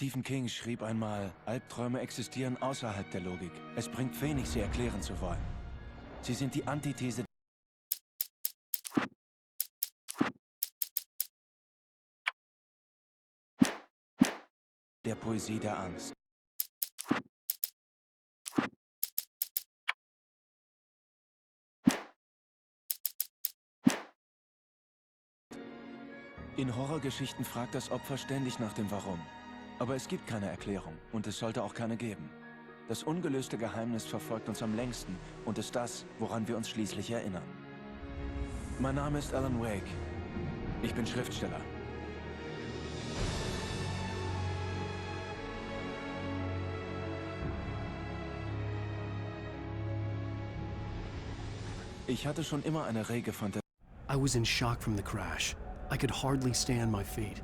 Stephen King schrieb einmal, Albträume existieren außerhalb der Logik. Es bringt wenig, sie erklären zu wollen. Sie sind die Antithese der Poesie der Angst. In Horrorgeschichten fragt das Opfer ständig nach dem Warum. Aber es gibt keine Erklärung und es sollte auch keine geben. Das ungelöste Geheimnis verfolgt uns am längsten und ist das, woran wir uns schließlich erinnern. Mein Name ist Alan Wake. Ich bin Schriftsteller. Ich hatte schon immer eine rege Fantasie. I was in shock from the crash. I could hardly stay on my feet.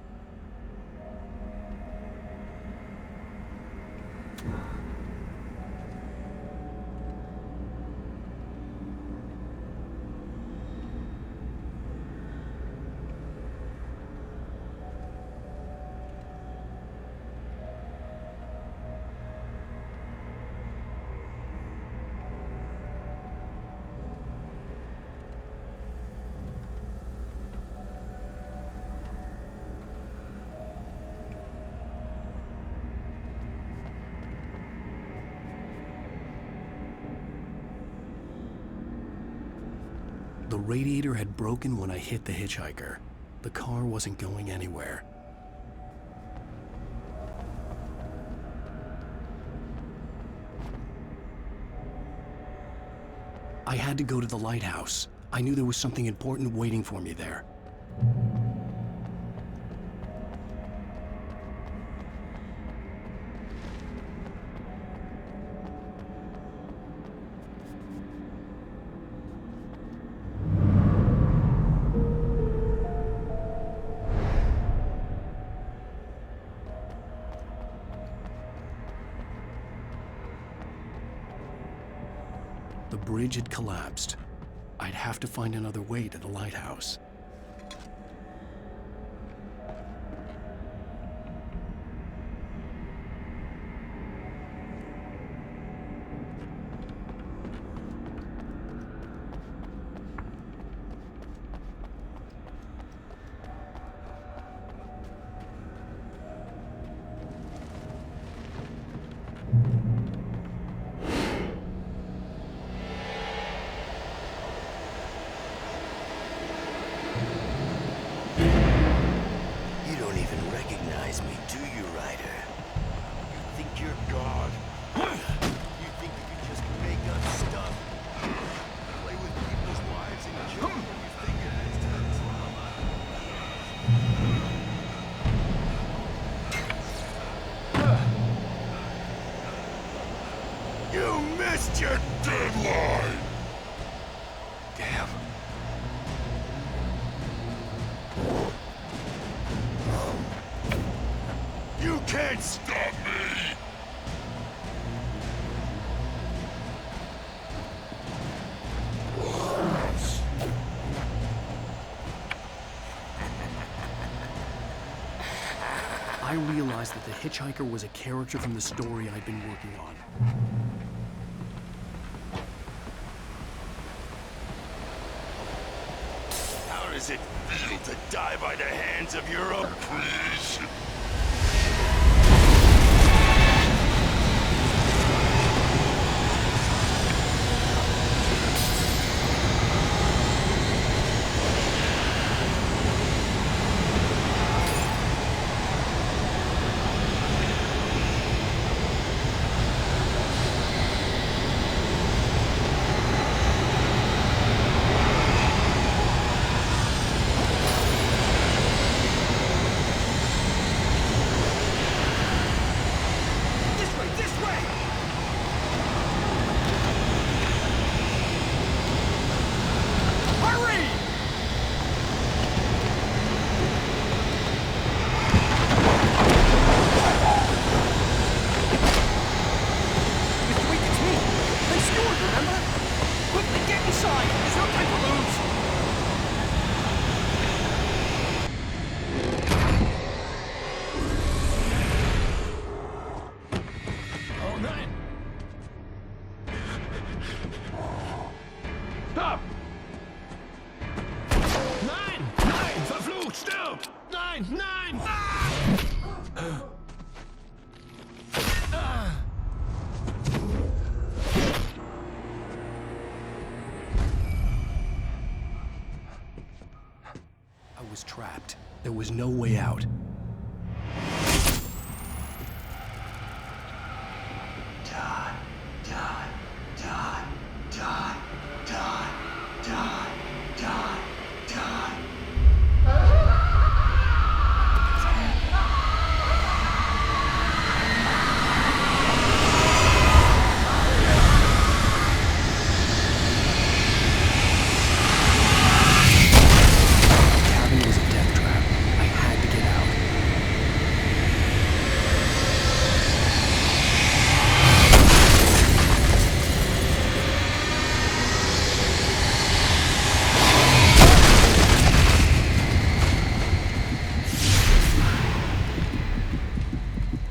The radiator had broken when I hit the hitchhiker. The car wasn't going anywhere. I had to go to the lighthouse. I knew there was something important waiting for me there. The bridge had collapsed. I'd have to find another way to the lighthouse. Me, do you, Ryder? You think you're God? You think you can just make up stuff? Play with people's lives and kill them when you think it is to drama. You missed your deadline! Damn. You can't stop me! I realized that the hitchhiker was a character from the story I'd been working on. How does it feel to die by the hands of your oppressors? was trapped. There was no way out. Die, die, die, die, die, die, die, die. The cabin was a death trap. I had to get out.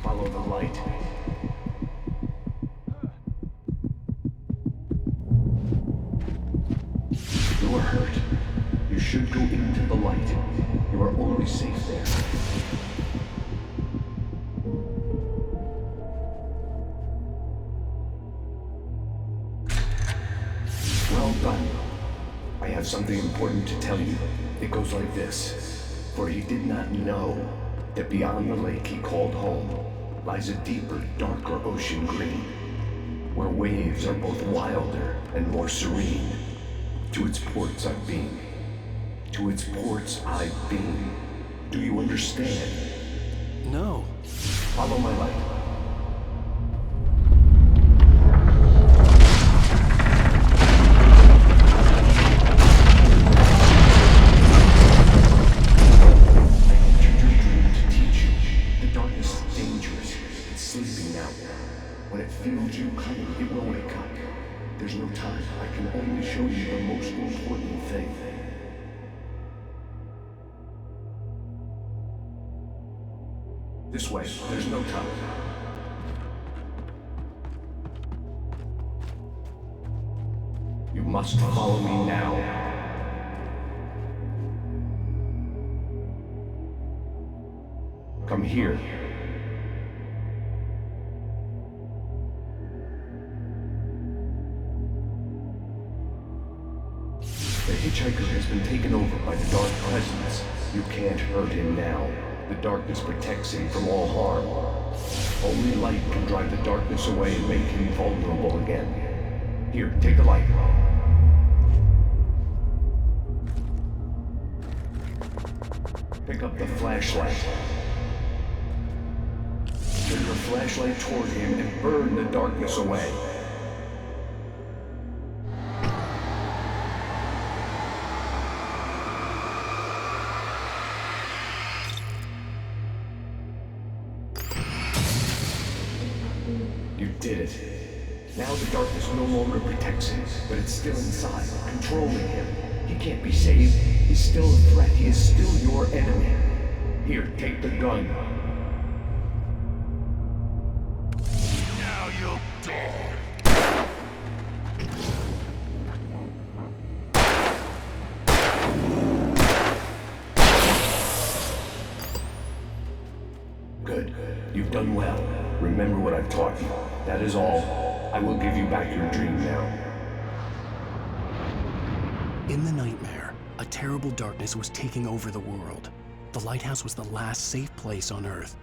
Follow the light. You are hurt. You should go into the light. You are always safe there. Well done. I have something important to tell you. It goes like this. For he did not know that beyond the lake he called home lies a deeper, darker ocean green, where waves are both wilder and more serene. To its ports I've been. To its ports I've been. Do you understand? No. Follow my light. I entered your dream to teach you. The darkness is dangerous. It's sleeping now. When it feels you coming, it will wake up. There's no time. I can only show you the most important thing. This way. There's no time. You must follow me now. Come here. The hitchhiker has been taken over by the dark presence. You can't hurt him now. The darkness protects him from all harm. Only light can drive the darkness away and make him vulnerable again. Here, take the light. Pick up the flashlight. Turn your flashlight toward him and burn the darkness away. You did it. Now the darkness no longer protects him, but it's still inside, controlling him. He can't be saved. He's still a threat. He is still your enemy. Here, take the gun. Now you'll die. Good. You've done well. Remember what I've taught you. That is all. I will give you back your dream now. In the nightmare, a terrible darkness was taking over the world. The lighthouse was the last safe place on Earth.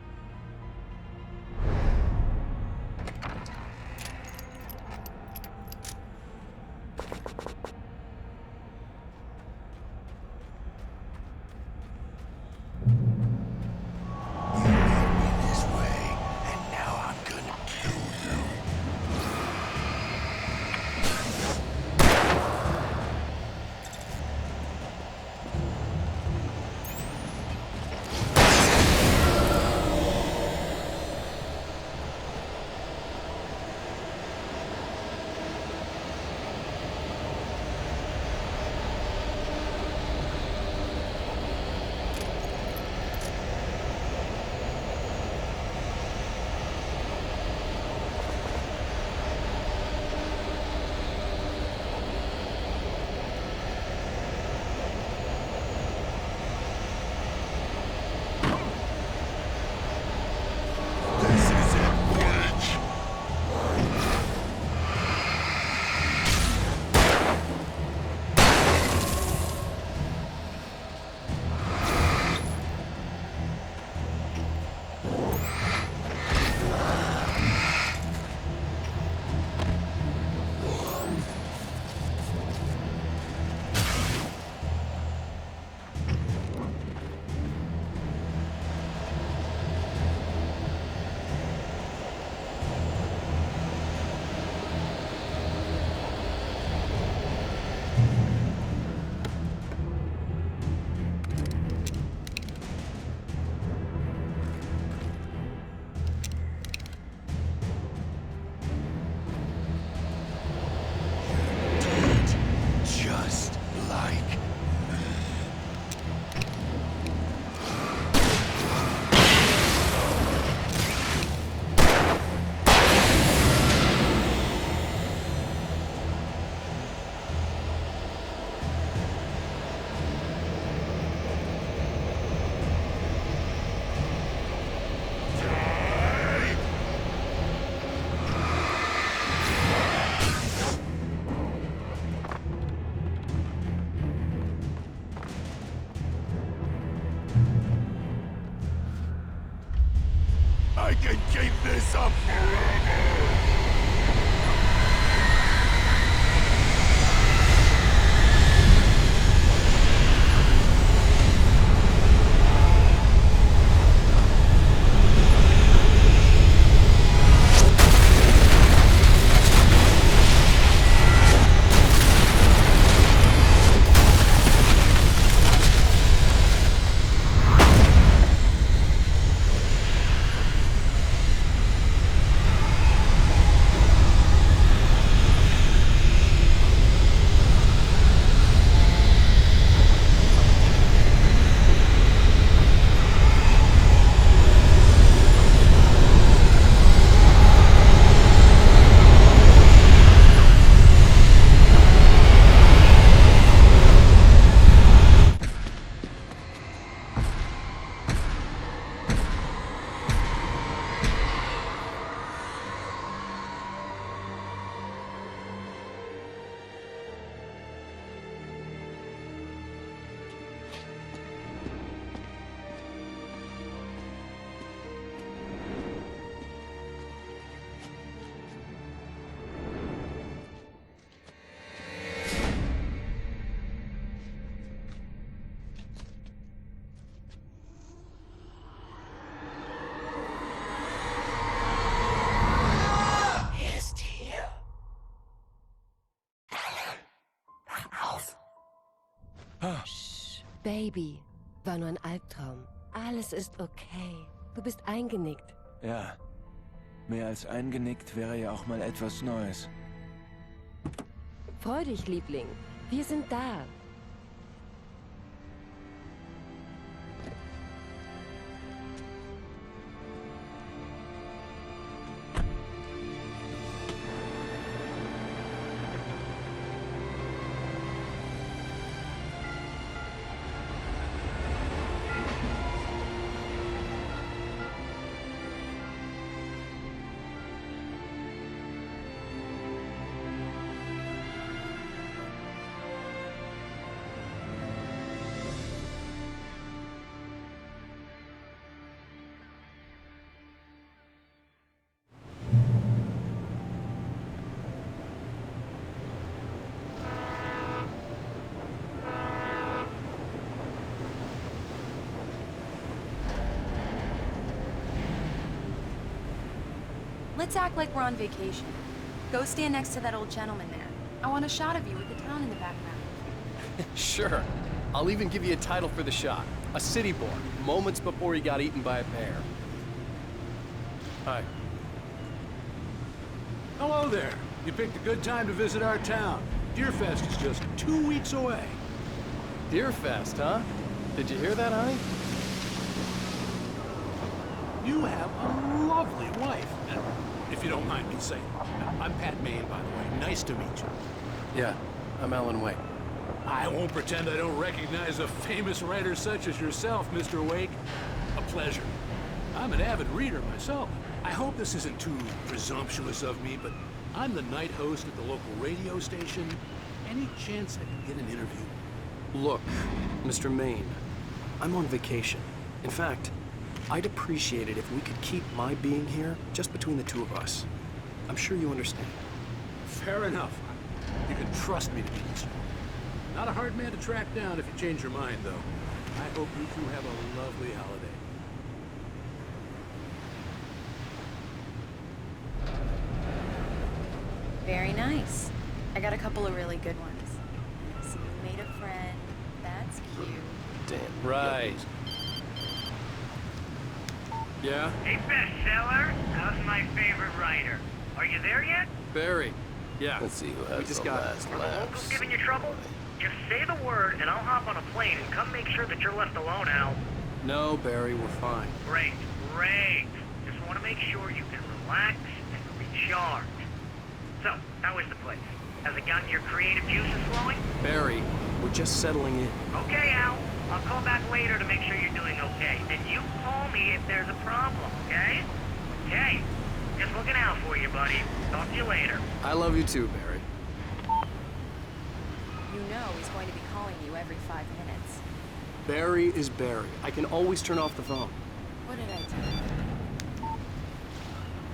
Psst, Baby. War nur ein Albtraum. Alles ist okay. Du bist eingenickt. Ja. Mehr als eingenickt wäre ja auch mal etwas Neues. Freu dich, Liebling. Wir sind da. Let's act like we're on vacation. Go stand next to that old gentleman there. I want a shot of you with the town in the background. Sure. I'll even give you a title for the shot. A city boy, moments before he got eaten by a bear. Hi. Hello there. You picked a good time to visit our town. Deerfest is just 2 weeks away. Deerfest, huh? Did you hear that, honey? You have a lovely wife. And if you don't mind me saying, I'm Pat Maine, by the way. Nice to meet you. Yeah, I'm Alan Wake. I won't pretend I don't recognize a famous writer such as yourself, Mr. Wake. A pleasure. I'm an avid reader myself. I hope this isn't too presumptuous of me, but I'm the night host at the local radio station. Any chance I can get an interview? Look, Mr. Maine, I'm on vacation. In fact, I'd appreciate it if we could keep my being here just between the two of us. I'm sure you understand. Fair enough. You can trust me to be this. Not a hard man to track down if you change your mind, though. I hope you two have a lovely holiday. Very nice. I got a couple of really good ones. So you made a friend. That's cute. Damn right. Yeah? Hey, bestseller, how's my favorite writer? Are you there yet? Barry. Yeah. Let's see who has We just the got last Are the locals laughs. giving you trouble? Just say the word and I'll hop on a plane and come make sure that you're left alone, Al. No, Barry, we're fine. Great, great. Just want to make sure you can relax and recharge. So, how is the place? Has it gotten your creative juices flowing? Barry, we're just settling in. Okay, Al. I'll call back later to make sure you're doing okay. And you call me if there's a problem, okay? Okay. Just looking out for you, buddy. Talk to you later. I love you too, Barry. You know he's going to be calling you every 5 minutes. Barry is Barry. I can always turn off the phone. What did I do?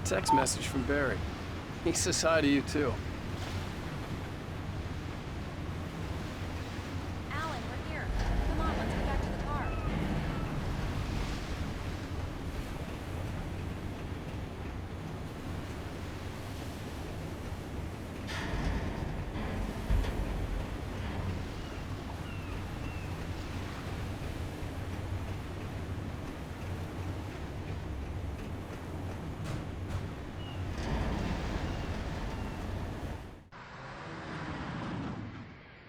Text message from Barry. He says hi to you too. Alan, we're here. Come on, let's go back to the car.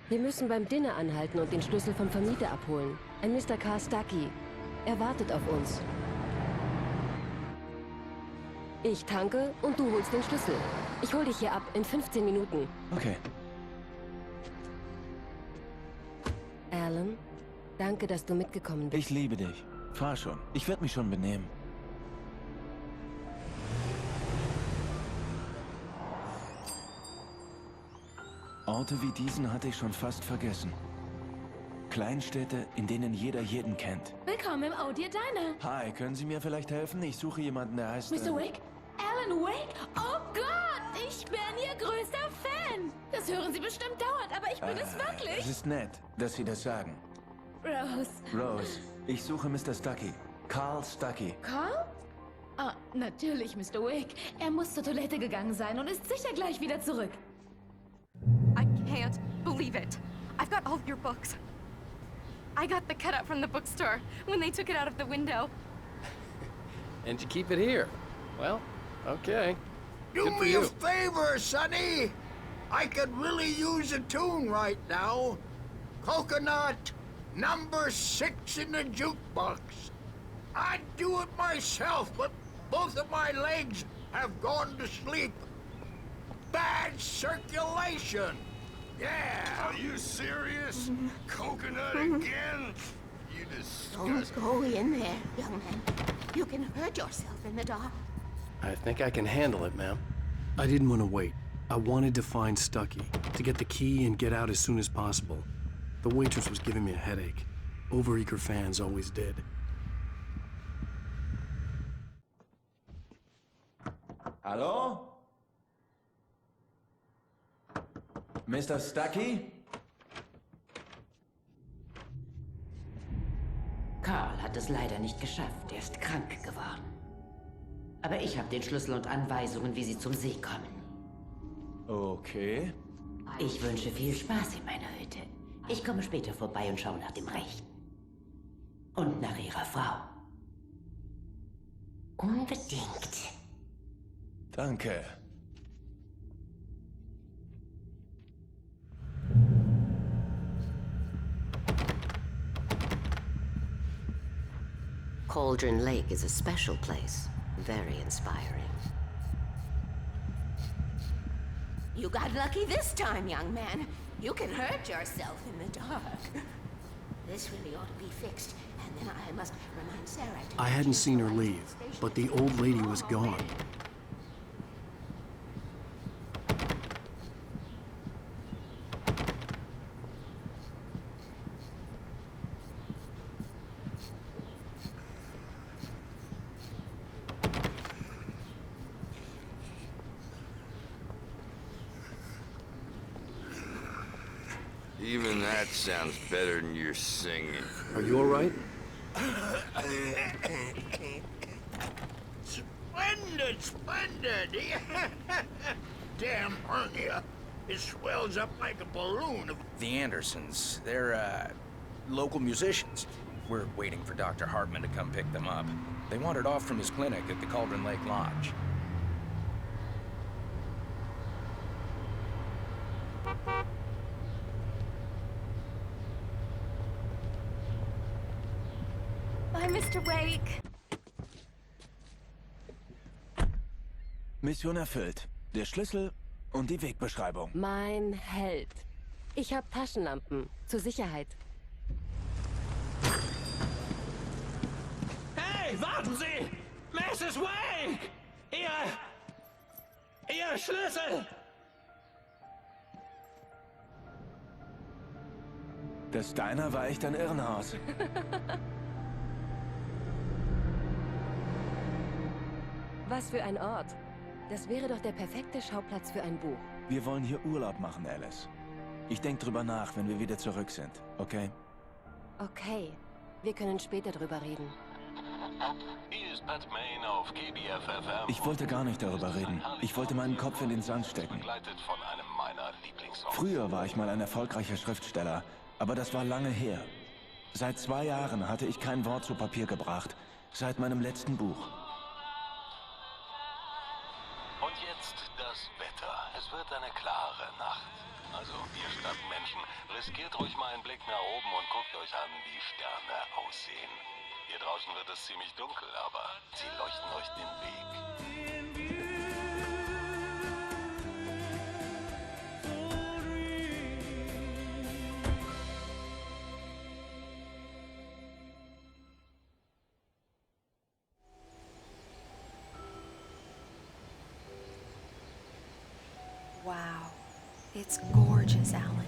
Wir müssen beim Dinner anhalten und den Schlüssel vom Vermieter abholen. Ein Mr. Carl Stuckey. Er wartet auf uns. Ich tanke und du holst den Schlüssel. Ich hol dich hier ab in 15 Minuten. Okay. Alan, danke, dass du mitgekommen bist. Ich liebe dich. Fahr schon. Ich werde mich schon benehmen. Orte wie diesen hatte ich schon fast vergessen. Kleinstädte, in denen jeder jeden kennt. Willkommen im Oh Dear Diner. Hi, können Sie mir vielleicht helfen? Ich suche jemanden, der heißt... Mr. Wake? Alan Wake? Oh Gott, ich bin Ihr größter Fan. Das hören Sie bestimmt dauernd, aber ich bin es wirklich. Es ist nett, dass Sie das sagen. Rose. Rose, ich suche Mr. Stuckey. Carl Stuckey. Carl? Ah, natürlich, Mr. Wake. Er muss zur Toilette gegangen sein und ist sicher gleich wieder zurück. I can't believe it. I've got all of your books. I got the cutout from the bookstore when they took it out of the window. And you keep it here. Well, okay. Do Good for me you. a favor, Sonny. I could really use a tune right now. Coconut, number 6 in the jukebox. I'd do it myself, but both of my legs have gone to sleep. Bad circulation. Yeah. Are you serious? Coconut again? You Don't disgust. go in there, young man. You can hurt yourself in the dark. I think I can handle it, ma'am. I didn't want to wait. I wanted to find Stucky, to get the key and get out as soon as possible. The waitress was giving me a headache. Overeager fans always did. Hallo? Mr. Stucky? Karl hat es leider nicht geschafft. Er ist krank geworden. Aber ich habe den Schlüssel und Anweisungen, wie Sie zum See kommen. Okay. Ich wünsche viel Spaß in meiner Hütte. Ich komme später vorbei und schaue nach dem Rechten. Und nach Ihrer Frau. Unbedingt. Danke. Cauldron Lake is a special place. Very inspiring. You got lucky this time, young man. You can hurt yourself in the dark. This really ought to be fixed, and then I must remind Sarah to... I hadn't seen her leave, but the old lady was gone. Even that sounds better than your singing. Are you all right? Splendid, splendid. Damn hernia. It swells up like a balloon. The Andersons, they're, local musicians. We're waiting for Dr. Hartman to come pick them up. They wandered off from his clinic at the Cauldron Lake Lodge. Bye, Mr. Wake. Mission erfüllt. Der Schlüssel und die Wegbeschreibung. Mein Held. Ich habe Taschenlampen. Zur Sicherheit. Hey, warten Sie! Mrs. Wake! Ihr Schlüssel! Das Diner war echt ein Irrenhaus. Was für ein Ort. Das wäre doch der perfekte Schauplatz für ein Buch. Wir wollen hier Urlaub machen, Alice. Ich denke drüber nach, wenn wir wieder zurück sind, okay? Okay. Wir können später drüber reden. Hier ist Pat Main auf KBFFM. Ich wollte gar nicht darüber reden. Ich wollte meinen Kopf in den Sand stecken. Begleitet von einem meiner Lieblingssongs. Früher war ich mal ein erfolgreicher Schriftsteller, aber das war lange her. Seit 2 Jahren hatte ich kein Wort zu Papier gebracht. Seit meinem letzten Buch. Und jetzt das Wetter. Es wird eine klare Nacht. Also, ihr Stadtmenschen, riskiert ruhig mal einen Blick nach oben und guckt euch an, wie Sterne aussehen. Hier draußen wird es ziemlich dunkel, aber sie leuchten euch den Weg. Wow. It's gorgeous, Alan.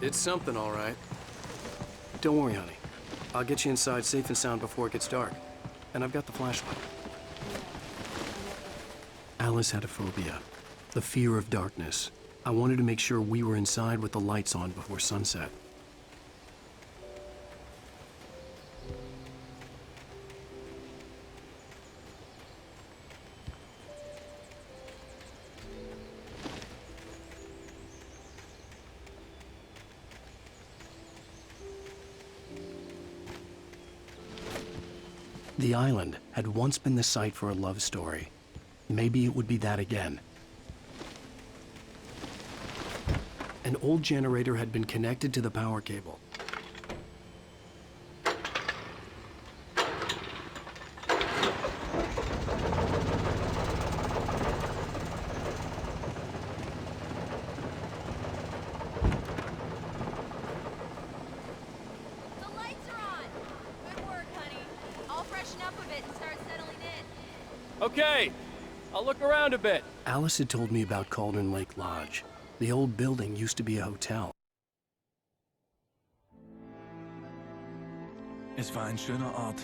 It's something, all right. Don't worry, honey. I'll get you inside safe and sound before it gets dark. And I've got the flashlight. Alice had a phobia. The fear of darkness. I wanted to make sure we were inside with the lights on before sunset. The island had once been the site for a love story. Maybe it would be that again. An old generator had been connected to the power cable. Okay, I'll look around a bit. Alice had told me about Cauldron Lake Lodge. The old building used to be a hotel. Es war ein schöner Ort.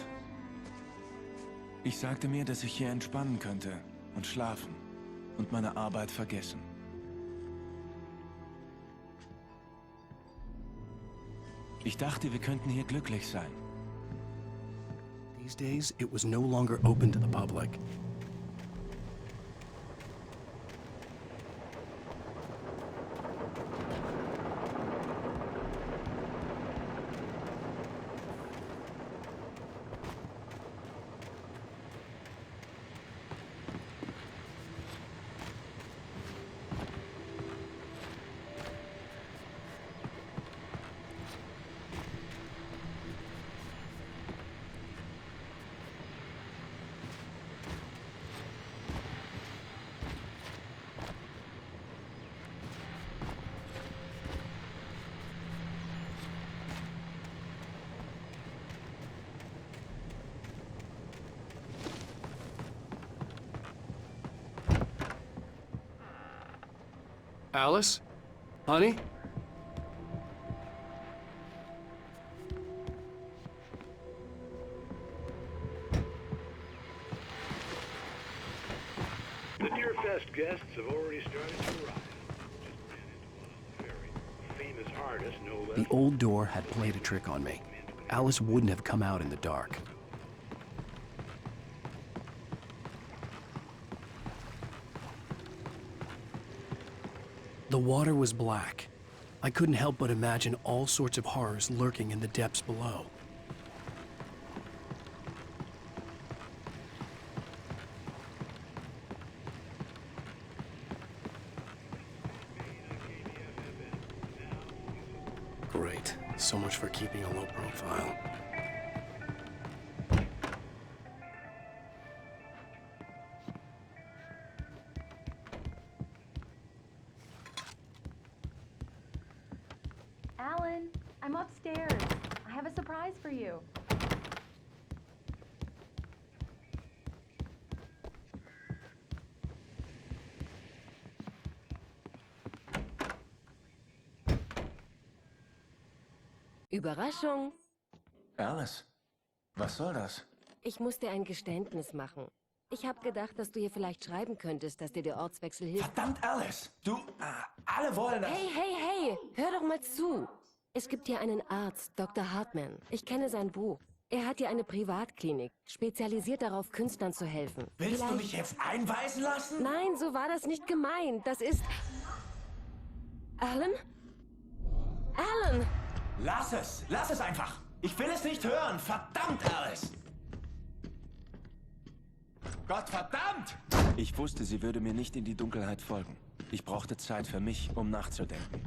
Ich sagte mir, dass ich hier entspannen könnte und schlafen und meine Arbeit vergessen. Ich dachte, wir könnten hier glücklich sein. These days, it was no longer open to the public. Alice? Honey? The Deerfest guests have already started to arrive. Just ran into a very famous artist, novelist. The old door had played a trick on me. Alice wouldn't have come out in the dark. The water was black. I couldn't help but imagine all sorts of horrors lurking in the depths below. Great. So much for keeping a low profile. Alan, I'm upstairs. I have a surprise for you. Überraschung. Alice, was soll das? Ich muss dir ein Geständnis machen. Ich habe gedacht, dass du ihr vielleicht schreiben könntest, dass dir der Ortswechsel hilft. Verdammt, Alice! Du, alle wollen das. Hey, hey, hey! Hör doch mal zu! Es gibt hier einen Arzt, Dr. Hartman. Ich kenne sein Buch. Er hat hier eine Privatklinik, spezialisiert darauf, Künstlern zu helfen. Willst du mich jetzt einweisen lassen? Nein, so war das nicht gemeint. Das ist... Alan? Alan! Lass es einfach. Ich will es nicht hören. Verdammt, Alice! Gott verdammt! Ich wusste, sie würde mir nicht in die Dunkelheit folgen. Ich brauchte Zeit für mich, um nachzudenken.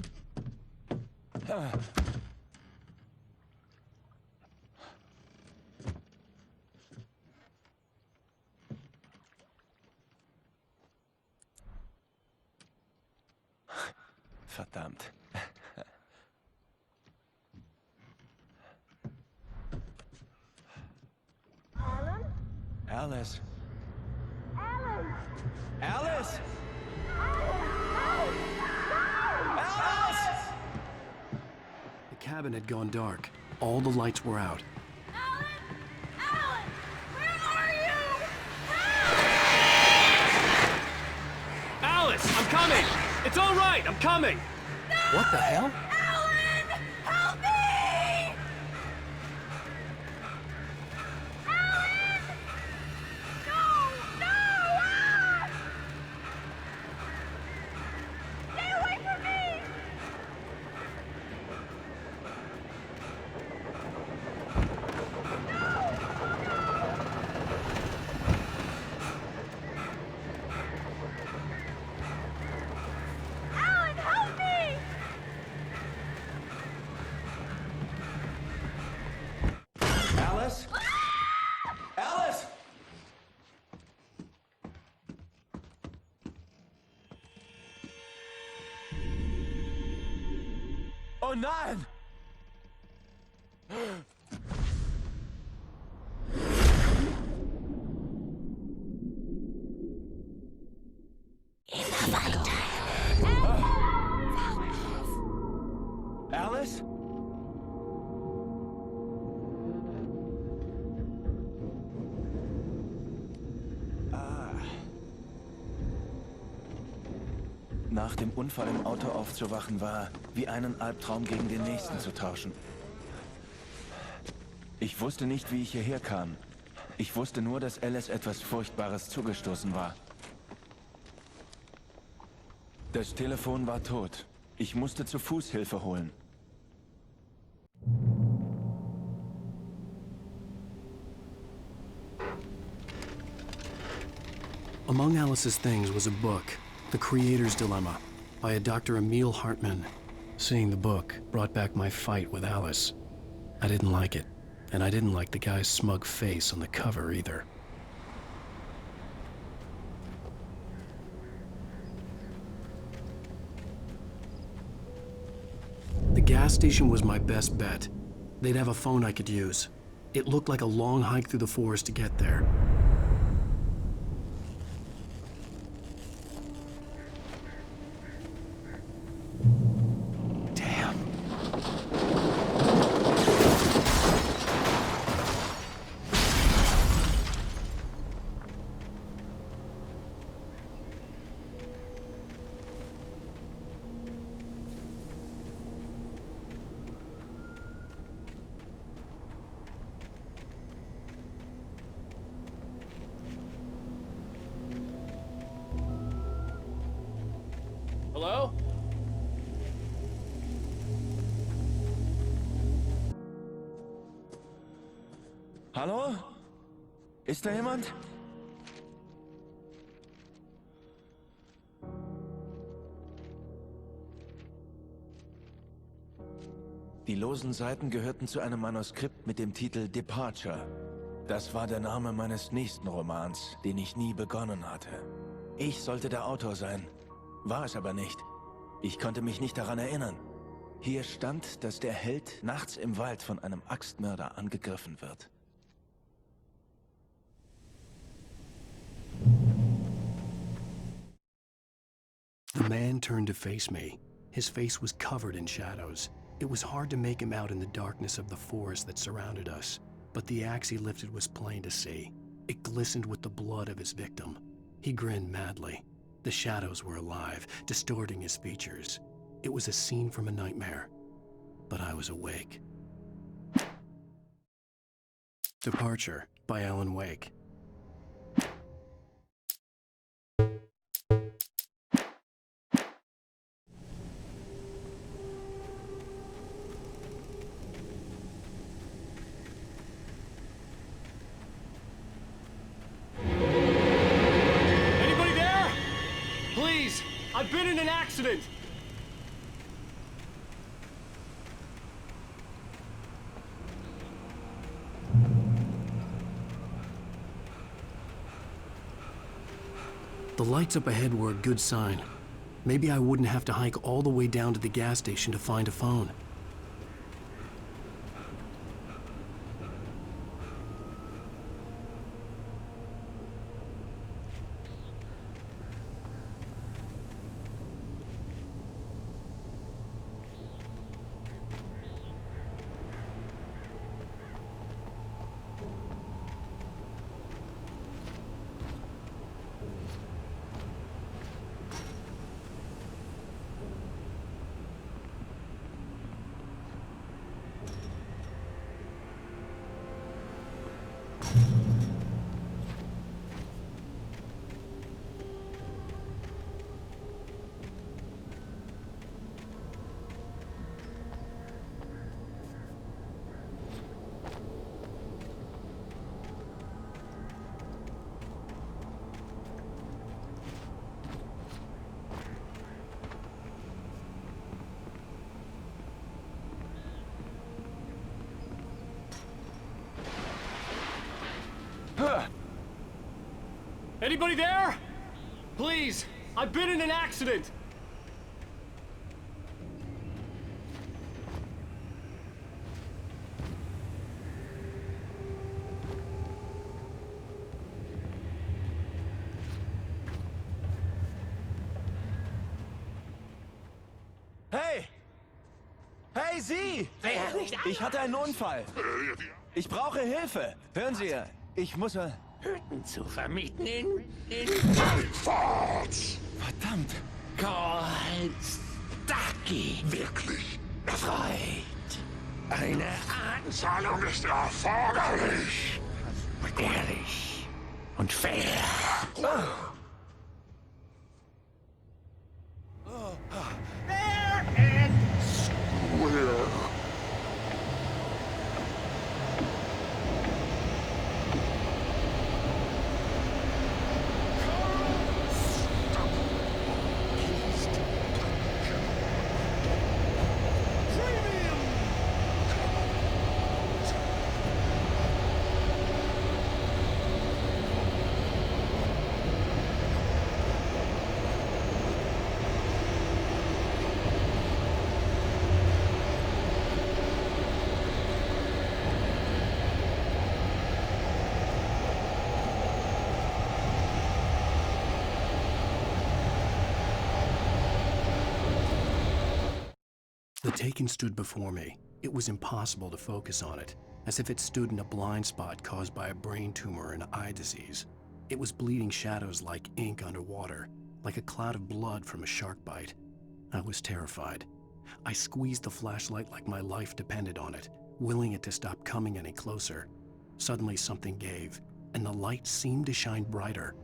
Verdammt. Alan? Alice. Alan! Alice! Alice! The cabin had gone dark. All the lights were out. Alice, I'm coming! It's all right, I'm coming! What the hell? Alan! Help me! Alan! No! No! Ah! Stay away from me! Oh nein! Immer weiter. Alice? Nach dem Unfall im Auto aufzuwachen war, wie einen Albtraum gegen den nächsten zu tauschen. Ich wusste nicht, wie ich hierher kam. Ich wusste nur, dass Alice etwas Furchtbares zugestoßen war. Das Telefon war tot. Ich musste zu Fuß Hilfe holen. Among Alice's things was a book, The Creator's Dilemma, by a Dr. Emil Hartman. Seeing the book brought back my fight with Alice. I didn't like it, and I didn't like the guy's smug face on the cover either. The gas station was my best bet. They'd have a phone I could use. It looked like a long hike through the forest to get there. Hello? Hallo? Ist da jemand? Die losen Seiten gehörten zu einem Manuskript mit dem Titel Departure. Das war der Name meines nächsten Romans, den ich nie begonnen hatte. Ich sollte der Autor sein, war es aber nicht. Ich konnte mich nicht daran erinnern. Hier stand, dass der Held nachts im Wald von einem Axtmörder angegriffen wird. The man turned to face me. His face was covered in shadows. It was hard to make him out in the darkness of the forest that surrounded us, but the axe he lifted was plain to see. It glistened with the blood of his victim. He grinned madly. The shadows were alive, distorting his features. It was a scene from a nightmare, but I was awake. Departure by Alan Wake. Anybody there? Please, I've been in an accident. The lights up ahead were a good sign. Maybe I wouldn't have to hike all the way down to the gas station to find a phone. Anybody there? Please, I've been in an accident. Hey, Sie! Ich hatte einen Unfall. Ich brauche Hilfe. Hören Sie, ich muss... Hütten zu vermieten in Fahrt! Verdammt! Call Stucky. Wirklich? Freud. Eine Zahlung ist erforderlich. Ehrlich und fair. Fair and Square. The Taken stood before me. It was impossible to focus on it, as if it stood in a blind spot caused by a brain tumor and eye disease. It was bleeding shadows like ink underwater, like a cloud of blood from a shark bite. I was terrified. I squeezed the flashlight like my life depended on it, willing it to stop coming any closer. Suddenly something gave, and the light seemed to shine brighter.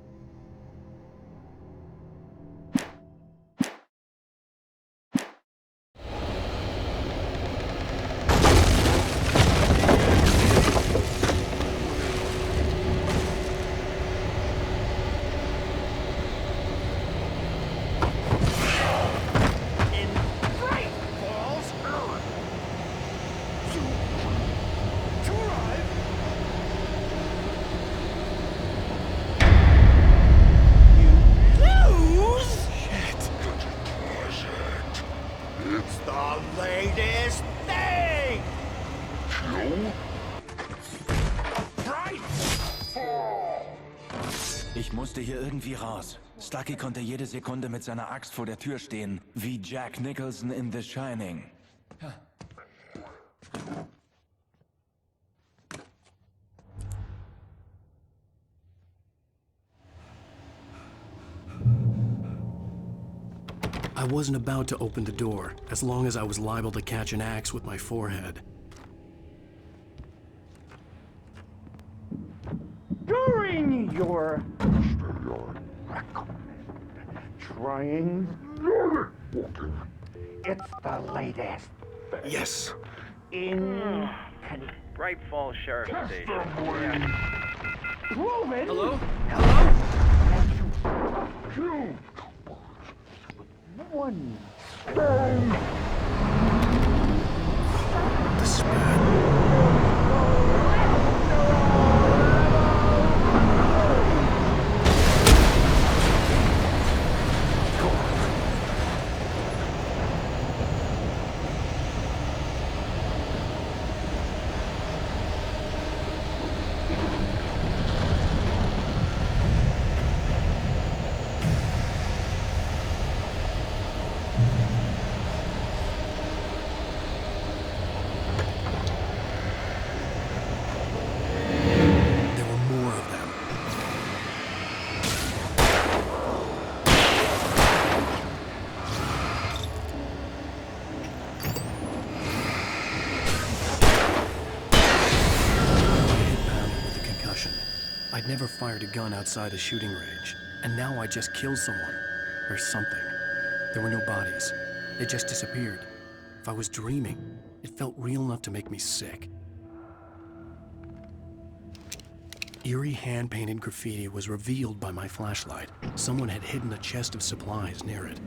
Ich musste hier irgendwie raus. Stucky konnte jede Sekunde mit seiner Axt vor der Tür stehen, wie Jack Nicholson in The Shining. I wasn't about to open the door, as long as I was liable to catch an axe with my forehead. during your trying. It's the latest. Yes. In Bright Falls Sheriff Station. Move it. Hello? Two. One. The spat. I'd never fired a gun outside a shooting range, and now I just killed someone. Or something. There were no bodies. They just disappeared. If I was dreaming, it felt real enough to make me sick. Eerie hand-painted graffiti was revealed by my flashlight. Someone had hidden a chest of supplies near it.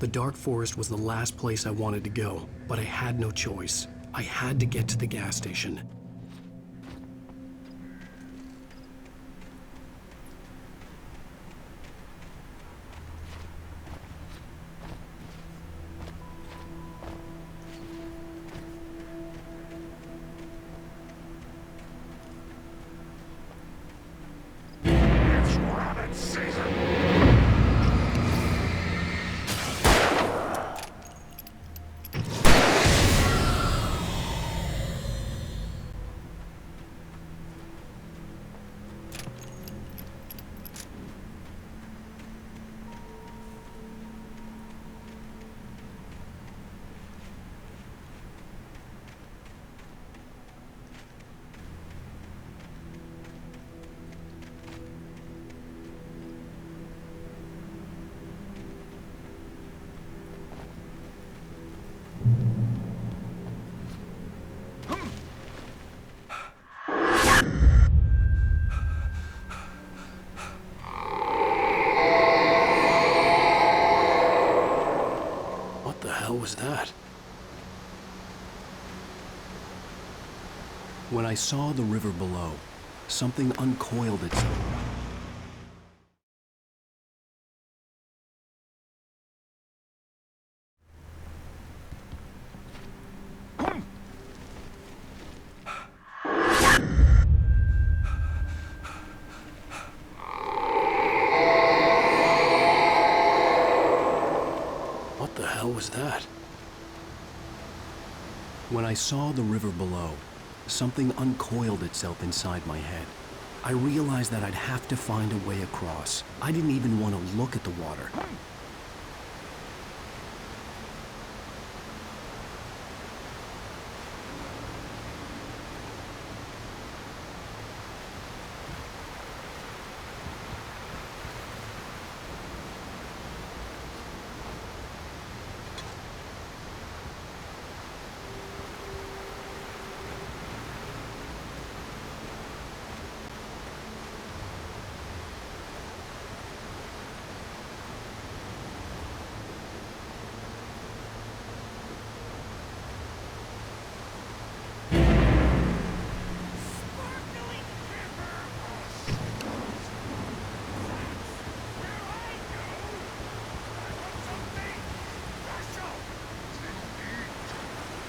The dark forest was the last place I wanted to go, but I had no choice. I had to get to the gas station. It's rabbit season. What the hell was that? When I saw the river below, something uncoiled itself. What the hell was that? When I saw the river below, something uncoiled itself inside my head. I realized that I'd have to find a way across. I didn't even want to look at the water.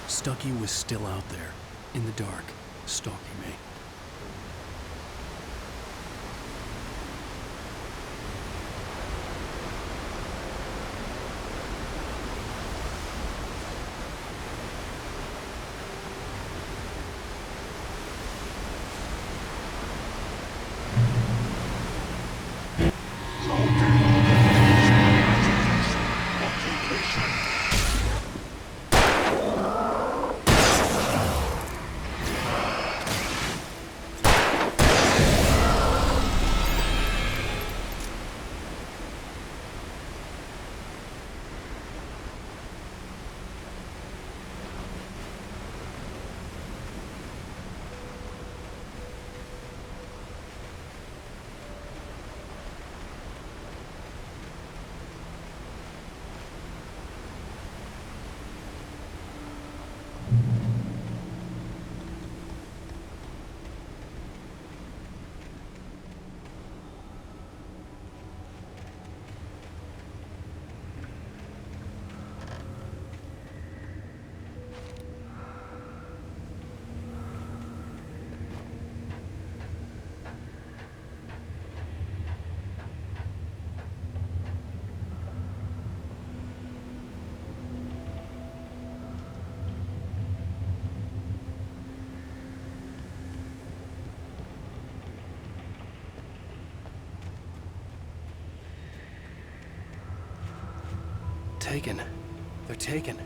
Stucky was still out there, in the dark, stalking me. Taken. They're taken.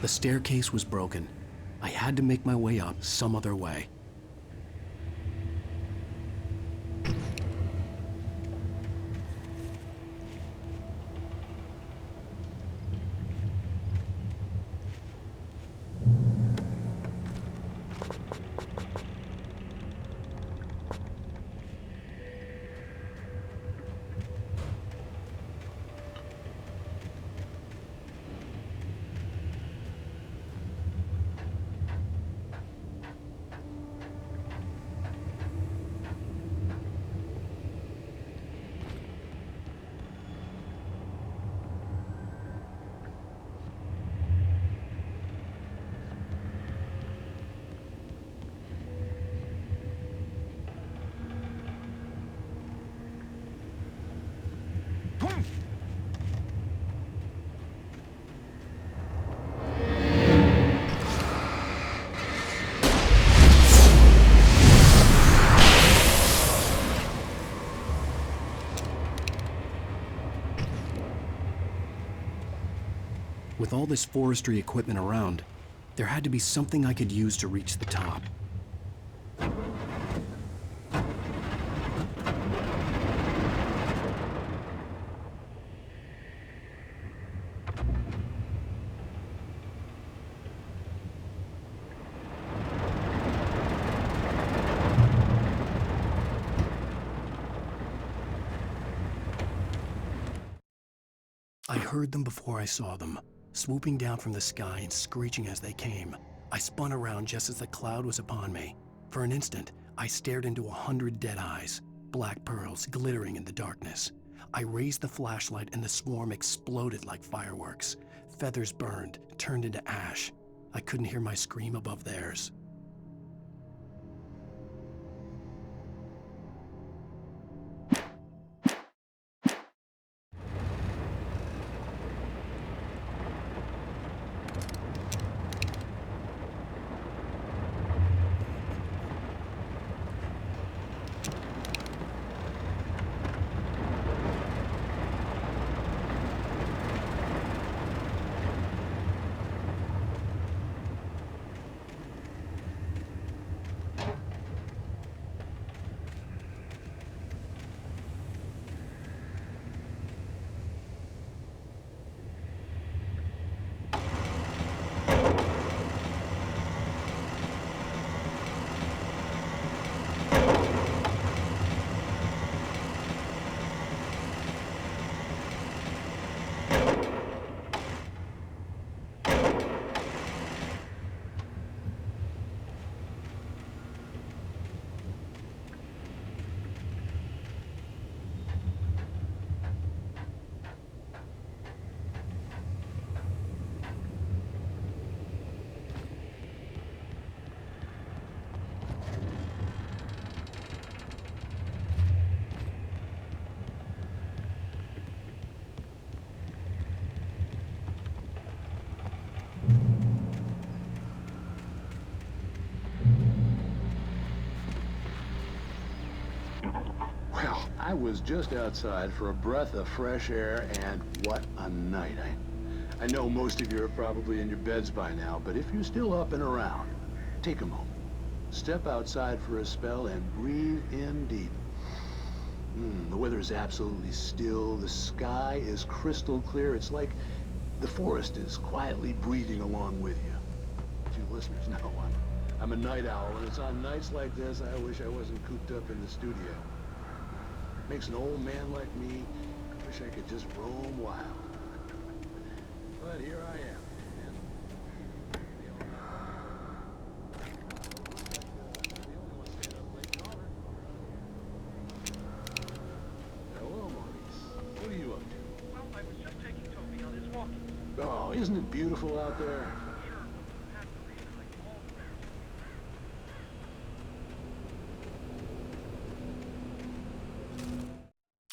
The staircase was broken. I had to make my way up some other way. With all this forestry equipment around, there had to be something I could use to reach the top. I heard them before I saw them, swooping down from the sky and screeching as they came. I spun around just as the cloud was upon me. For an instant, I stared into 100 dead eyes, black pearls glittering in the darkness. I raised the flashlight and the swarm exploded like fireworks. Feathers burned, turned into ash. I couldn't hear my scream above theirs. Well, I was just outside for a breath of fresh air, and what a night. I know most of you are probably in your beds by now, but if you're still up and around, take a moment. Step outside for a spell and breathe in deep. The weather is absolutely still. The sky is crystal clear. It's like the forest is quietly breathing along with you. You listeners know I'm a night owl, and it's on nights like this I wish I wasn't cooped up in the studio. Makes an old man like me wish I could just roam wild. But here I am. Hello, Maurice. What are you up to? Well, I was just taking Toby on his walkie. Oh, isn't it beautiful out there?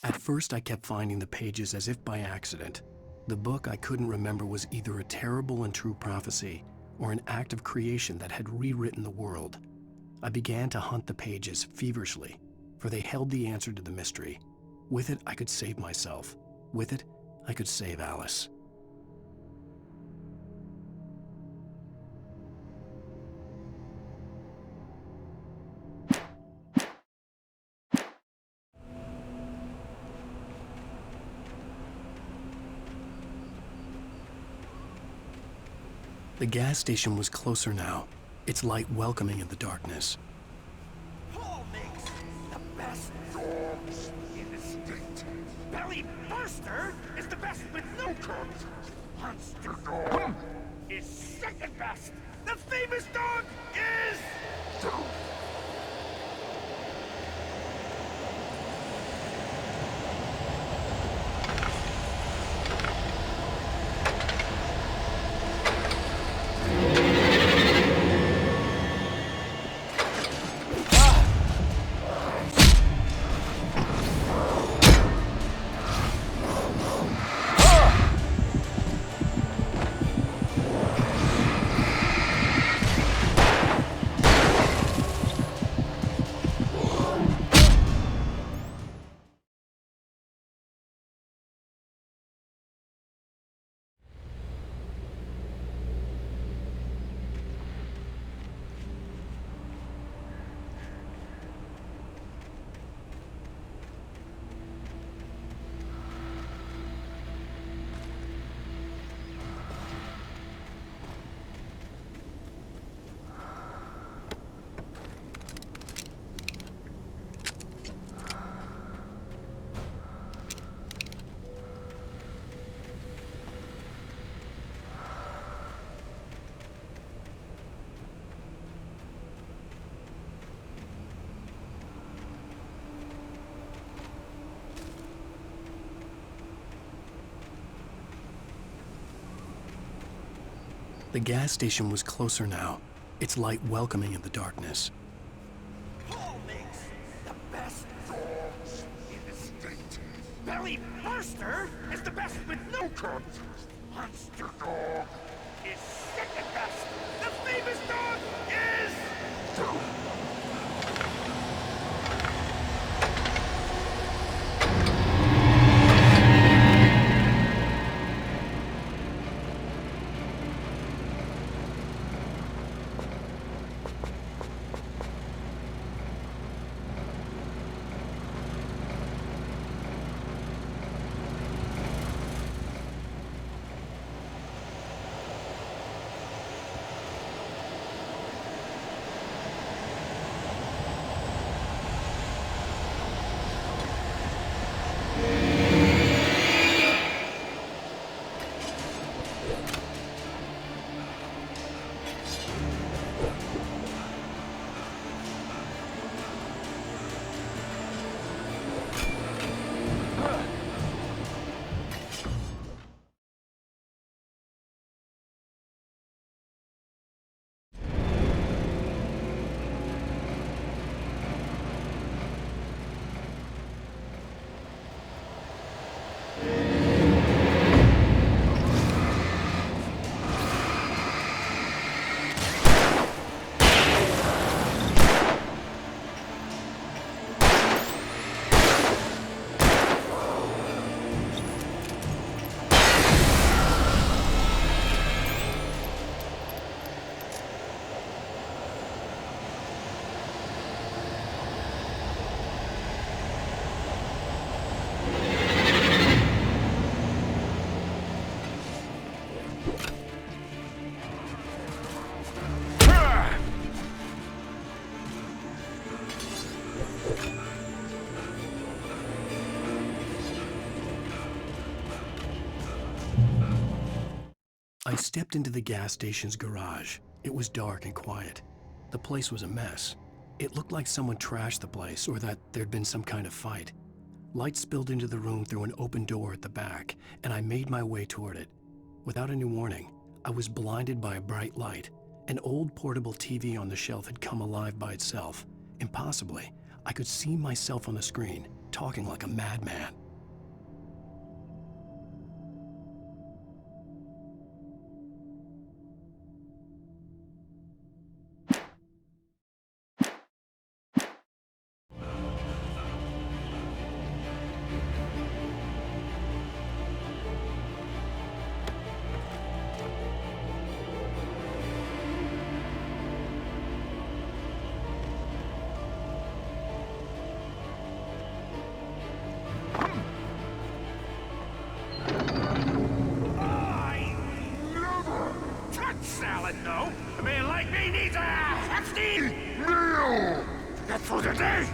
At first, I kept finding the pages as if by accident. The book I couldn't remember was either a terrible and true prophecy or an act of creation that had rewritten the world. I began to hunt the pages feverishly, for they held the answer to the mystery. With it, I could save myself. With it, I could save Alice. The gas station was closer now, its light welcoming in the darkness. Paul makes the best dogs in the state. Belly Burster is the best with no coat. Monster Dog is second best. The famous dog is... The gas station was closer now, its light welcoming in the darkness. Paul makes the best dogs in the state. Belly Burster is the best with no coat. Monster Dog is second best. The famous dog is... I stepped into the gas station's garage. It was dark and quiet. The place was a mess. It looked like someone trashed the place or that there'd been some kind of fight. Light spilled into the room through an open door at the back, and I made my way toward it. Without any warning, I was blinded by a bright light. An old portable TV on the shelf had come alive by itself. Impossibly, I could see myself on the screen, talking like a madman. Stay!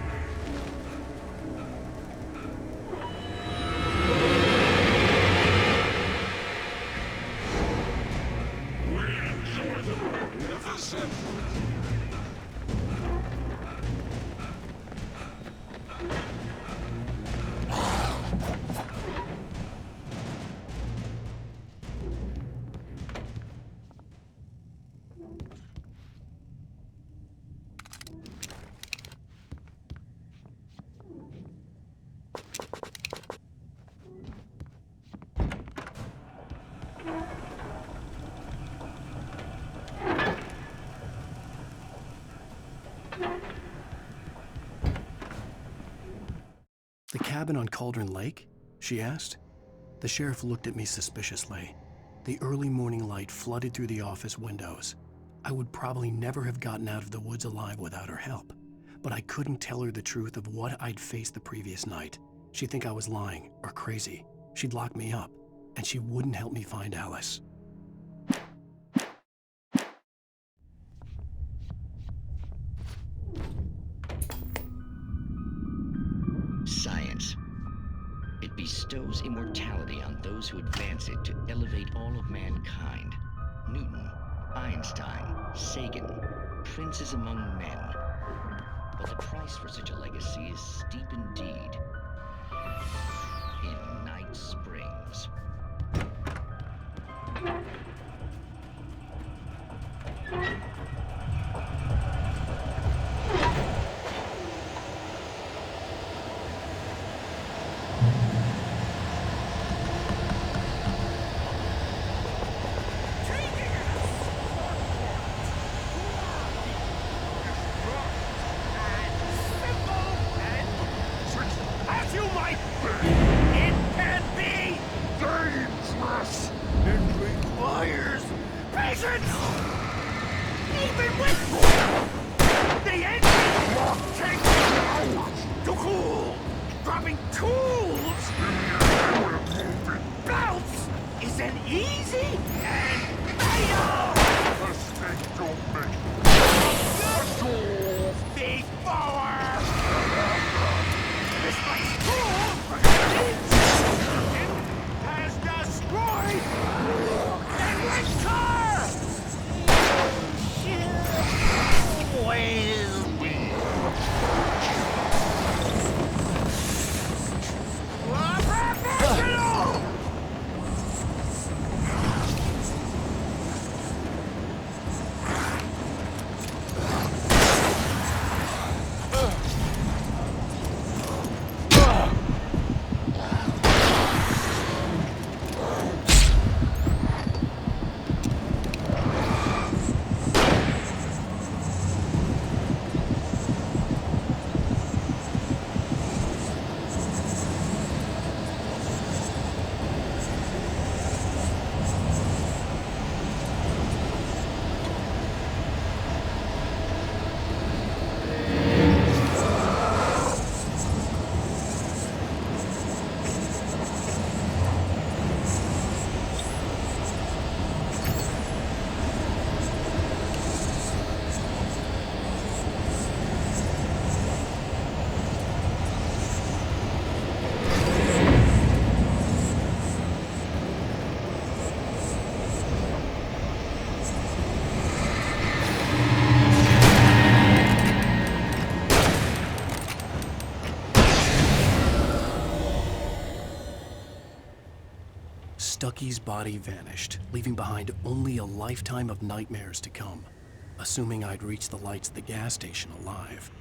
The cabin on Cauldron Lake? She asked. The sheriff looked at me suspiciously. The early morning light flooded through the office windows. I would probably never have gotten out of the woods alive without her help, but I couldn't tell her the truth of what I'd faced the previous night. She'd think I was lying or crazy. She'd lock me up, and she wouldn't help me find Alice. Science. It bestows immortality on those who advance it to elevate all of mankind. Newton, Einstein, Sagan, princes among men. But the price for such a legacy is steep indeed. In Night Springs. As you might be, it can be dangerous. It requires patience. Even with the engine block takes hours to cool. Dropping tools belts isn't easy and fatal. Mistake don't make. Before. This place has destroyed the winter! Will we? Professional! Stucky's body vanished, leaving behind only a lifetime of nightmares to come, assuming I'd reached the lights at the gas station alive.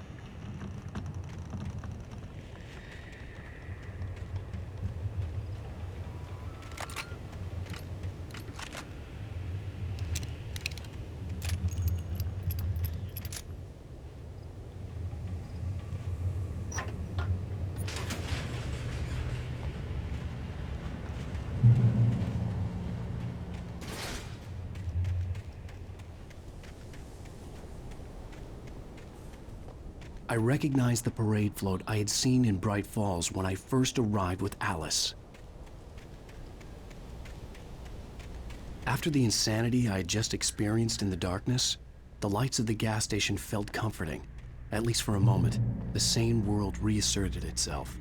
I recognized the parade float I had seen in Bright Falls when I first arrived with Alice. After the insanity I had just experienced in the darkness, the lights of the gas station felt comforting, At least for a moment, the sane world reasserted itself.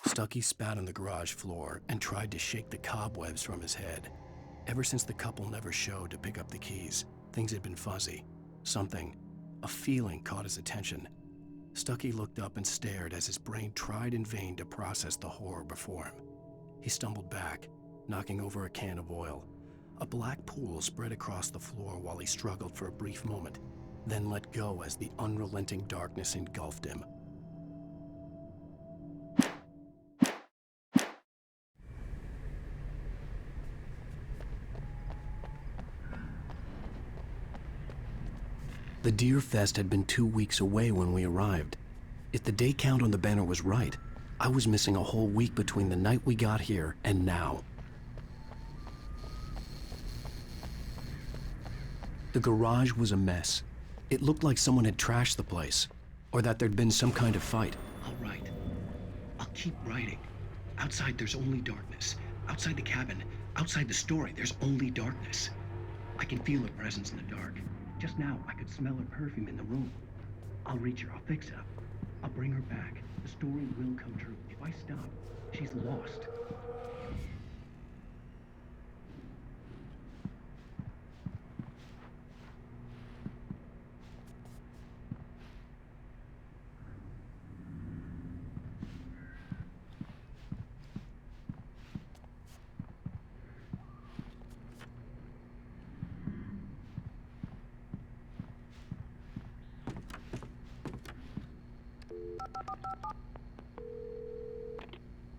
Stucky spat on the garage floor and tried to shake the cobwebs from his head. Ever since the couple never showed to pick up the keys, things had been fuzzy. Something, a feeling caught his attention. Stucky looked up and stared as his brain tried in vain to process the horror before him. He stumbled back, knocking over a can of oil. A black pool spread across the floor while he struggled for a brief moment, then let go as the unrelenting darkness engulfed him. The Deer Fest had been 2 weeks away when we arrived. If the day count on the banner was right, I was missing a whole week between the night we got here and now. The garage was a mess. It looked like someone had trashed the place, or that there'd been some kind of fight. I'll write. I'll keep writing. Outside, there's only darkness. Outside the cabin, outside the story, there's only darkness. I can feel her presence in the dark. Just now, I could smell her perfume in the room. I'll reach her. I'll fix it up. I'll bring her back. The story will come true. If I stop, she's lost.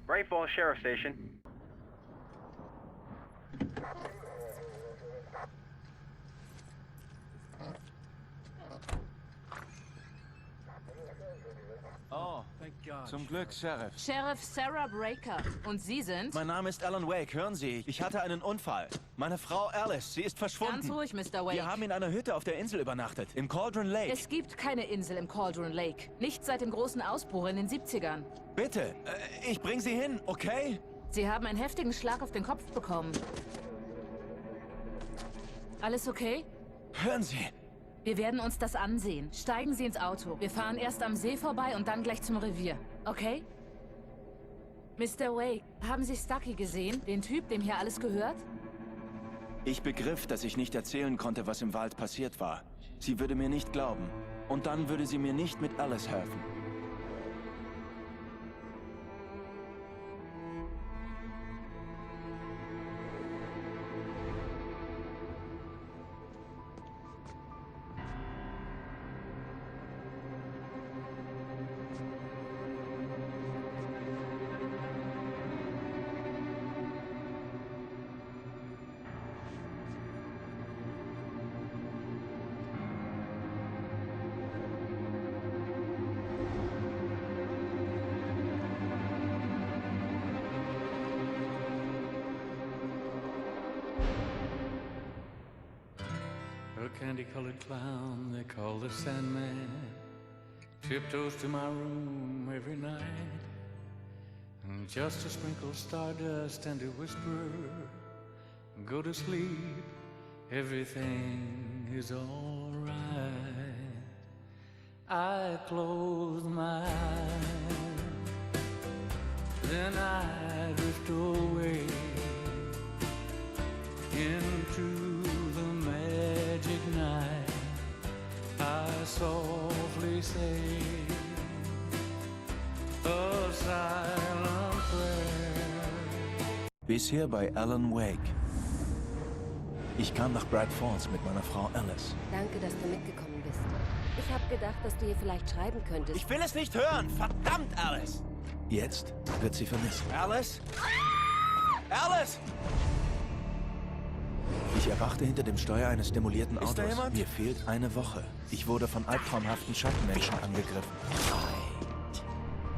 Bright Falls Sheriff Station. Oh, thank God. Zum Glück, Sheriff. Sheriff Sarah Breaker. Und Sie sind? Mein Name ist Alan Wake. Hören Sie, ich hatte einen Unfall. Meine Frau Alice, sie ist verschwunden. Ganz ruhig, Mr. Wake. Wir haben in einer Hütte auf der Insel übernachtet, im Cauldron Lake. Es gibt keine Insel im Cauldron Lake. Nicht seit dem großen Ausbruch in den 70ern. Bitte, ich bring Sie hin, okay? Sie haben einen heftigen Schlag auf den Kopf bekommen. Alles okay? Hören Sie. Wir werden uns das ansehen. Steigen Sie ins Auto. Wir fahren erst am See vorbei und dann gleich zum Revier. Okay? Mr. Wake, haben Sie Stucky gesehen? Den Typ, dem hier alles gehört? Ich begriff, dass ich nicht erzählen konnte, was im Wald passiert war. Sie würde mir nicht glauben. Und dann würde sie mir nicht mit Alice helfen. A candy-colored clown they call the Sandman tiptoes to my room every night, and just to sprinkle stardust and to whisper, go to sleep, everything is all right. I close my eyes, then I drift away into the magic night. I softly say a silent prayer. Bisher bei Alan Wake. Ich kam nach Bright Falls mit meiner Frau Alice. Danke, dass du mitgekommen bist. Ich habe gedacht, dass du ihr vielleicht schreiben könntest. Ich will es nicht hören! Verdammt, Alice! Jetzt wird sie vermisst. Alice? Alice! Ich erwachte hinter dem Steuer eines demolierten Autos. Ist da jemand? Mir fehlt eine Woche. Ich wurde von albtraumhaften Schattenmenschen angegriffen.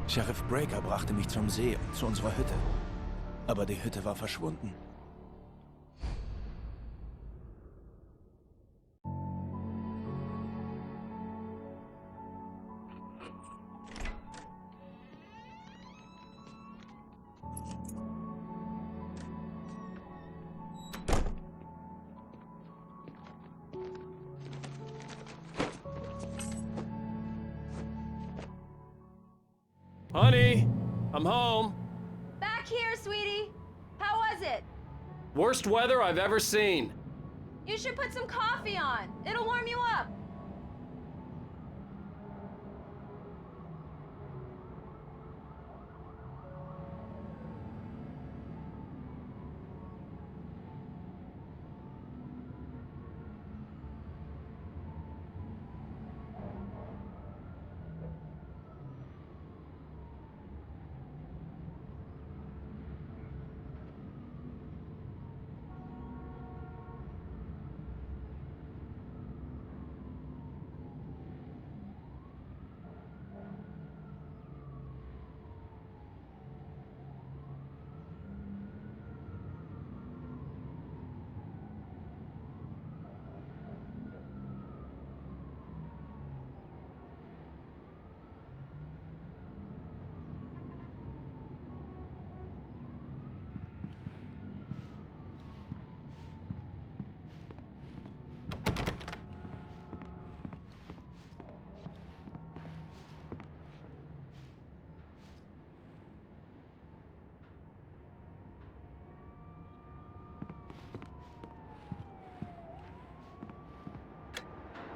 Sheriff Breaker brachte mich zum See und zu unserer Hütte. Aber die Hütte war verschwunden. Honey, I'm home. Back here, sweetie. How was it? Worst weather I've ever seen. You should put some coffee on. It'll warm you up.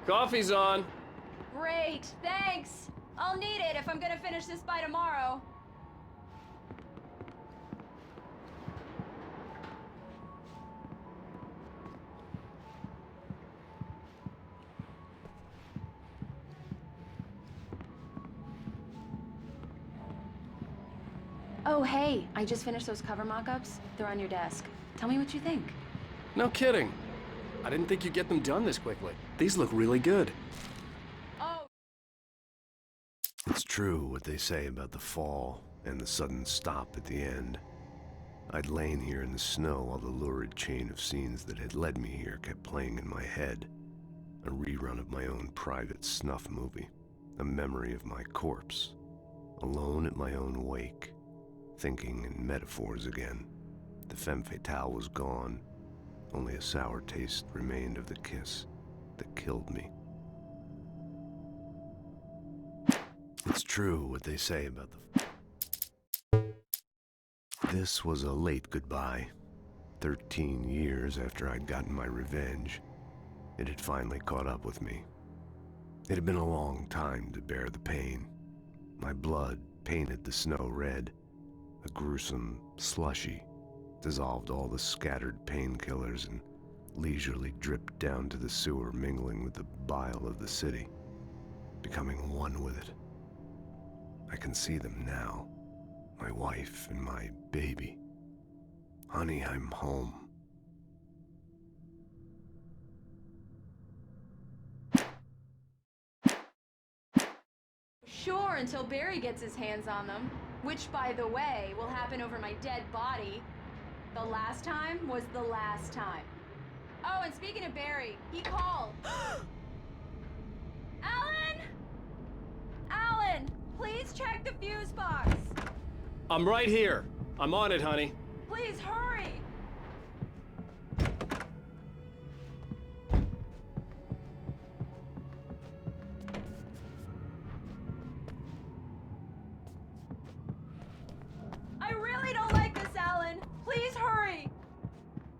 Coffee's on. Great, thanks. I'll need it if I'm gonna finish this by tomorrow. Oh, hey, I just finished those cover mock-ups. They're on your desk. Tell me what you think. No kidding. I didn't think you'd get them done this quickly. These look really good. Oh. It's true what they say about the fall and the sudden stop at the end. I'd lain here in the snow while the lurid chain of scenes that had led me here kept playing in my head. A rerun of my own private snuff movie. A memory of my corpse. Alone at my own wake. Thinking in metaphors again. The femme fatale was gone. Only a sour taste remained of the kiss that killed me. It's true what they say about the... This was a late goodbye. 13 years after I'd gotten my revenge, it had finally caught up with me. It had been a long time to bear the pain. My blood painted the snow red, a gruesome slushy, dissolved all the scattered painkillers and leisurely dripped down to the sewer, mingling with the bile of the city, becoming one with it. I can see them now, my wife and my baby. Honey, I'm home. Sure, until Barry gets his hands on them. Which, by the way, will happen over my dead body. The last time was the last time. Oh, and speaking of Barry, he called. Alan! Alan, please check the fuse box. I'm right here. I'm on it, honey. Please hurry. I really don't like this, Alan. Please hurry.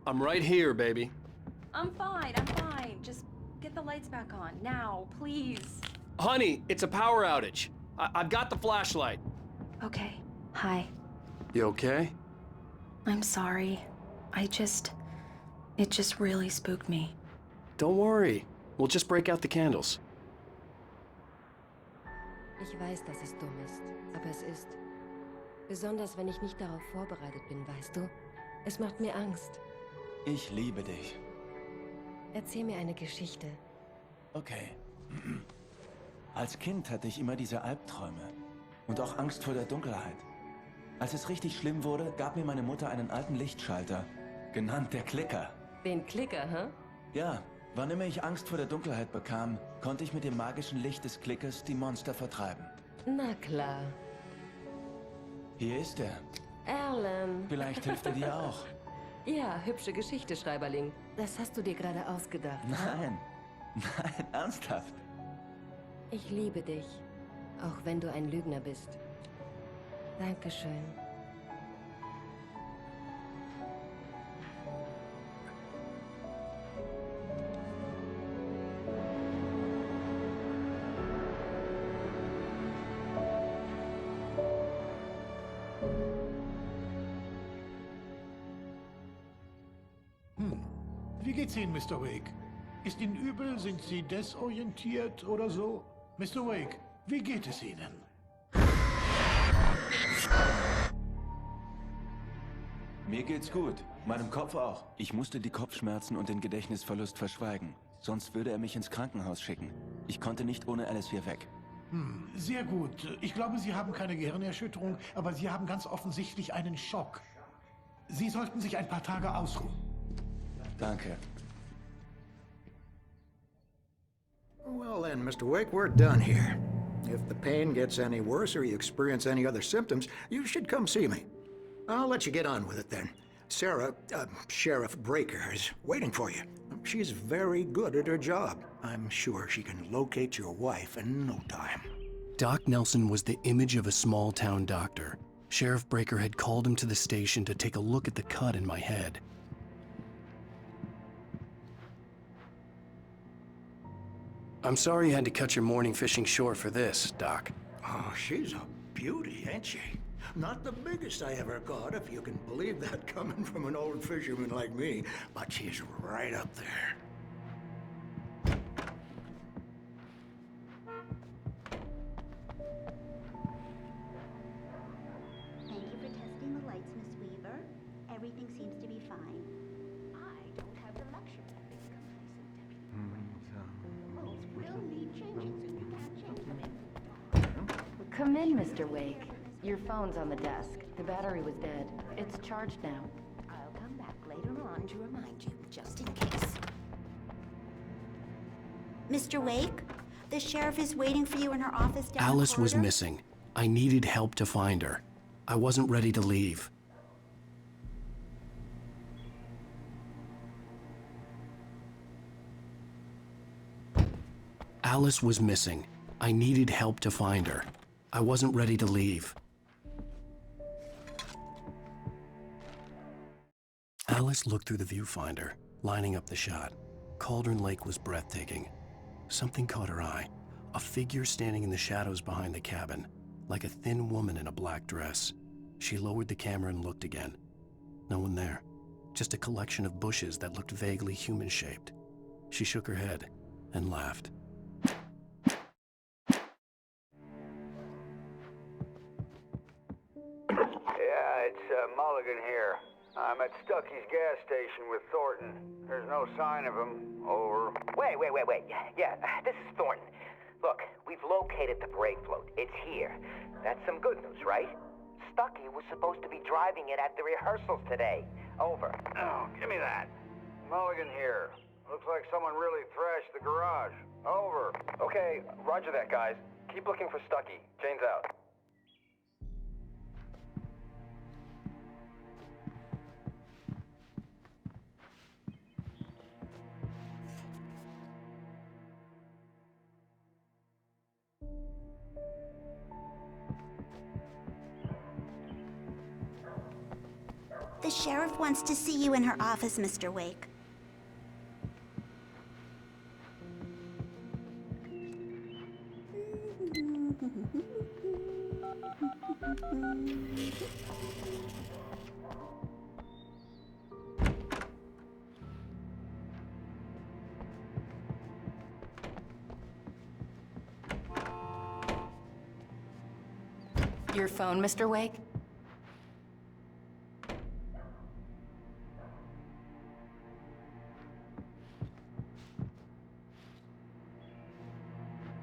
I'm right here, baby. I'm fine. Just get the lights back on. Now, please. Honey, it's a power outage. I've got the flashlight. Okay. Hi. You okay? I'm sorry. It just really spooked me. Don't worry. We'll just break out the candles. Ich weiß, dass es dumm ist, aber es ist. Besonders wenn ich nicht darauf vorbereitet bin, weißt du? Es macht mir Angst. Ich liebe dich. Erzähl mir eine Geschichte. Okay. Als Kind hatte ich immer diese Albträume. Und auch Angst vor der Dunkelheit. Als es richtig schlimm wurde, gab mir meine Mutter einen alten Lichtschalter. Genannt der Klicker. Den Klicker, hä? Ja, wann immer ich Angst vor der Dunkelheit bekam, konnte ich mit dem magischen Licht des Klickers die Monster vertreiben. Na klar. Hier ist er. Alan. Vielleicht hilft er dir auch. Ja, hübsche Geschichte, Schreiberling. Das hast du dir gerade ausgedacht. Nein, ernsthaft. Ich liebe dich. Auch wenn du ein Lügner bist. Dankeschön. Wie geht's Ihnen, Mr. Wake? Ist Ihnen übel? Sind Sie desorientiert oder so? Mr. Wake, wie geht es Ihnen? Mir geht's gut. Meinem Kopf auch. Ich musste die Kopfschmerzen und den Gedächtnisverlust verschweigen. Sonst würde er mich ins Krankenhaus schicken. Ich konnte nicht ohne Alice hier weg. Sehr gut. Ich glaube, Sie haben keine Gehirnerschütterung, aber Sie haben ganz offensichtlich einen Schock. Sie sollten sich ein paar Tage ausruhen. Danke. Well then, Mr. Wake, we're done here. If the pain gets any worse or you experience any other symptoms, you should come see me. I'll let you get on with it then. Sarah, Sheriff Breaker, is waiting for you. She's very good at her job. I'm sure she can locate your wife in no time. Doc Nelson was the image of a small-town doctor. Sheriff Breaker had called him to the station to take a look at the cut in my head. I'm sorry you had to cut your morning fishing short for this, Doc. Oh, she's a beauty, ain't she? Not the biggest I ever caught, if you can believe that coming from an old fisherman like me, but she's right up there. Thank you for testing the lights, Miss Weaver. Everything seems to be fine. I don't have the luxury of being complacent, Deputy. Rules will need changing, so you can't change them. Come in, Mr. Wake. Your phone's on the desk. The battery was dead. It's charged now. I'll come back later on to remind you, just in case. Mr. Wake, the sheriff is waiting for you in her office down the Alice was corridor. missing. I needed help to find her. I wasn't ready to leave. Alice was missing. I needed help to find her. I wasn't ready to leave. Alice looked through the viewfinder, lining up the shot. Cauldron Lake was breathtaking. Something caught her eye. A figure standing in the shadows behind the cabin, like a thin woman in a black dress. She lowered the camera and looked again. No one there. Just a collection of bushes that looked vaguely human-shaped. She shook her head and laughed. Yeah, it's Mulligan here. I'm at Stucky's gas station with Thornton. There's no sign of him. Over. Wait. Yeah, this is Thornton. Look, we've located the brake float. It's here. That's some good news, right? Stucky was supposed to be driving it at the rehearsals today. Over. Oh, give me that. Mulligan here. Looks like someone really thrashed the garage. Over. Okay, roger that, guys. Keep looking for Stucky. Jane's out. The sheriff wants to see you in her office, Mr. Wake. Your phone, Mr. Wake?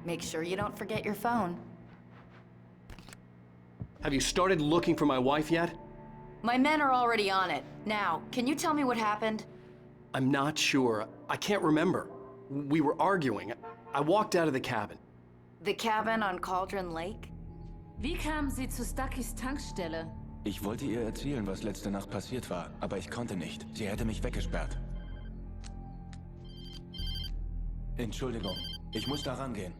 Make sure you don't forget your phone. Have you started looking for my wife yet? My men are already on it. Now, can you tell me what happened? I'm not sure. I can't remember. We were arguing. I walked out of the cabin. The cabin on Cauldron Lake? Wie kamen Sie zu Stuckys Tankstelle? Ich wollte ihr erzählen, was letzte Nacht passiert war, aber ich konnte nicht. Sie hätte mich weggesperrt. Entschuldigung, ich muss da rangehen.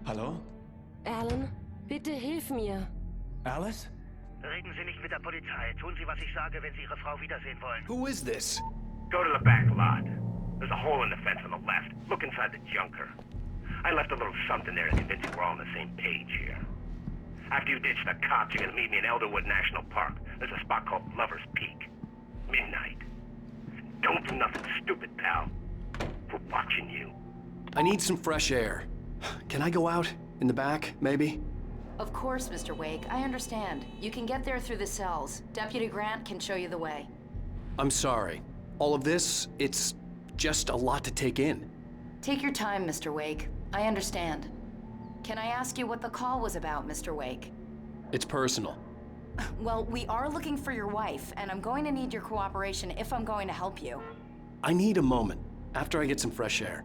Hallo? Alan, bitte hilf mir. Alice? Reden Sie nicht mit der Polizei. Tun Sie, was ich sage, wenn Sie Ihre Frau wiedersehen wollen. Who is this? Go to the back lot. There's a hole in the fence on the left. Look inside the junker. I left a little something there to convince you we're all on the same page here. After you ditch the cops, you're gonna meet me in Elderwood National Park. There's a spot called Lover's Peak. Midnight. Don't do nothing stupid, pal. We're watching you. I need some fresh air. Can I go out? In the back, maybe? Of course, Mr. Wake. I understand. You can get there through the cells. Deputy Grant can show you the way. I'm sorry. All of this, it's just a lot to take in. Take your time, Mr. Wake. I understand. Can I ask you what the call was about, Mr. Wake? It's personal. Well, we are looking for your wife, and I'm going to need your cooperation if I'm going to help you. I need a moment, after I get some fresh air.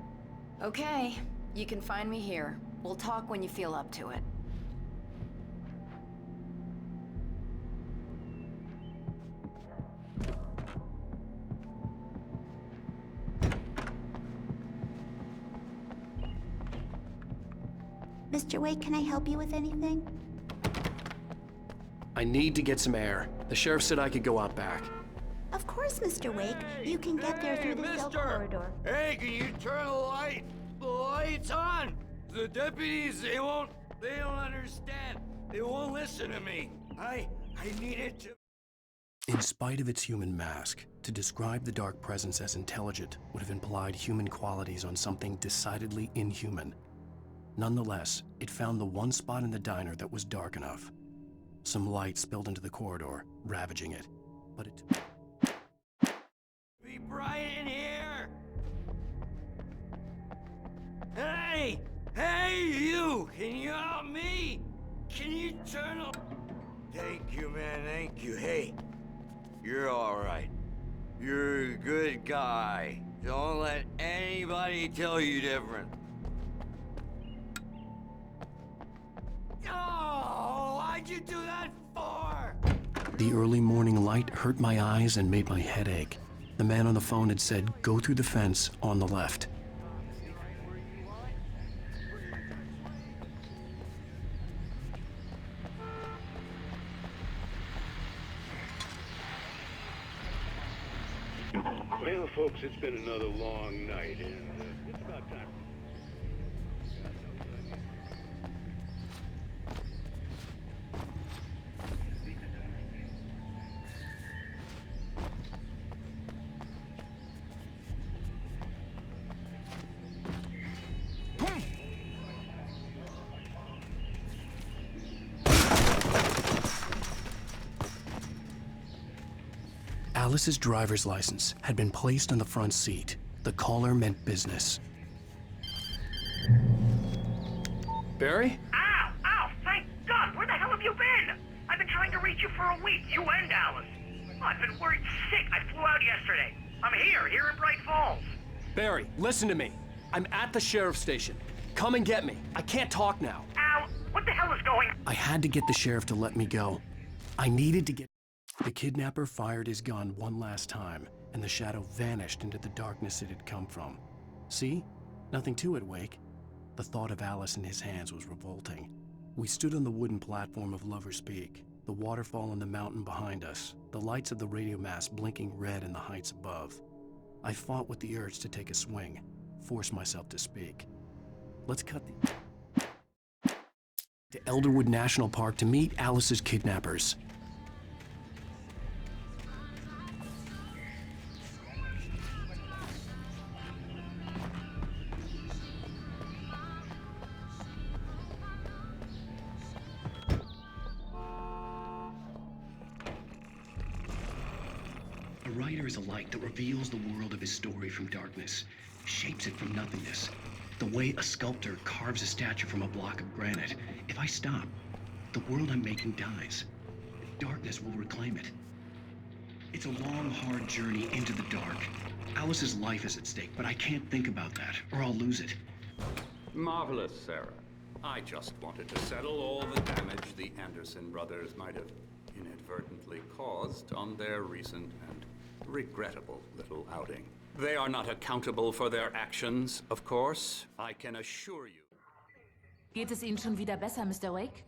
Okay. You can find me here. We'll talk when you feel up to it. Mr. Wake, can I help you with anything? I need to get some air. The sheriff said I could go out back. Of course, Mr. Wake. You can get there through the cell corridor. Hey, can you turn the light? The light's on! The deputies, they don't understand. They won't listen to me. I need it to... In spite of its human mask, to describe the dark presence as intelligent would have implied human qualities on something decidedly inhuman. Nonetheless, it found the one spot in the diner that was dark enough. Some light spilled into the corridor, ravaging it, but it... Be bright in here! Hey! Hey, you! Can you help me? Can you turn on... Thank you, man, thank you. Hey, you're all right. You're a good guy. Don't let anybody tell you different. Oh, why'd you do that for? The early morning light hurt my eyes and made my head ache. The man on the phone had said, go through the fence on the left. Well, folks, it's been another long night, and it's about time. Alice's driver's license had been placed on the front seat. The caller meant business. Barry? Ow! Ow! Thank God! Where the hell have you been? I've been trying to reach you for a week, you and Alice. Oh, I've been worried sick. I flew out yesterday. I'm here in Bright Falls. Barry, listen to me. I'm at the sheriff's station. Come and get me. I can't talk now. Ow! What the hell is going... I had to get the sheriff to let me go. I needed to get... The kidnapper fired his gun one last time, and the shadow vanished into the darkness it had come from. See? Nothing to it, Wake. The thought of Alice in his hands was revolting. We stood on the wooden platform of Lover's Peak, the waterfall on the mountain behind us, the lights of the radio mast blinking red in the heights above. I fought with the urge to take a swing, force myself to speak. Let's cut to Elderwood National Park to meet Alice's kidnappers. A writer is a light that reveals the world of his story from darkness, shapes it from nothingness. The way a sculptor carves a statue from a block of granite. If I stop, the world I'm making dies. Darkness will reclaim it. It's a long, hard journey into the dark. Alice's life is at stake, but I can't think about that, or I'll lose it. Marvelous, Sarah. I just wanted to settle all the damage the Anderson brothers might have inadvertently caused on their recent and regrettable little outing. They are not accountable for their actions, of course, I can assure you. Geht es Ihnen schon wieder besser, Mr. Wake?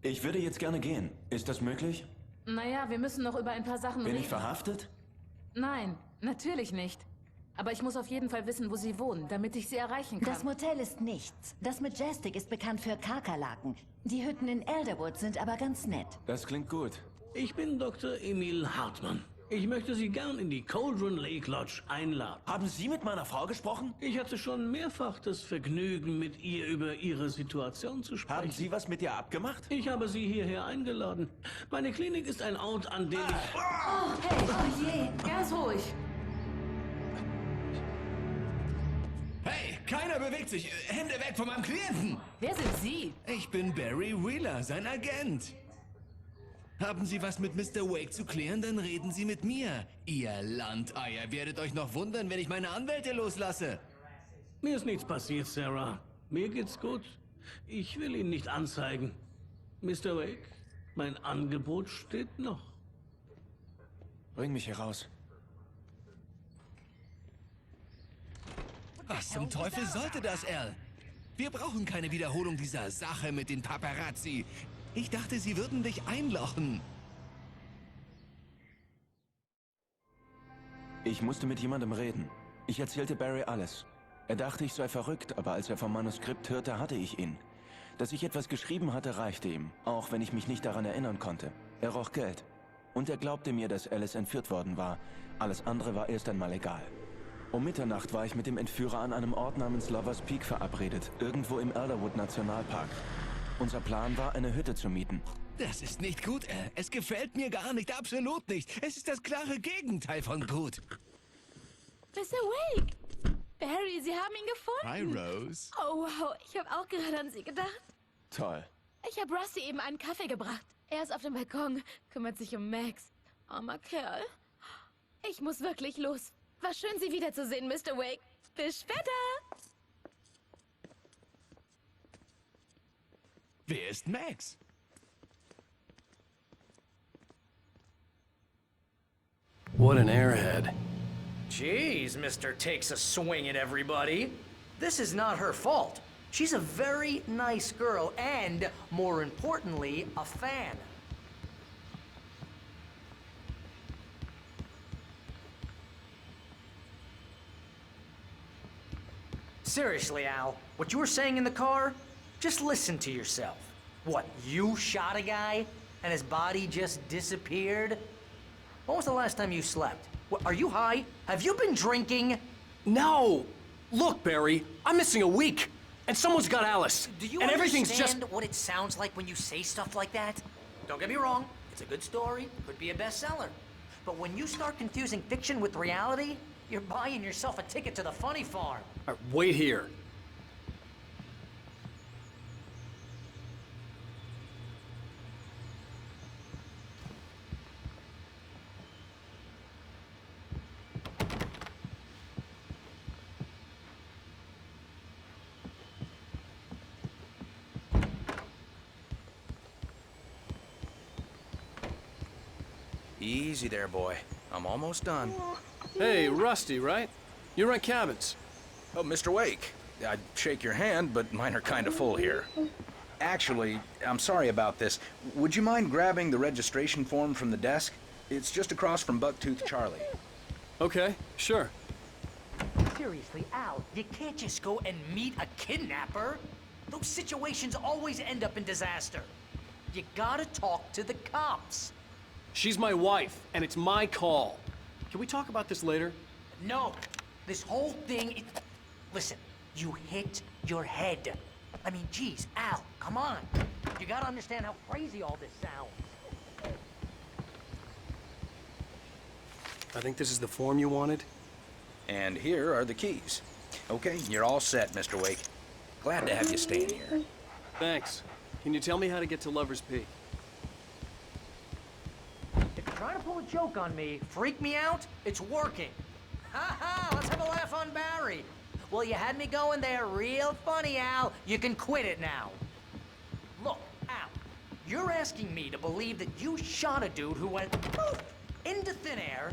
Ich würde jetzt gerne gehen. Ist das möglich? Naja, wir müssen noch über ein paar Sachen reden. Bin ich verhaftet? Nein, natürlich nicht. Aber ich muss auf jeden Fall wissen, wo Sie wohnen, damit ich Sie erreichen kann. Das Motel ist nichts. Das Majestic ist bekannt für Kakerlaken. Die Hütten in Elderwood sind aber ganz nett. Das klingt gut. Ich bin Dr. Emil Hartmann. Ich möchte Sie gern in die Cauldron Lake Lodge einladen. Haben Sie mit meiner Frau gesprochen? Ich hatte schon mehrfach das Vergnügen, mit ihr über Ihre Situation zu sprechen. Haben Sie was mit ihr abgemacht? Ich habe Sie hierher eingeladen. Meine Klinik ist ein Ort, an dem ich... Oh, hey, oh je, ganz ruhig. Hey, keiner bewegt sich. Hände weg von meinem Klienten. Wer sind Sie? Ich bin Barry Wheeler, sein Agent. Haben Sie was mit Mr. Wake zu klären, dann reden Sie mit mir. Ihr Landeier werdet euch noch wundern, wenn ich meine Anwälte loslasse. Mir ist nichts passiert, Sarah. Mir geht's gut. Ich will ihn nicht anzeigen. Mr. Wake, mein Angebot steht noch. Bring mich hier raus. Was zum Teufel sollte das, Al? Wir brauchen keine Wiederholung dieser Sache mit den Paparazzi. Ich dachte, sie würden dich einlochen. Ich musste mit jemandem reden. Ich erzählte Barry alles. Er dachte, ich sei verrückt, aber als er vom Manuskript hörte, hatte ich ihn. Dass ich etwas geschrieben hatte, reichte ihm, auch wenn ich mich nicht daran erinnern konnte. Er roch Geld. Und er glaubte mir, dass Alice entführt worden war. Alles andere war erst einmal egal. Um Mitternacht war ich mit dem Entführer an einem Ort namens Lovers Peak verabredet, irgendwo im Elderwood Nationalpark. Unser Plan war, eine Hütte zu mieten. Das ist nicht gut, Al. Es gefällt mir gar nicht, absolut nicht. Es ist das klare Gegenteil von gut. Mr. Wake! Barry, Sie haben ihn gefunden. Hi, Rose. Oh, wow. Ich habe auch gerade an Sie gedacht. Toll. Ich habe Rusty eben einen Kaffee gebracht. Er ist auf dem Balkon, kümmert sich um Max. Armer Kerl. Ich muss wirklich los. War schön, Sie wiederzusehen, Mr. Wake. Bis später. Wer ist Max? What an airhead. Jeez, Mr. Takes a swing at everybody. This is not her fault. She's a very nice girl and, more importantly, a fan. Seriously, Al, what you were saying in the car? Just listen to yourself. What, you shot a guy and his body just disappeared? When was the last time you slept? What, are you high? Have you been drinking? No! Look, Barry, I'm missing a week, and someone's got Alice. Do you and everything's understand just... what it sounds like when you say stuff like that? Don't get me wrong, it's a good story, could be a bestseller. But when you start confusing fiction with reality, you're buying yourself a ticket to the funny farm. All right, wait here. Easy there, boy. I'm almost done. Hey, Rusty, right? You rent cabins. Oh, Mr. Wake. I'd shake your hand, but mine are kind of full here. Actually, I'm sorry about this. Would you mind grabbing the registration form from the desk? It's just across from Bucktooth Charlie. Okay, sure. Seriously, Al, you can't just go and meet a kidnapper. Those situations always end up in disaster. You gotta talk to the cops. She's my wife, and it's my call. Can we talk about this later? No. This whole thing... Listen, you hit your head. I mean, geez, Al, come on. You gotta understand how crazy all this sounds. I think this is the form you wanted. And here are the keys. Okay, you're all set, Mr. Wake. Glad to have you staying here. Thanks. Can you tell me how to get to Lover's Peak? If you're trying to pull a joke on me, freak me out, it's working. Ha ha, let's have a laugh on Barry. Well, you had me going there real funny, Al. You can quit it now. Look, Al, you're asking me to believe that you shot a dude who went poof into thin air,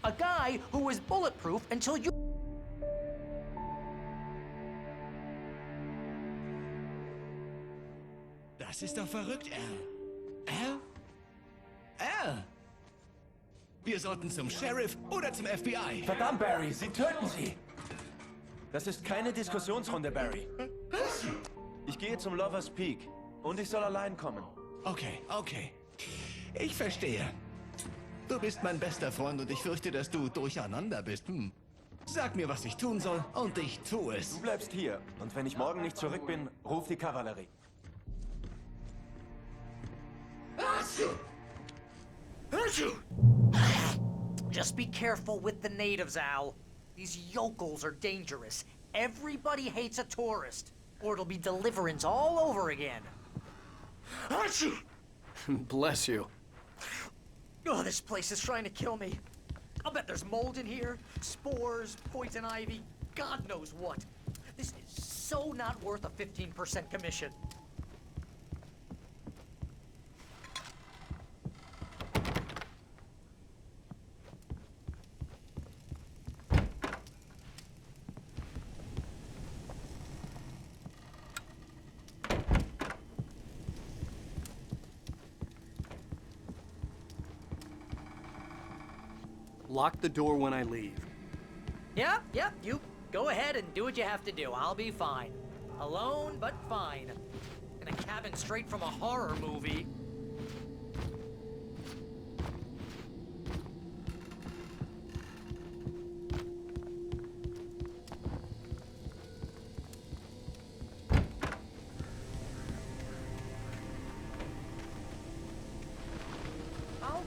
a guy who was bulletproof until you... Das ist doch verrückt, Al. Al! Wir sollten zum Sheriff oder zum FBI. Verdammt, Barry, Sie töten sie! Das ist keine Diskussionsrunde, Barry. Ich gehe zum Lover's Peak und ich soll allein kommen. Okay, okay. Ich verstehe. Du bist mein bester Freund und ich fürchte, dass du durcheinander bist. Sag mir, was ich tun soll und ich tue es. Du bleibst hier und wenn ich morgen nicht zurück bin, ruf die Kavallerie. Just be careful with the natives, Al. These yokels are dangerous. Everybody hates a tourist, or it'll be Deliverance all over again. Bless you. Oh, this place is trying to kill me. I'll bet there's mold in here, spores, poison ivy, God knows what. This is so not worth a 15% commission. Lock the door when I leave. Yeah, you go ahead and do what you have to do. I'll be fine. Alone, but fine. In a cabin straight from a horror movie. I'll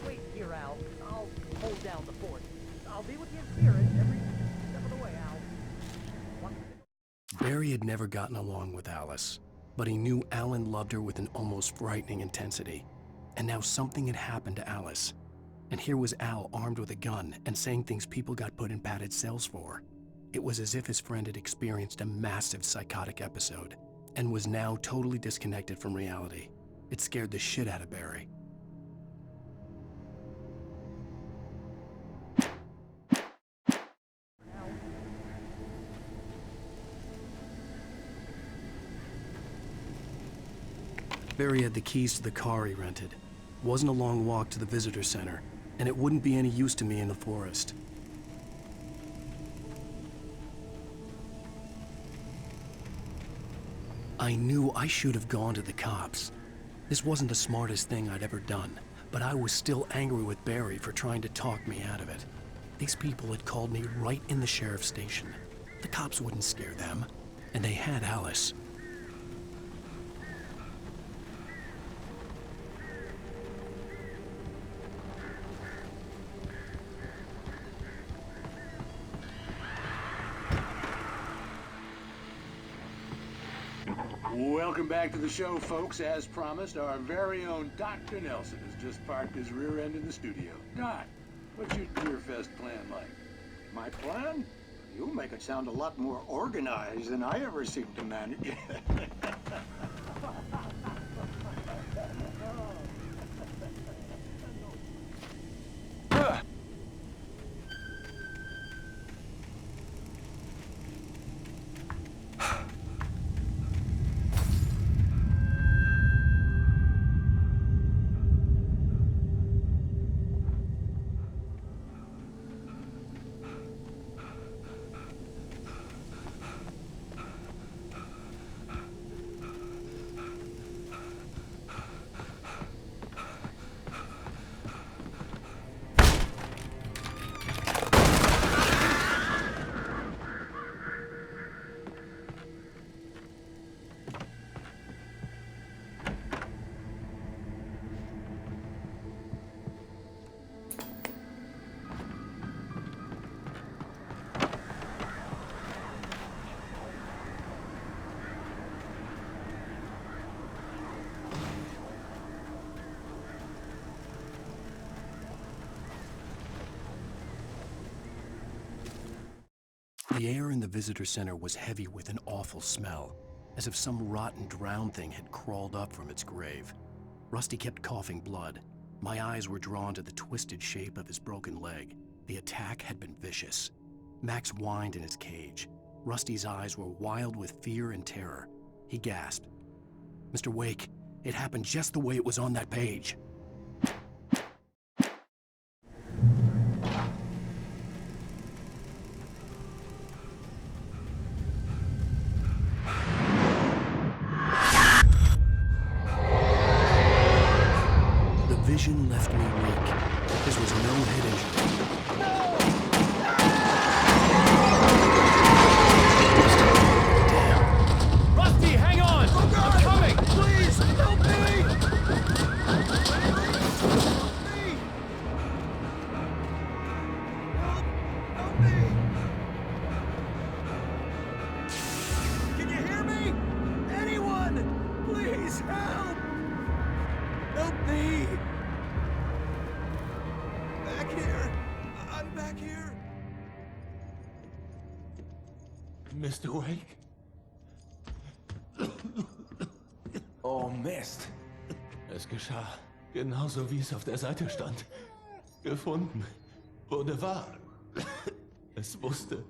wait here, Al. I'll hold down the fort. I'll be with you in spirit every step of the way, Al. Barry had never gotten along with Alice, but he knew Alan loved her with an almost frightening intensity. And now something had happened to Alice. And here was Al armed with a gun and saying things people got put in padded cells for. It was as if his friend had experienced a massive psychotic episode and was now totally disconnected from reality. It scared the shit out of Barry. Barry had the keys to the car he rented. It wasn't a long walk to the visitor center, and it wouldn't be any use to me in the forest. I knew I should have gone to the cops. This wasn't the smartest thing I'd ever done, but I was still angry with Barry for trying to talk me out of it. These people had called me right in the sheriff's station. The cops wouldn't scare them, and they had Alice. Welcome back to the show, folks. As promised, our very own Dr. Nelson has just parked his rear end in the studio. Doc, what's your Deer Fest plan like? My plan? You make it sound a lot more organized than I ever seem to manage. The air in the visitor center was heavy with an awful smell, as if some rotten drowned thing had crawled up from its grave. Rusty kept coughing blood. My eyes were drawn to the twisted shape of his broken leg. The attack had been vicious. Max whined in his cage. Rusty's eyes were wild with fear and terror. He gasped. Mr. Wake, it happened just the way it was on that page. The vision left me weak. This was no head injury. Rusty, hang on! Oh God! I'm coming! Please, help me! Help me! Can you hear me? Anyone! Please help! Help me! Back here! I'm back here! Mr. Wake? Oh, Mist. Es geschah genauso, wie es auf der Seite stand. Gefunden. Wurde wahr. Es musste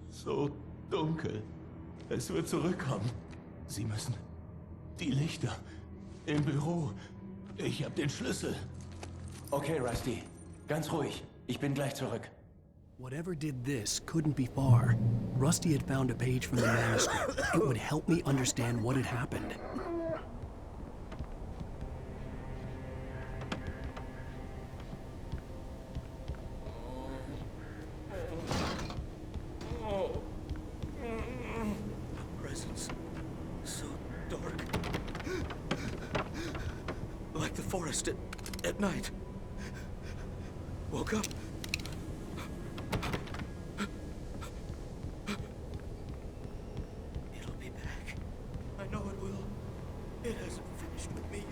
so dunkel. Es wird zurückkommen. Sie müssen die Lichter im Büro. Ich hab den Schlüssel. Okay, Rusty. Ganz ruhig. Ich bin gleich zurück. Whatever did this couldn't be far. Rusty had found a page from the manuscript. It would help me understand what had happened. Presence. So dark. Like the forest at night. Woke up. It'll be back. I know it will. It hasn't finished with me yet.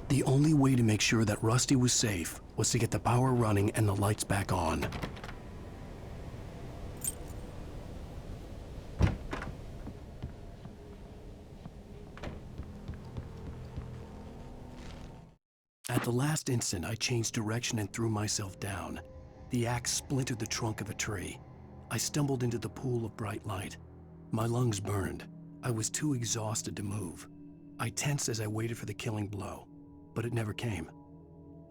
The only way to make sure that Rusty was safe was to get the power running and the lights back on. At the last instant, I changed direction and threw myself down. The axe splintered the trunk of a tree. I stumbled into the pool of bright light. My lungs burned. I was too exhausted to move. I tensed as I waited for the killing blow, but it never came.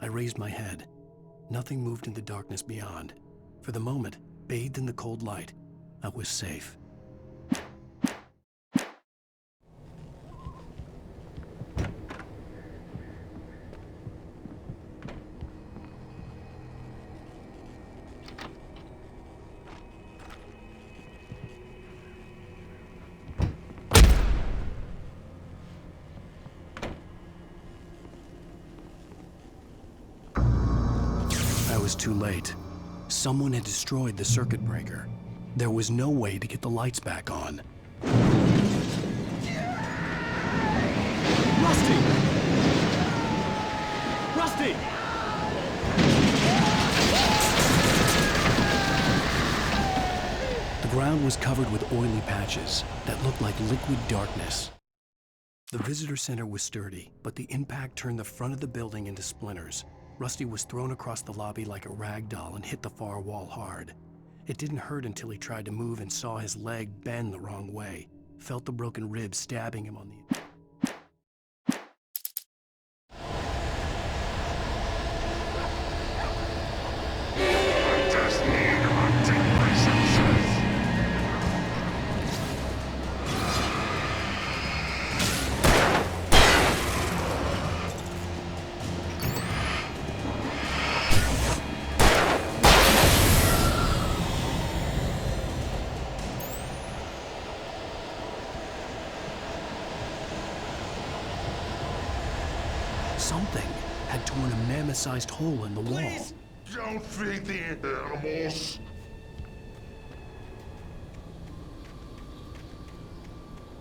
I raised my head. Nothing moved in the darkness beyond. For the moment, bathed in the cold light, I was safe. I was too late. Someone had destroyed the circuit breaker. There was no way to get the lights back on. Rusty! Rusty! The ground was covered with oily patches that looked like liquid darkness. The visitor center was sturdy, but the impact turned the front of the building into splinters. Rusty was thrown across the lobby like a rag doll and hit the far wall hard. It didn't hurt until he tried to move and saw his leg bend the wrong way. Felt the broken rib stabbing him on the... Something had torn a mammoth-sized hole in the wall. Please, don't feed the animals.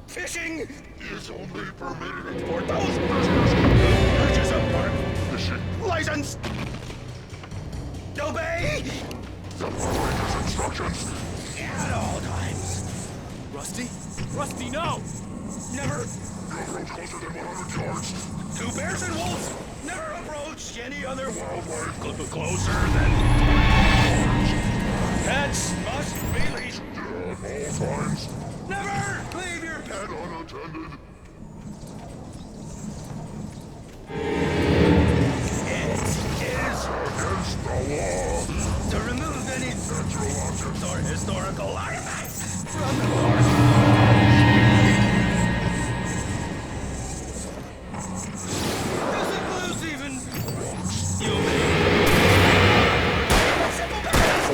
Fishing is only permitted for those persons who purchase a park fishing license. Obey the operator's instructions at all times. Rusty? Rusty, no! Never approach closer than 100 yards. 2 bears and wolves never approach approached any other wildlife closer than... Pets must be leashed at all times. Never leave your pet unattended. It is against the law to remove any natural objects or historical artifacts from the forest. This includes even human. Simple pets.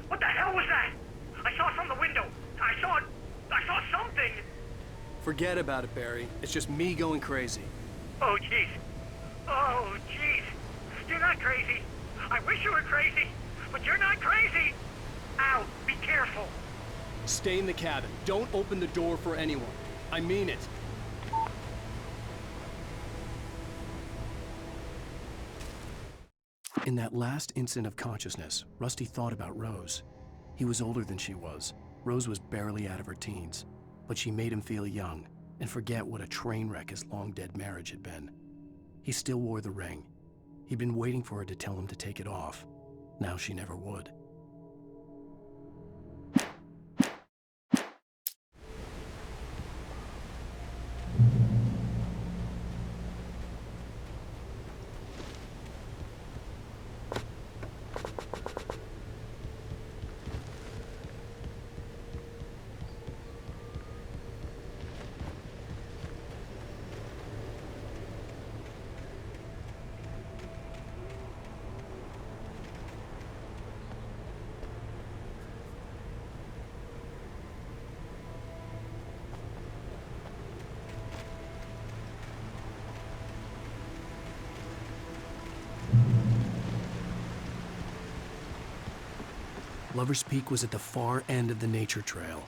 What the hell was that? I saw from the window. I saw something. Forget about it, Barry. It's just me going crazy. Oh, jeez. Oh, jeez. You're not crazy. I wish you were crazy, but you're not crazy. Ow, be careful. Stay in the cabin. Don't open the door for anyone. I mean it. In that last instant of consciousness, Rusty thought about Rose. He was older than she was. Rose was barely out of her teens, but she made him feel young and forget what a train wreck his long-dead marriage had been. He still wore the ring. He'd been waiting for her to tell him to take it off. Now she never would. Lover's Peak was at the far end of the nature trail.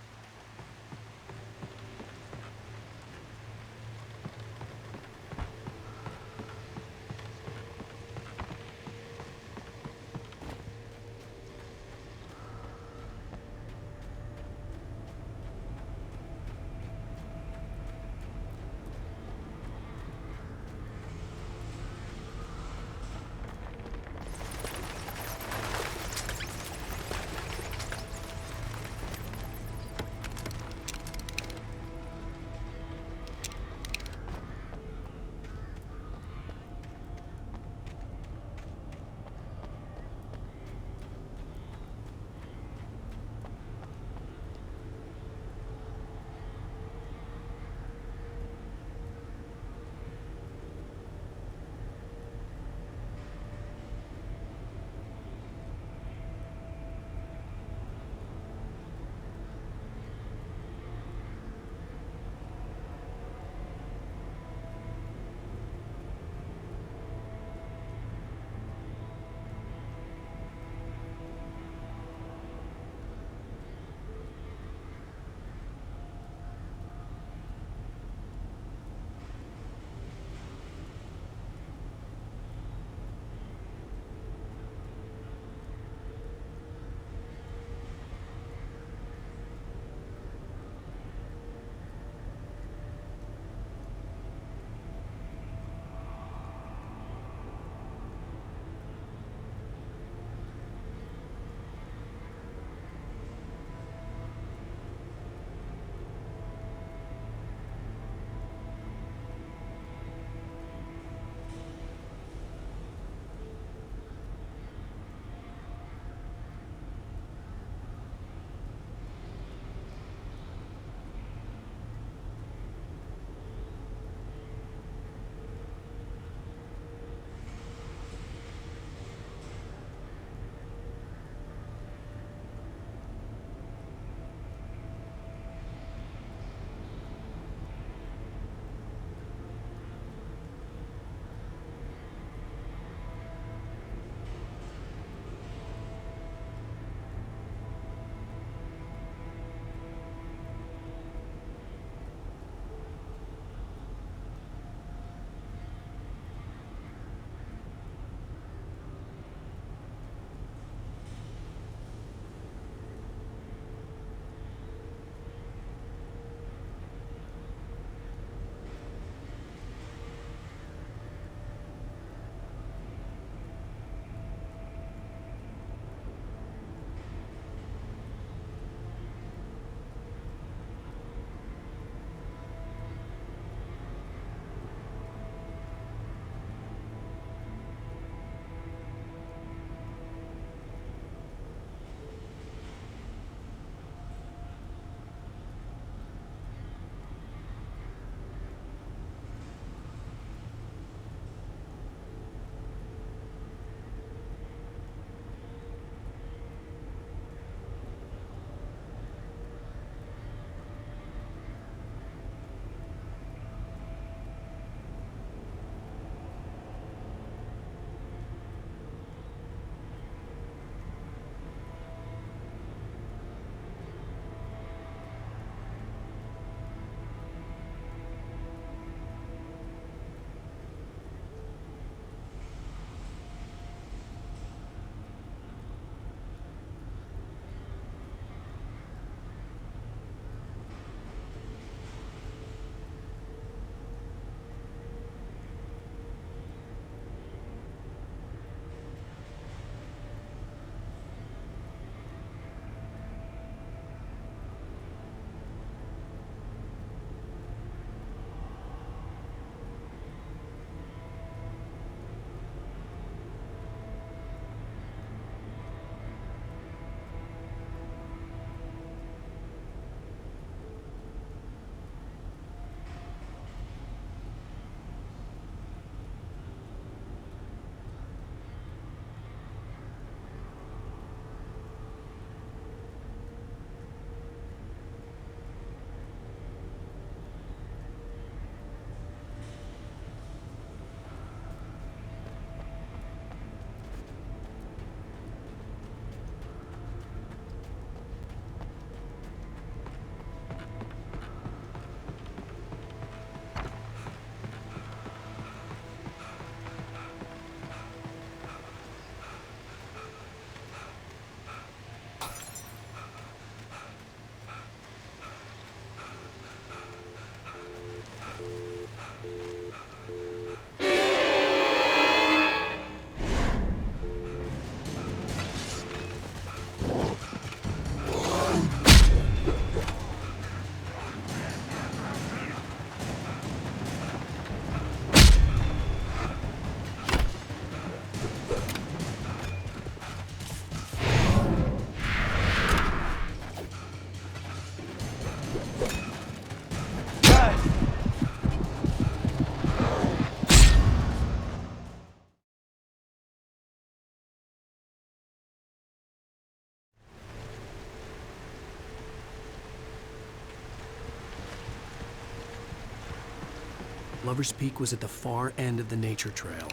Lover's Peak was at the far end of the nature trail.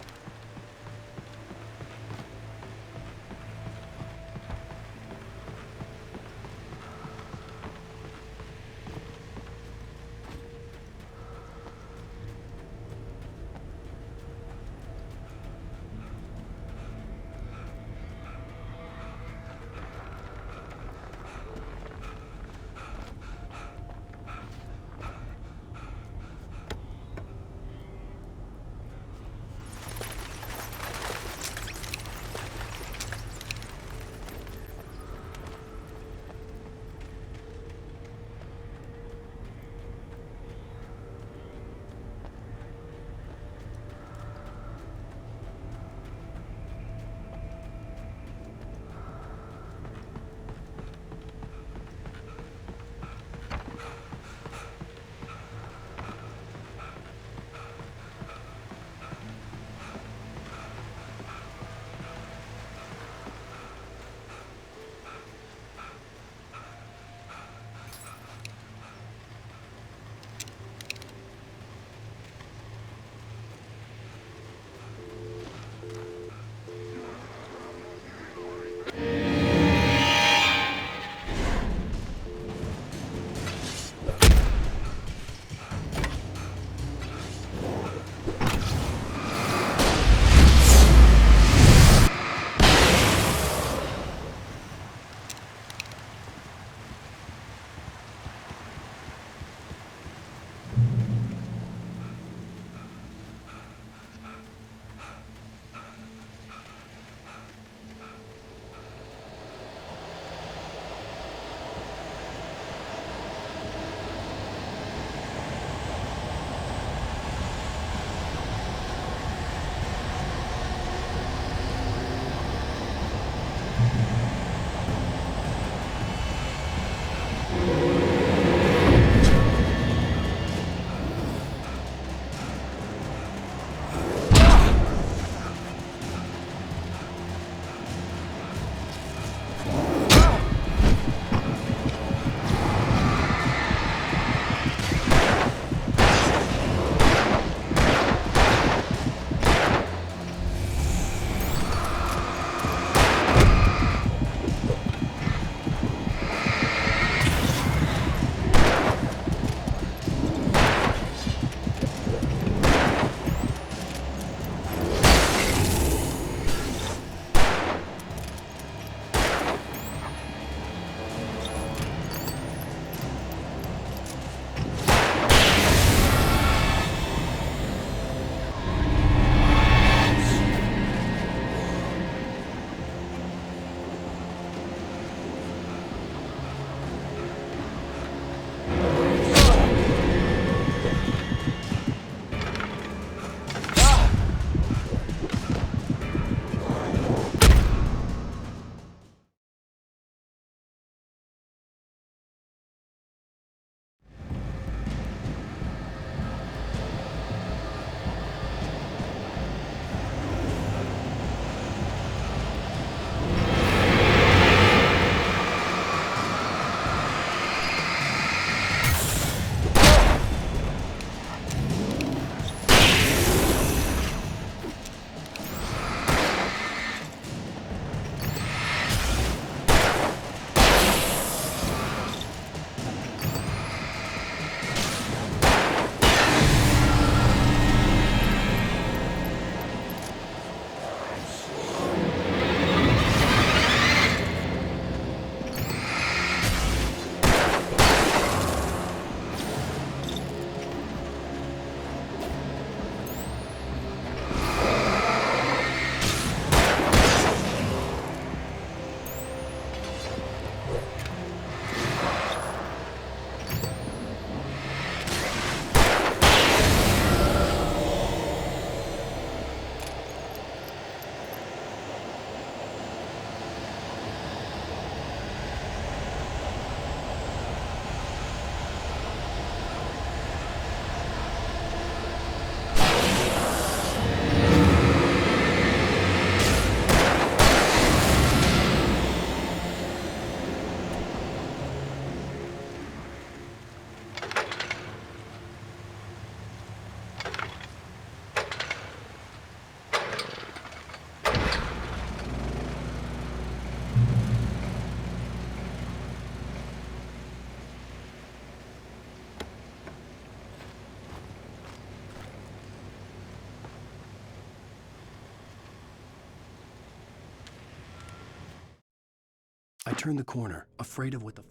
turned the corner, afraid of what the...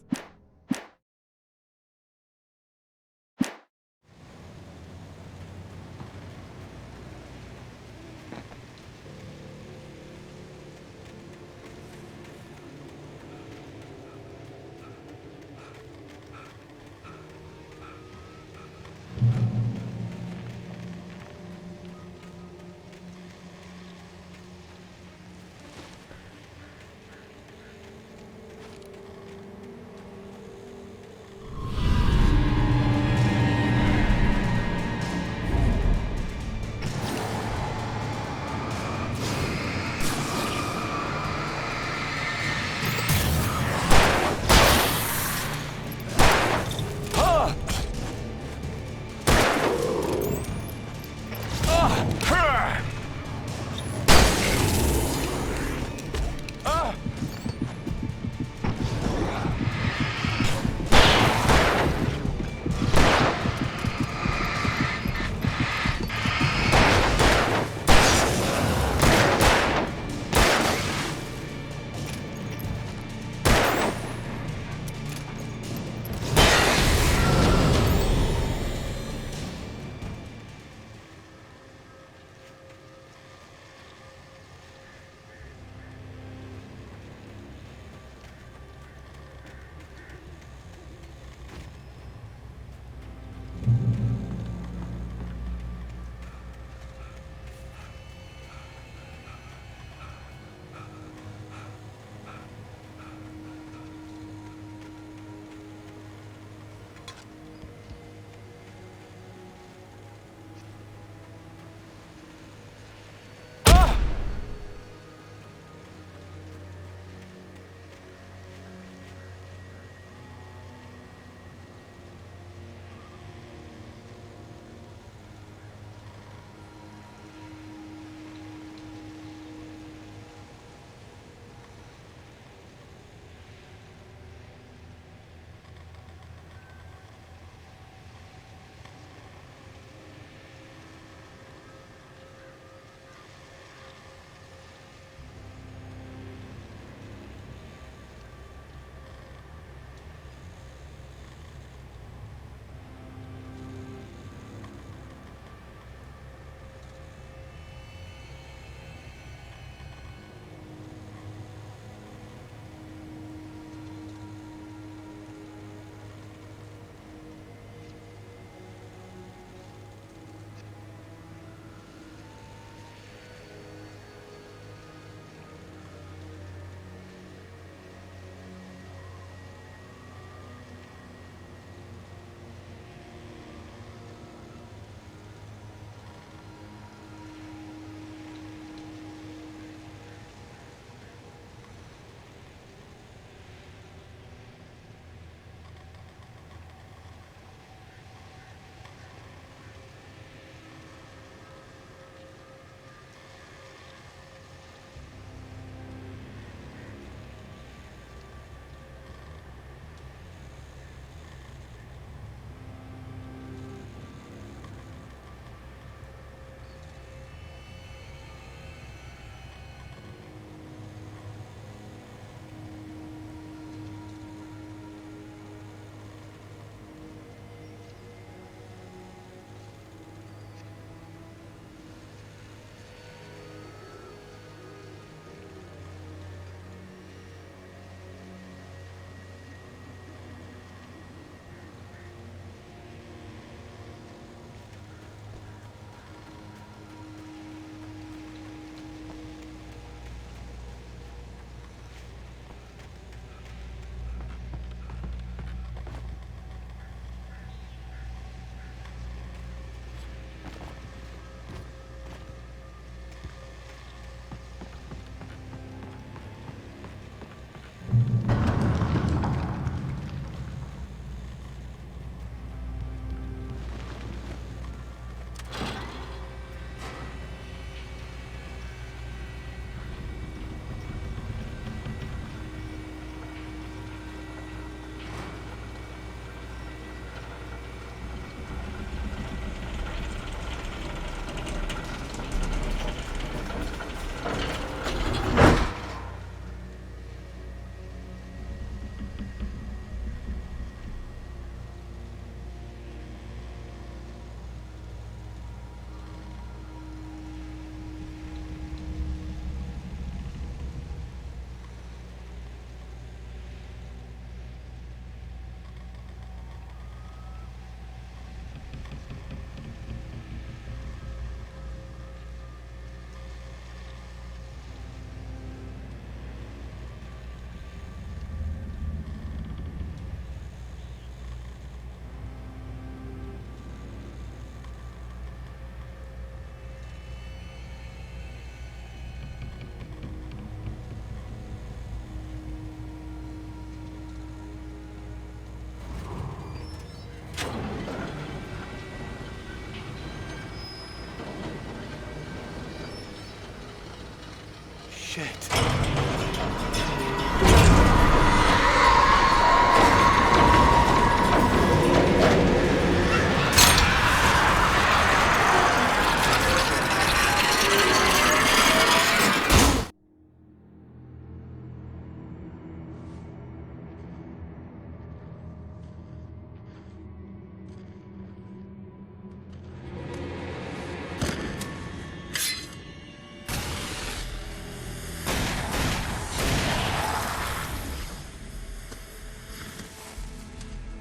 Shit.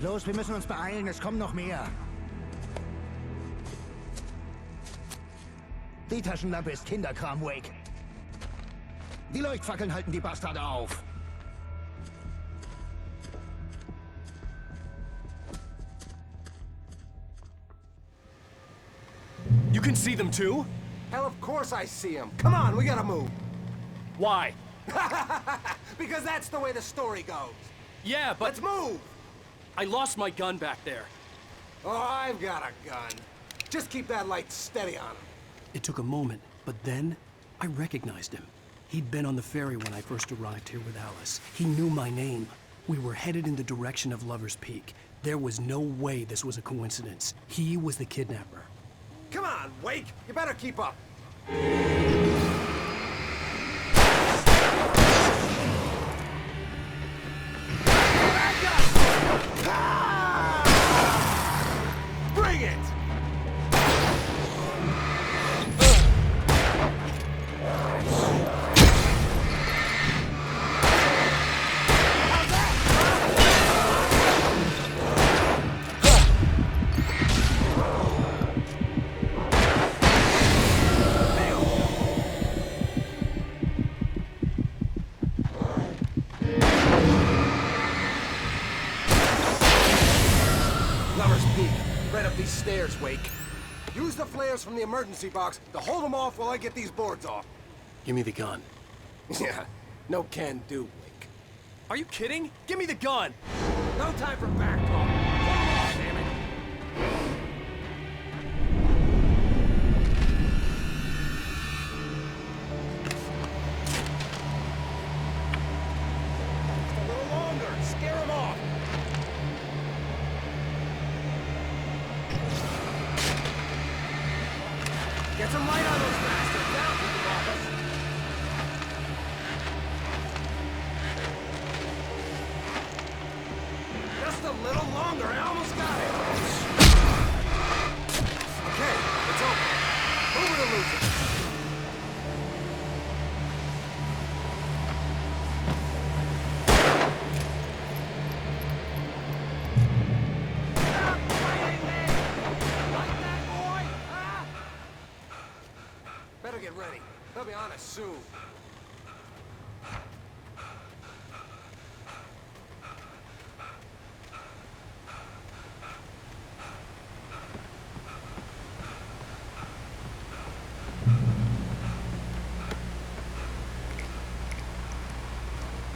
Los, wir müssen uns beeilen, es kommen noch mehr. Die Taschenlampe ist Kinderkram, Wake. Die Leuchtfackeln halten die Bastarde auf. You can see them too? Hell, of course I see them. Come on, we gotta move. Why? Because that's the way the story goes. Yeah, but... Let's move! I lost my gun back there. Oh, I've got a gun. Just keep that light steady on him. It took a moment, but then I recognized him. He'd been on the ferry when I first arrived here with Alice. He knew my name. We were headed in the direction of Lover's Peak. There was no way this was a coincidence. He was the kidnapper. Come on, Wake! You better keep up. Bring it! Stairs, Wake. Use the flares from the emergency box to hold them off while I get these boards off. Give me the gun. Yeah, no can do, Wake. Are you kidding? Give me the gun! No time for back talk. Hold them off, damn it! Just a little longer. Scare them off. Get some light on those bastards now, people office. Just a little longer, I almost got it. Okay, it's over. Move it or lose it. Better get ready. They'll be on us soon.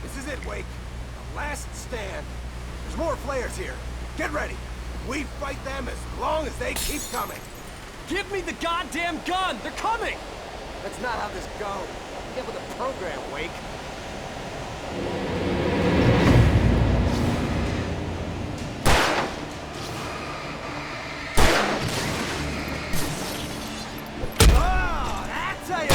This is it, Wake. The last stand. There's more flares here. Get ready. We fight them as long as they keep coming. Give me the goddamn gun! They're coming! That's not how this goes. Get with the program, Wake. Oh, that's how you...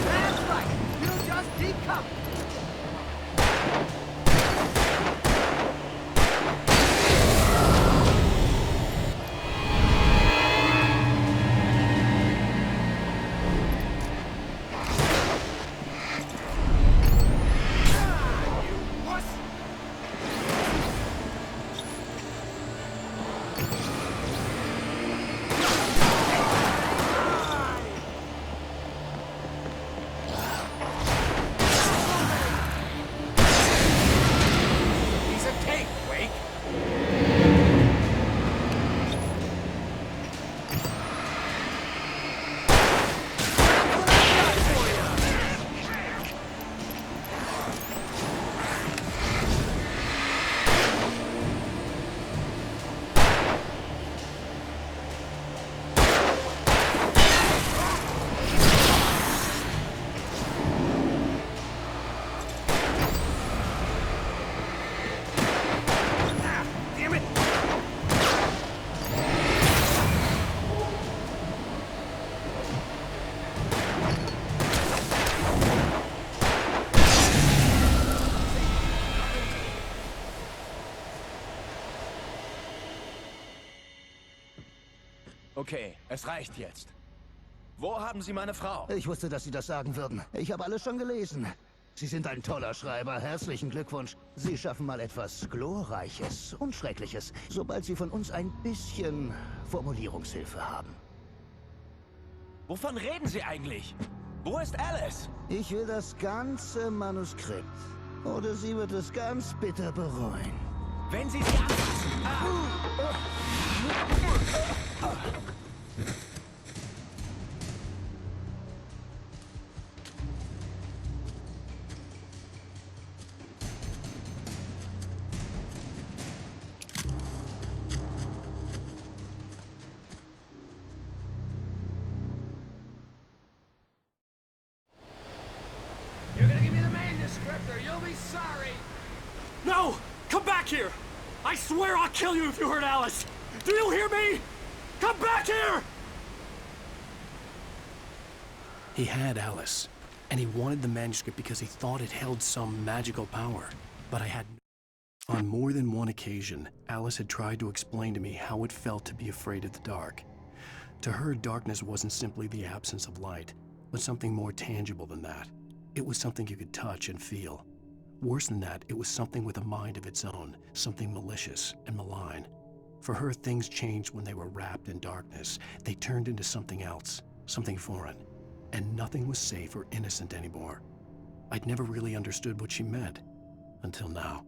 That's right. You just keep coming. Okay, es reicht jetzt. Wo haben Sie meine Frau? Ich wusste, dass Sie das sagen würden. Ich habe alles schon gelesen. Sie sind ein toller Schreiber. Herzlichen Glückwunsch. Sie schaffen mal etwas Glorreiches und Schreckliches, sobald Sie von uns ein bisschen Formulierungshilfe haben. Wovon reden Sie eigentlich? Wo ist Alice? Ich will das ganze Manuskript. Oder sie wird es ganz bitter bereuen. Wenn Sie sie anfassen! You're gonna give me the manuscript or you'll be sorry. No! Come back here! I swear I'll kill you if you hurt Alice! Do you hear me? Come back here! He had Alice, and he wanted the manuscript because he thought it held some magical power. But I had... On more than one occasion, Alice had tried to explain to me how it felt to be afraid of the dark. To her, darkness wasn't simply the absence of light, but something more tangible than that. It was something you could touch and feel. Worse than that, it was something with a mind of its own, something malicious and malign. For her, things changed when they were wrapped in darkness. They turned into something else, something foreign. And nothing was safe or innocent anymore. I'd never really understood what she meant, until now.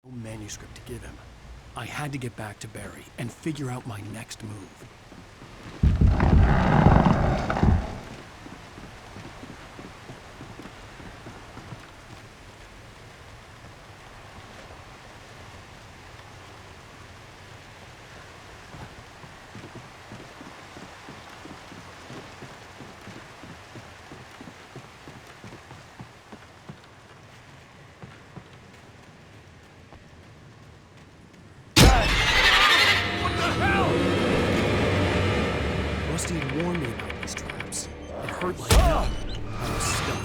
No manuscript to give him. I had to get back to Barry and figure out my next move. Rusty had warned me about these traps. It hurt like hell. I was stuck.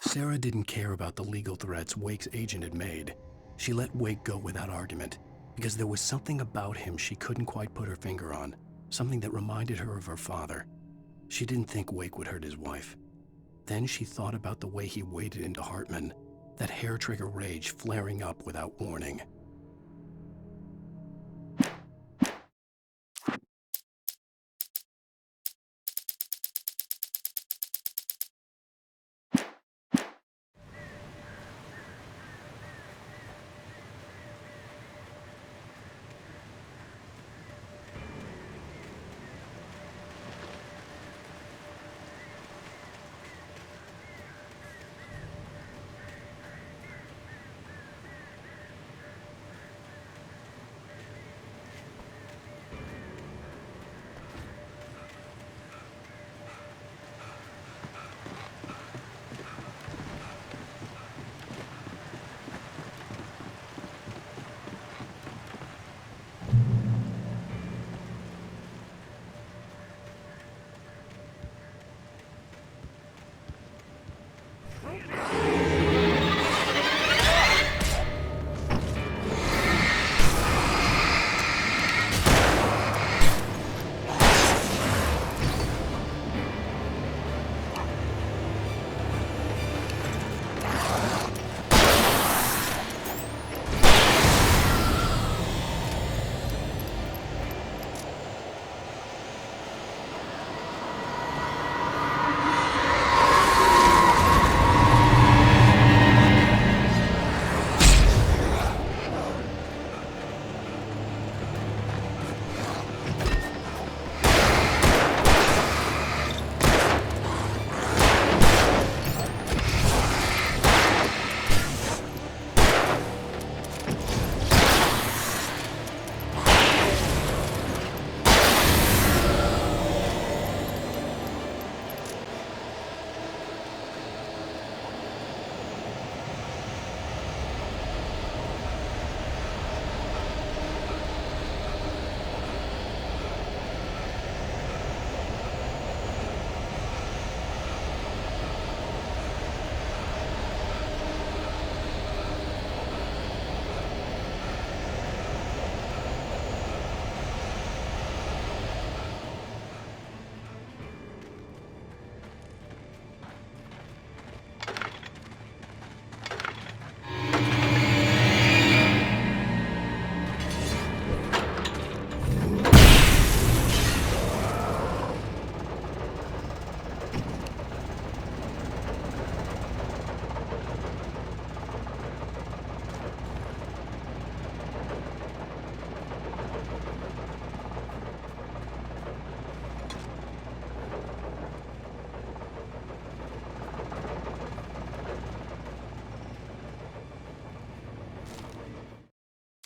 Sarah didn't care about the legal threats Wake's agent had made. She let Wake go without argument, because there was something about him she couldn't quite put her finger on, something that reminded her of her father. She didn't think Wake would hurt his wife. Then she thought about the way he waded into Hartman, that hair-trigger rage flaring up without warning.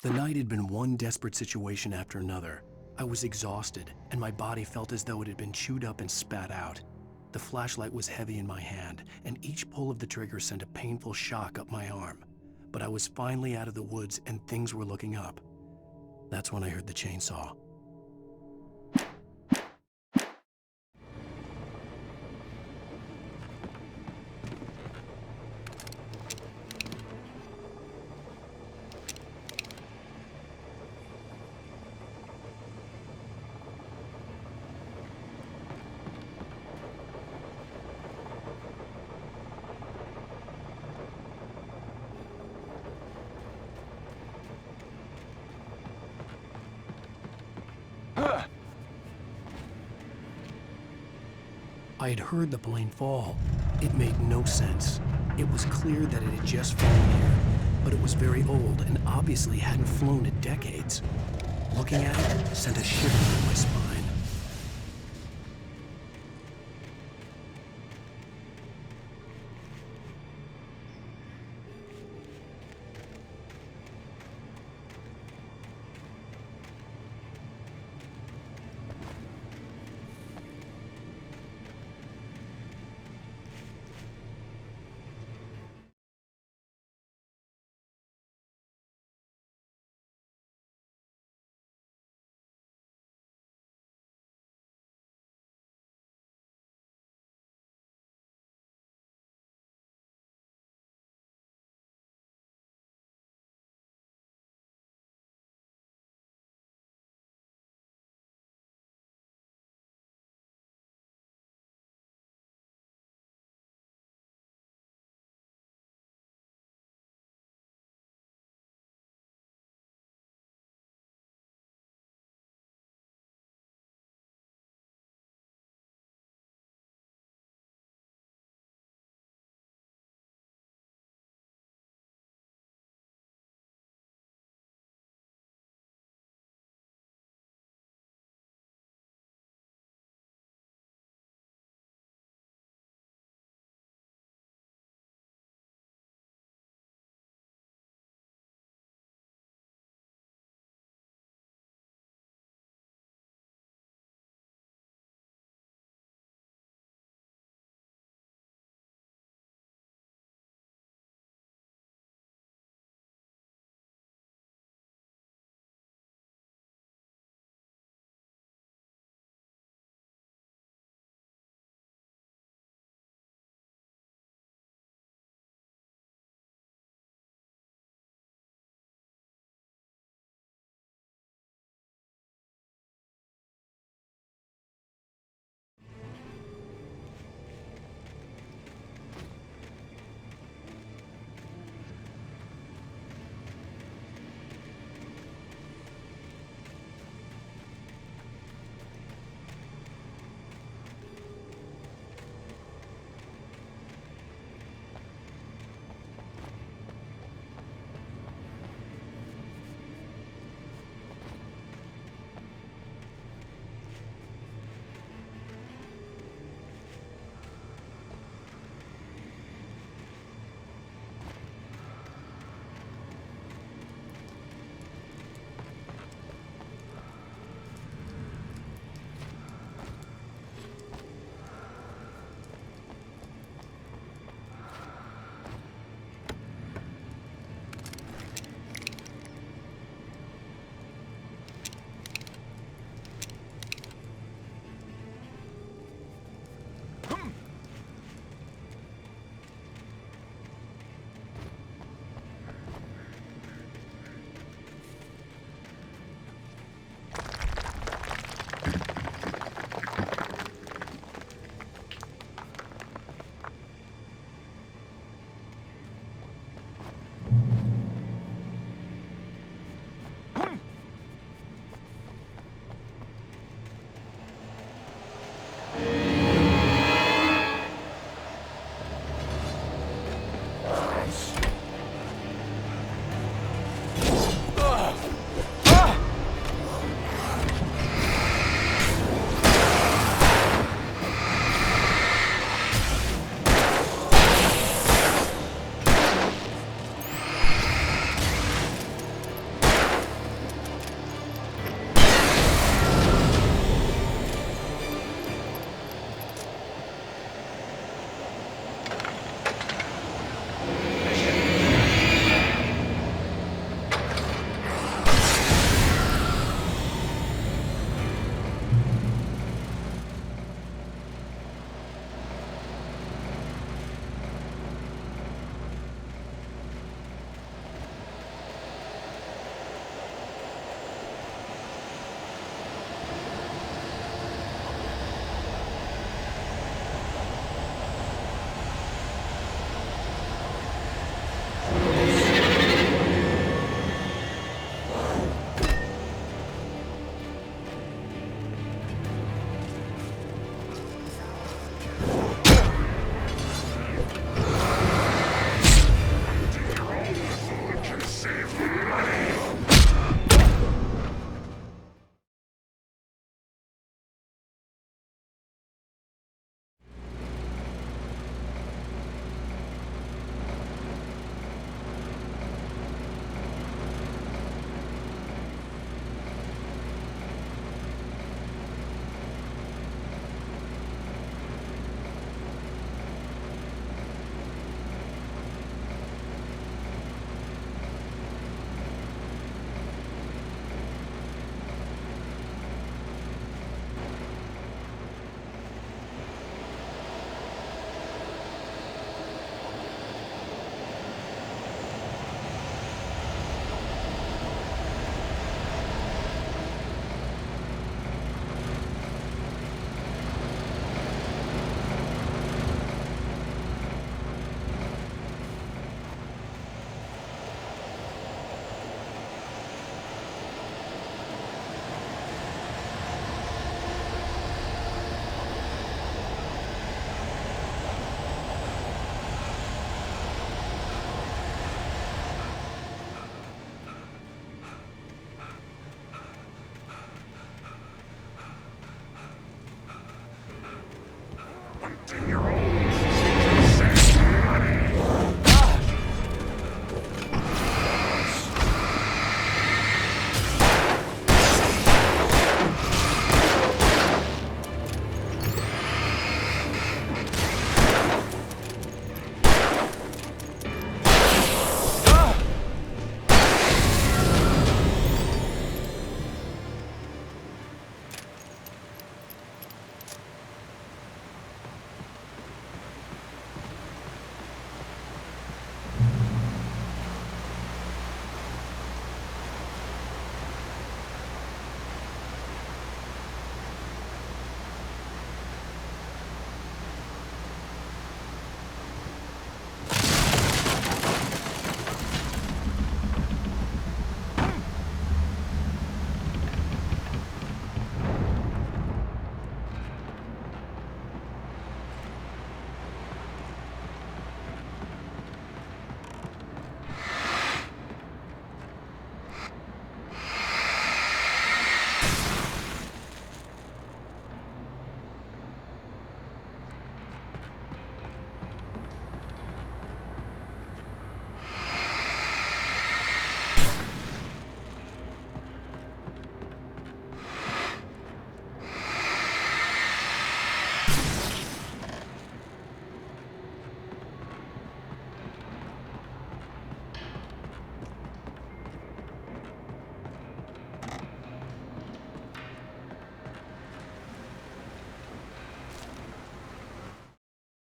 The night had been one desperate situation after another. I was exhausted, and my body felt as though it had been chewed up and spat out. The flashlight was heavy in my hand, and each pull of the trigger sent a painful shock up my arm. But I was finally out of the woods, and things were looking up. That's when I heard the chainsaw. I had heard the plane fall. It made no sense. It was clear that it had just fallen here, but it was very old and obviously hadn't flown in decades. Looking at it sent a shiver down my spine.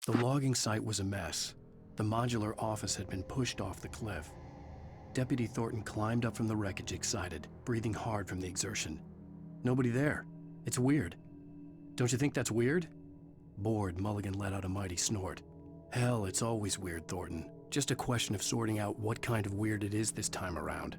The logging site was a mess. The modular office had been pushed off the cliff. Deputy Thornton climbed up from the wreckage excited, breathing hard from the exertion. Nobody there. It's weird. Don't you think that's weird? Bored, Mulligan let out a mighty snort. Hell, it's always weird, Thornton. Just a question of sorting out what kind of weird it is this time around.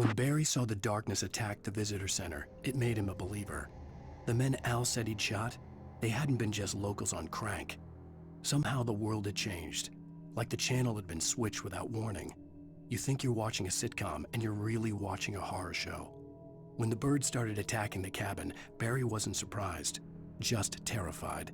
When Barry saw the darkness attack the visitor center, it made him a believer. The men Al said he'd shot, they hadn't been just locals on crank. Somehow the world had changed, like the channel had been switched without warning. You think you're watching a sitcom, and you're really watching a horror show. When the birds started attacking the cabin, Barry wasn't surprised, just terrified.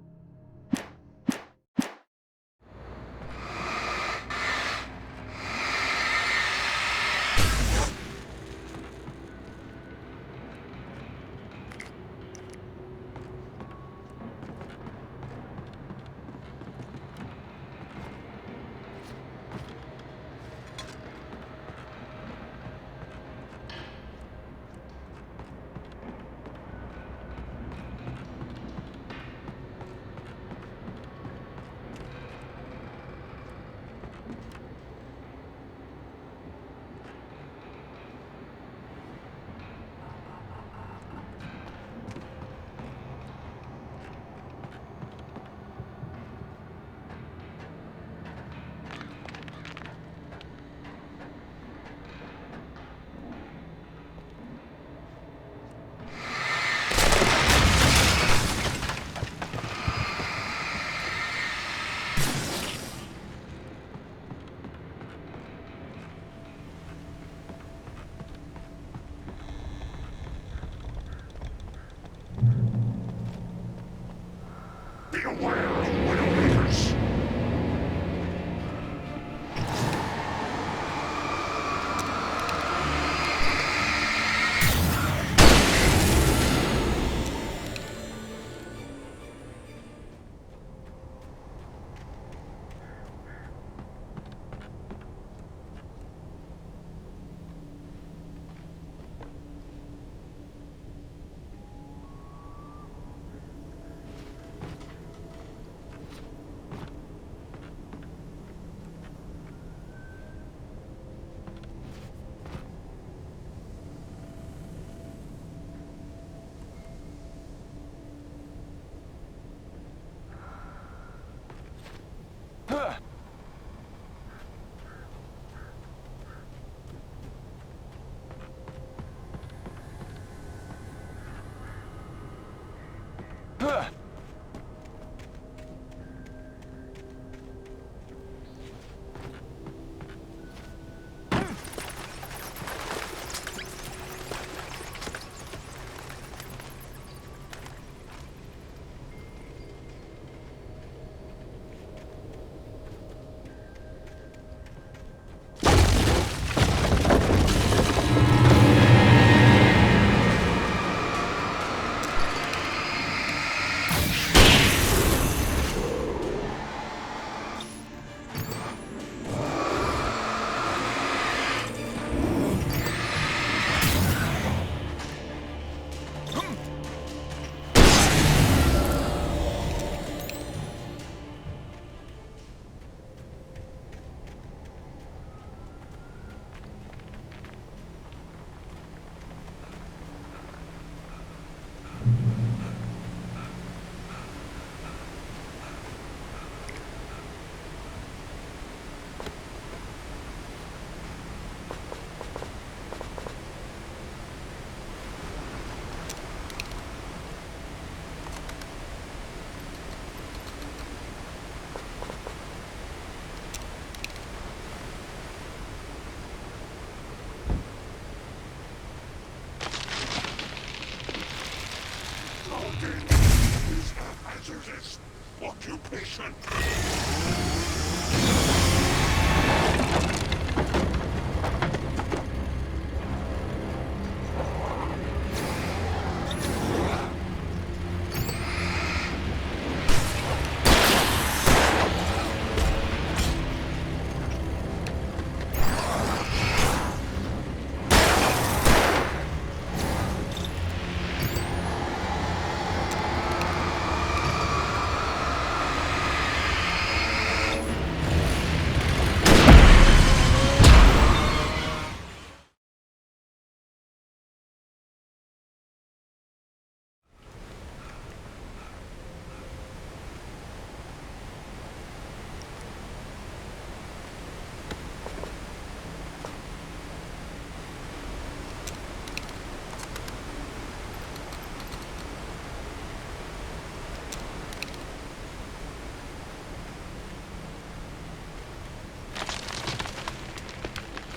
occupation.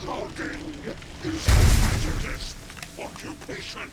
Loading is hazardous occupation.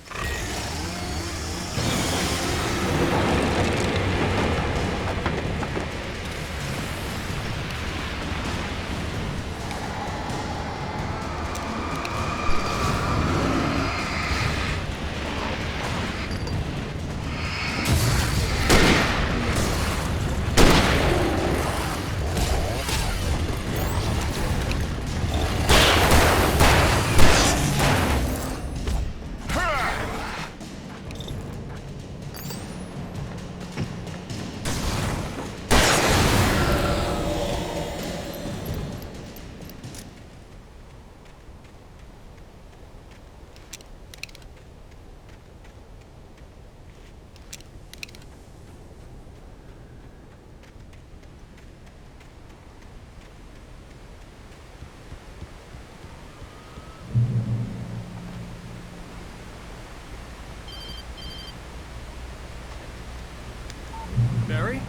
Barry?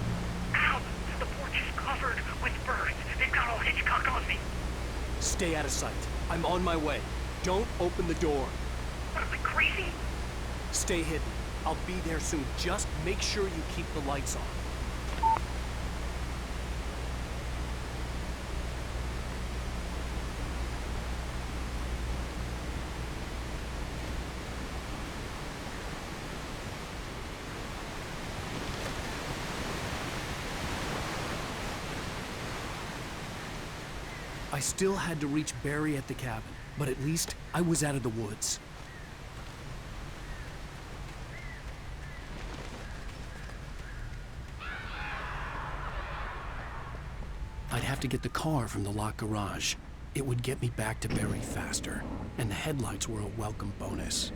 Ow! The porch is covered with birds. They've got all Hitchcock on me. Stay out of sight. I'm on my way. Don't open the door. What, am I crazy? Stay hidden. I'll be there soon. Just make sure you keep the lights on. I still had to reach Barry at the cabin, but at least I was out of the woods. I'd have to get the car from the locked garage. It would get me back to Barry faster, and the headlights were a welcome bonus.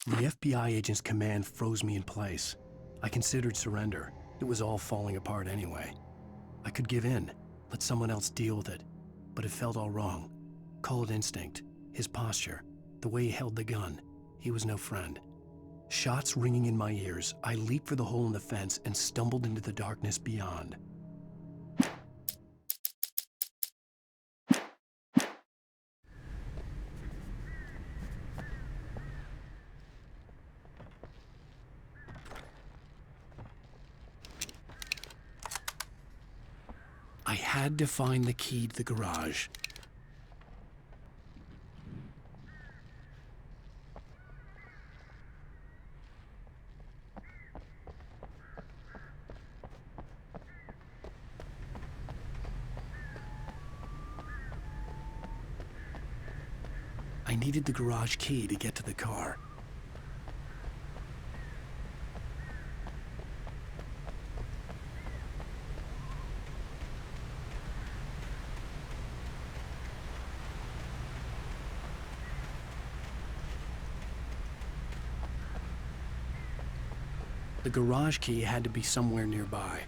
The FBI agent's command froze me in place. I considered surrender. It was all falling apart anyway. I could give in, let someone else deal with it, but it felt all wrong. Call it instinct, his posture, the way he held the gun. He was no friend. Shots ringing in my ears, I leaped for the hole in the fence and stumbled into the darkness beyond. I had to find the key to the garage. I needed the garage key to get to the car. The garage key had to be somewhere nearby.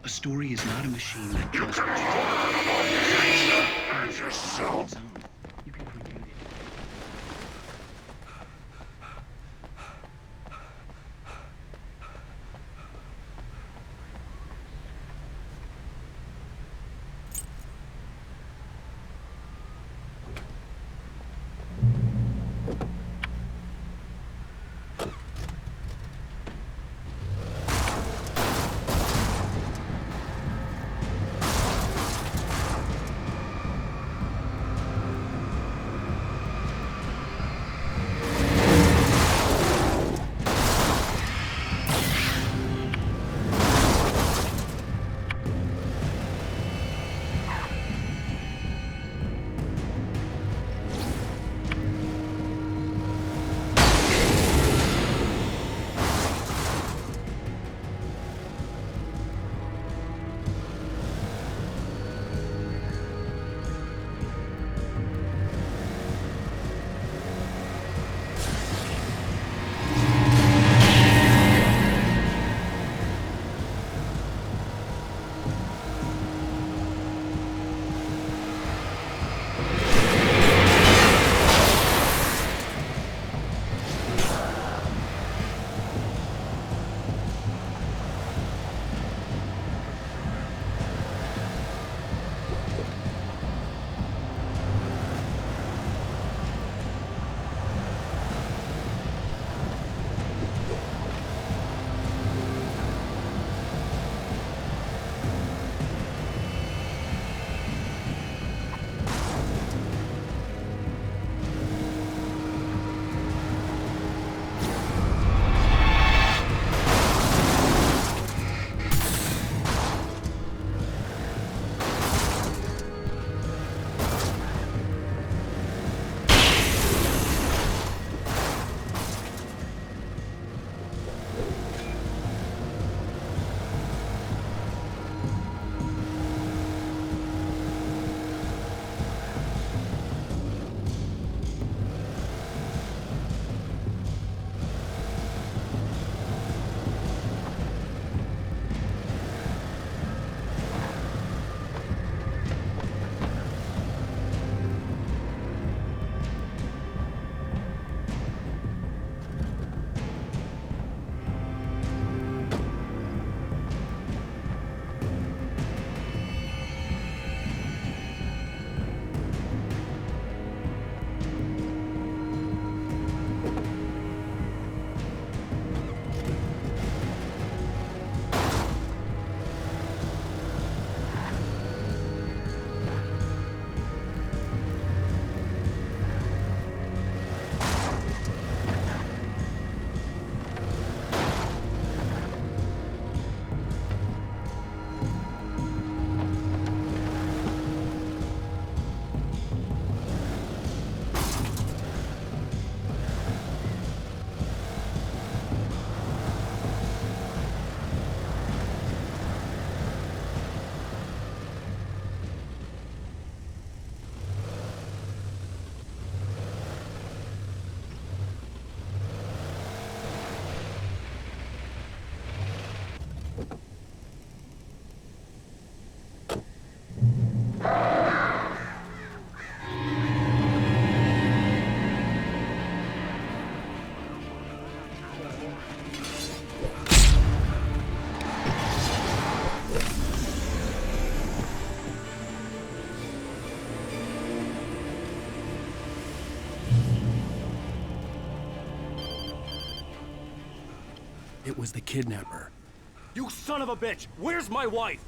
A story is not a machine that does what you yourself. You can create it. was the kidnapper. You son of a bitch! Where's my wife?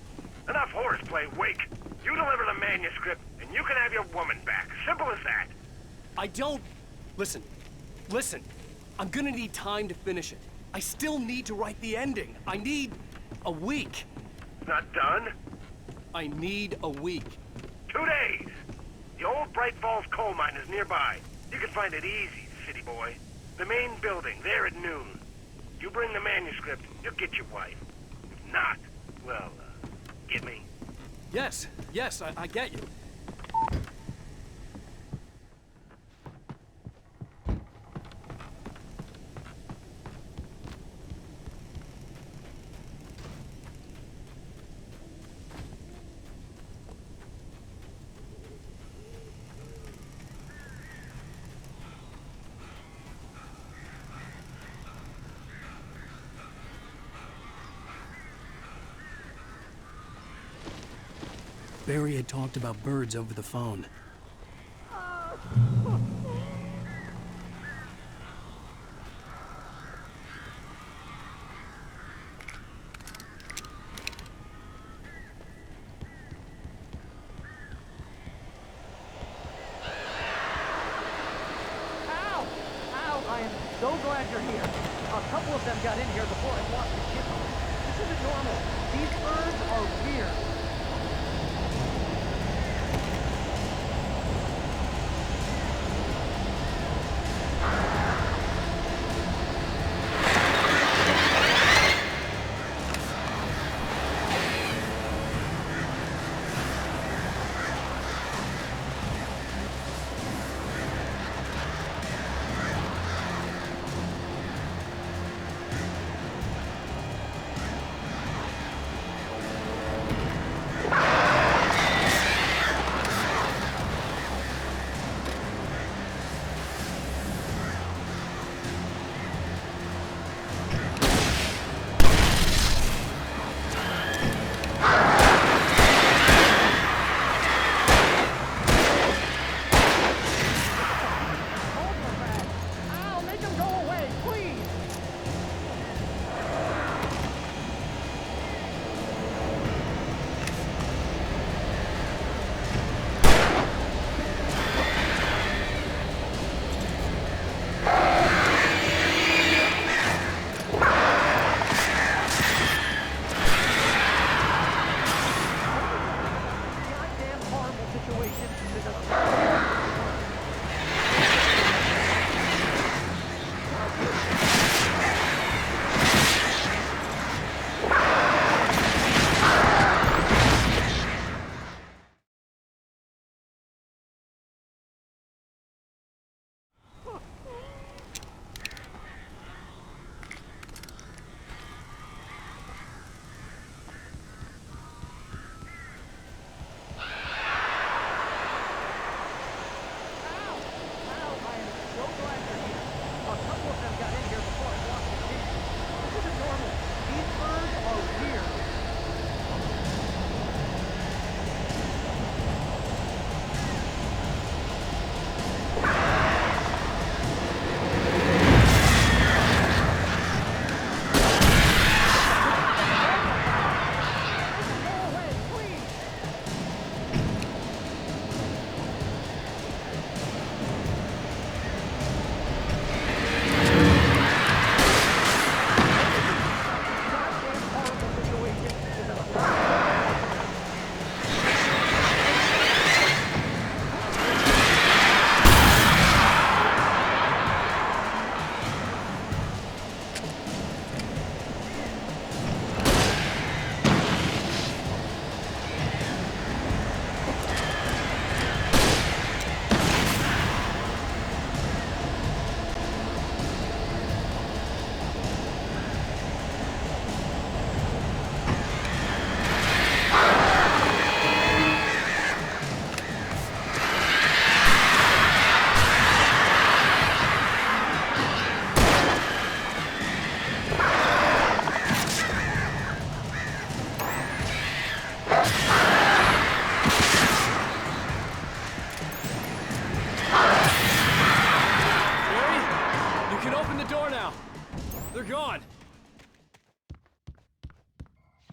Enough horseplay, Wake. You deliver the manuscript, and you can have your woman back. Simple as that. I don't... Listen. I'm gonna need time to finish it. I still need to write the ending. I need a week. Not done? I need a week. 2 days. The old Bright Falls coal mine is nearby. You can find it easy, city boy. The main building, there at noon. You bring the manuscript, you'll get your wife. If not, well, get me? Yes, I get you. Barry had talked about birds over the phone. Ow! I am so glad you're here. A couple of them got in here before I lost the kid. This isn't normal. These birds are weird.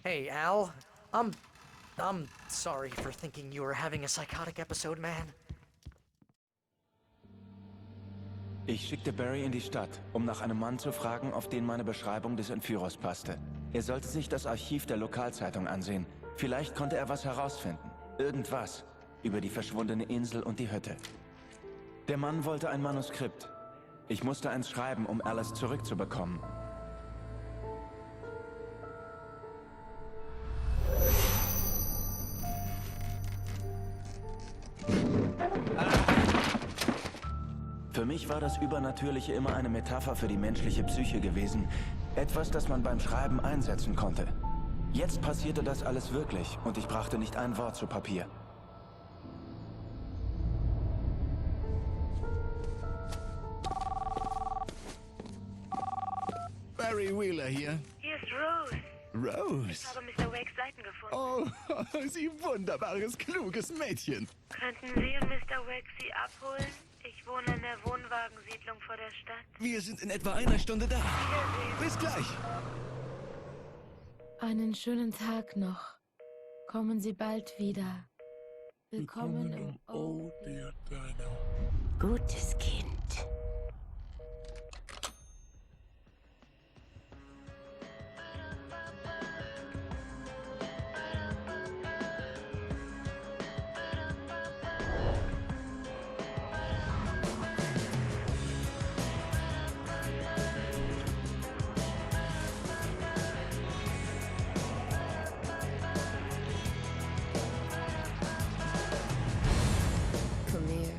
Hey, Al. I'm sorry for thinking you were having a psychotic episode, man. Ich schickte Barry in die Stadt, um nach einem Mann zu fragen, auf den meine Beschreibung des Entführers passte. Er sollte sich das Archiv der Lokalzeitung ansehen. Vielleicht konnte er was herausfinden. Irgendwas über die verschwundene Insel und die Hütte. Der Mann wollte ein Manuskript. Ich musste eins schreiben, um Alice zurückzubekommen. Für mich war das Übernatürliche immer eine Metapher für die menschliche Psyche gewesen. Etwas, das man beim Schreiben einsetzen konnte. Jetzt passierte das alles wirklich und ich brachte nicht ein Wort zu Papier. Barry Wheeler hier. Hier ist Rose. Rose? Ich habe Mr. Wakes Seiten gefunden. Oh, Sie wunderbares, kluges Mädchen. Könnten Sie und Mr. Wakes sie abholen? Ich wohne in der Wohnwagensiedlung vor der Stadt. Wir sind in etwa einer Stunde da. Bis gleich. Einen schönen Tag noch. Kommen Sie bald wieder. Willkommen im Oh Dear Dino. Gutes Kind. Komm her.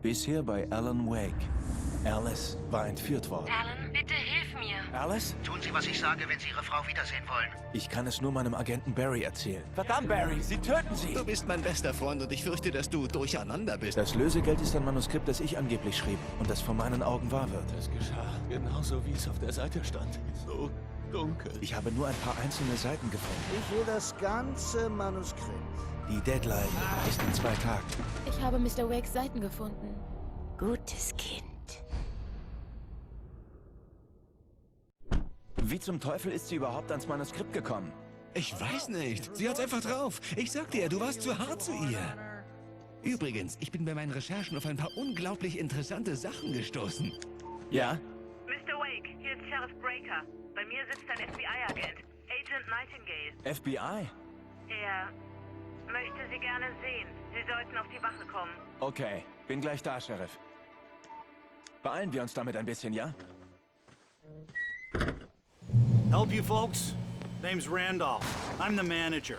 Bisher bei Alan Wake. Alice war entführt worden. Alan, bitte hilf mir. Alice? Tun Sie, was ich sage, wenn Sie Ihre Frau wiedersehen wollen. Ich kann es nur meinem Agenten Barry erzählen. Verdammt, Barry, Sie töten sie! Du bist mein bester Freund und ich fürchte, dass du durcheinander bist. Das Lösegeld ist ein Manuskript, das ich angeblich schrieb und das vor meinen Augen wahr wird. Es geschah genauso, wie es auf der Seite stand. So dunkel. Ich habe nur ein paar einzelne Seiten gefunden. Ich will das ganze Manuskript. Die Deadline ist in 2 Tagen. Ich habe Mr. Wakes Seiten gefunden. Gutes Kind. Wie zum Teufel ist sie überhaupt ans Manuskript gekommen? Ich weiß nicht. Sie hat's einfach drauf. Ich sag dir, du warst zu hart zu ihr. Übrigens, ich bin bei meinen Recherchen auf ein paar unglaublich interessante Sachen gestoßen. Ja? Mr. Wake, hier ist Sheriff Breaker. Bei mir sitzt ein FBI-Agent, Agent Nightingale. FBI? Er möchte Sie gerne sehen. Sie sollten auf die Wache kommen. Okay, bin gleich da, Sheriff. Beeilen wir uns damit ein bisschen, ja? Help you folks? Name's Randolph. I'm the manager.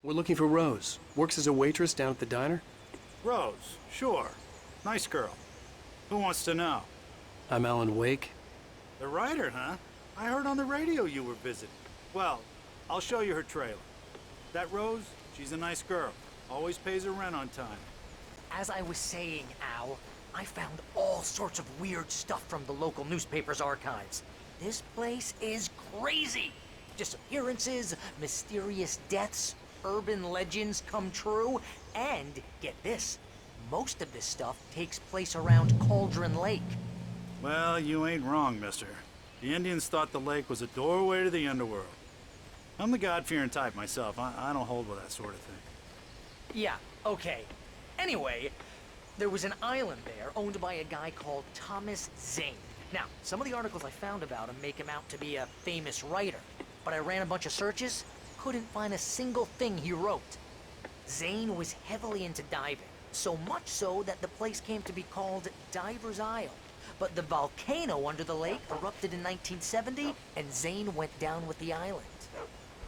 We're looking for Rose. Works as a waitress down at the diner. Rose, sure. Nice girl. Who wants to know? I'm Alan Wake. The writer, huh? I heard on the radio you were visiting. Well, I'll show you her trailer. That Rose, she's a nice girl. Always pays her rent on time. As I was saying, Al, I found all sorts of weird stuff from the local newspaper's archives. This place is crazy. Disappearances, mysterious deaths, urban legends come true, and get this, most of this stuff takes place around Cauldron Lake. Well, you ain't wrong, mister. The Indians thought the lake was a doorway to the underworld. I'm the God-fearing type myself. I don't hold with that sort of thing. Yeah, okay. Anyway, there was an island there owned by a guy called Thomas Zane. Now, some of the articles I found about him make him out to be a famous writer, but I ran a bunch of searches, couldn't find a single thing he wrote. Zane was heavily into diving, so much so that the place came to be called Diver's Isle. But the volcano under the lake erupted in 1970, and Zane went down with the island.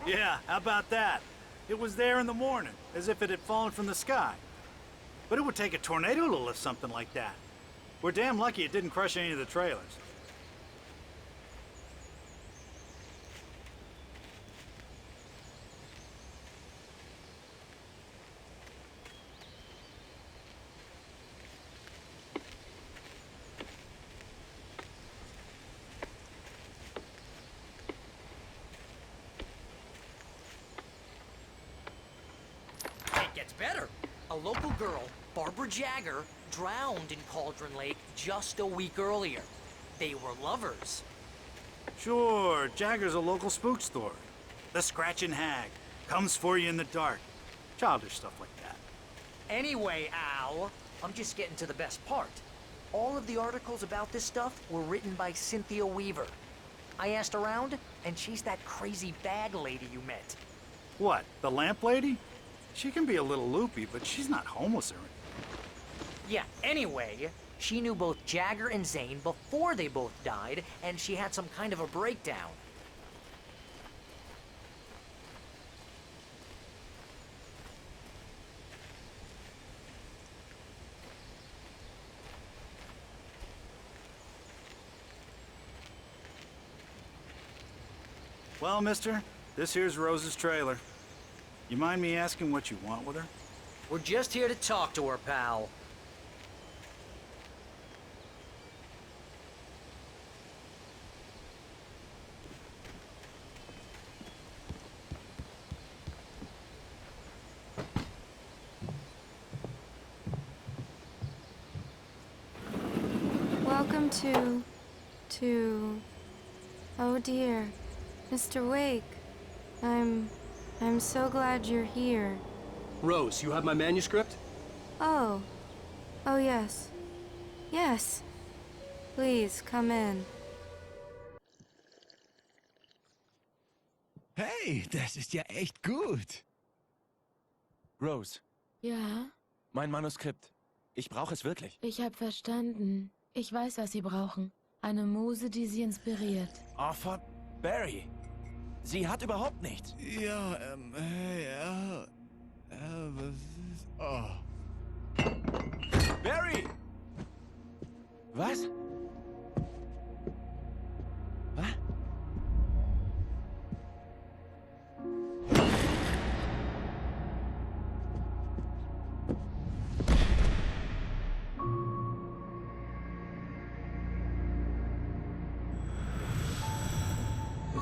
Yeah, how about that? It was there in the morning, as if it had fallen from the sky. But it would take a tornado to lift something like that. We're damn lucky it didn't crush any of the trailers. It gets better. A local girl, Barbara Jagger, drowned in Cauldron Lake just a week earlier. They were lovers. Sure, Jagger's a local spook story. The Scratching Hag comes for you in the dark. Childish stuff like that. Anyway, Al, I'm just getting to the best part. All of the articles about this stuff were written by Cynthia Weaver. I asked around, and she's that crazy bag lady you met. What, the lamp lady? She can be a little loopy, but she's not homeless or anything. Yeah, anyway, she knew both Jagger and Zane before they both died, and she had some kind of a breakdown. Well, mister, this here's Rose's trailer. You mind me asking what you want with her? We're just here to talk to her, pal. Welcome to... Oh dear, Mr. Wake. I'm so glad you're here. Rose, you have my manuscript? Oh. Oh, yes. Yes. Please, come in. Hey, das ist ja echt gut. Rose, Ja, mein Manuskript. Ich brauche es wirklich. ich hab verstanden. Ich weiß, was Sie brauchen. Eine Muse, die Sie inspiriert. Oh, for Barry. Sie hat überhaupt nichts. Ja, ja. Was ist... Oh. Barry! Was? Was?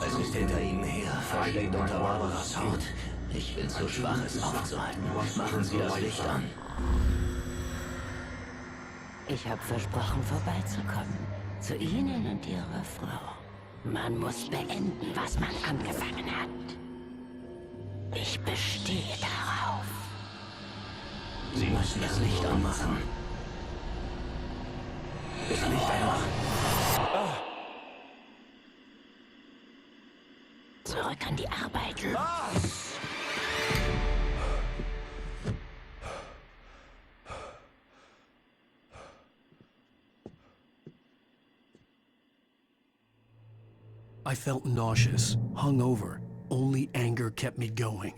Es ist hinter ihm her, versteckt unter Barbaras Haut. Ich bin zu schwach, es aufzuhalten. Machen Sie das Licht an. Ich habe versprochen, vorbeizukommen. Zu Ihnen und Ihrer Frau. Man muss beenden, was man angefangen hat. Ich bestehe darauf. Sie müssen das Licht anmachen. Das Licht anmachen. Zurück an die Arbeit. I felt nauseous, hungover. Only anger kept me going.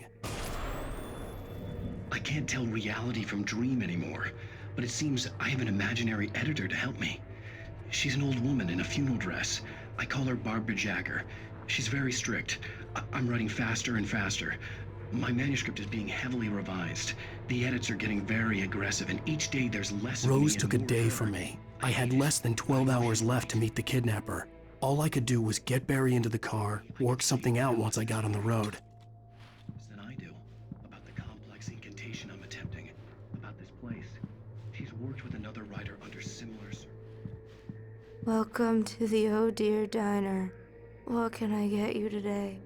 I can't tell reality from dream anymore, but it seems I have an imaginary editor to help me. She's an old woman in a funeral dress. I call her Barbara Jagger. She's very strict. I'm writing faster and faster. My manuscript is being heavily revised. The edits are getting very aggressive, and each day there's less of me Rose and took a more day of her. from me. I had less than 12 hours left to meet the kidnapper. All I could do was get Barry into the car, work something out once I got on the road. Than I do about the complex incantation I'm attempting, about this place. She's worked with another writer under similar. Welcome to the Oh Dear Diner. What can I get you today?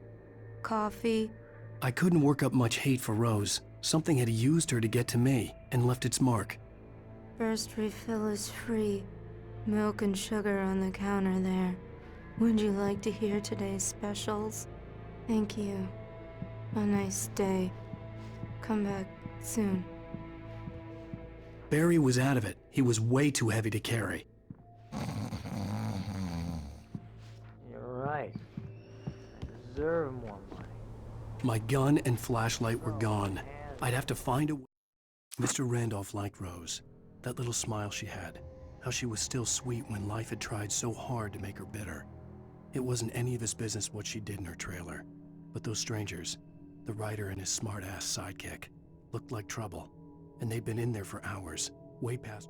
Coffee? I couldn't work up much hate for Rose. Something had used her to get to me and left its mark. First refill is free. Milk and sugar on the counter there. Would you like to hear today's specials? Thank you. A nice day. Come back soon. Barry was out of it. He was way too heavy to carry. You're right. I deserve more money. My gun and flashlight were gone. I'd have to find a way. Mr. Randolph liked Rose. That little smile she had. How she was still sweet when life had tried so hard to make her bitter. It wasn't any of his business what she did in her trailer. But those strangers, the writer and his smart-ass sidekick, looked like trouble. And they'd been in there for hours, way past...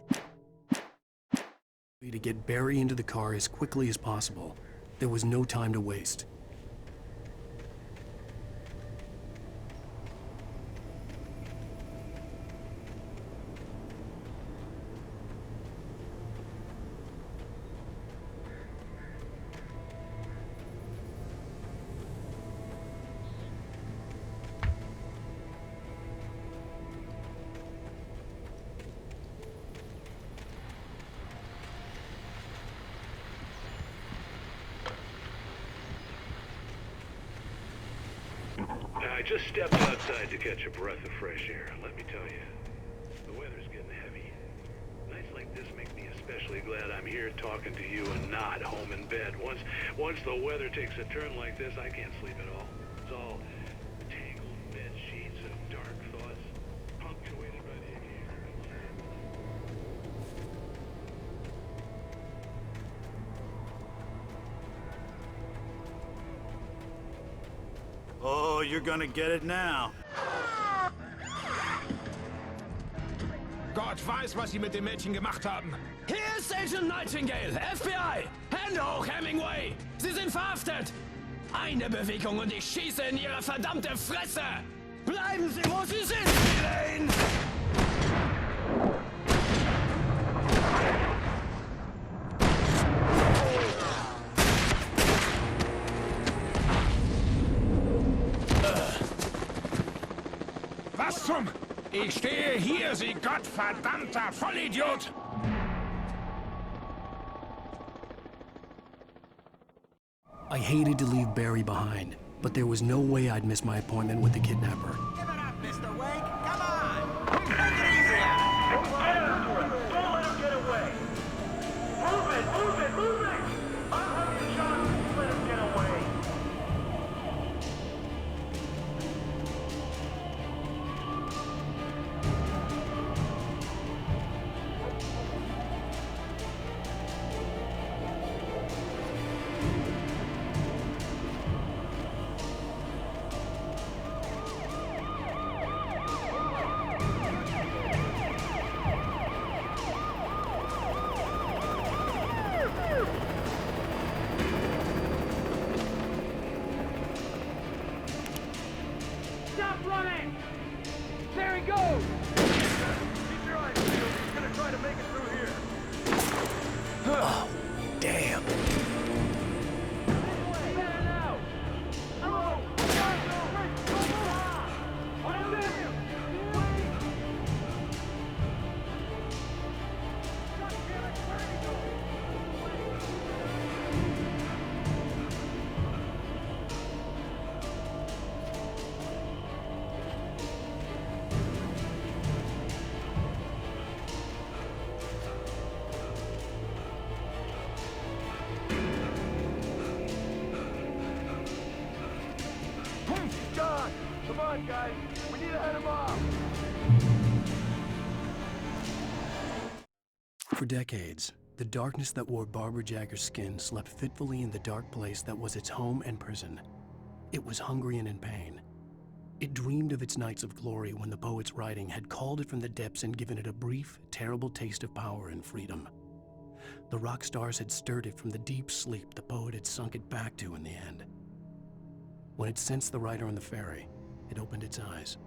to get Barry into the car as quickly as possible. There was no time to waste. I just stepped outside to catch a breath of fresh air. Let me tell you, the weather's getting heavy. Nights like this make me especially glad I'm here talking to you and not home in bed. Once the weather takes a turn like this, I can't sleep at all. It's all tangled bed sheets of dark thoughts, punctuated by the occasional... Oh, you're gonna get it now. Gott weiß, was Sie mit dem Mädchen gemacht haben. Hier ist Agent Nightingale, FBI! Hände hoch, Hemingway! Sie sind verhaftet! Eine Bewegung und ich schieße in Ihre verdammte Fresse! Bleiben Sie, wo Sie sind, Elaine! Was zum... Ich stehe hier, Sie gottverdammter Vollidiot! I hated to leave Barry behind, but there was no way I'd miss my appointment with the kidnapper. Give it up, Mr. Wake. Come on. Take it easy on him. Get after him. Don't let him get away. Move it, move it, move it. I'll have you shot. Let him get away. Stop running! There he goes! Keep your eyes peeled. He's gonna try to make it through here. Oh, damn. Better now! Oh! What is this? Come on, guys. We need to head him off. For decades, the darkness that wore Barbara Jagger's skin slept fitfully in the dark place that was its home and prison. It was hungry and in pain. It dreamed of its nights of glory when the poet's writing had called it from the depths and given it a brief, terrible taste of power and freedom. The rock stars had stirred it from the deep sleep the poet had sunk it back to in the end. When it sensed the writer on the ferry, it opened its eyes.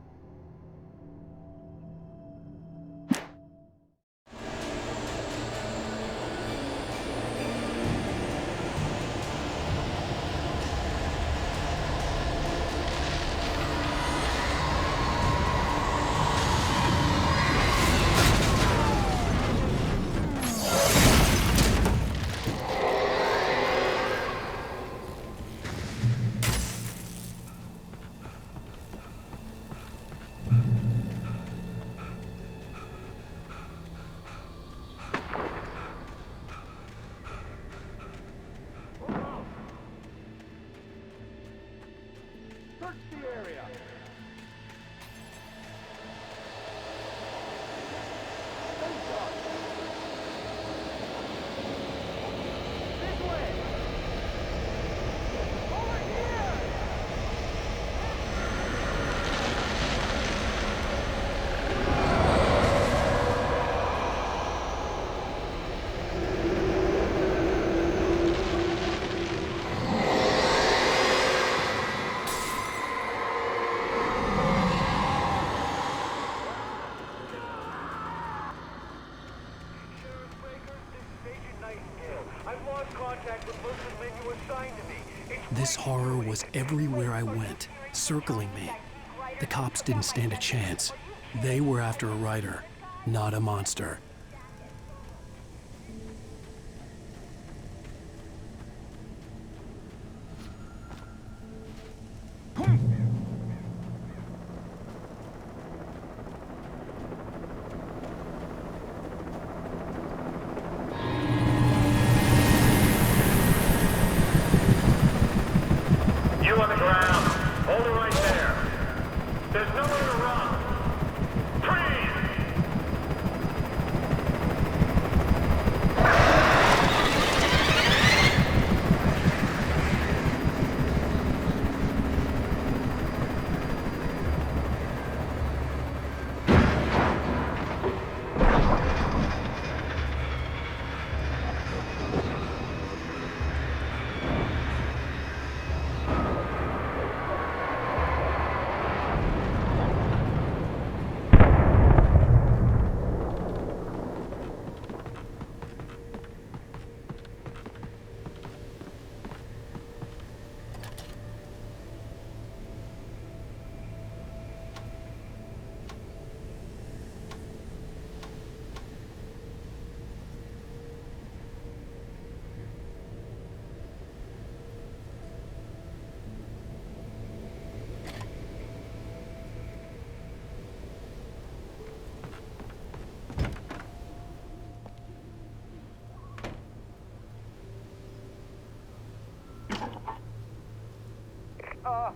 Search the area. Stay sharp. This way. Over here. This horror was everywhere I went, circling me. The cops didn't stand a chance. They were after a writer, not a monster. You on the ground. Hold it right there. There's nowhere to run. Freeze!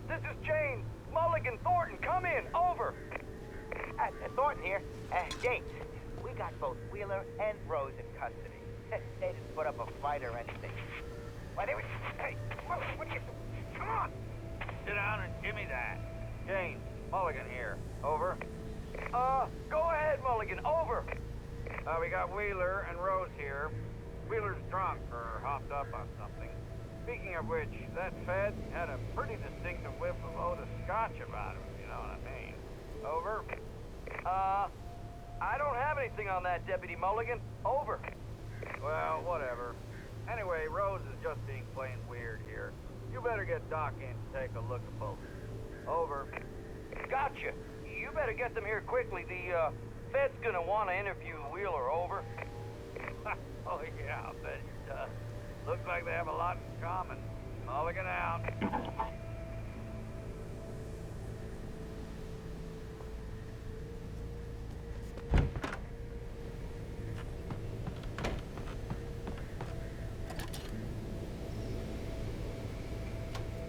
This is James. Mulligan, Thornton, come in. Over. Thornton here. James, we got both Wheeler and Rose in custody. They didn't put up a fight or anything. Why, they were... Hey, what are you... Come on! Sit down and give me that. James, Mulligan here. Over. Go ahead, Mulligan. Over. We got Wheeler and Rose here. Wheeler's drunk or hopped up on something. Speaking of which, that Fed had a pretty distinctive whiff of Otis Scotch about him, if you know what I mean. Over. I don't have anything on that, Deputy Mulligan. Over. Well, whatever. Anyway, Rose is just being plain weird here. You better get Doc in to take a look at both. Over. Gotcha. You better get them here quickly. The, Fed's gonna want to interview Wheeler. Over. Oh, yeah, I'll bet it does. Looks like they have a lot in common. Mulligan out.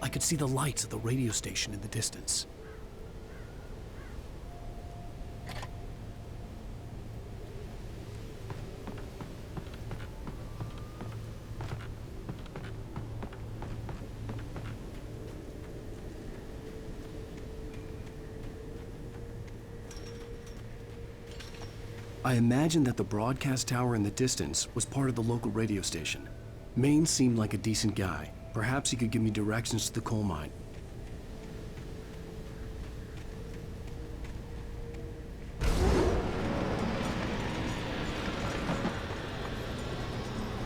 I could see the lights of the radio station in the distance. I imagined that the broadcast tower in the distance was part of the local radio station. Maine seemed like a decent guy. Perhaps he could give me directions to the coal mine.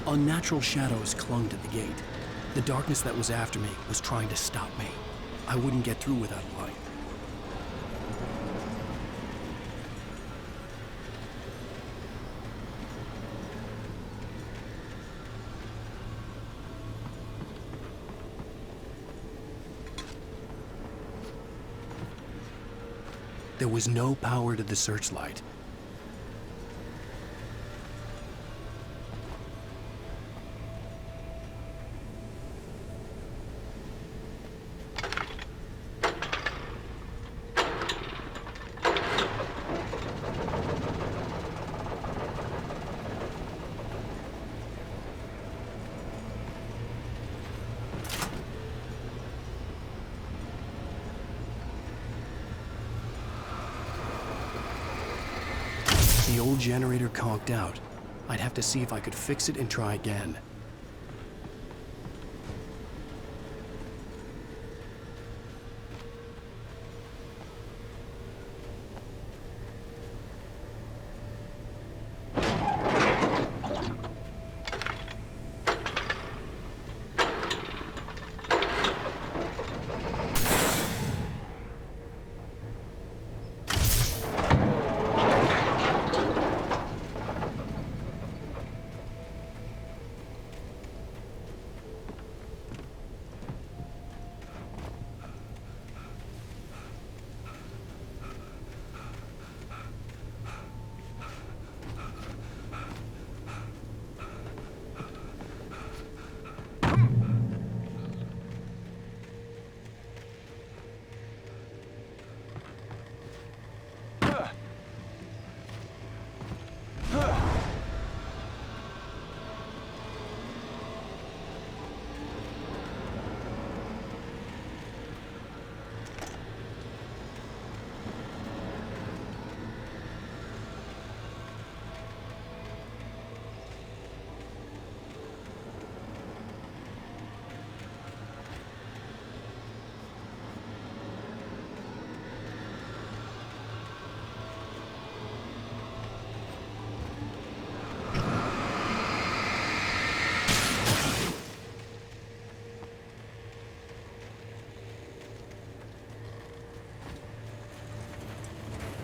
Unnatural shadows clung to the gate. The darkness that was after me was trying to stop me. I wouldn't get through without light. There was no power to the searchlight. The old generator conked out. I'd have to see if I could fix it and try again.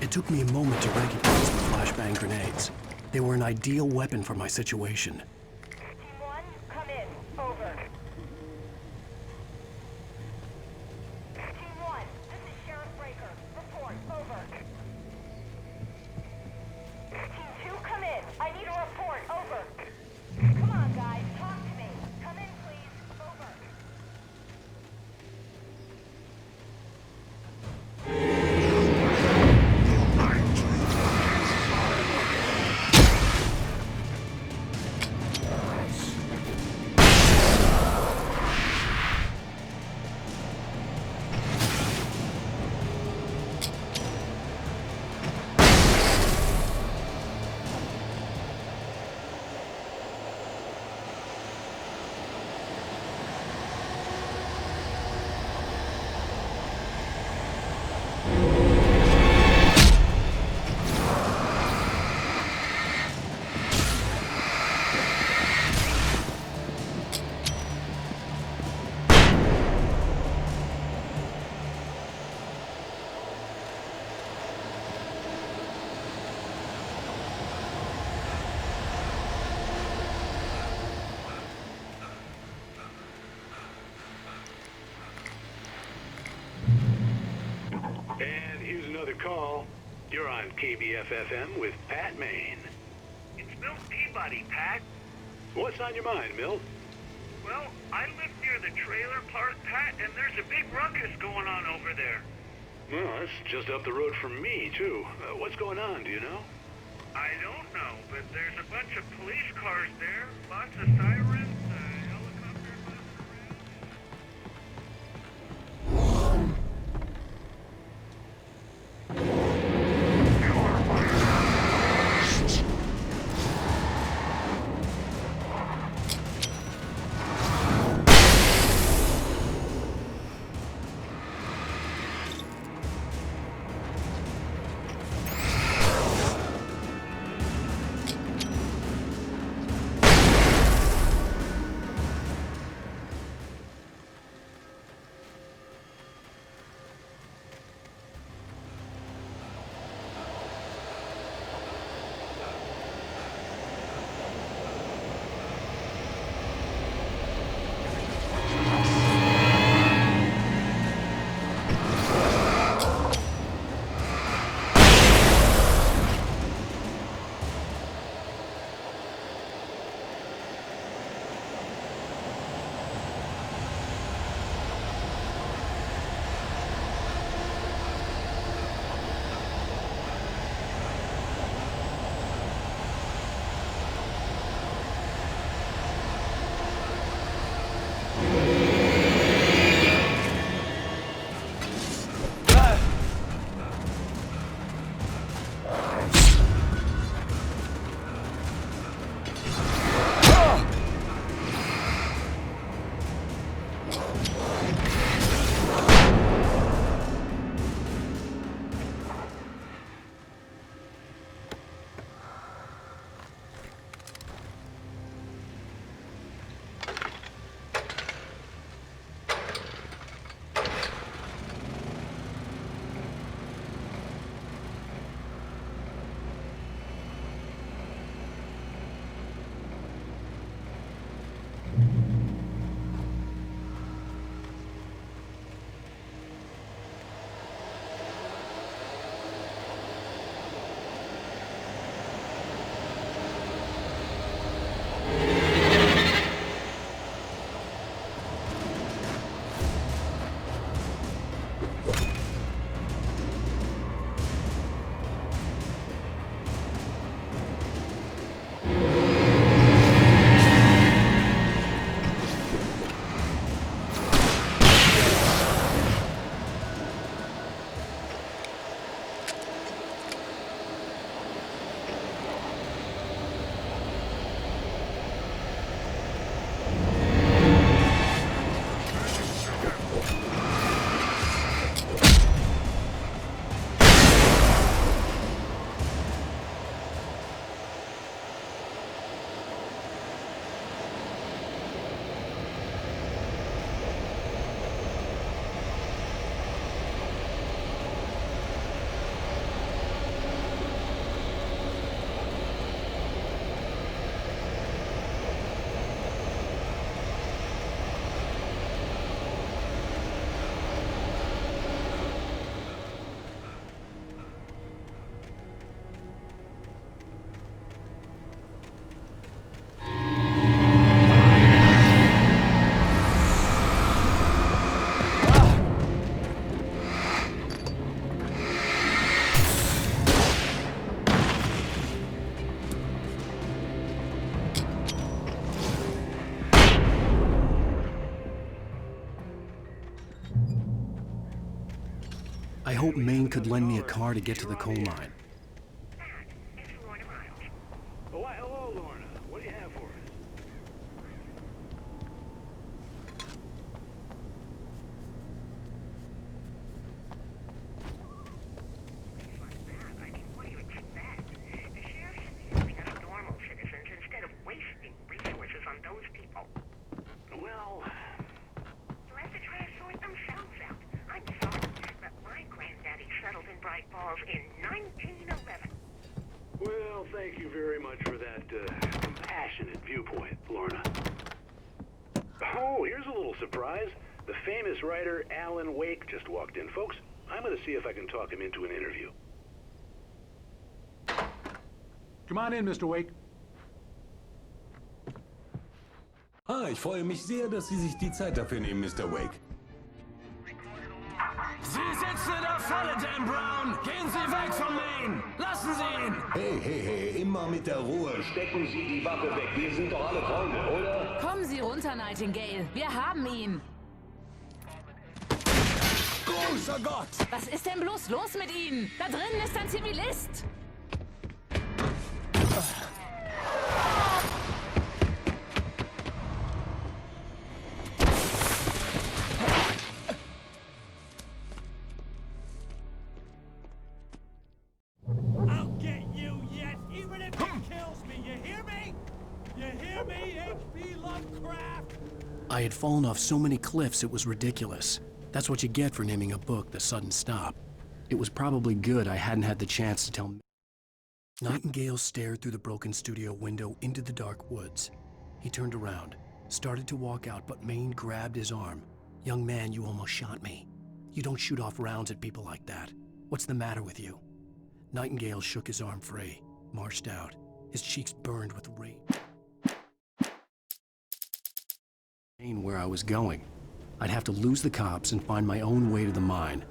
It took me a moment to recognize the flashbang grenades. They were an ideal weapon for my situation. Team 1, come in. Over. Team 1, this is Sheriff Breaker. Report. Over. Team 2, come in. I need a report. Over. Come on, guys. Talk to me. Come in, please. Over. And here's another call. You're on KBF-FM with Pat Maine. It's Milt Peabody, Pat. What's on your mind, Milt? Well, I live near the trailer park, Pat, and there's a big ruckus going on over there. Well, that's just up the road from me, too. What's going on, do you know? I don't know, but there's a bunch of police cars there, lots of sirens, helicopters buzzing around. hoped Maine could lend me a car to get to the coal mine. Oh, why, hello, Lorna. What do you have for us? Well, You'll have to try to sort themselves out. I'm sorry, but my granddaddy settled in Bright Falls in 1911. well, thank you very much for that compassionate viewpoint, Lorna. Oh, here's a little surprise. The famous writer Alan Wake just walked in. Folks, I'm going to see if I can talk him into an interview. Come on in, Mr. Wake. Ich freue mich sehr, dass Sie sich die Zeit dafür nehmen, Mr. Wake. Sie sitzen in der Falle, Dan Brown! Gehen Sie weg von Maine! Lassen Sie ihn! Hey, immer mit der Ruhe. Stecken Sie die Waffe weg. Wir sind doch alle Freunde, oder? Kommen Sie runter, Nightingale. Wir haben ihn. Großer Gott! Was ist denn bloß los mit Ihnen? Da drinnen ist ein Zivilist. I'll get you yet, even if it kills me. You hear me? You hear me, H.P. Lovecraft? I had fallen off so many cliffs it was ridiculous. That's what you get for naming a book The Sudden Stop. It was probably good I hadn't had the chance to tell. Nightingale stared through the broken studio window into the dark woods. He turned around, started to walk out, but Maine grabbed his arm. "Young man, you almost shot me. You don't shoot off rounds at people like that. What's the matter with you?" Nightingale shook his arm free, marched out. His cheeks burned with rage. Where I was going. I'd have to lose the cops and find my own way to the mine.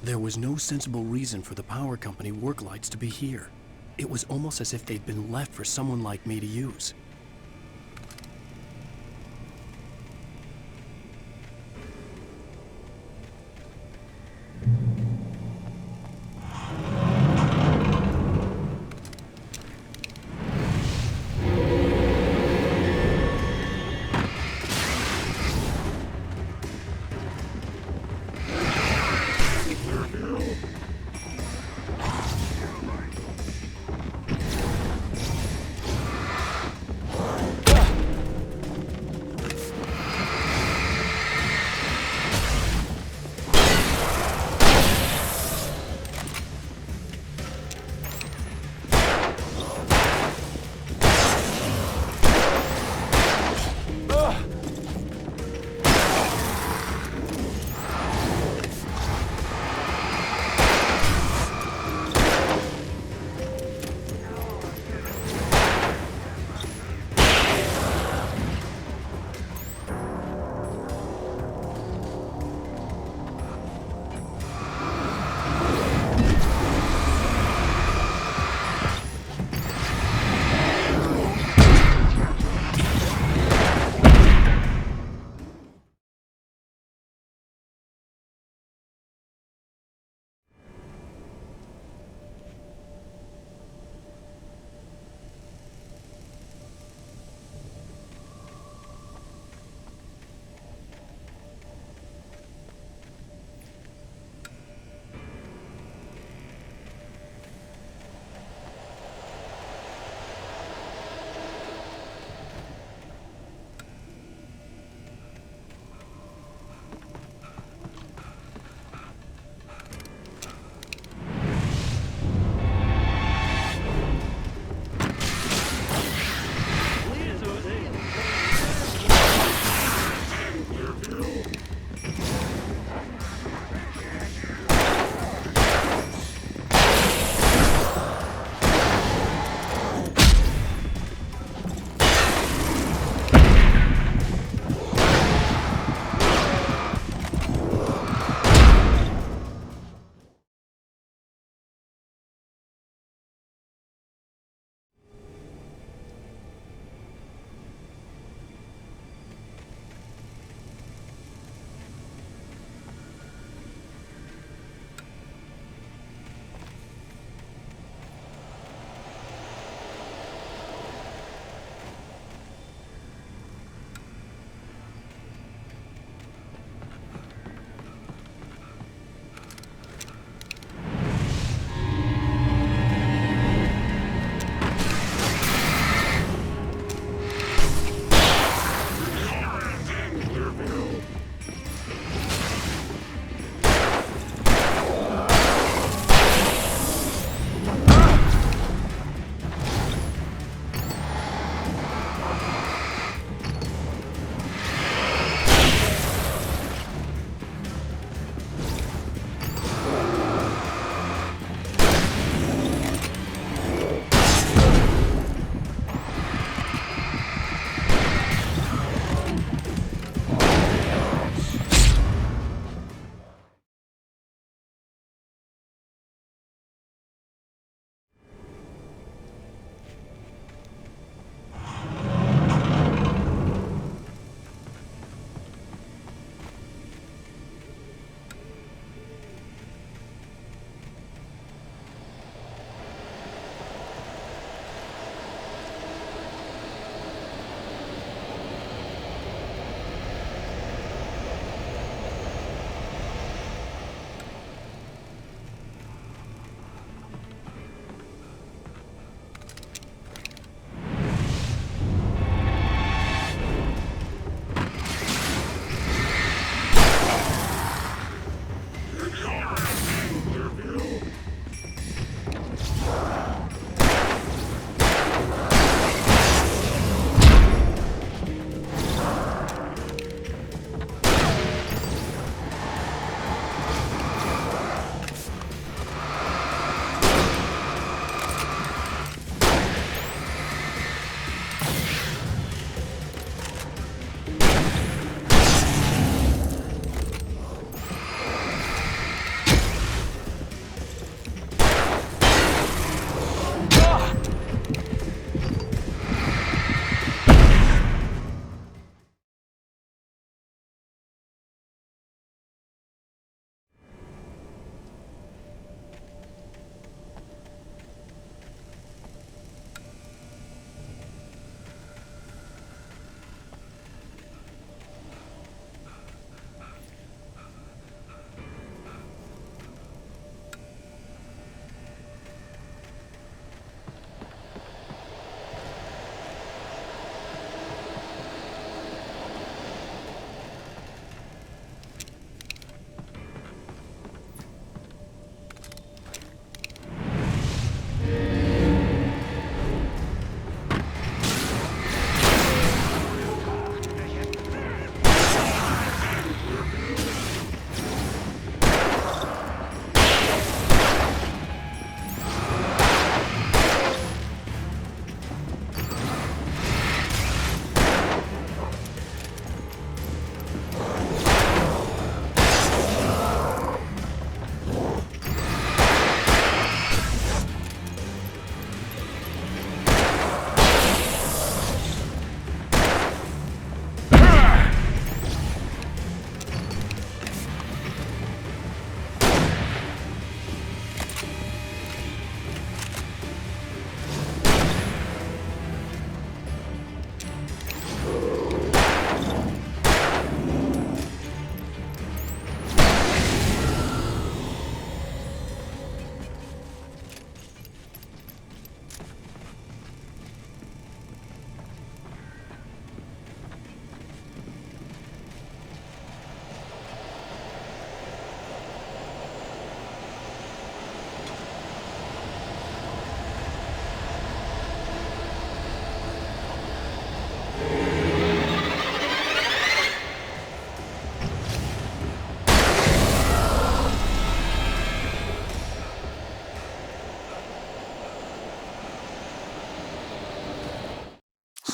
There was no sensible reason for the power company work lights to be here. It was almost as if they'd been left for someone like me to use.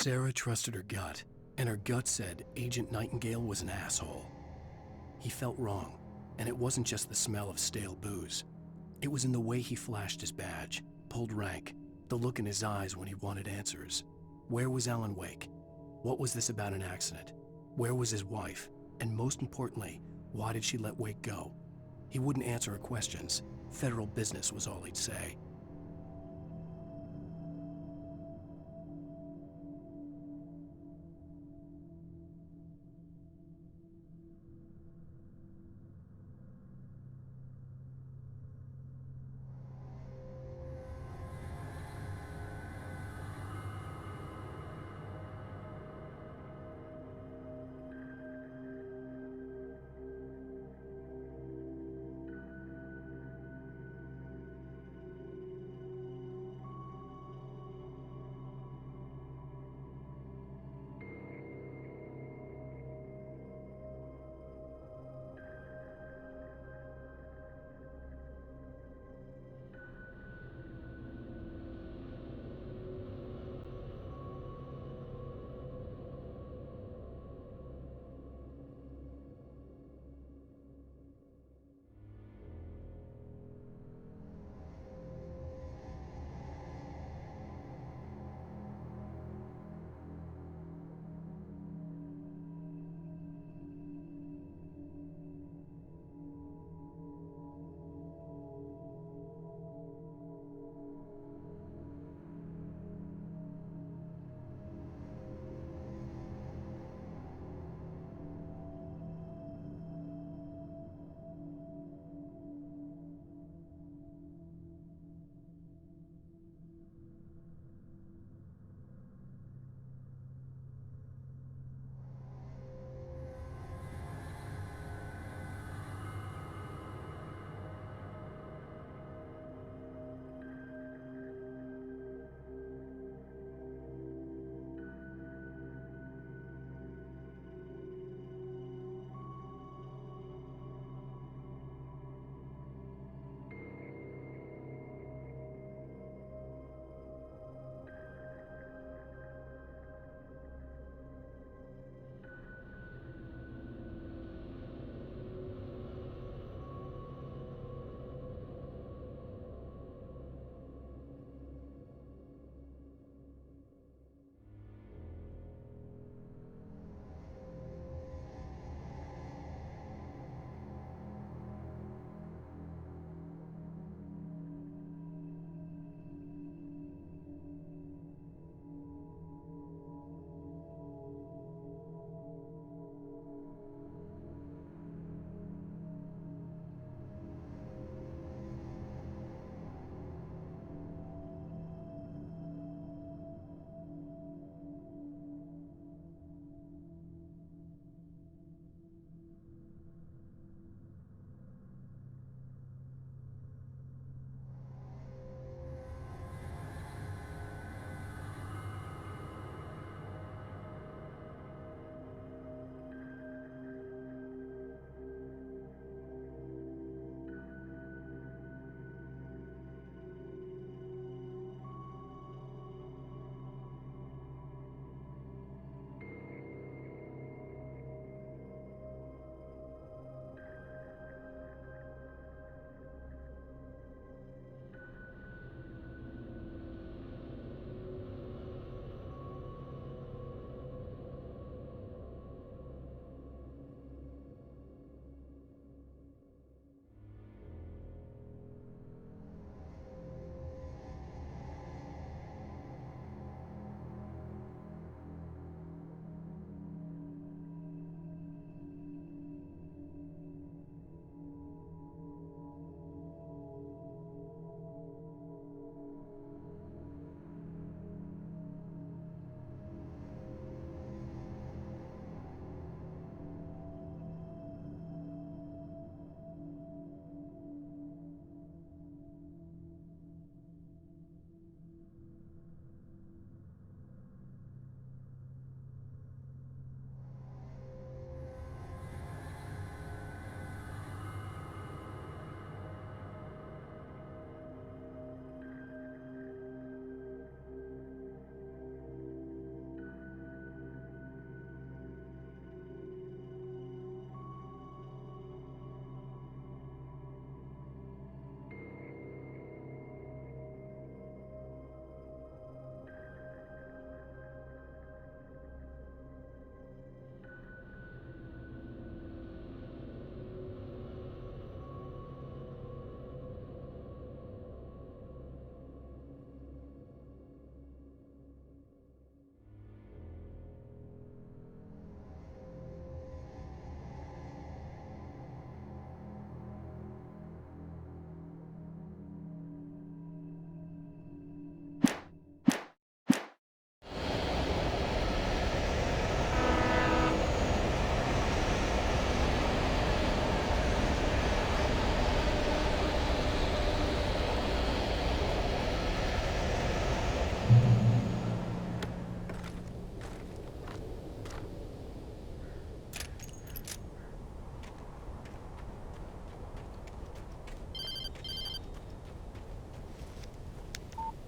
Sarah trusted her gut, and her gut said Agent Nightingale was an asshole. He felt wrong, and it wasn't just the smell of stale booze. It was in the way he flashed his badge, pulled rank, the look in his eyes when he wanted answers. Where was Alan Wake? What was this about an accident? Where was his wife? And most importantly, why did she let Wake go? He wouldn't answer her questions. Federal business was all he'd say.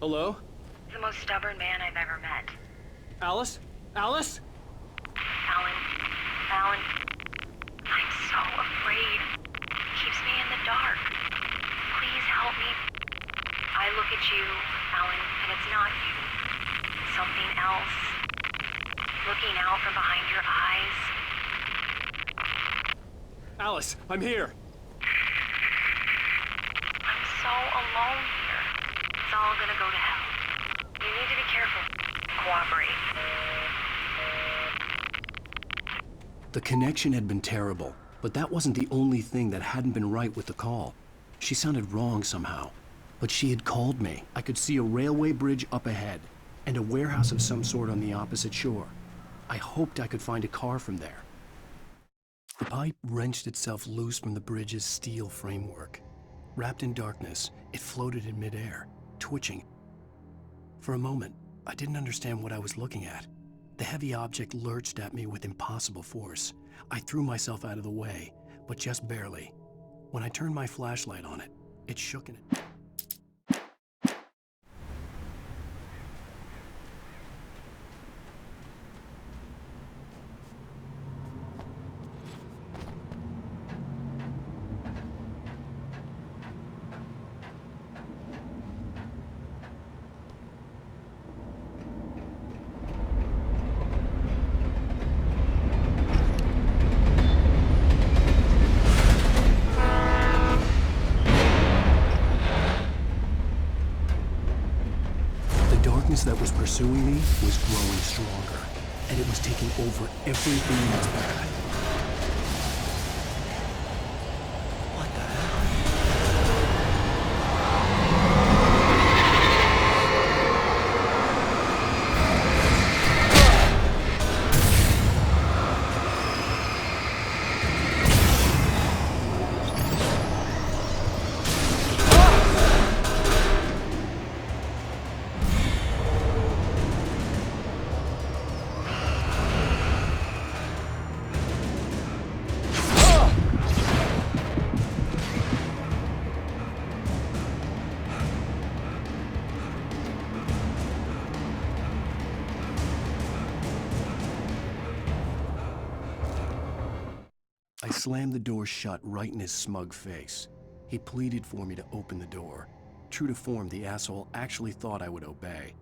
Hello? The most stubborn man I've ever met. Alice? Alice? Alan. Alan. I'm so afraid. It keeps me in the dark. Please help me. I look at you, Alan, and it's not you. It's something else. Looking out from behind your eyes. Alice, I'm here. I'm so alone here. It's all gonna go to hell. You need to be careful. Cooperate. The connection had been terrible, but that wasn't the only thing that hadn't been right with the call. She sounded wrong somehow, but she had called me. I could see a railway bridge up ahead, and a warehouse of some sort on the opposite shore. I hoped I could find a car from there. The pipe wrenched itself loose from the bridge's steel framework. Wrapped in darkness, it floated in midair, twitching. For a moment, I didn't understand what I was looking at. The heavy object lurched at me with impossible force. I threw myself out of the way, but just barely. When I turned my flashlight on it, it shook in it. That was pursuing me was growing stronger, and it was taking over everything in its path. I slammed the door shut right in his smug face. He pleaded for me to open the door. True to form, the asshole actually thought I would obey.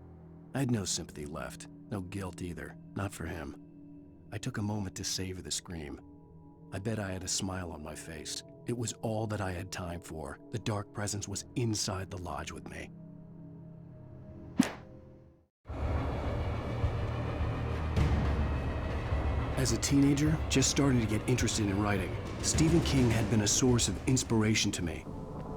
I had no sympathy left, no guilt either, not for him. I took a moment to savor the scream. I bet I had a smile on my face. It was all that I had time for. The dark presence was inside the lodge with me. As a teenager, just starting to get interested in writing, Stephen King had been a source of inspiration to me.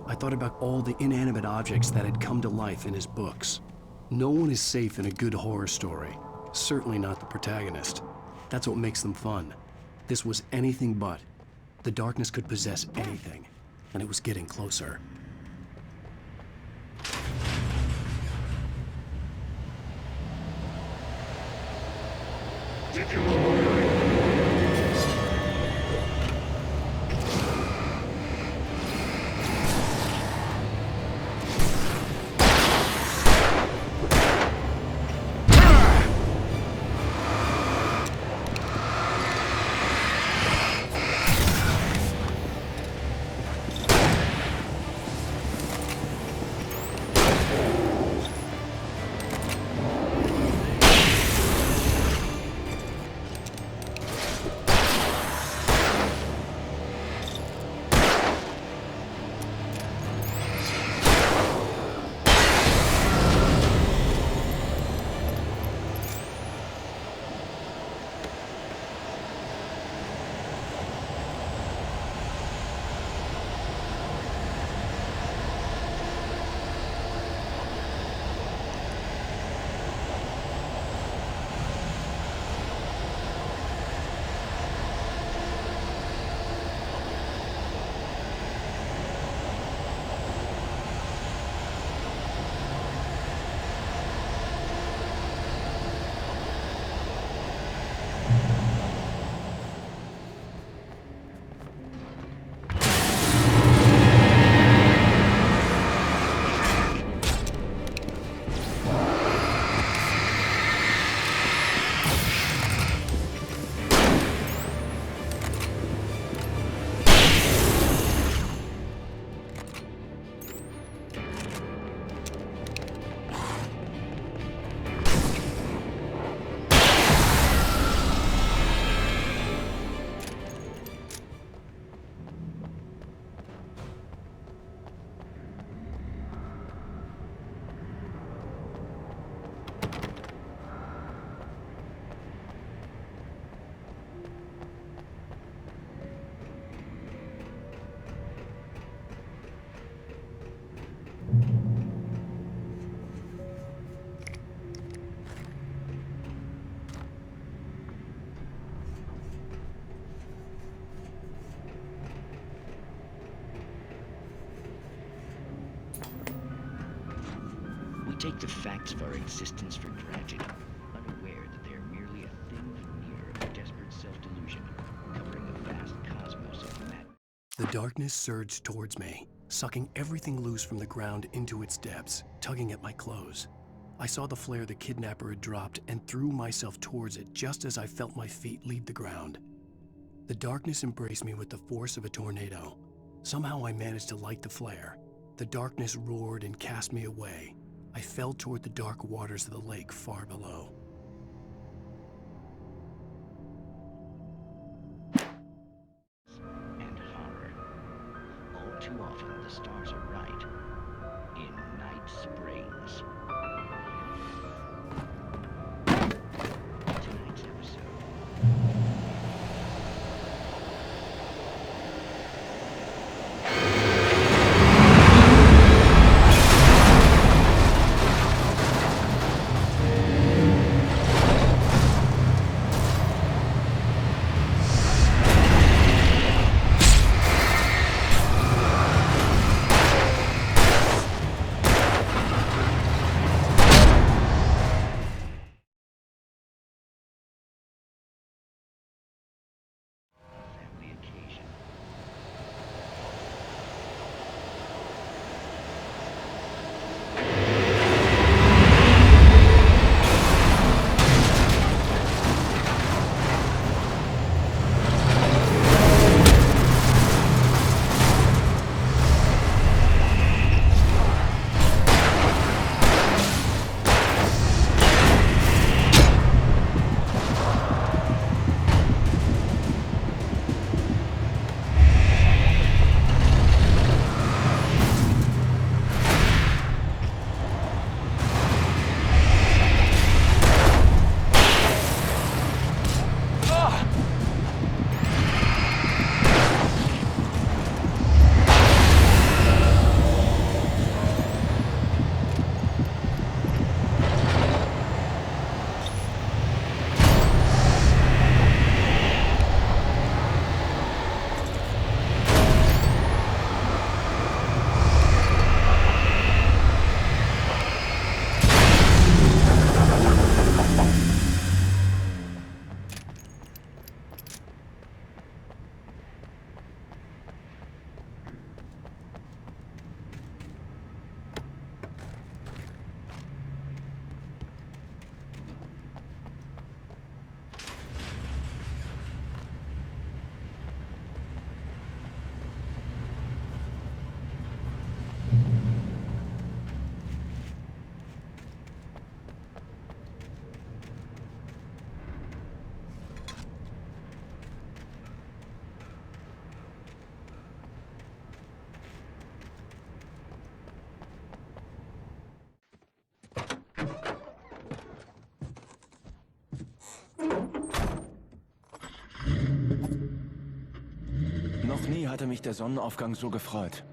I thought about all the inanimate objects that had come to life in his books. No one is safe in a good horror story, certainly not the protagonist. That's what makes them fun. This was anything but. The darkness could possess anything, and it was getting closer. take the facts of our existence for granted, unaware that they are merely a thin veneer of desperate self-delusion, covering a vast cosmos of madness. The darkness surged towards me, sucking everything loose from the ground into its depths, tugging at my clothes. I saw the flare the kidnapper had dropped and threw myself towards it just as I felt my feet leave the ground. The darkness embraced me with the force of a tornado. Somehow I managed to light the flare. The darkness roared and cast me away. I fell toward the dark waters of the lake far below. And horror. All too often, the stars are right. In Night Springs. Tonight's episode. Noch nie hatte mich der Sonnenaufgang so gefreut.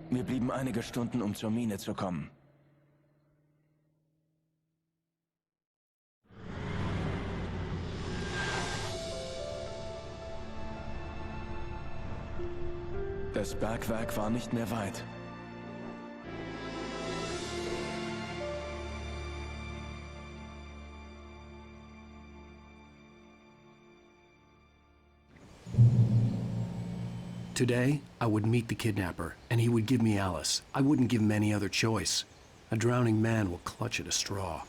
Wir blieben einige Stunden, um zur Mine zu kommen. Das Bergwerk war nicht mehr weit. Today, I would meet the kidnapper, and he would give me Alice. I wouldn't give him any other choice. A drowning man will clutch at a straw.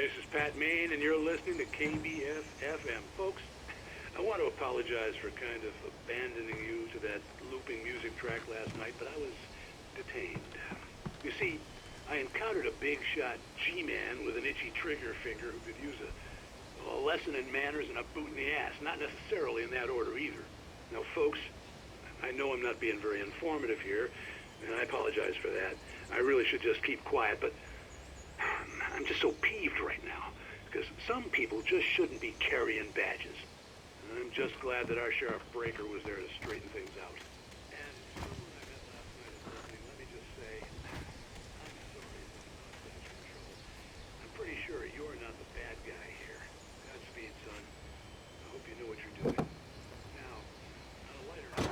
This is Pat Maine, and you're listening to KBF-FM. Folks, I want to apologize for kind of abandoning you to that looping music track last night, but I was detained. You see, I encountered a big-shot G-man with an itchy trigger finger who could use a lesson in manners and a boot in the ass. Not necessarily in that order either. Now, folks, I know I'm not being very informative here, and I apologize for that. I really should just keep quiet, but I'm just so peeved right now, because some people just shouldn't be carrying badges. And I'm just glad that our Sheriff Breaker was there to straighten things out. And when I met last night at Brooklyn, let me just say, I'm sorry that I'm not badge control. I'm pretty sure you're not the bad guy here. Godspeed, son. I hope you know what you're doing. Now, on a lighter note,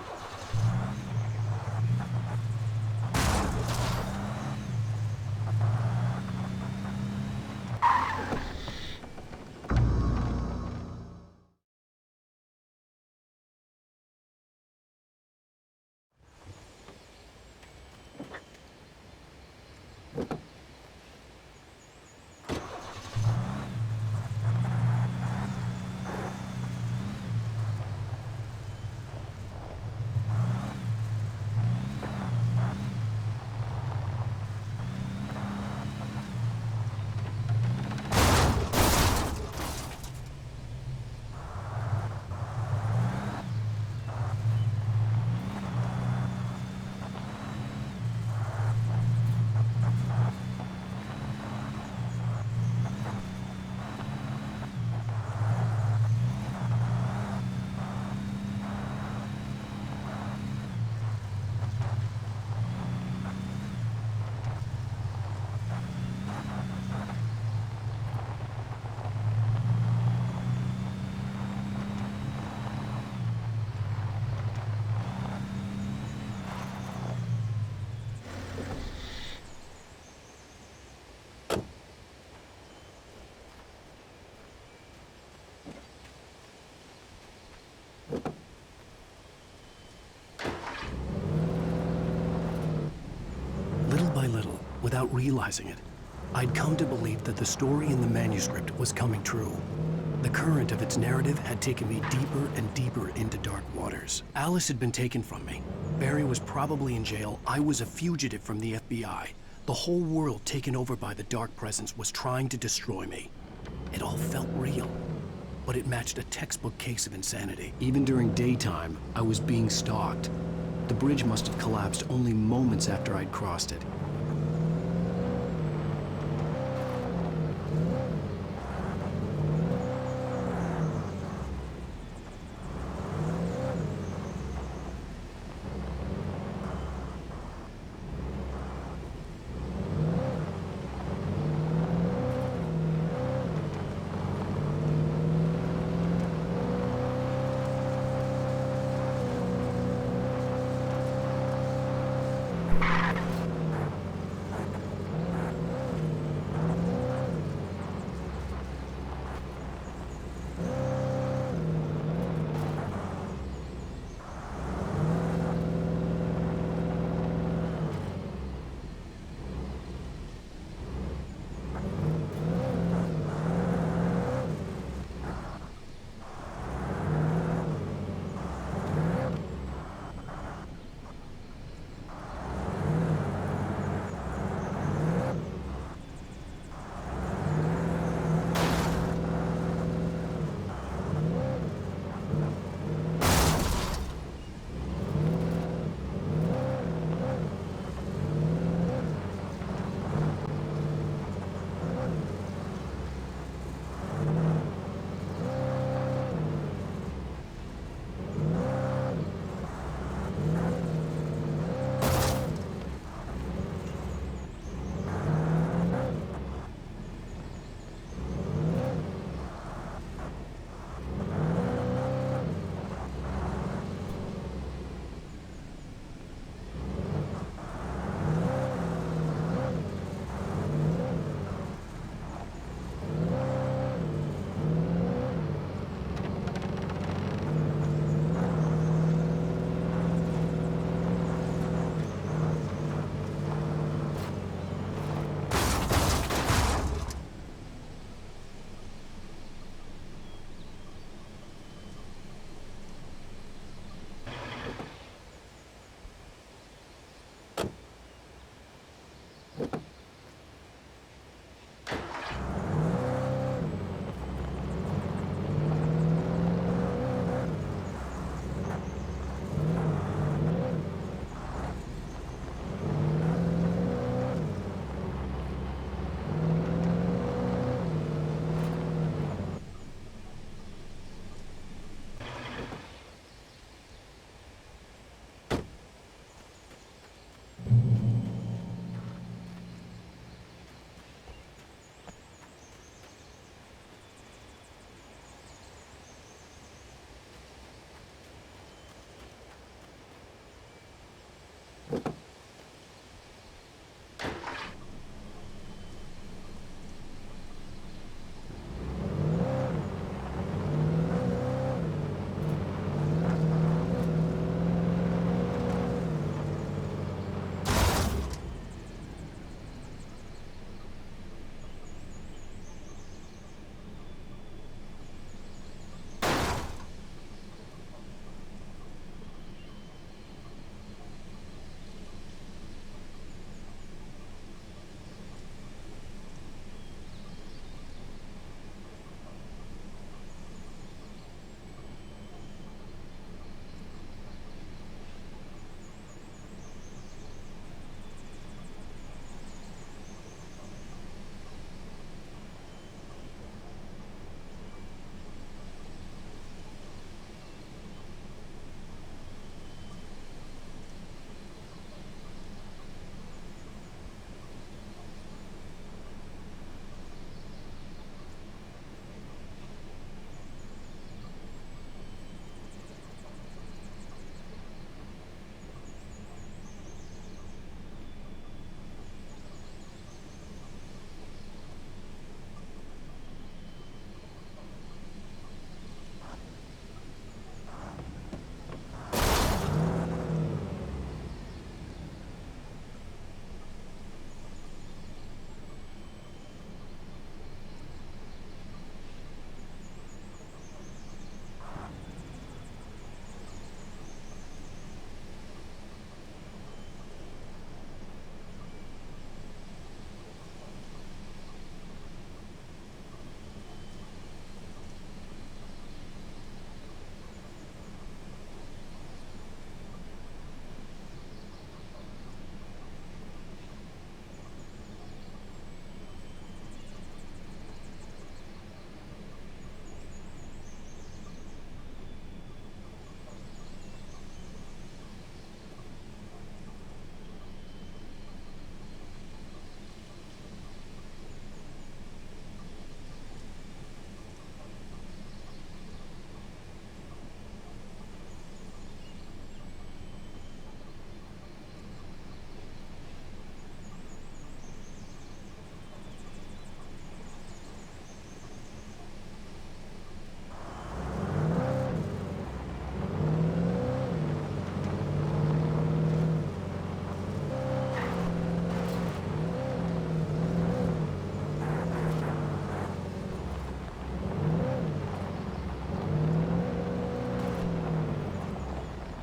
Little by little, without realizing it, I'd come to believe that the story in the manuscript was coming true. The current of its narrative had taken me deeper and deeper into dark waters. Alice had been taken from me. Barry was probably in jail. I was a fugitive from the FBI. The whole world taken over by the dark presence was trying to destroy me. It all felt real, but it matched a textbook case of insanity. Even during daytime, I was being stalked. The bridge must have collapsed only moments after I'd crossed it.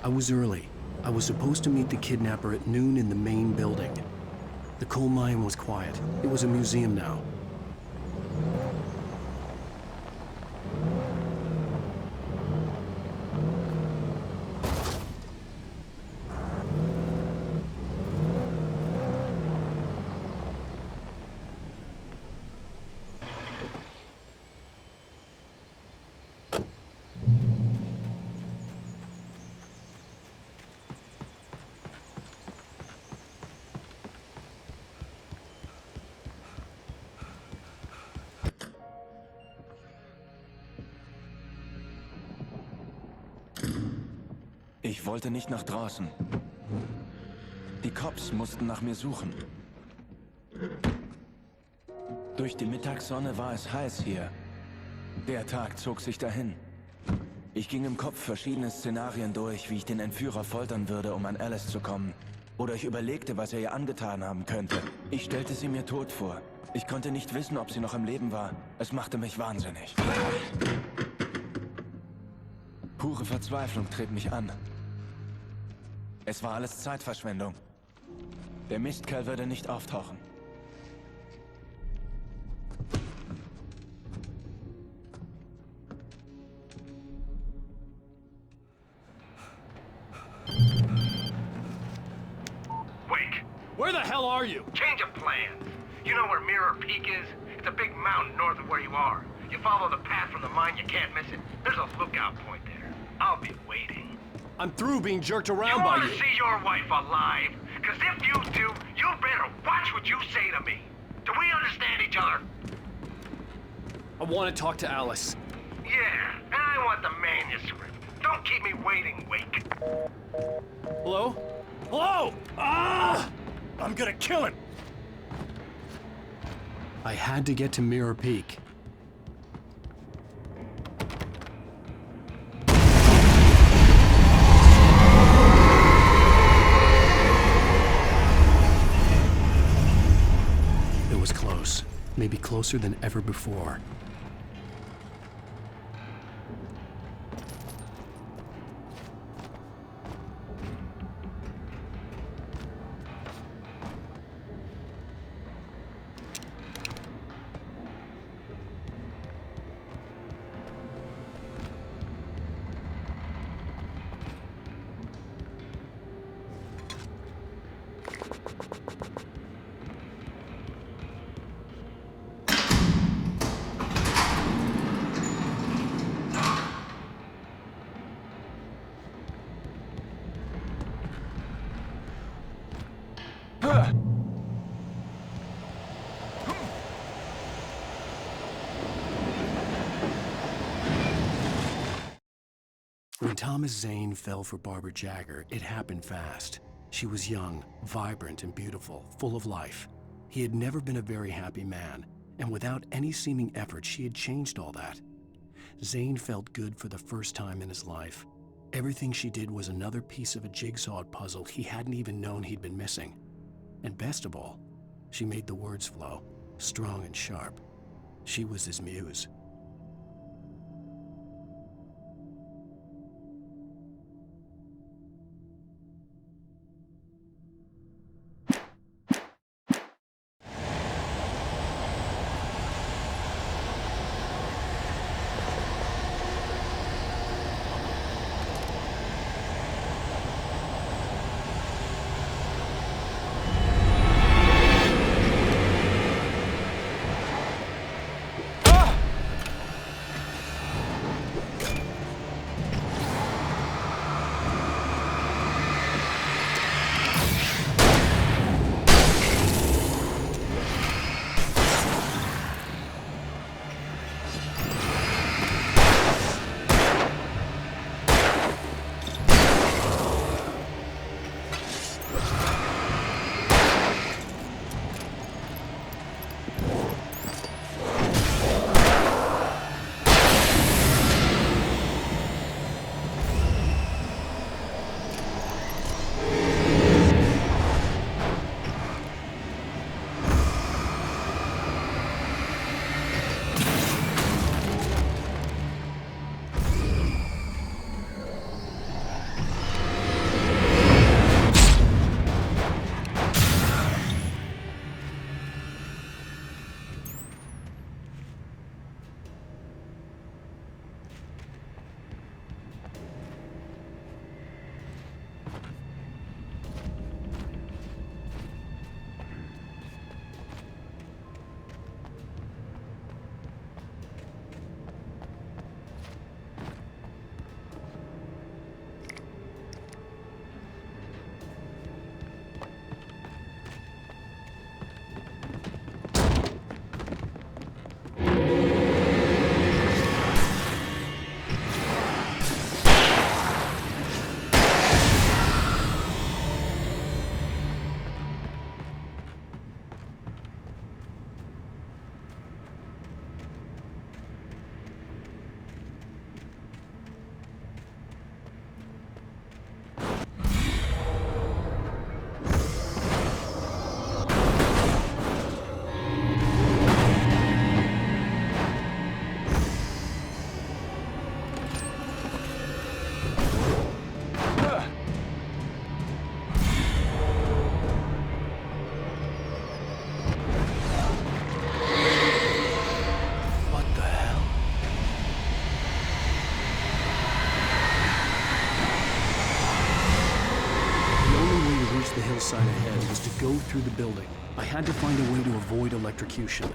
I was early. I was supposed to meet the kidnapper at noon in the main building. The coal mine was quiet. It was a museum now. Ich wollte nicht nach draußen. Die Cops mussten nach mir suchen. Durch die Mittagssonne war es heiß hier. Der Tag zog sich dahin. Ich ging im Kopf verschiedene Szenarien durch, wie ich den Entführer foltern würde, um an Alice zu kommen. Oder ich überlegte, was er ihr angetan haben könnte. Ich stellte sie mir tot vor. Ich konnte nicht wissen, ob sie noch im Leben war. Es machte mich wahnsinnig. Pure Verzweiflung trieb mich an. Es war alles Zeitverschwendung. Der Mistkerl würde nicht auftauchen. Wake! Where the hell are you? Change of plans. You know where Mirror Peak is? It's a big mountain north of where you are. You follow the path from the mine, you can't miss it. There's a lookout point there. I'll be waiting. I'm through being jerked around by You you. want to see your wife alive? Because if you do, you better watch what you say to me. Do we understand each other? I want to talk to Alice. Yeah, and I want the manuscript. Don't keep me waiting, Wake. Hello? Hello! Ah! I'm gonna kill him! I had to get to Mirror Peak. It was close. Maybe closer than ever before. When Thomas Zane fell for Barbara Jagger, it happened fast. She was young, vibrant, and beautiful, full of life. He had never been a very happy man, and without any seeming effort, she had changed all that. Zane felt good for the first time in his life. Everything she did was another piece of a jigsaw puzzle he hadn't even known he'd been missing. And best of all, she made the words flow, strong and sharp. She was his muse. only sign ahead was to go through the building. I had to find a way to avoid electrocution.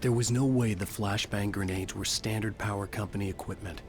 There was no way the flashbang grenades were Standard Power Company equipment.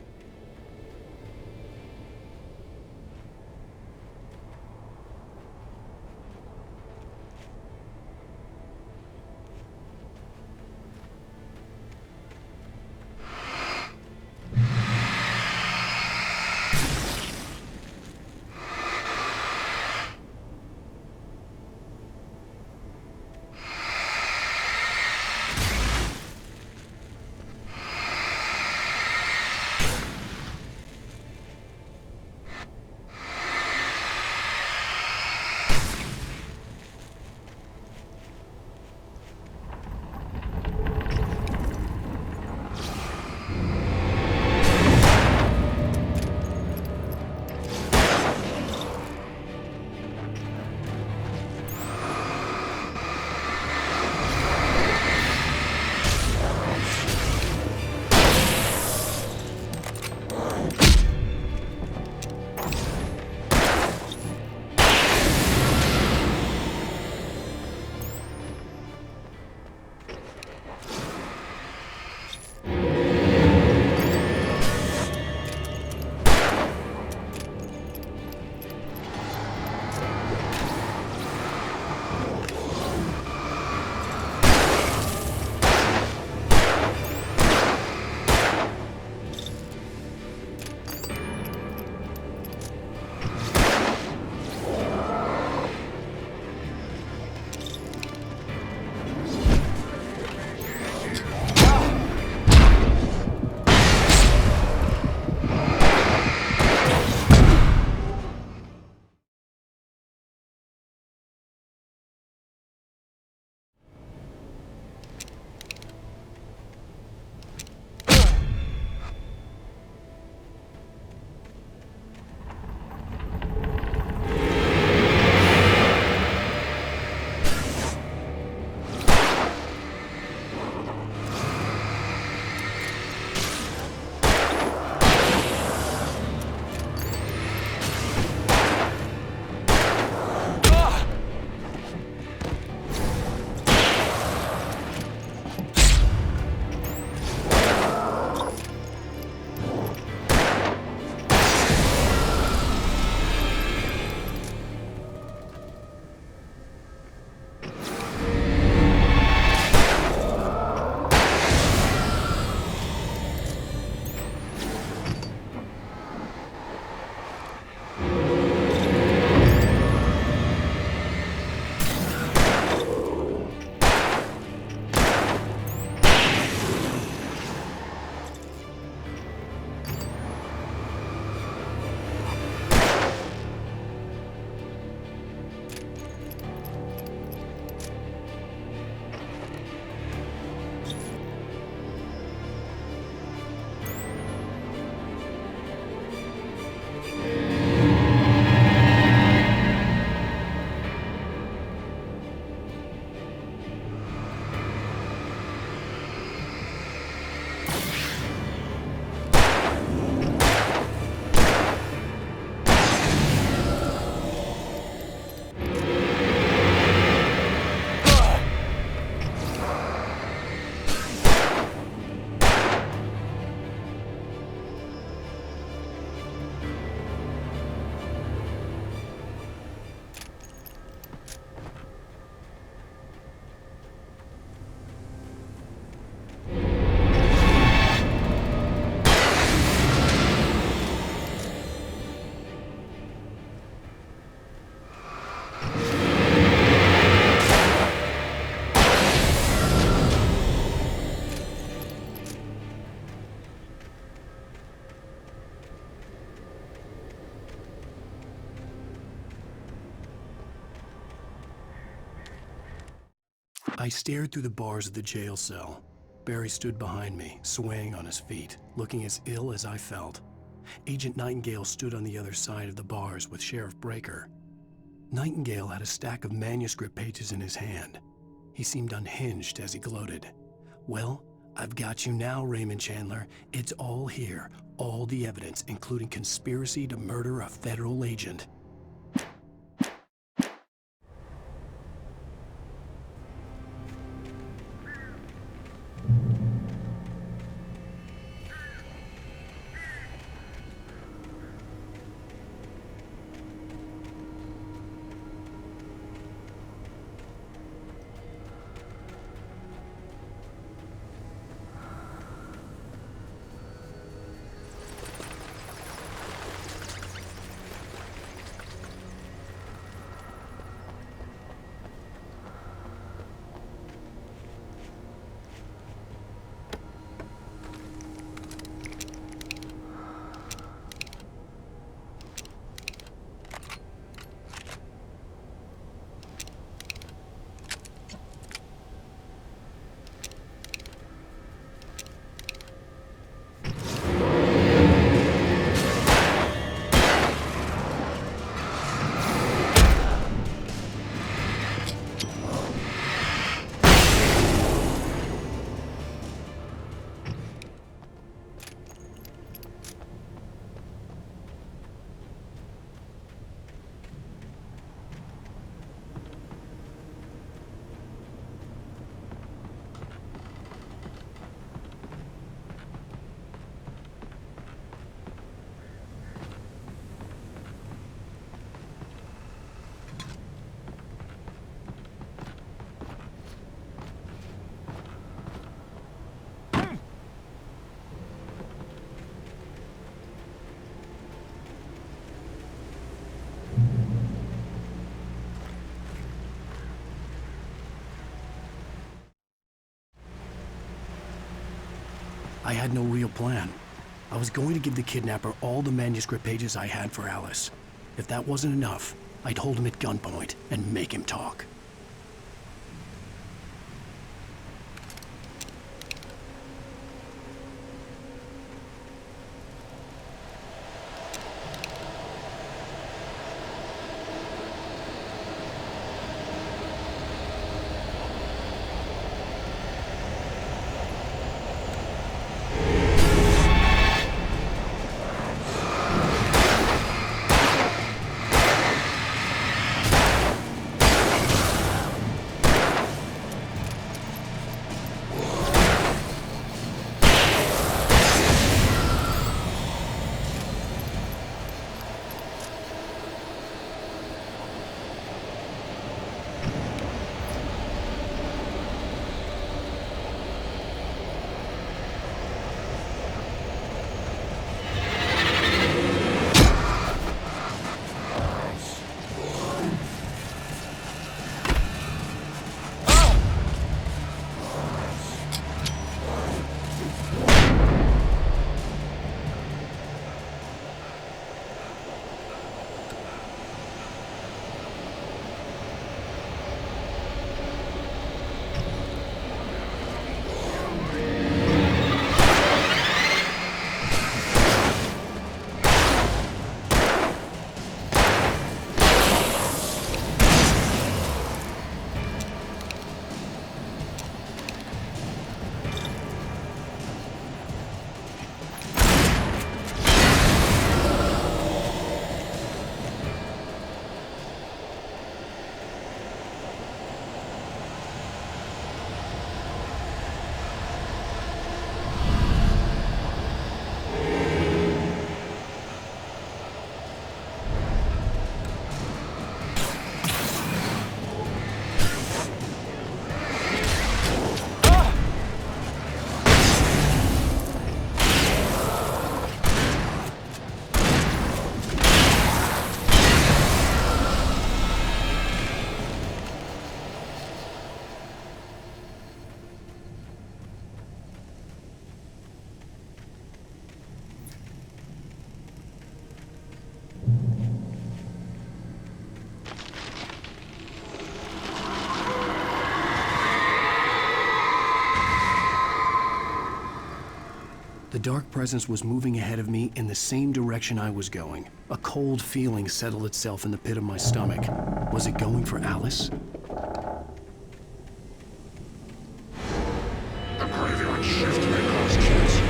I stared through the bars of the jail cell. Barry stood behind me, swaying on his feet, looking as ill as I felt. Agent Nightingale stood on the other side of the bars with Sheriff Breaker. Nightingale had a stack of manuscript pages in his hand. He seemed unhinged as he gloated. "Well, I've got you now, Raymond Chandler. It's all here. All the evidence, including conspiracy to murder a federal agent." I had no real plan. I was going to give the kidnapper all the manuscript pages I had for Alice. If that wasn't enough, I'd hold him at gunpoint and make him talk. The dark presence was moving ahead of me in the same direction I was going. A cold feeling settled itself in the pit of my stomach. Was it going for Alice? The graveyard shift may cause cancer.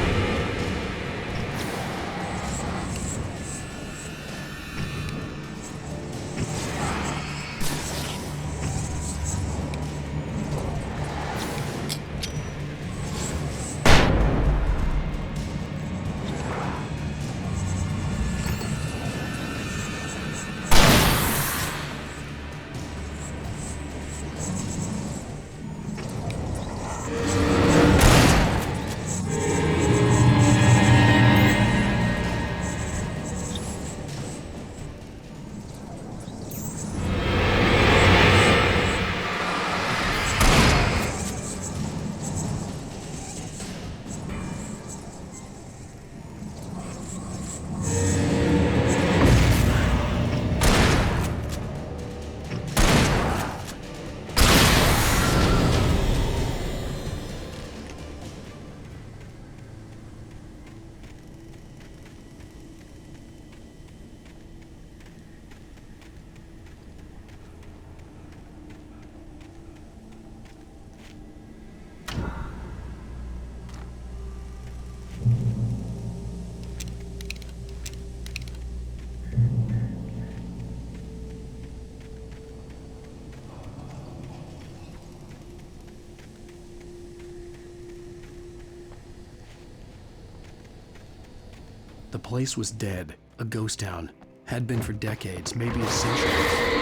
The place was dead, a ghost town. Had been for decades, maybe a century.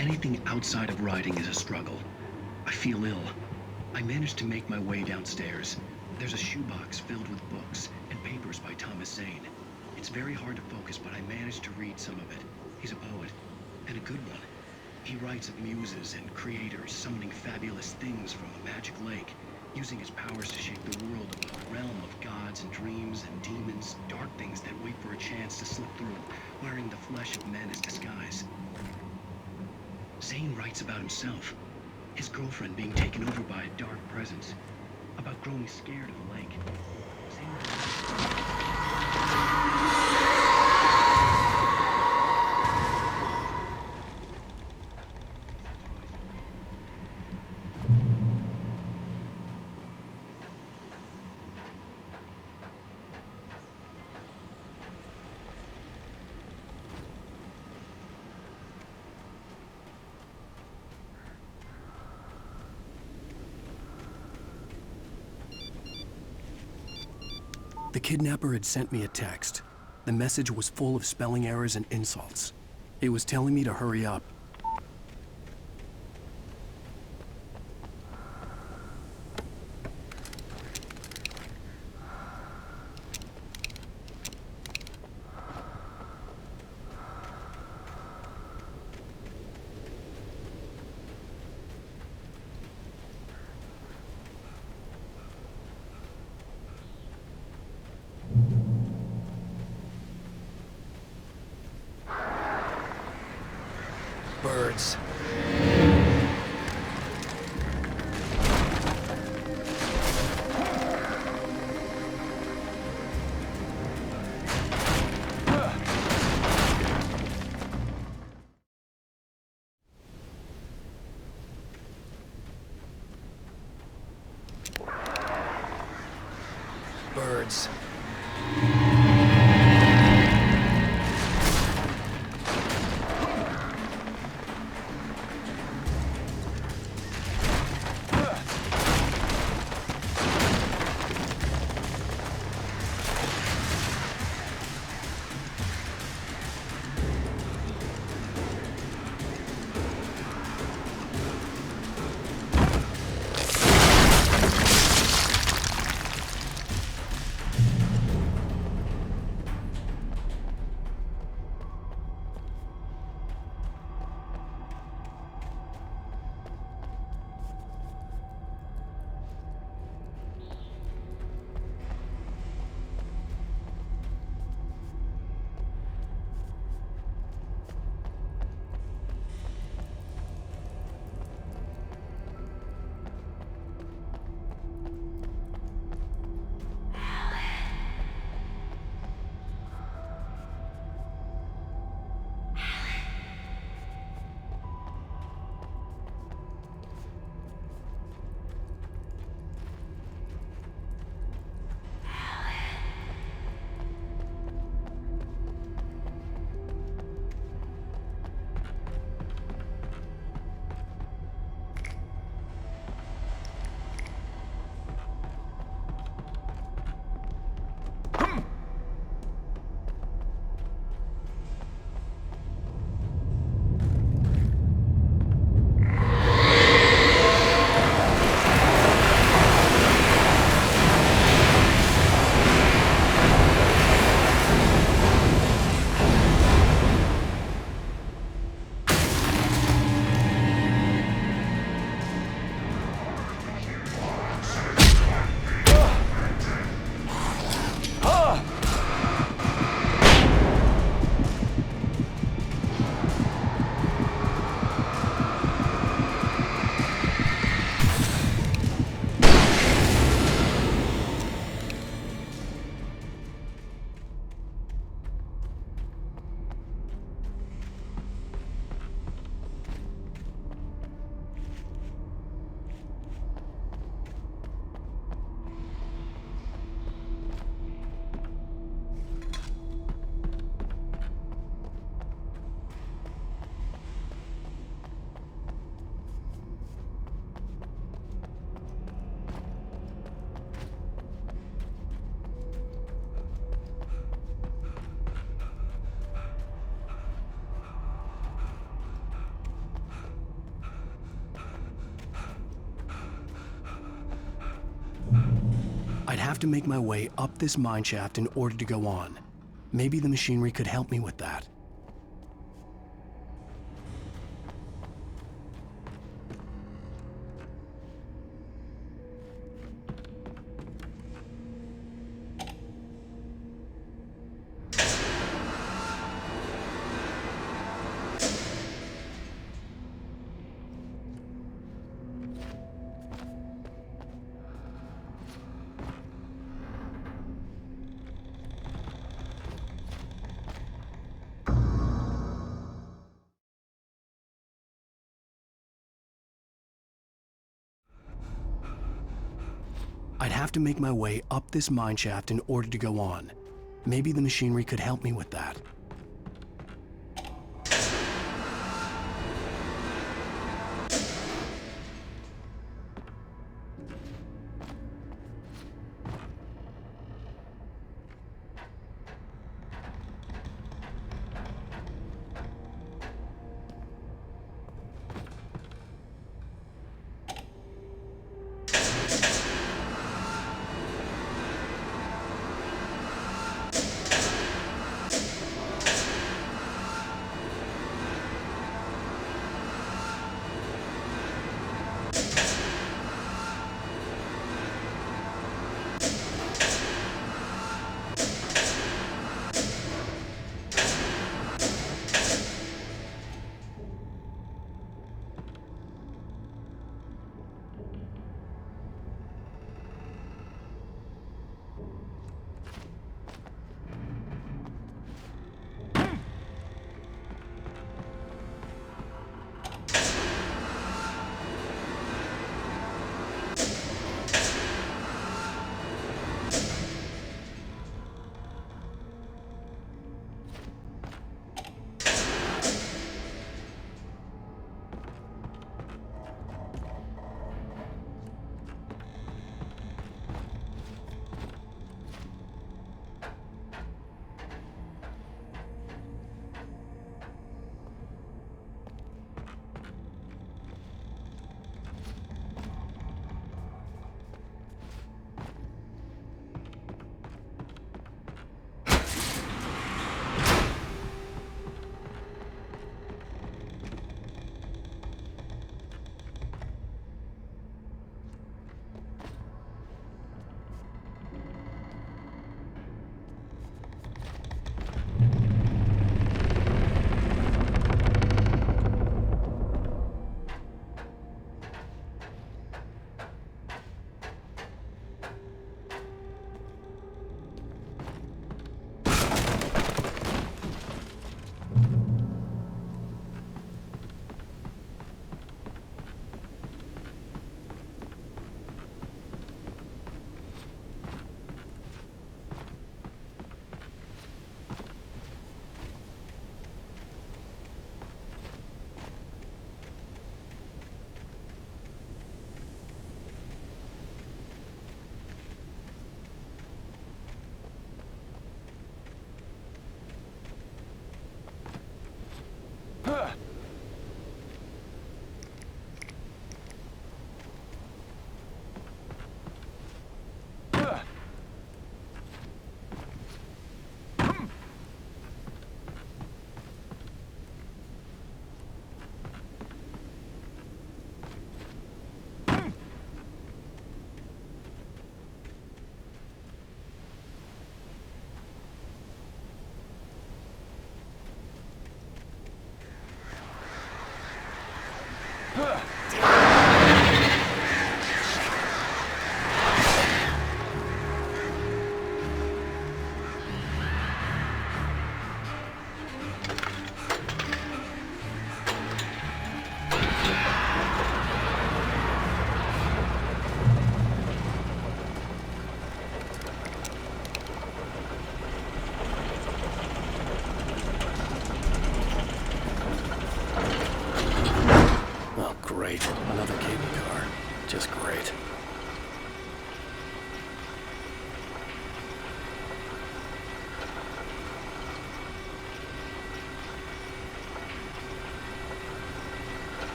Anything outside of writing is a struggle. I feel ill. I managed to make my way downstairs. There's a shoebox filled with books and papers by Thomas Zane. It's very hard to focus, but I managed to read some of it. He's a poet, and a good one. He writes of muses and creators summoning fabulous things from a magic lake, using his powers to shape the world of a realm of gods and dreams and demons, dark things that wait for a chance to slip through, wearing the flesh of men as disguise. Zane writes about himself, his girlfriend being taken over by a dark presence, about growing scared of the lake. The kidnapper had sent me a text. The message was full of spelling errors and insults. It was telling me to hurry up. Birds. Birds. have to make my way up this mine shaft in order to go on. Maybe the machinery could help me with that. I'd have to make my way up this mine shaft in order to go on. Maybe the machinery could help me with that.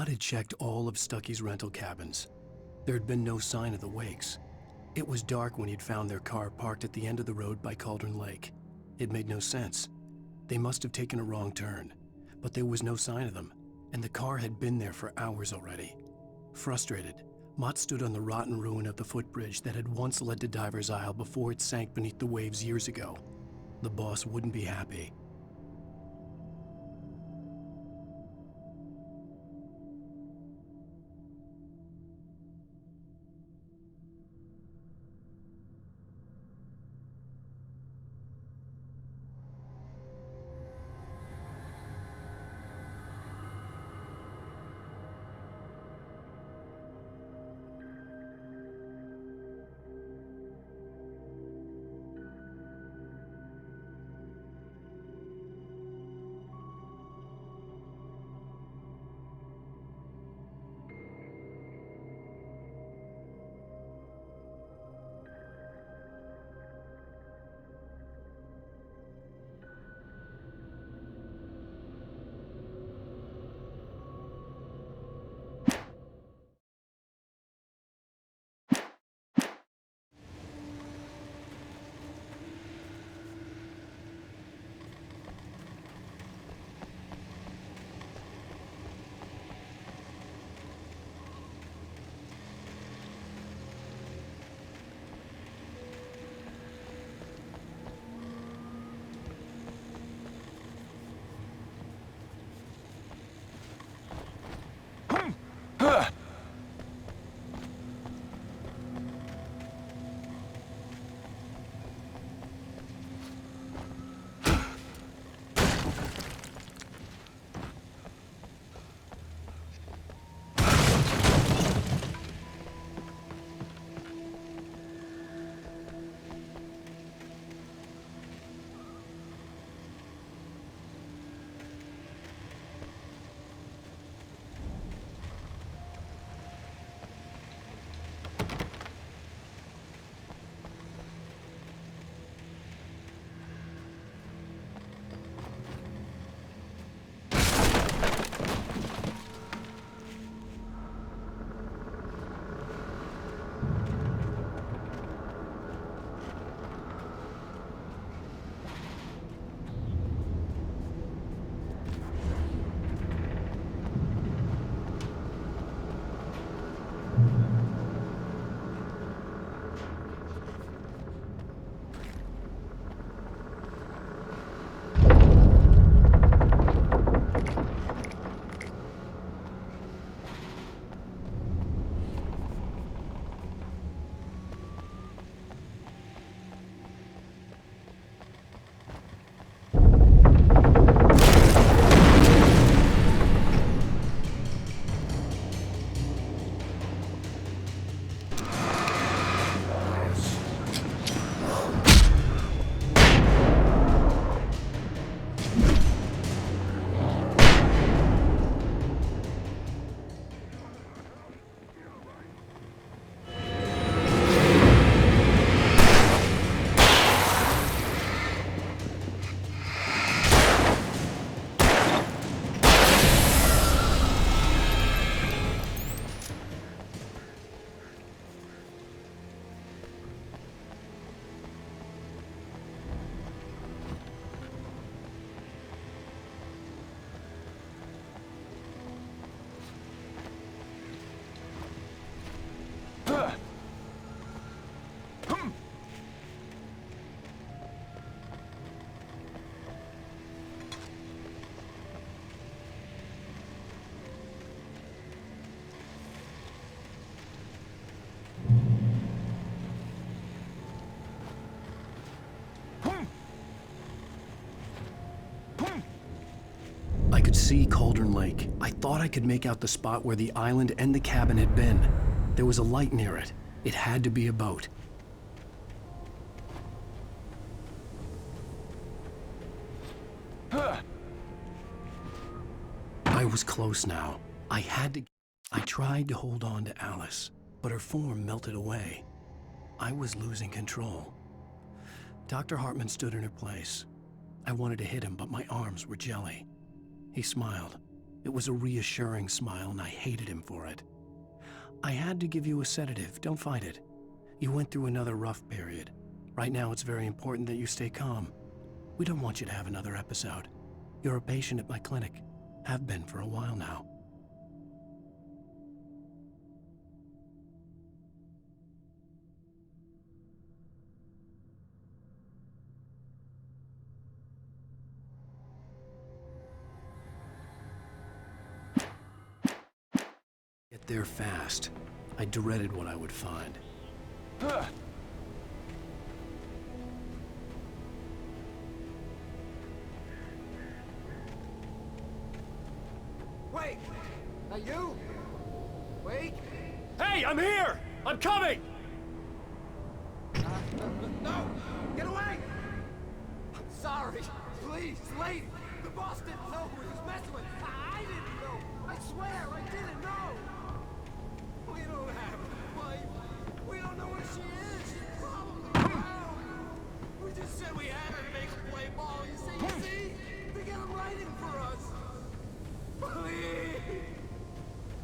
Mott had checked all of Stucky's rental cabins. There had been no sign of the Wakes. It was dark when he'd found their car parked at the end of the road by Cauldron Lake. It made no sense. They must have taken a wrong turn, but there was no sign of them, and the car had been there for hours already. Frustrated, Mott stood on the rotten ruin of the footbridge that had once led to Diver's Isle before it sank beneath the waves years ago. The boss wouldn't be happy. I could see Cauldron Lake. I thought I could make out the spot where the island and the cabin had been. There was a light near it. It had to be a boat. I was close now. I tried to hold on to Alice, but her form melted away. I was losing control. Dr. Hartman stood in her place. I wanted to hit him, but my arms were jelly. He smiled. It was a reassuring smile, and I hated him for it. I had to give you a sedative. Don't fight it. You went through another rough period. Right now, it's very important that you stay calm. We don't want you to have another episode. You're a patient at my clinic. Have been for a while now. Get there fast. I dreaded what I would find. Wait! That you? Wait! Hey, I'm here! I'm coming! No! Get away! I'm sorry. Please, lady. The boss didn't know who he was messing with. I didn't know. I swear, I didn't know. We don't have a wife. We don't know where she is. She's probably down. We just said we had her to make her play ball. You see? They got him writing for us. Please.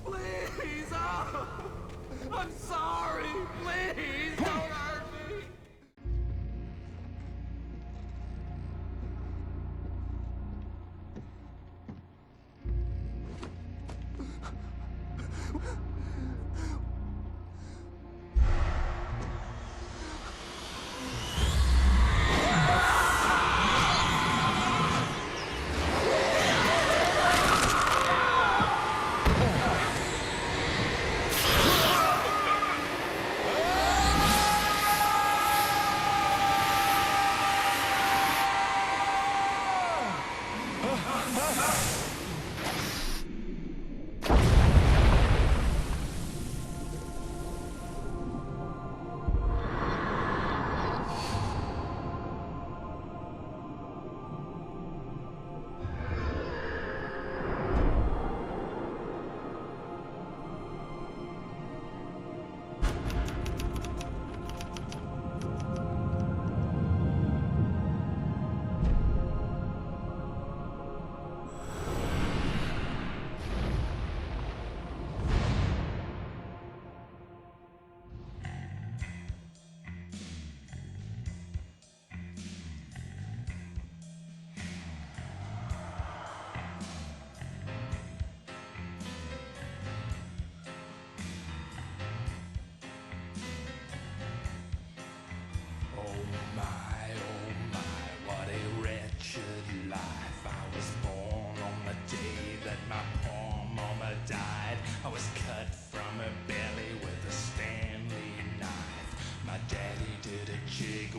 Please. Oh. I'm sorry. Please don't hurt me.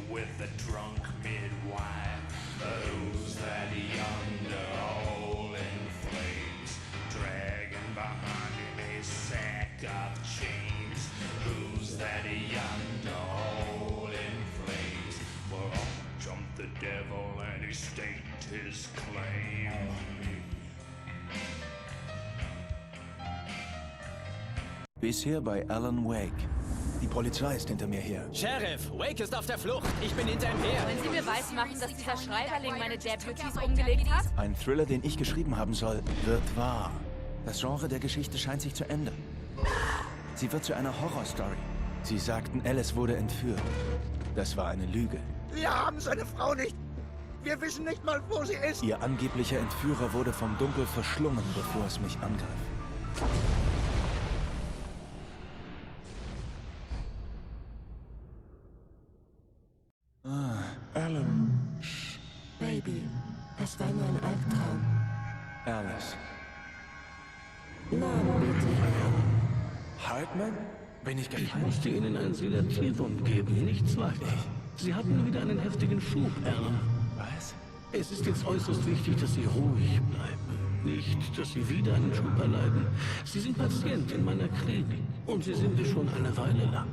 With the drunk midwife, who's that yonder all in flames, dragging behind him a sack of chains? Who's that yonder all in flames? Well, up jumped the devil and he staked his claim. Bisher bei Alan Wake. Die Polizei ist hinter mir her. Sheriff, Wake ist auf der Flucht. Ich bin hinter ihm her. Wollen Sie mir weismachen, dass dieser Schreiberling meine Deputies umgelegt hat? Ein Thriller, den ich geschrieben haben soll, wird wahr. Das Genre der Geschichte scheint sich zu ändern. Sie wird zu einer Horrorstory. Sie sagten, Alice wurde entführt. Das war eine Lüge. Wir haben seine Frau nicht. Wir wissen nicht mal, wo sie ist. Ihr angeblicher Entführer wurde vom Dunkel verschlungen, bevor es mich angriff. Alan. Baby, es war nur ein Albtraum. Alice. Namen bitte, Alan. Hartman? Bin ich gefallen? Ich musste Ihnen ein Sedativum geben, nichts weiter. Sie hatten wieder einen heftigen Schub, Alan. Was? Es ist jetzt äußerst wichtig, dass Sie ruhig bleiben. Nicht, dass Sie wieder einen Schub erleiden. Sie sind Patient in meiner Klinik und Sie sind es schon eine Weile lang.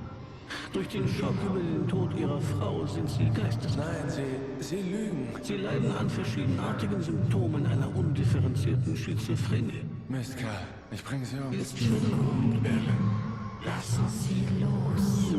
Durch den Schock über den Tod Ihrer Frau sind Sie geisteskrank. Nein, Sie lügen. Sie leiden an verschiedenartigen Symptomen einer undifferenzierten Schizophrenie. Mist, Karl. Ich bringe Sie um. Ist schon gut, Alan. Lassen Sie los.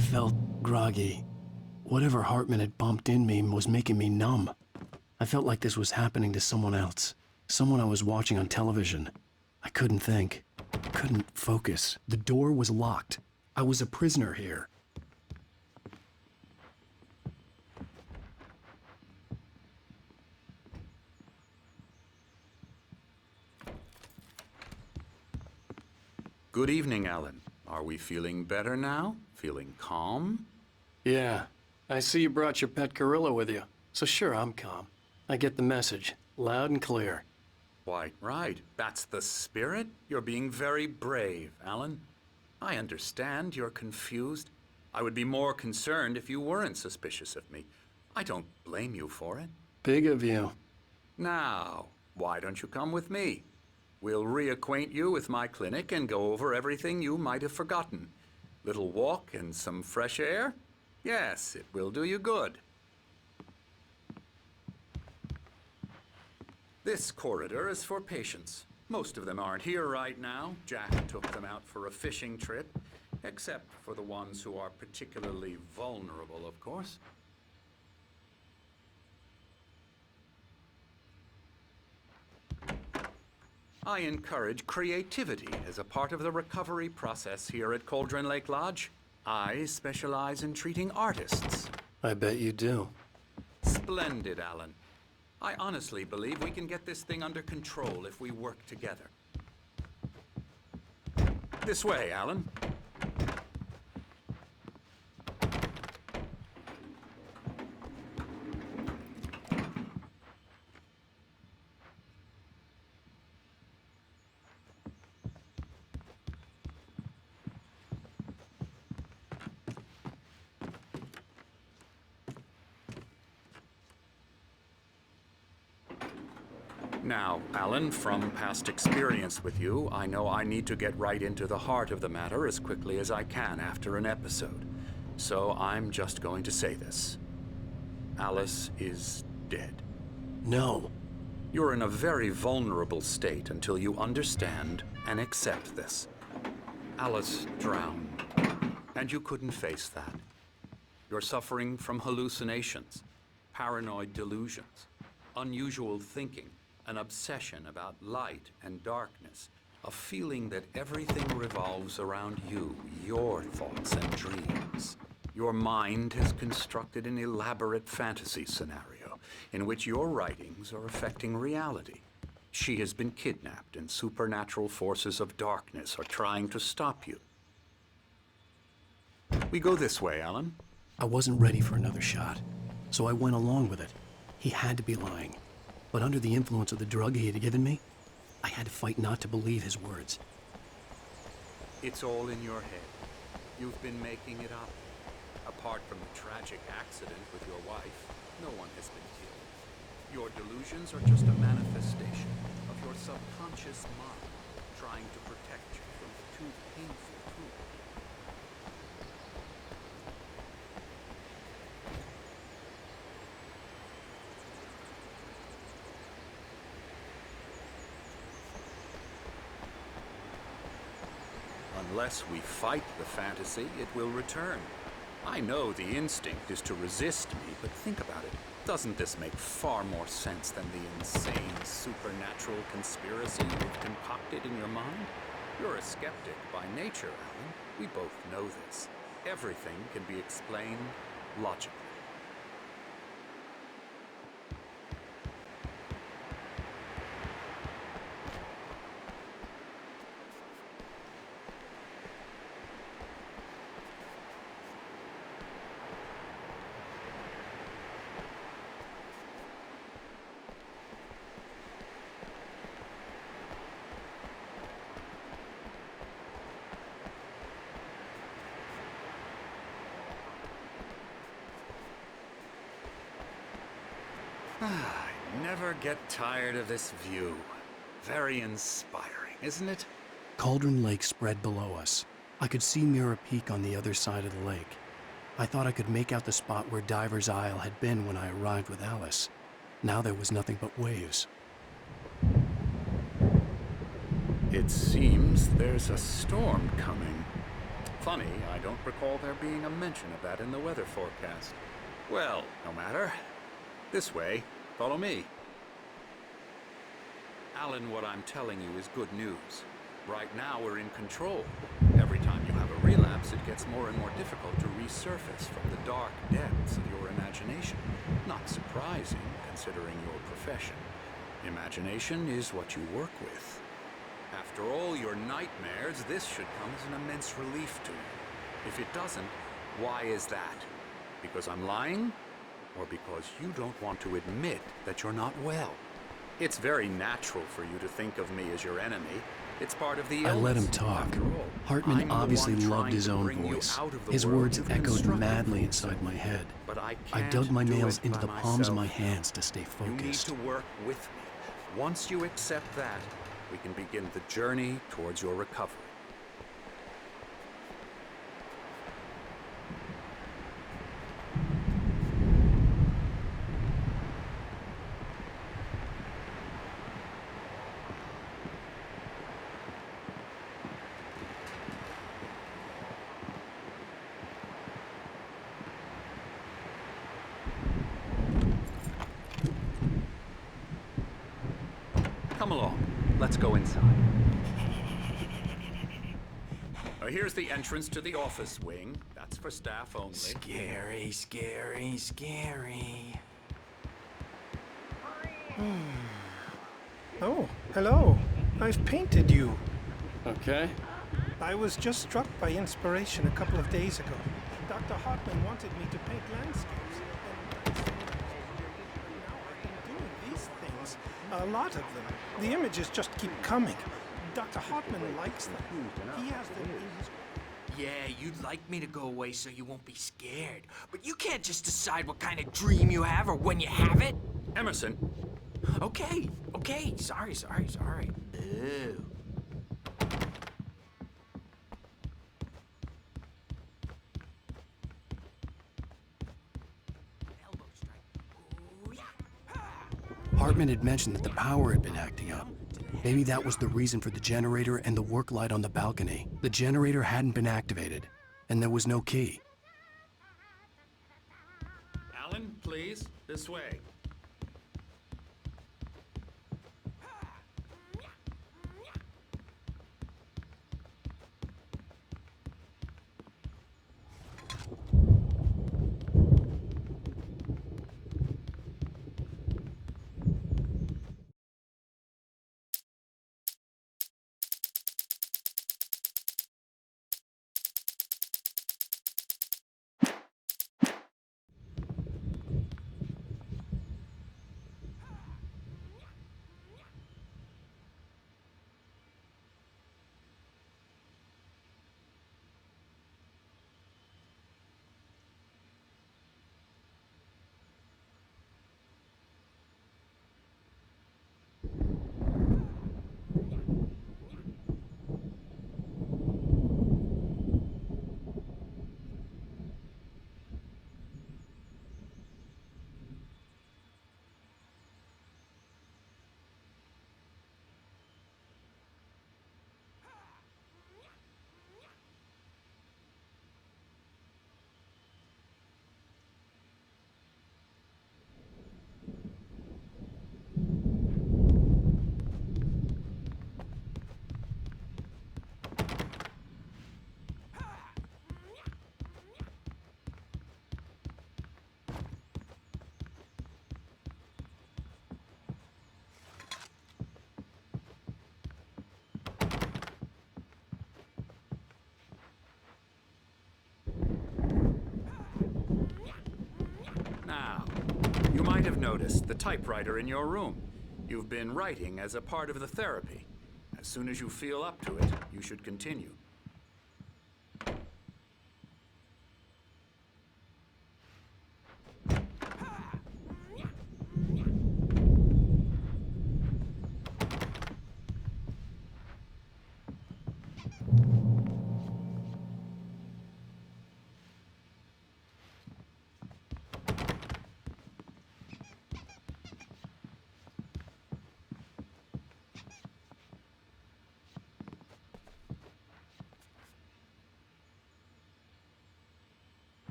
felt groggy. Whatever Hartman had bumped in me was making me numb. I felt like this was happening to someone else. Someone I was watching on television. I couldn't think. Couldn't focus. The door was locked. I was a prisoner here. Good evening, Alan. Are we feeling better now? Feeling calm? Yeah. I see you brought your pet gorilla with you. So sure, I'm calm. I get the message. Loud and clear. Quite right. That's the spirit. You're being very brave, Alan. I understand you're confused. I would be more concerned if you weren't suspicious of me. I don't blame you for it. Big of you. Now, why don't you come with me? We'll reacquaint you with my clinic and go over everything you might have forgotten. Little walk and some fresh air? Yes, it will do you good. This corridor is for patients. Most of them aren't here right now. Jack took them out for a fishing trip, except for the ones who are particularly vulnerable, of course. I encourage creativity as a part of the recovery process here at Cauldron Lake Lodge. I specialize in treating artists. I bet you do. Splendid, Alan. I honestly believe we can get this thing under control if we work together. This way, Alan. Now, Alan, from past experience with you, I know I need to get right into the heart of the matter as quickly as I can after an episode. So I'm just going to say this. Alice is dead. No. You're in a very vulnerable state until you understand and accept this. Alice drowned, and you couldn't face that. You're suffering from hallucinations, paranoid delusions, unusual thinking, an obsession about light and darkness, a feeling that everything revolves around you, your thoughts and dreams. Your mind has constructed an elaborate fantasy scenario in which your writings are affecting reality. She has been kidnapped and supernatural forces of darkness are trying to stop you. We go this way, Alan. I wasn't ready for another shot, so I went along with it. He had to be lying. But under the influence of the drug he had given me, I had to fight not to believe his words. It's all in your head. You've been making it up. Apart from the tragic accident with your wife, no one has been killed. Your delusions are just a manifestation of your subconscious mind trying to protect you from the too painful truth. Unless we fight the fantasy, it will return. I know the instinct is to resist me, but think about it. Doesn't this make far more sense than the insane supernatural conspiracy you've concocted in your mind? You're a skeptic by nature, Alan. We both know this. Everything can be explained logically. I never get tired of this view. Very inspiring, isn't it? Cauldron Lake spread below us. I could see Mirror Peak on the other side of the lake. I thought I could make out the spot where Diver's Isle had been when I arrived with Alice. Now there was nothing but waves. It seems there's a storm coming. Funny, I don't recall there being a mention of that in the weather forecast. Well, no matter. This way. Follow me. Alan, what I'm telling you is good news. Right now, we're in control. Every time you have a relapse, it gets more and more difficult to resurface from the dark depths of your imagination. Not surprising, considering your profession. Imagination is what you work with. After all your nightmares, this should come as an immense relief to you. If it doesn't, why is that? Because I'm lying? Or because you don't want to admit that you're not well? It's very natural for you to think of me as your enemy. It's part of the illness. I let him talk. Hartman obviously loved his own voice. His words echoed madly inside my head. But I dug my nails into the palms of my hands to stay You need focused. to work with me. Once you accept that, we can begin the journey towards your recovery. Come along. Let's go inside. Here's the entrance to the office wing. That's for staff only. Scary, scary, scary. Oh, hello. I've painted you. Okay. I was just struck by inspiration a couple of days ago. Dr. Hartman wanted me to paint landscapes. And now I've been doing these things. A lot of them. The images just keep coming. Dr. Hartman likes them. He has them in his... Yeah, you'd like me to go away so you won't be scared. But you can't just decide what kind of dream you have or when you have it. Emerson. Okay. Sorry. Ew. Hartman had mentioned that the power had been acting up. Maybe that was the reason for the generator and the work light on the balcony. The generator hadn't been activated, and there was no key. Alan, please, this way. Now, you might have noticed the typewriter in your room. You've been writing as a part of the therapy. As soon as you feel up to it, you should continue.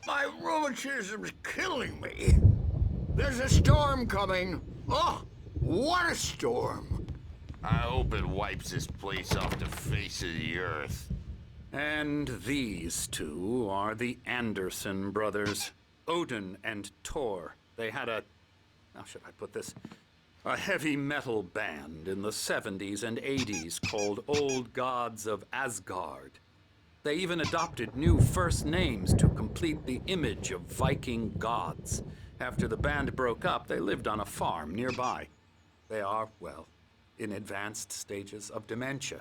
My rheumatism's killing me. There's a storm coming. Oh, what a storm. I hope it wipes this place off the face of the earth. And these two are the Anderson brothers, Odin and Thor. They had how should I put this? A heavy metal band in the 70s and 80s called Old Gods of Asgard. They even adopted new first names to complete the image of Viking gods. After the band broke up, they lived on a farm nearby. They are, well, in advanced stages of dementia.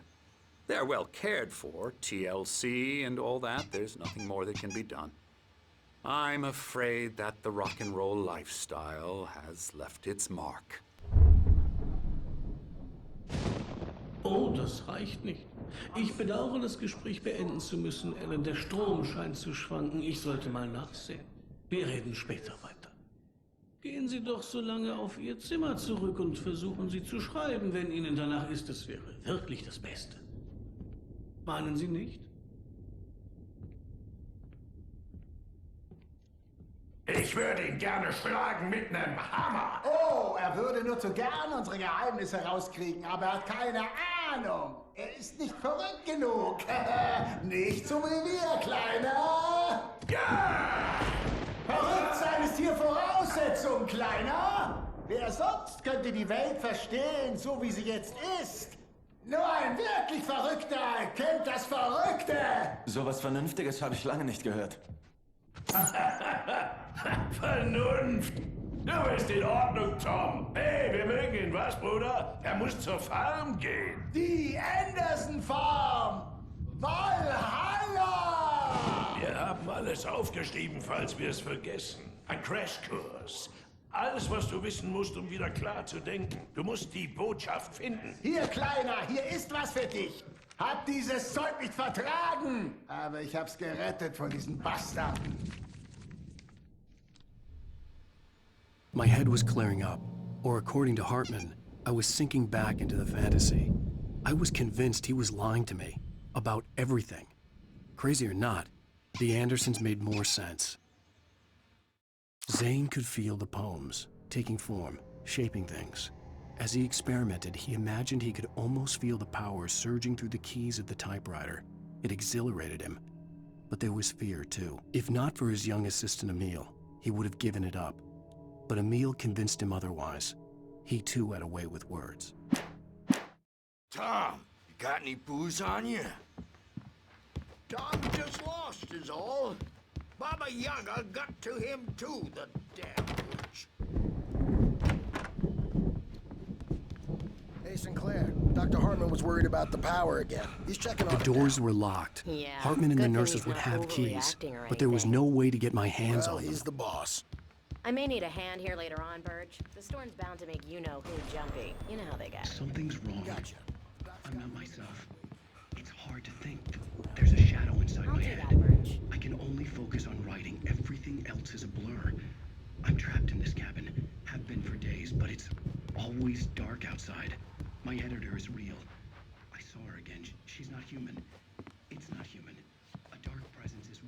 They're well cared for, TLC and all that. There's nothing more that can be done. I'm afraid that the rock and roll lifestyle has left its mark. Oh, das reicht nicht. Ich bedauere, das Gespräch beenden zu müssen, Ellen. Der Strom scheint zu schwanken. Ich sollte mal nachsehen. Wir reden später weiter. Gehen Sie doch so lange auf Ihr Zimmer zurück und versuchen Sie zu schreiben, wenn Ihnen danach ist. Es wäre wirklich das Beste. Meinen Sie nicht? Ich würde ihn gerne schlagen mit einem Hammer. Oh, er würde nur zu gern unsere Geheimnisse herauskriegen, aber er hat keine Ahnung. Er ist nicht verrückt genug. Nicht so wie wir, Kleiner. Ja! Verrückt sein ist hier Voraussetzung, Kleiner. Wer sonst könnte die Welt verstehen, so wie sie jetzt ist? Nur ein wirklich Verrückter kennt das Verrückte. Sowas Vernünftiges habe ich lange nicht gehört. Vernunft! Du bist in Ordnung, Tom. Hey, wir mögen ihn, was, Bruder? Er muss zur Farm gehen. Die Anderson Farm! Valhalla! Wir haben alles aufgeschrieben, falls wir es vergessen. Ein Crashkurs. Alles, was du wissen musst, um wieder klar zu denken. Du musst die Botschaft finden. Hier, Kleiner, hier ist was für dich. Hab dieses Zeug nicht vertragen. Aber ich hab's gerettet von diesen Bastarden. My head was clearing up, or according to Hartman, I was sinking back into the fantasy. I was convinced he was lying to me about everything. Crazy or not, the Andersons made more sense. Zane could feel the poems, taking form, shaping things. As he experimented, he imagined he could almost feel the power surging through the keys of the typewriter. It exhilarated him. But there was fear, too. If not for his young assistant, Emil, he would have given it up. But Emil convinced him otherwise. He, too, had a way with words. Tom, you got any booze on you? Tom just lost is all. Baba Yaga got to him too, the damn witch. Hey, Sinclair. Dr. Hartman was worried about the power again. He's checking on The doors were locked. Yeah, Hartman and the good thing nurses he's would not have keys, overreacting or but there was no way to get my hands on them. He's the boss. I may need a hand here later on, Burge. The storm's bound to make you-know-who jumpy. You know how they get. Something's wrong. Gotcha. I'm not myself. It's hard to think. There's a shadow inside my head. I can only focus on writing. Everything else is a blur. I'm trapped in this cabin. Have been for days, but it's always dark outside. My editor is real. I saw her again. She's not human. It's not human. A dark presence is...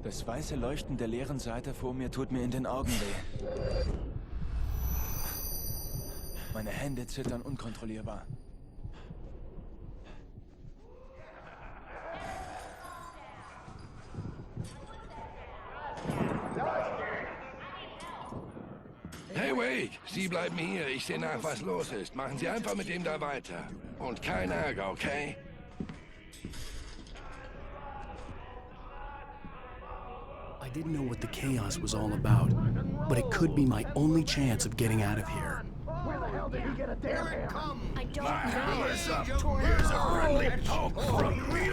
Das weiße Leuchten der leeren Seite vor mir tut mir in den Augen weh. Meine Hände zittern unkontrollierbar. Hey, Wake, Sie bleiben hier. Ich sehe nach, was los ist. Machen Sie einfach mit dem da weiter. Und kein Ärger, okay? I didn't know what the chaos was all about, but it could be my only chance of getting out of here. Where the hell did he get a damn hammer? I don't My know. hammer's up. Here's a friendly poke from me.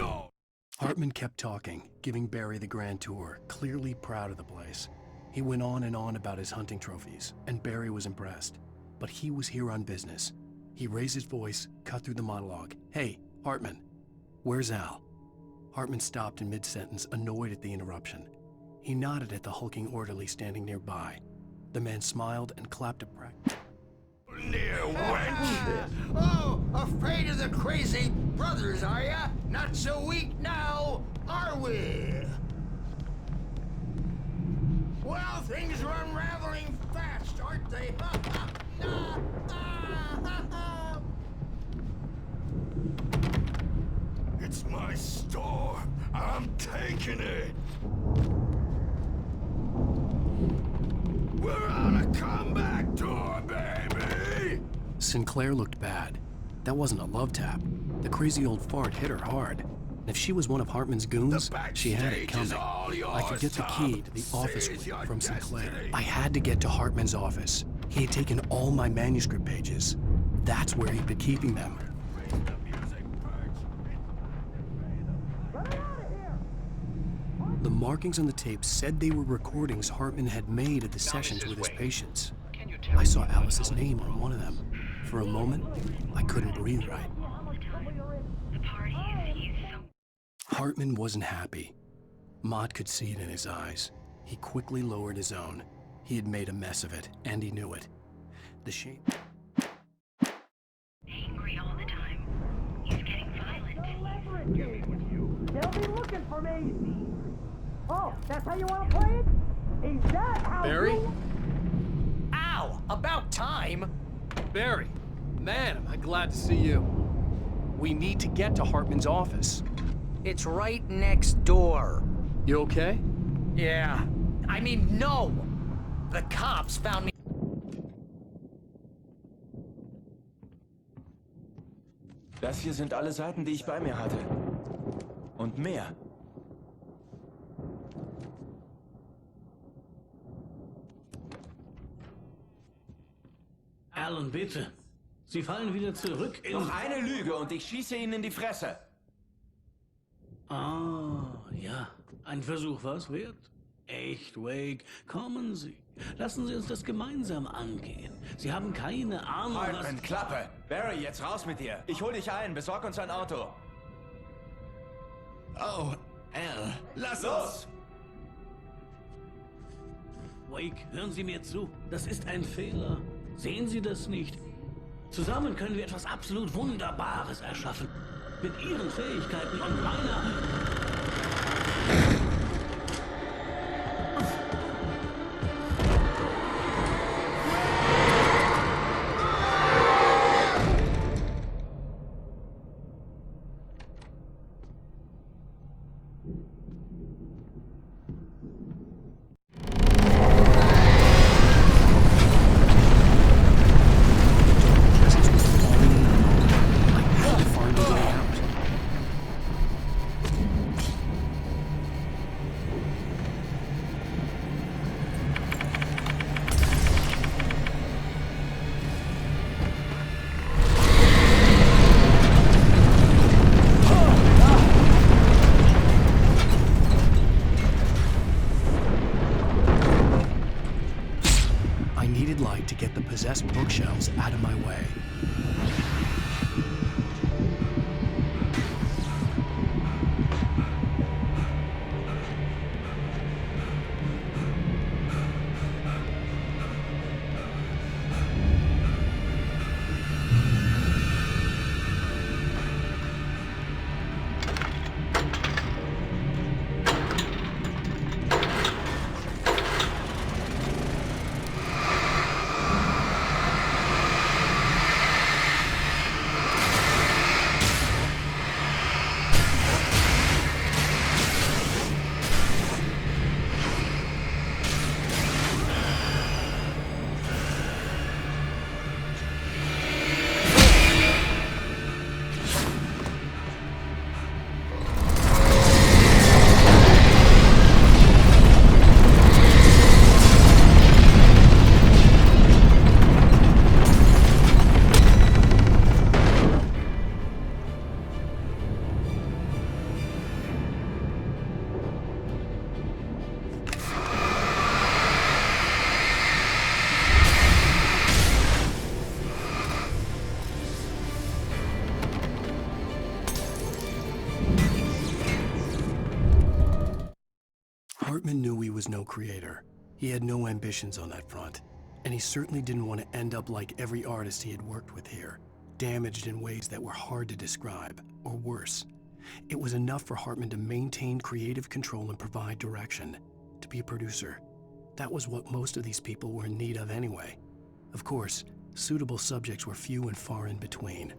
Hartman kept talking, giving Barry the grand tour, clearly proud of the place. He went on and on about his hunting trophies, and Barry was impressed. But he was here on business. He raised his voice, cut through the monologue. Hey, Hartman, where's Al? Hartman stopped in mid-sentence, annoyed at the interruption. He nodded at the hulking orderly standing nearby. The man smiled and clapped a practice. Near wench! Oh, afraid of the crazy brothers, are ya? Not so weak now, are we? Well, things are unraveling fast, aren't they? It's my store. I'm taking it. We're on a comeback tour, baby! Sinclair looked bad. That wasn't a love tap. The crazy old fart hit her hard. And if she was one of Hartman's goons, she had it coming. I could get the key to the office wing from Sinclair. I had to get to Hartman's office. He had taken all my manuscript pages. That's where he'd been keeping them. The markings on the tape said they were recordings Hartman had made at the sessions with his patients. I saw Alice's name on one of them. For a moment, I couldn't breathe right. Hartman wasn't happy. Mott could see it in his eyes. He quickly lowered his own. He had made a mess of it, and he knew it. The shame... Angry all the time. He's getting violent. They'll be looking for me. Oh, that's how you want to play it? Is that how Barry? Ow! About time! Barry, man, am I glad to see you. We need to get to Hartman's office. It's right next door. You okay? Yeah. I mean, no! The cops found me. Das hier sind alle Seiten, die ich bei mir hatte. Und mehr. Alan, bitte. Sie fallen wieder zurück in... Noch eine Lüge und ich schieße Ihnen in die Fresse. Ah, ja. Ein Versuch war's wert. Echt, Wake. Kommen Sie. Lassen Sie uns das gemeinsam angehen. Sie haben keine Ahnung, Hartman, Klappe! Barry, jetzt raus mit dir. Ich hol dich ein. Besorg uns ein Auto. Oh, Al, lass uns! Wake, hören Sie mir zu. Das ist ein Fehler. Sehen Sie das nicht? Zusammen können wir etwas absolut Wunderbares erschaffen. Mit Ihren Fähigkeiten und meiner... to get the possessed bookshelves out of my way. Hartman knew he was no creator. He had no ambitions on that front. And he certainly didn't want to end up like every artist he had worked with here, damaged in ways that were hard to describe, or worse. It was enough for Hartman to maintain creative control and provide direction, to be a producer. That was what most of these people were in need of anyway. Of course, suitable subjects were few and far in between.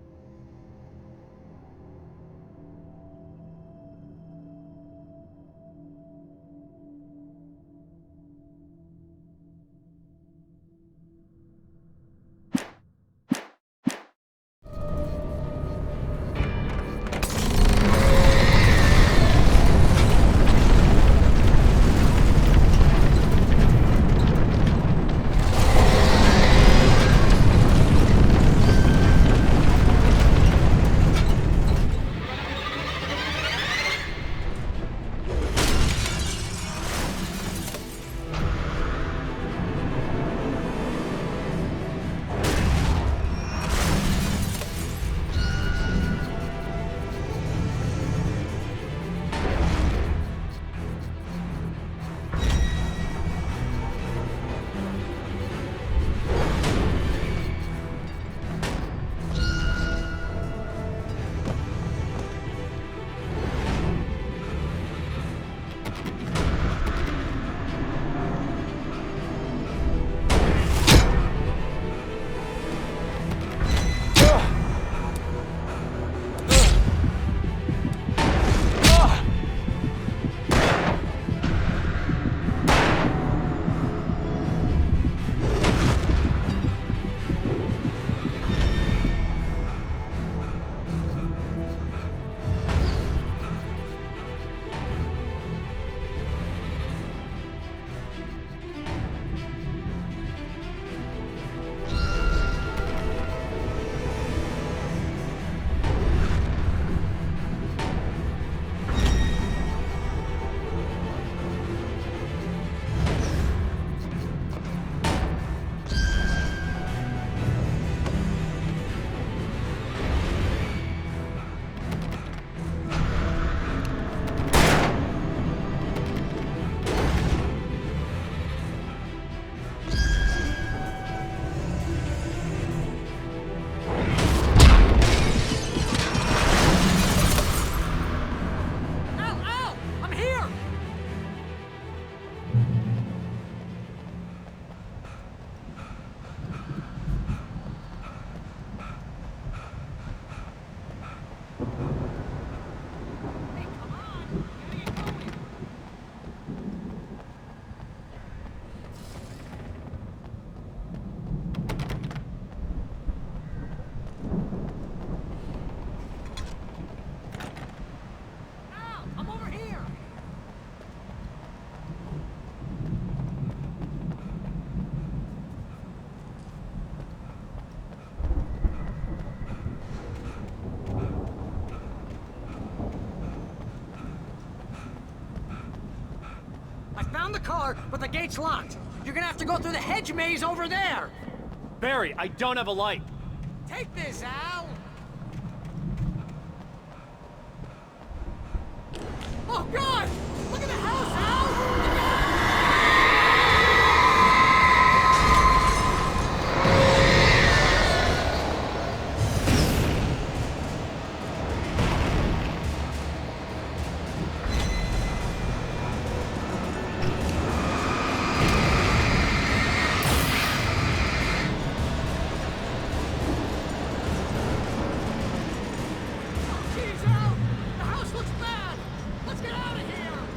Found the car, but the gate's locked. You're gonna have to go through the hedge maze over there. Barry, I don't have a light. Take this, Al. Oh, God! Look at the house, Al! Jeez, Al! The house looks bad! Let's get out of here!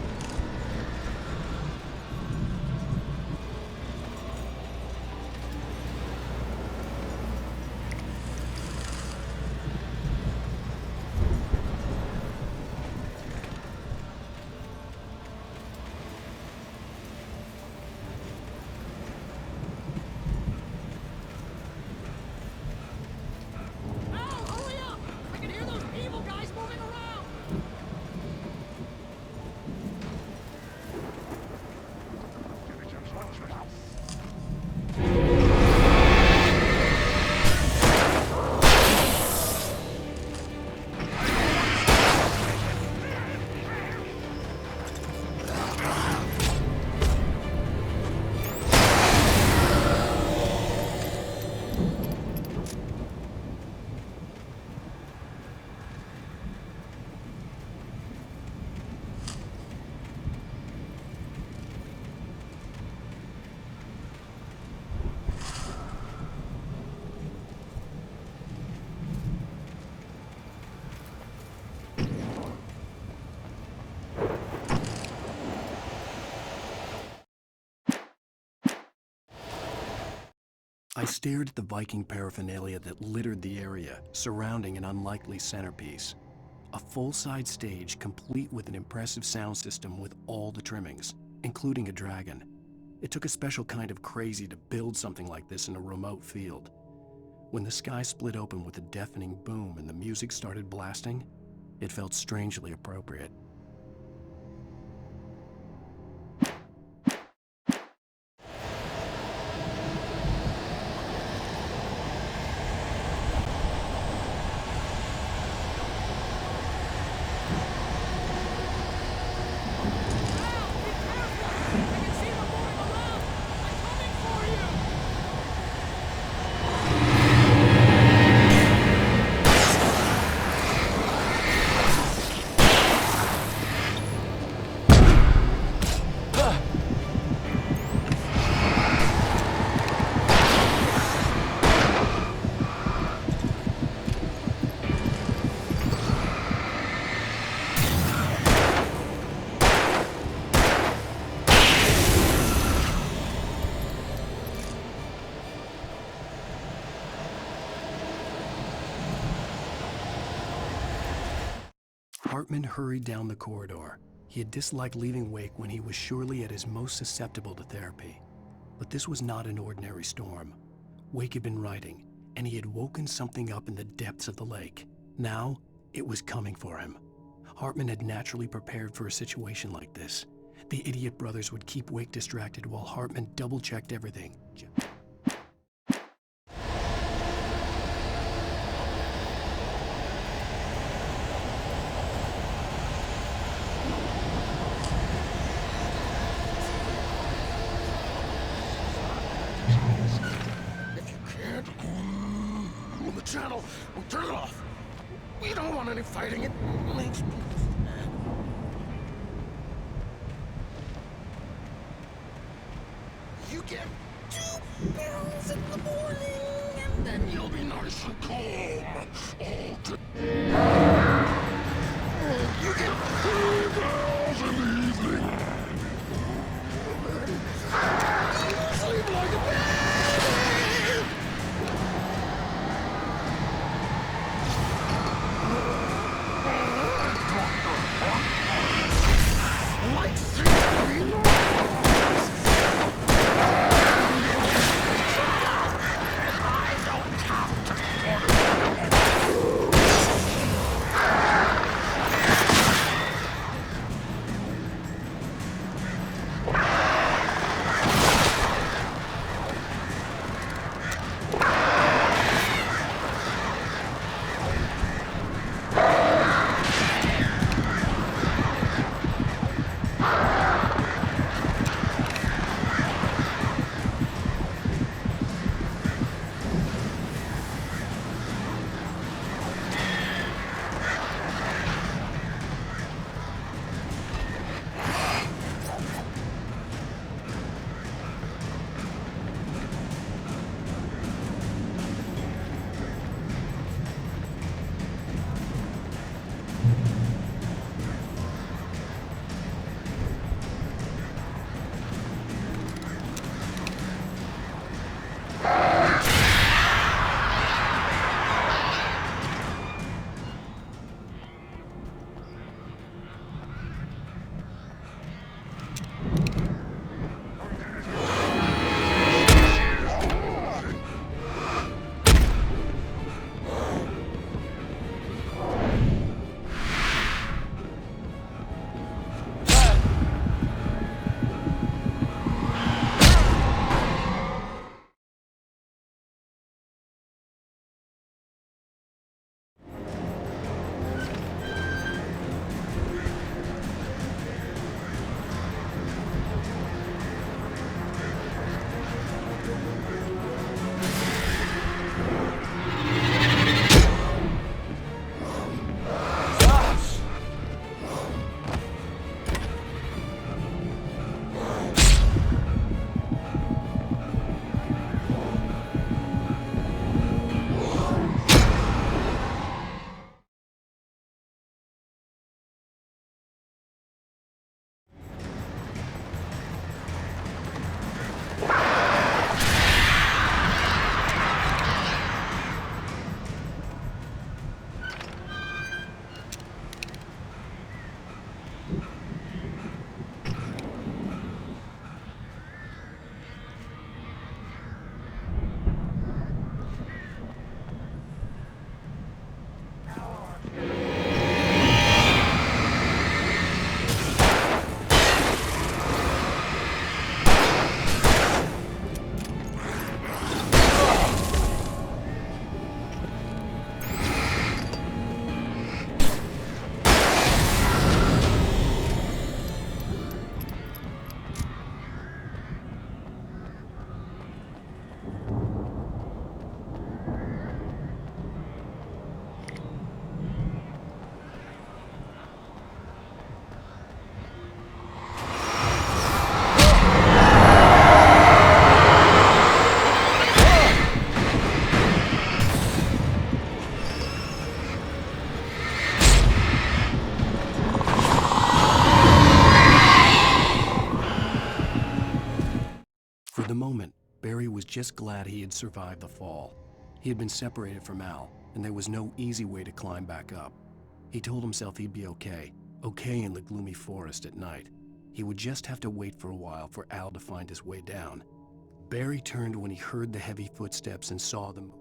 I stared at the Viking paraphernalia that littered the area, surrounding an unlikely centerpiece. A full-size stage complete with an impressive sound system with all the trimmings, including a dragon. It took a special kind of crazy to build something like this in a remote field. When the sky split open with a deafening boom and the music started blasting, it felt strangely appropriate. Hartman hurried down the corridor. He had disliked leaving Wake when he was surely at his most susceptible to therapy. But this was not an ordinary storm. Wake had been writing, and he had woken something up in the depths of the lake. Now, it was coming for him. Hartman had naturally prepared for a situation like this. The idiot brothers would keep Wake distracted while Hartman double-checked everything. Channel, we'll turn it off. We don't want any fighting. It makes people mad. You get 2 pills in the morning, and then you'll be nice and calm all day. You get 3 pills in the evening. You sleep like a baby. the moment, Barry was just glad he had survived the fall. He had been separated from Al, and there was no easy way to climb back up. He told himself he'd be okay in the gloomy forest at night. He would just have to wait for a while for Al to find his way down. Barry turned when he heard the heavy footsteps and saw them.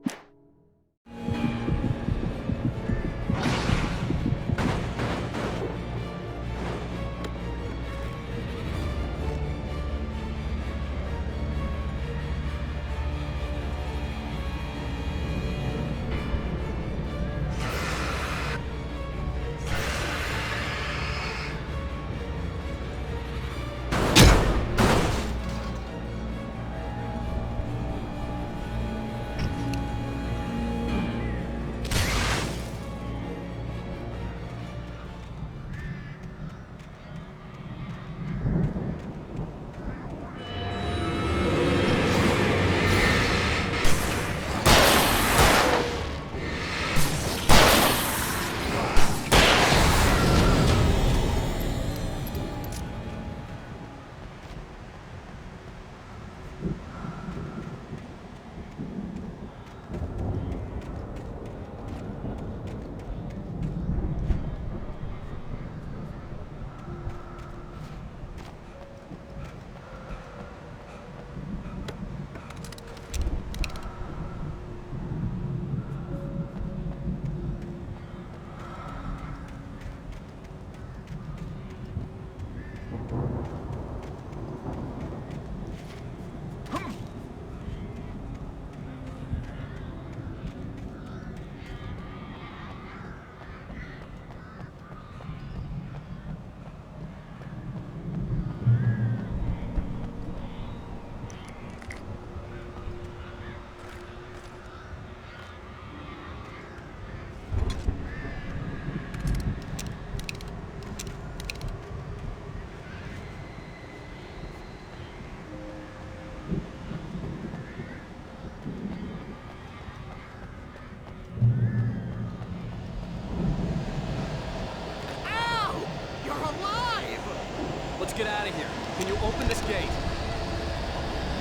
Let's get out of here. Can you open this gate?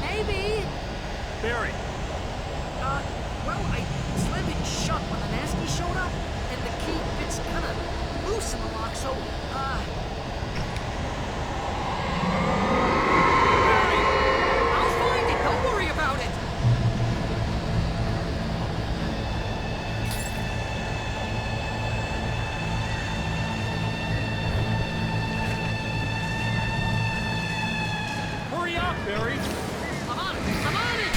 Maybe. Barry. Well, I slammed it shut when the nasty showed up, and the key fits kind of loose in the lock, so, Barry! I'll find it! Don't worry about it! Hurry up, Barry! I'm on it! I'm on it!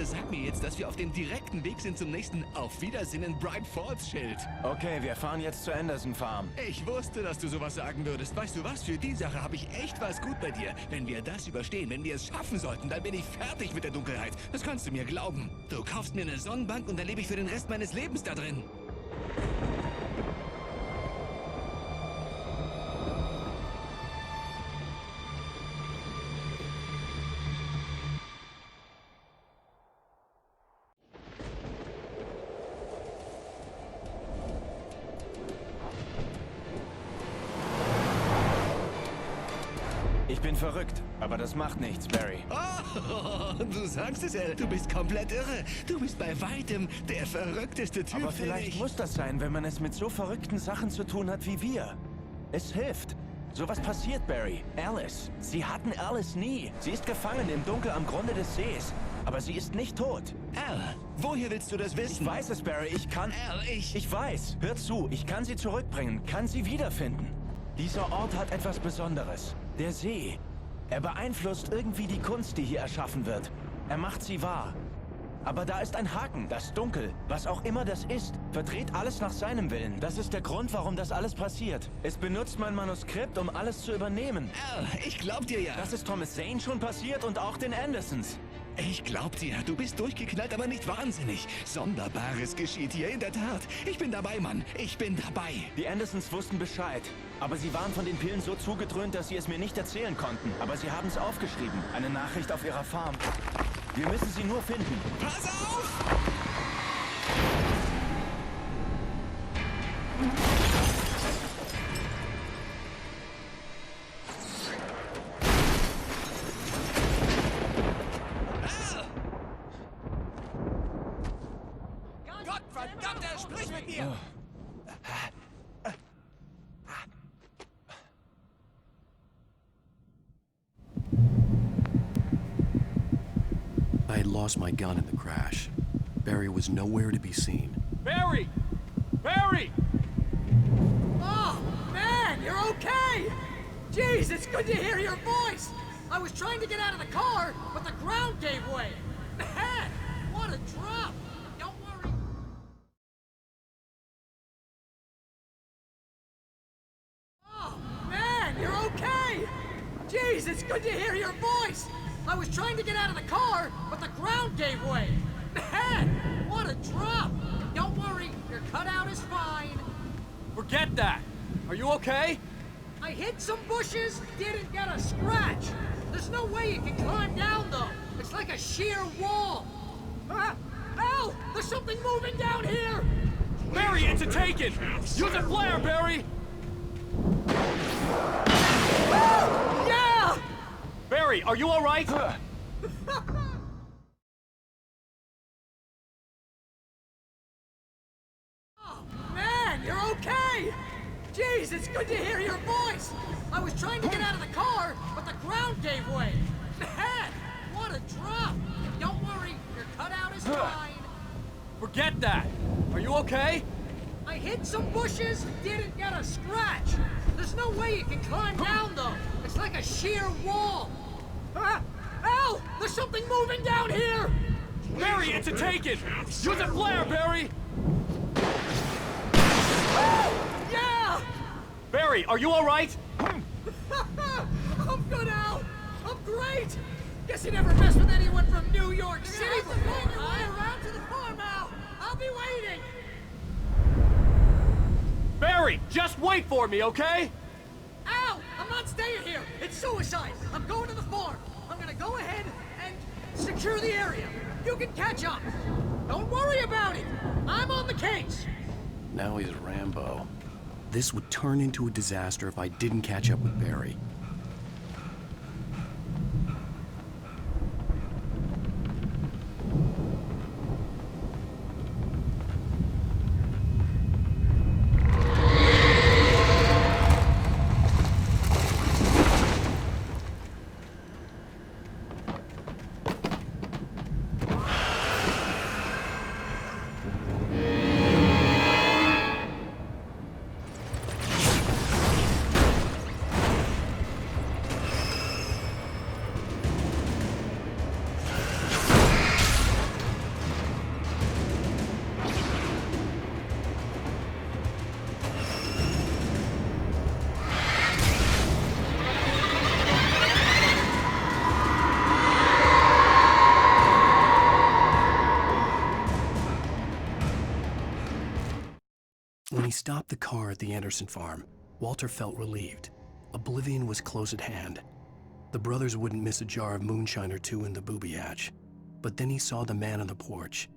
Sag mir jetzt, dass wir auf dem direkten Weg sind zum nächsten Auf Wiedersehen in Bright Falls Schild. Okay, wir fahren jetzt zur Anderson Farm. Ich wusste, dass du sowas sagen würdest. Weißt du was? Für die Sache habe ich echt was gut bei dir. Wenn wir das überstehen, wenn wir es schaffen sollten, dann bin ich fertig mit der Dunkelheit. Das kannst du mir glauben. Du kaufst mir eine Sonnenbank und dann lebe ich für den Rest meines Lebens da drin. Ich bin verrückt, aber das macht nichts, Barry. Oh, du sagst es, El. Du bist komplett irre. Du bist bei weitem der verrückteste Typ. Aber vielleicht muss das sein, wenn man es mit so verrückten Sachen zu tun hat wie wir. Es hilft. Sowas passiert, Barry. Alice. Sie hatten Alice nie. Sie ist gefangen im Dunkel am Grunde des Sees. Aber sie ist nicht tot. Al, woher willst du das wissen? Ich weiß es, Barry. Ich kann... Al, Ich weiß. Hör zu. Ich kann sie zurückbringen. Kann sie wiederfinden. Dieser Ort hat etwas Besonderes. Der See. Er beeinflusst irgendwie die Kunst, die hier erschaffen wird. Er macht sie wahr. Aber da ist ein Haken, das Dunkel, was auch immer das ist, verdreht alles nach seinem Willen. Das ist der Grund, warum das alles passiert. Es benutzt mein Manuskript, um alles zu übernehmen. Al, ich glaub dir ja. Das ist Thomas Zane schon passiert und auch den Andersons. Ich glaub dir, du bist durchgeknallt, aber nicht wahnsinnig. Sonderbares geschieht hier, in der Tat. Ich bin dabei, Mann. Ich bin dabei. Die Andersons wussten Bescheid. Aber sie waren von den Pillen so zugedröhnt, dass sie es mir nicht erzählen konnten. Aber sie haben es aufgeschrieben. Eine Nachricht auf ihrer Farm. Wir müssen sie nur finden. Pass auf! Gott verdammt, er spricht mit mir! I had lost my gun in the crash. Barry was nowhere to be seen. Barry! Barry! Oh, man, you're okay! Jeez, it's good to hear your voice! I was trying to get out of the car, but the ground gave way. Man, what a drop! Don't worry. Oh, man, you're okay! Jeez, it's good to hear your voice! I was trying to get out of the car, but the ground gave way. Man, what a drop! Don't worry, your cutout is fine. Forget that! Are you okay? I hit some bushes, didn't get a scratch. There's no way you can climb down, though. It's like a sheer wall. Al! There's something moving down here! Barry, it's a taken! Use a flare, Barry! Yeah! Barry, are you all right? Oh, man, you're okay! Jeez, it's good to hear your voice! I was trying to get out of the car, but the ground gave way. Man, what a drop! Don't worry, your cutout is fine. Forget that! Are you okay? I hit some bushes, didn't get a scratch. There's no way you can climb down, though. It's like a sheer wall. Al! There's something moving down here! Barry, it's a taken! Use a flare, Barry! Yeah! Barry, are you all right? I'm good, Al! I'm great! Guess you never mess with anyone from New York City before, huh? Around to the farm, Al! I'll be waiting! Barry, just wait for me, okay? Al! I'm not staying here! It's suicide! I'm going to the farm! I'm gonna go ahead and secure the area. You can catch up. Don't worry about it! I'm on the case! Now he's Rambo. This would turn into a disaster if I didn't catch up with Barry. When he stopped the car at the Anderson farm, Walter felt relieved. Oblivion was close at hand. The brothers wouldn't miss a jar of moonshine or two in the booby hatch. But then he saw the man on the porch.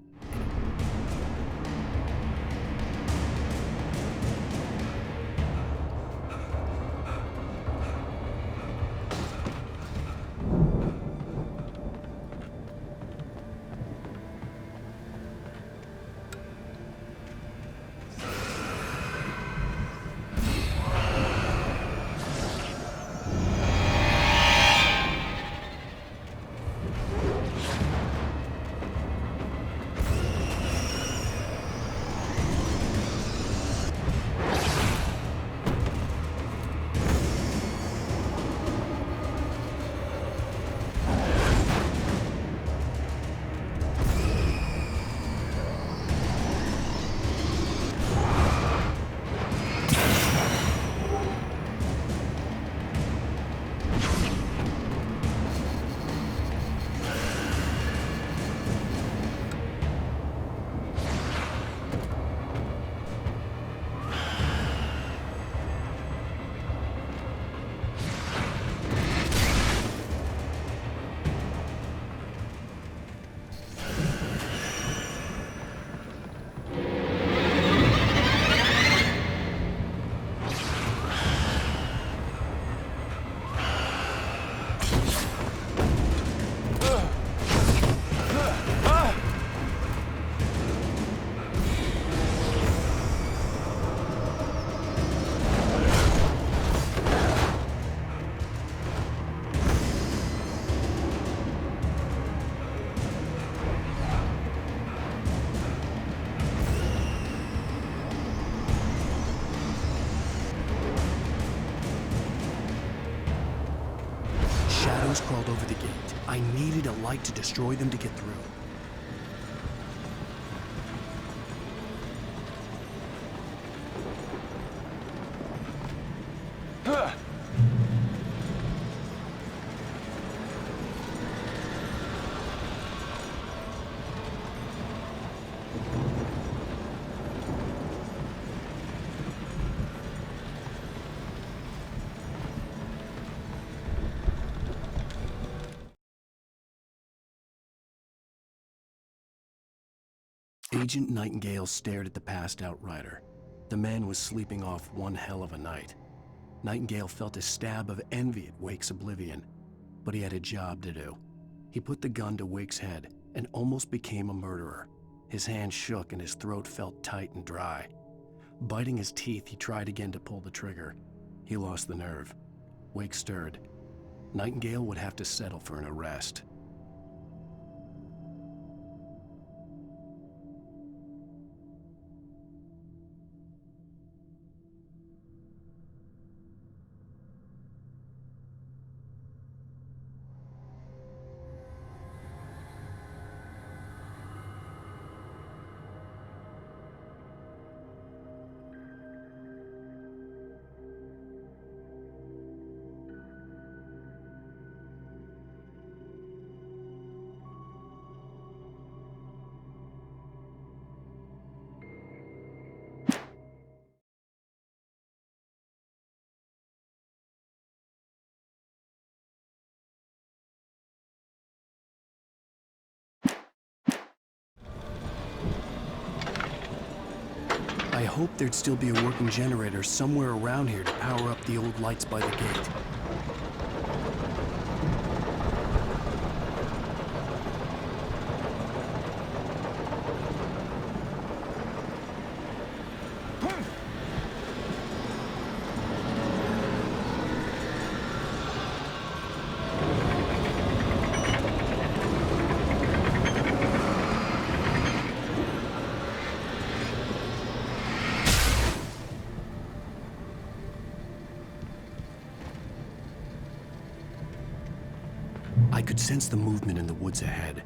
almost crawled over the gate. I needed a light to destroy them to get through. Agent Nightingale stared at the passed-out rider. The man was sleeping off one hell of a night. Nightingale felt a stab of envy at Wake's oblivion, but he had a job to do. He put the gun to Wake's head and almost became a murderer. His hand shook and his throat felt tight and dry. Biting his teeth, he tried again to pull the trigger. He lost the nerve. Wake stirred. Nightingale would have to settle for an arrest. I hoped there'd still be a working generator somewhere around here to power up the old lights by the gate. I could sense the movement in the woods ahead.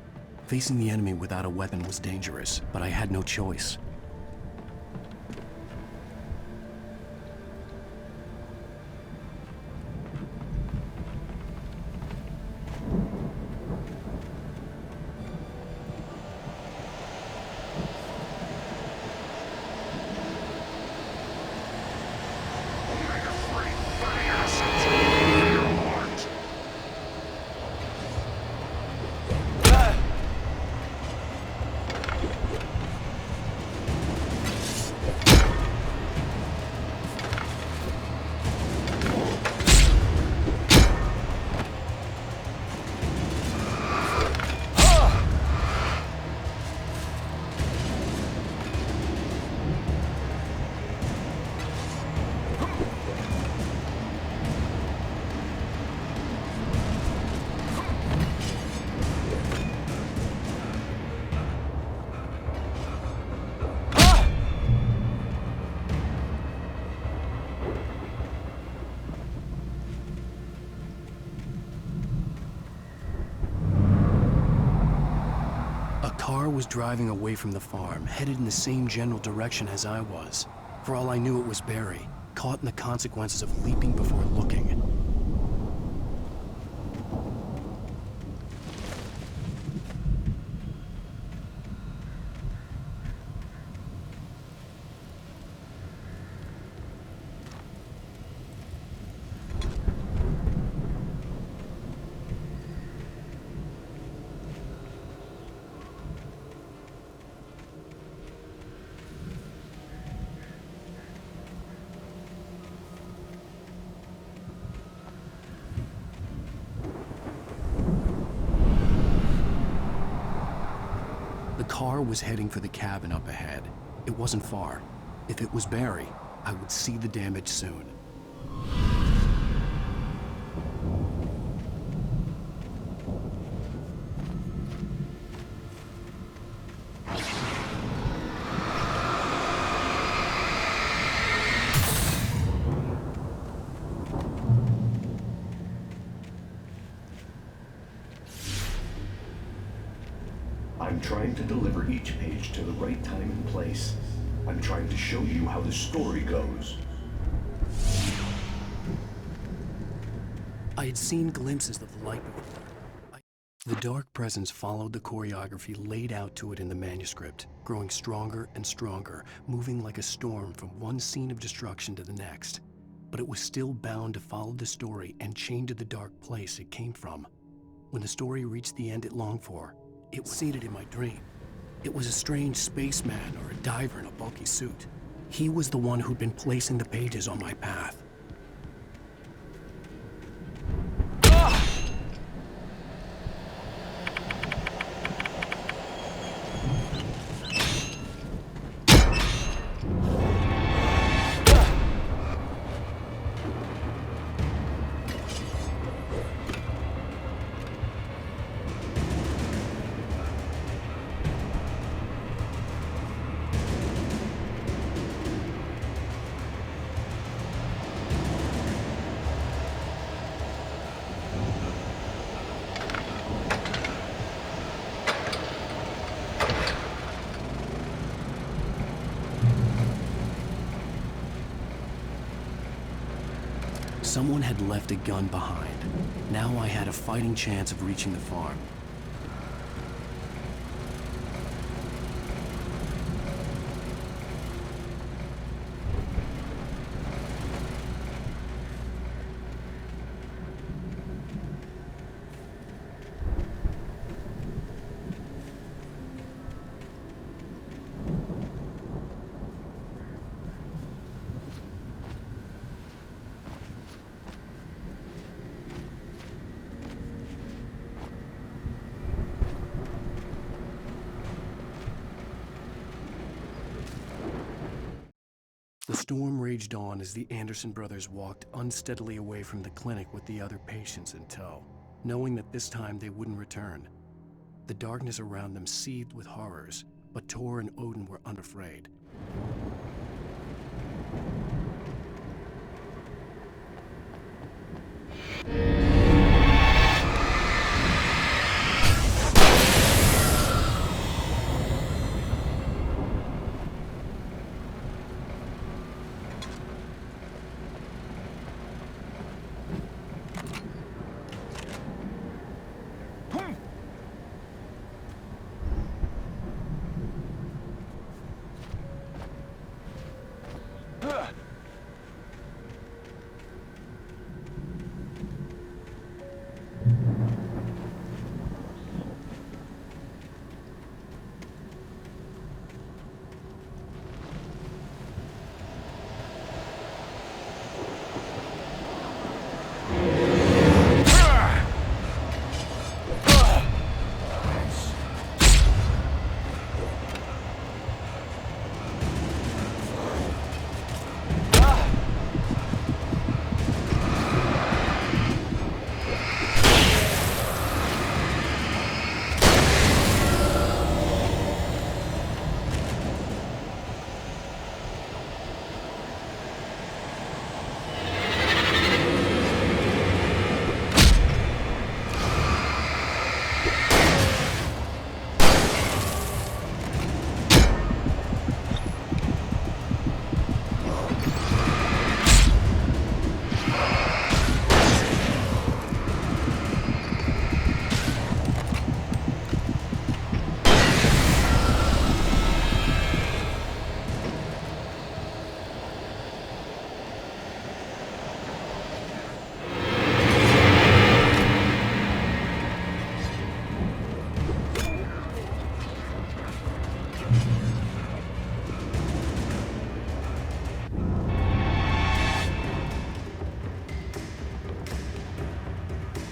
Facing the enemy without a weapon was dangerous, but I had no choice. Was driving away from the farm, headed in the same general direction as I was. For all I knew, it was Barry, caught in the consequences of leaping before looking. The car was heading for the cabin up ahead. It wasn't far. If it was Barry, I would see the damage soon. trying to deliver each page to the right time and place. I'm trying to show you how the story goes. I had seen glimpses of the light before. The dark presence followed the choreography laid out to it in the manuscript, growing stronger and stronger, moving like a storm from one scene of destruction to the next. But it was still bound to follow the story and chained to the dark place it came from. When the story reached the end it longed for, it was seated in my dream. It was a strange spaceman or a diver in a bulky suit. He was the one who'd been placing the pages on my path. Someone had left a gun behind. Now I had a fighting chance of reaching the farm. The storm raged on as the Anderson brothers walked unsteadily away from the clinic with the other patients in tow, knowing that this time they wouldn't return. The darkness around them seethed with horrors, but Tor and Odin were unafraid.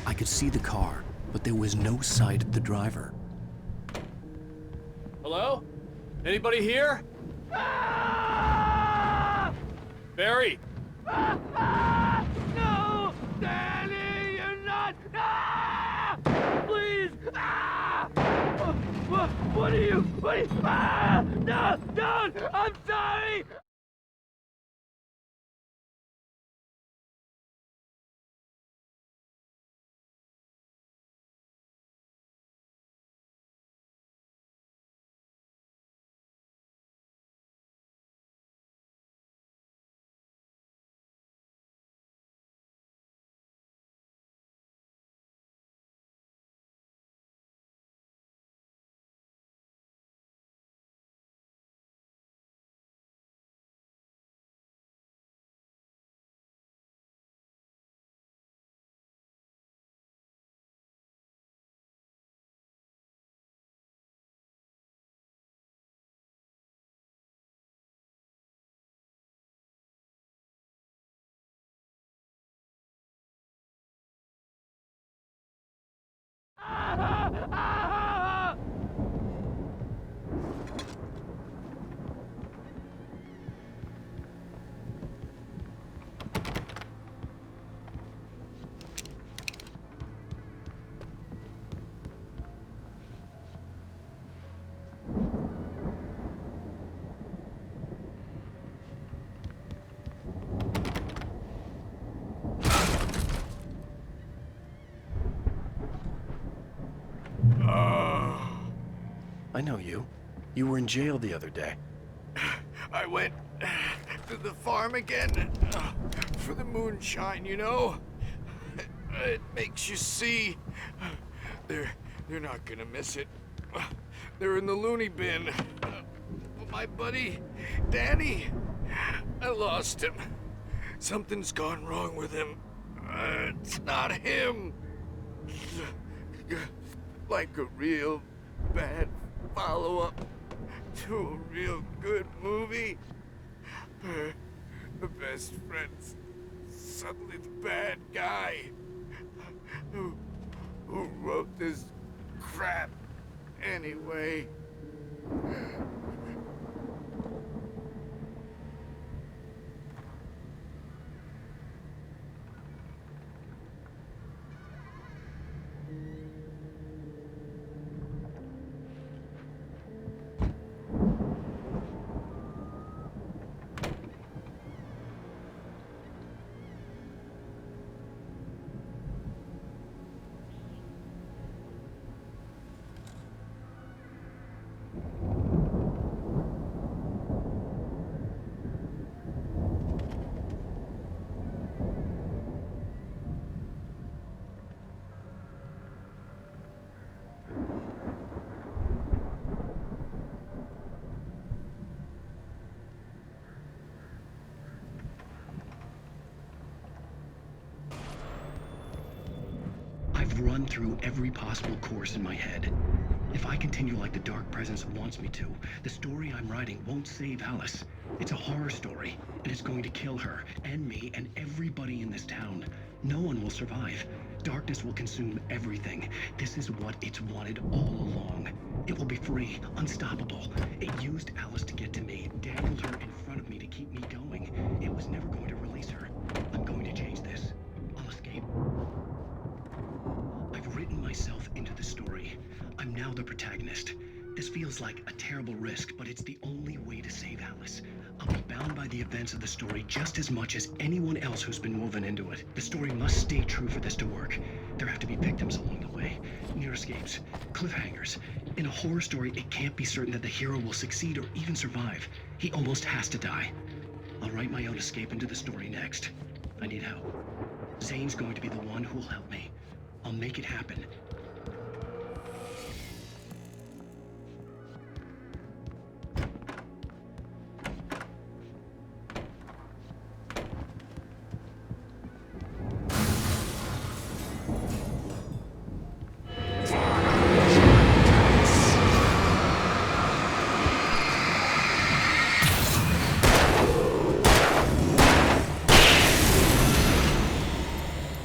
I could see the car, but there was no sight of the driver. Hello? Anybody here? Barry! No! Danny, you're not! Please! What are you? No! Don't! I'm sorry! I know you. You were in jail the other day. I went to the farm again for the moonshine, you know? It makes you see. They're not gonna miss it. They're in the loony bin. But my buddy, Danny, I lost him. Something's gone wrong with him. It's not him. Like a real bad follow-up to a real good movie. The best friend's suddenly the bad guy. Who wrote this crap anyway? I've run through every possible course in my head. If I continue like the Dark Presence wants me to, the story I'm writing won't save Alice. It's a horror story, and it's going to kill her, and me, and everybody in this town. No one will survive. Darkness will consume everything. This is what it's wanted all along. It will be free, unstoppable. It used Alice to get to me, dangled her in front of me to keep me going. It was never going to release her. I'm going to change this. I'll escape. I've written myself into the story. I'm now the protagonist. This feels like a terrible risk, but it's the only way to save Alice. I'll be bound by the events of the story just as much as anyone else who's been woven into it. The story must stay true for this to work. There have to be victims along the way, near escapes, cliffhangers. In a horror story, it can't be certain that the hero will succeed or even survive. He almost has to die. I'll write my own escape into the story next. I need help. Zane's going to be the one who will help me. I'll make it happen.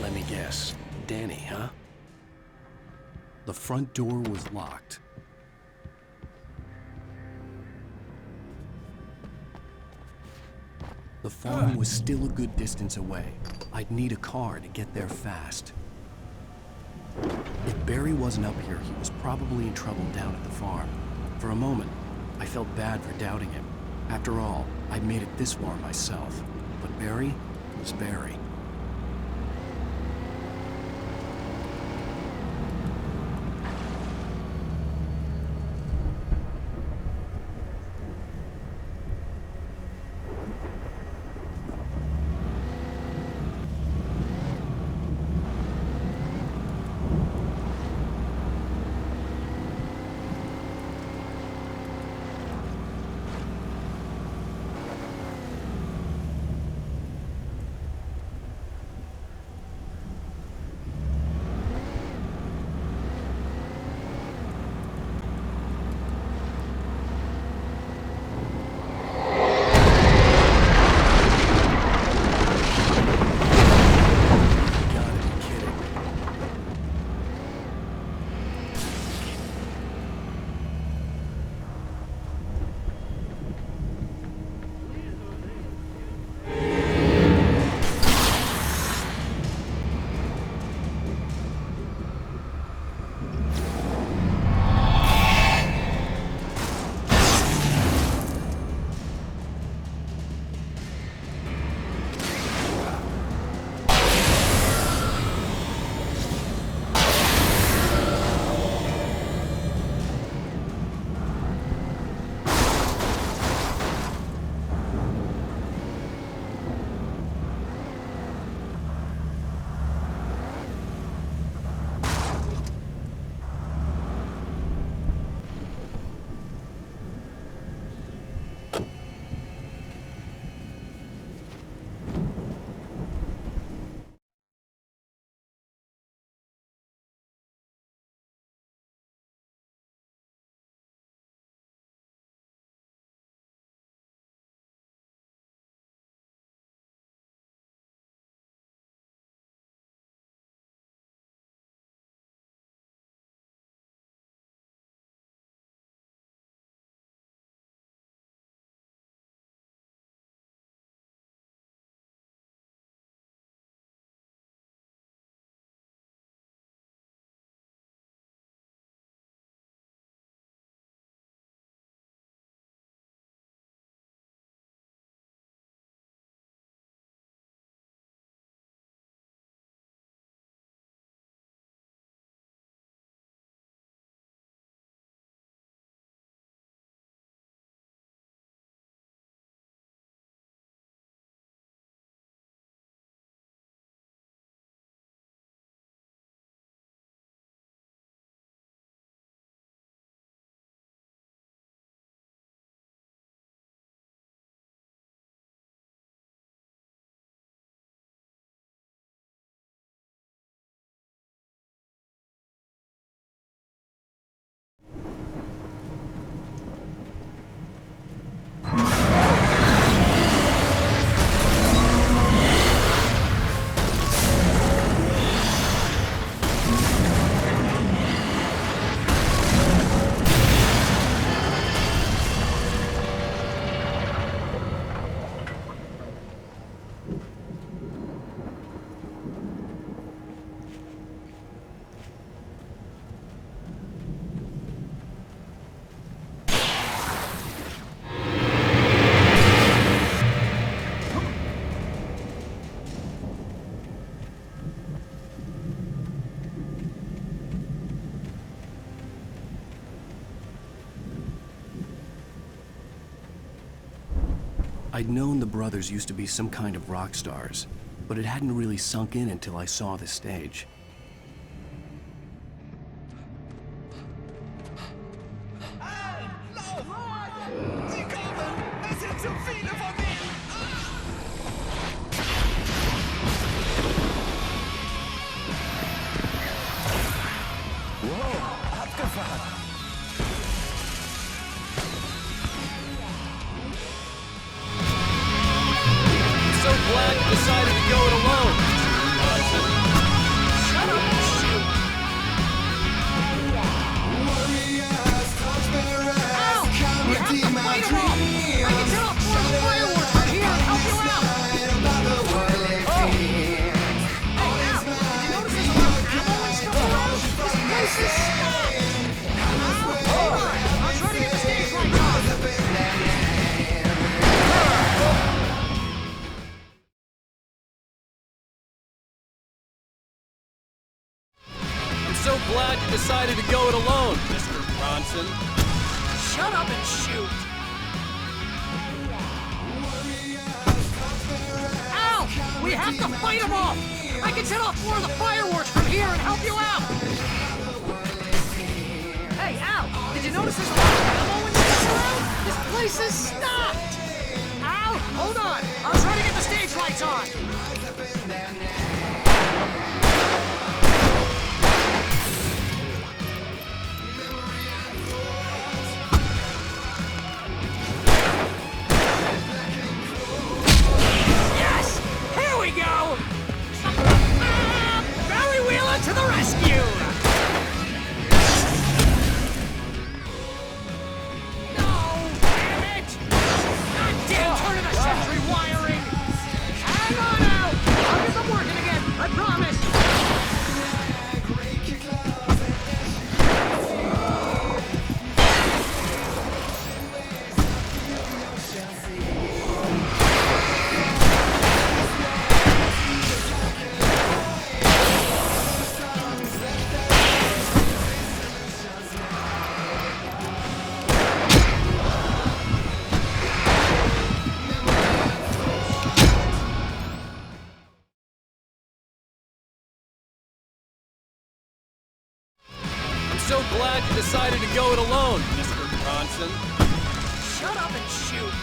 Let me guess. Danny, huh? The front door was locked. The farm was still a good distance away. I'd need a car to get there fast. If Barry wasn't up here, he was probably in trouble down at the farm. For a moment, I felt bad for doubting him. After all, I'd made it this far myself. But Barry was Barry. I'd known the brothers used to be some kind of rock stars, but it hadn't really sunk in until I saw the stage. Decided to go it alone. Shut up and shoot. Ow! You have to fight them all. I can set off more of the fireworks from here and help you out. Oh. Hey, Al, did you notice there's a lot of ammo and stuff around? This place is stacked. Hold on. I'll try to get the stage lights on. So glad you decided to go it alone, Mr. Bronson. Shut up and shoot! Ow! We have to fight them off! I can set off more of the fireworks from here and help you out! Hey, Al! Did you notice there's a lot of ammo and stuff around? This place is stocked! Al, hold on! I'll try to get the stage lights on! To the rescue! No! Damn it! Goddamn turn of the century wiring! Hang on out! I'll get them working again, I promise! So glad you decided to go it alone, Mr. Bronson. Shut up and shoot.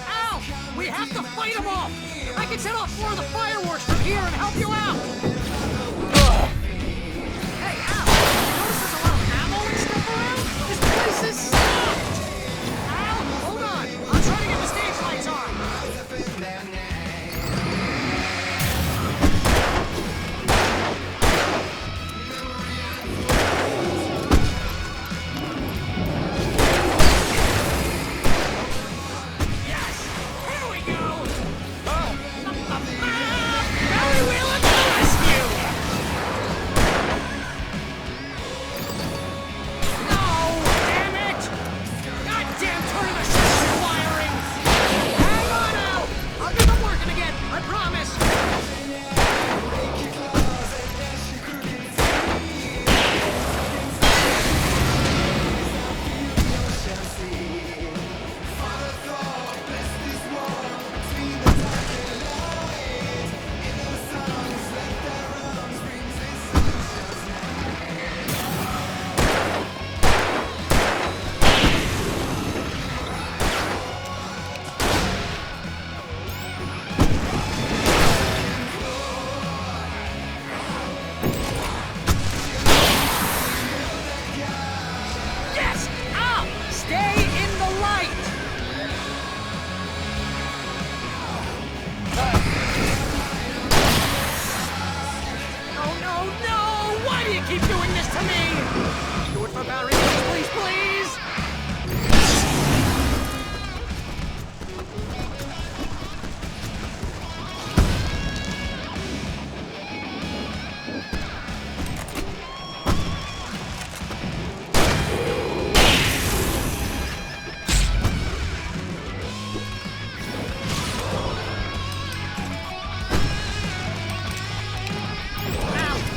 Ow! We have to fight them off! I can set off more of the fireworks from here and help you out! Hey, Al! You notice there's a lot of ammo and stuff around? This place is stocked! Al, hold on! I'll try to get the stage lights on!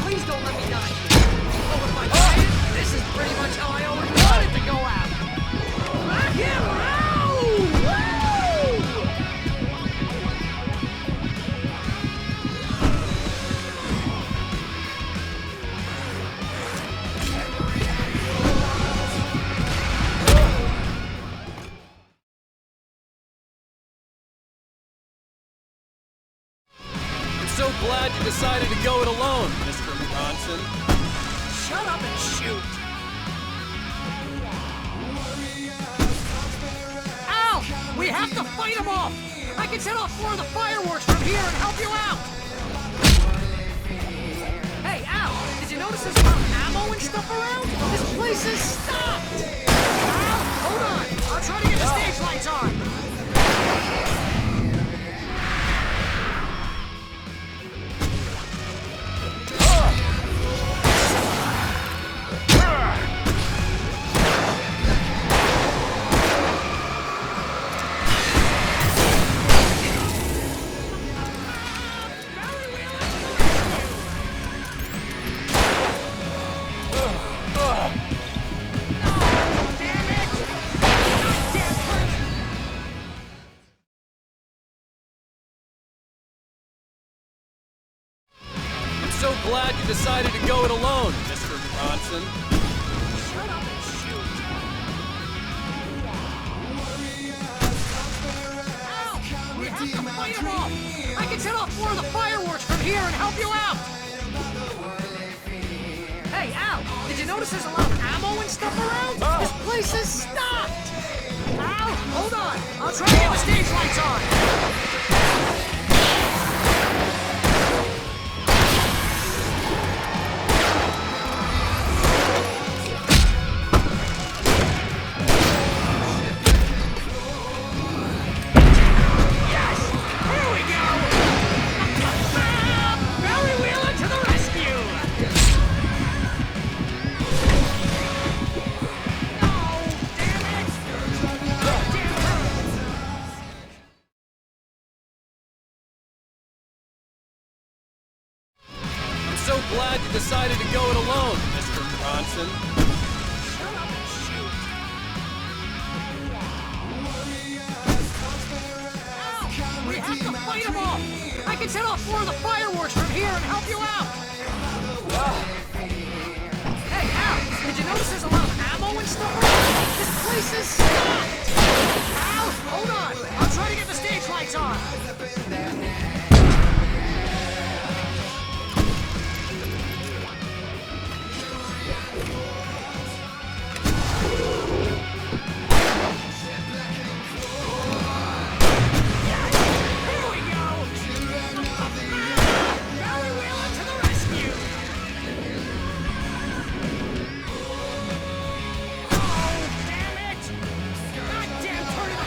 Please don't let me die. Oh, if I die, decided to go it alone, Mr. Bronson. Shut up and shoot! Al! We have to fight them off! I can set off 4 of the fireworks from here and help you out! Hey, Al! Did you notice there's a lot of ammo and stuff around? This place is stopped! Al! Hold on! I'll try to get the stage lights on! So glad you decided to go it alone, Mr. Bronson. Shut up and shoot! Al! We have to fight them off! I can set off 4 of the fireworks from here and help you out! Hey, Al! Did you notice there's a lot of ammo and stuff around? This place is stopped! Al! Hold on! I'll try to get the stage lights on! So glad you decided to go it alone, Mr. Bronson. Shut up and shoot! Al! We have to fight them off! I can set off 4 of the fireworks from here and help you out! Hey, Al! Did you notice there's a lot of ammo and stuff around? This place is stopped! Al! Hold on! I'll try to get the stage lights on!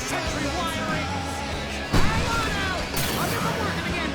Sentry wiring! Hang on, Al! I'll get them working again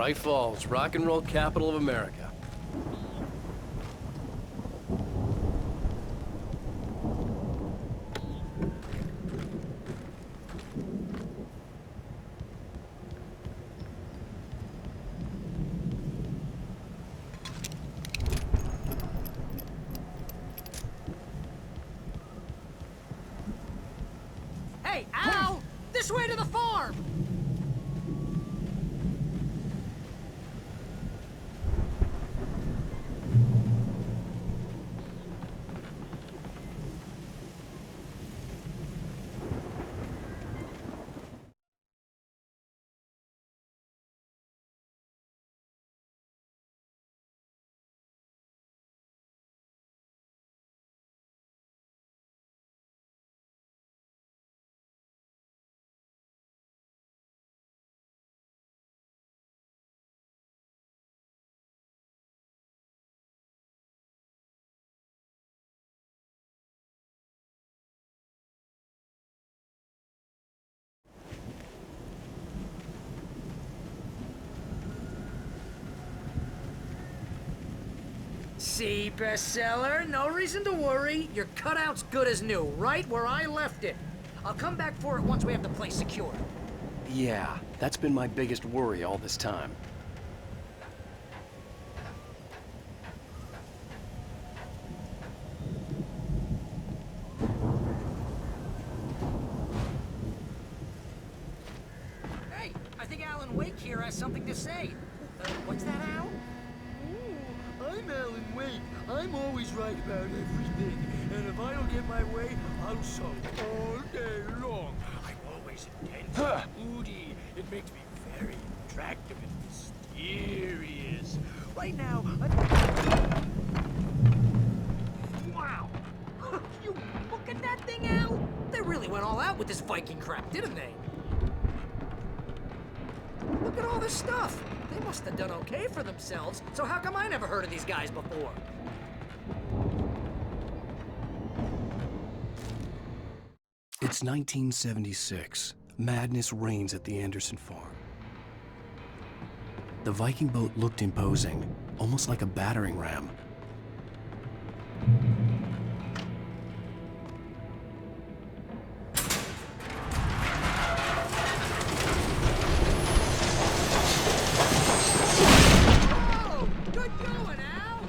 Bright Falls, rock and roll capital of America. Hey, Al! This way to the farm! See, bestseller, no reason to worry. Your cutout's good as new, right where I left it. I'll come back for it once we have the place secured. Yeah, that's been my biggest worry all this time. Hey, I think Alan Wake here has something to say. What's that, Al? I'm Alan Wake. I'm always right about everything. And if I don't get my way, I'll sulk all day long. I'm always intense and moody. It makes me very attractive and mysterious. Right now, Wow! You look at that thing, Al! They really went all out with this Viking crap, didn't they? Look at all this stuff. They must have done okay for themselves, so how come I never heard of these guys before? It's 1976. Madness reigns at the Anderson farm. The Viking boat looked imposing, almost like a battering ram. Oh, good going, Al!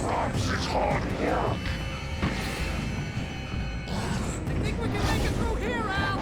Cops is hard work. I think we can make it through here, Al!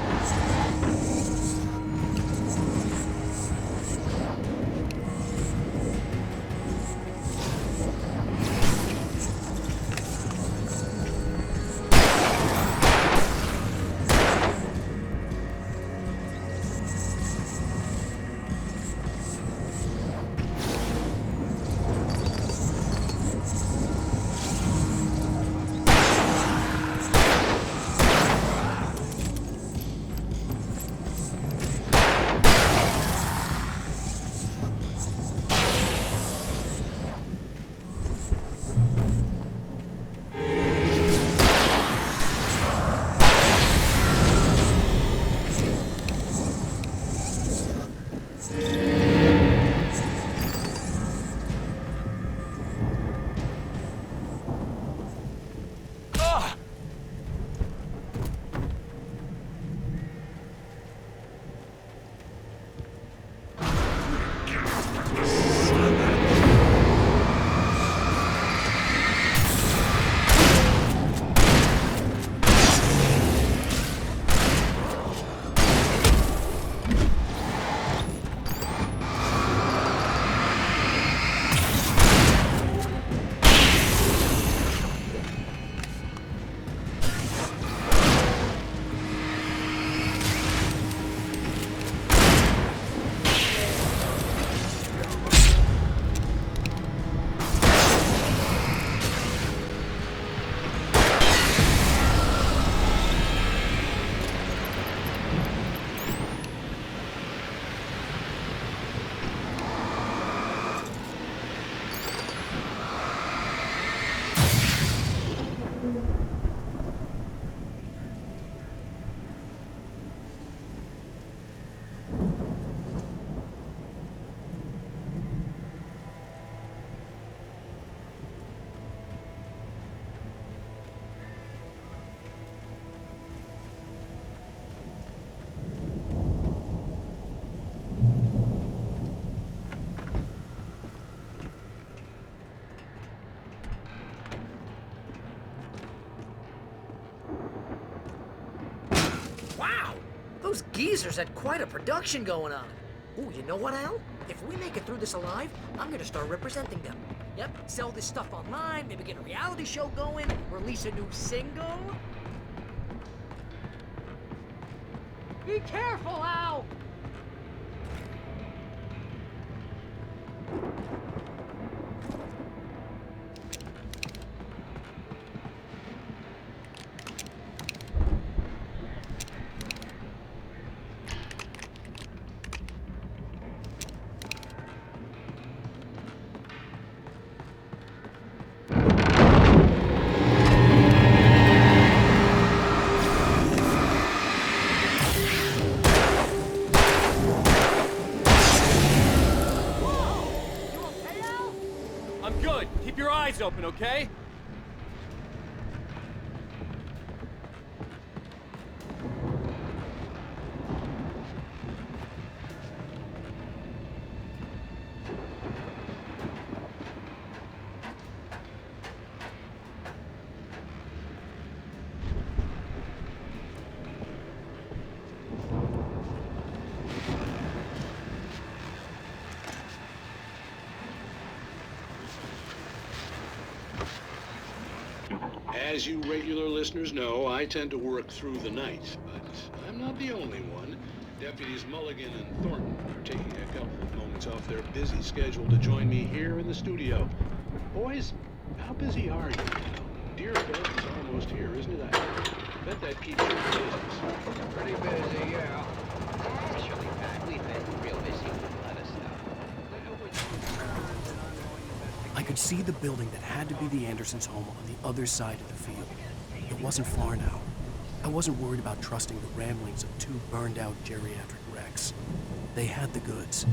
Wow! Those geezers had quite a production going on. Ooh, you know what, Al? If we make it through this alive, I'm gonna start representing them. Yep, sell this stuff online, maybe get a reality show going, release a new single. Be careful, Al! I'm good. Keep your eyes open, okay? As you regular listeners know, I tend to work through the night, but I'm not the only one. Deputies Mulligan and Thornton are taking a couple of moments off their busy schedule to join me here in the studio. Boys, how busy are you? Deerbed is almost here, isn't it? I bet that keeps you in business. Pretty busy, yeah. Actually, Pat, we've been real busy with a lot of stuff. I could see the building that had to be the Andersons' home on the other side of the field. It wasn't far now. I wasn't worried about trusting the ramblings of two burned-out geriatric wrecks. They had the goods.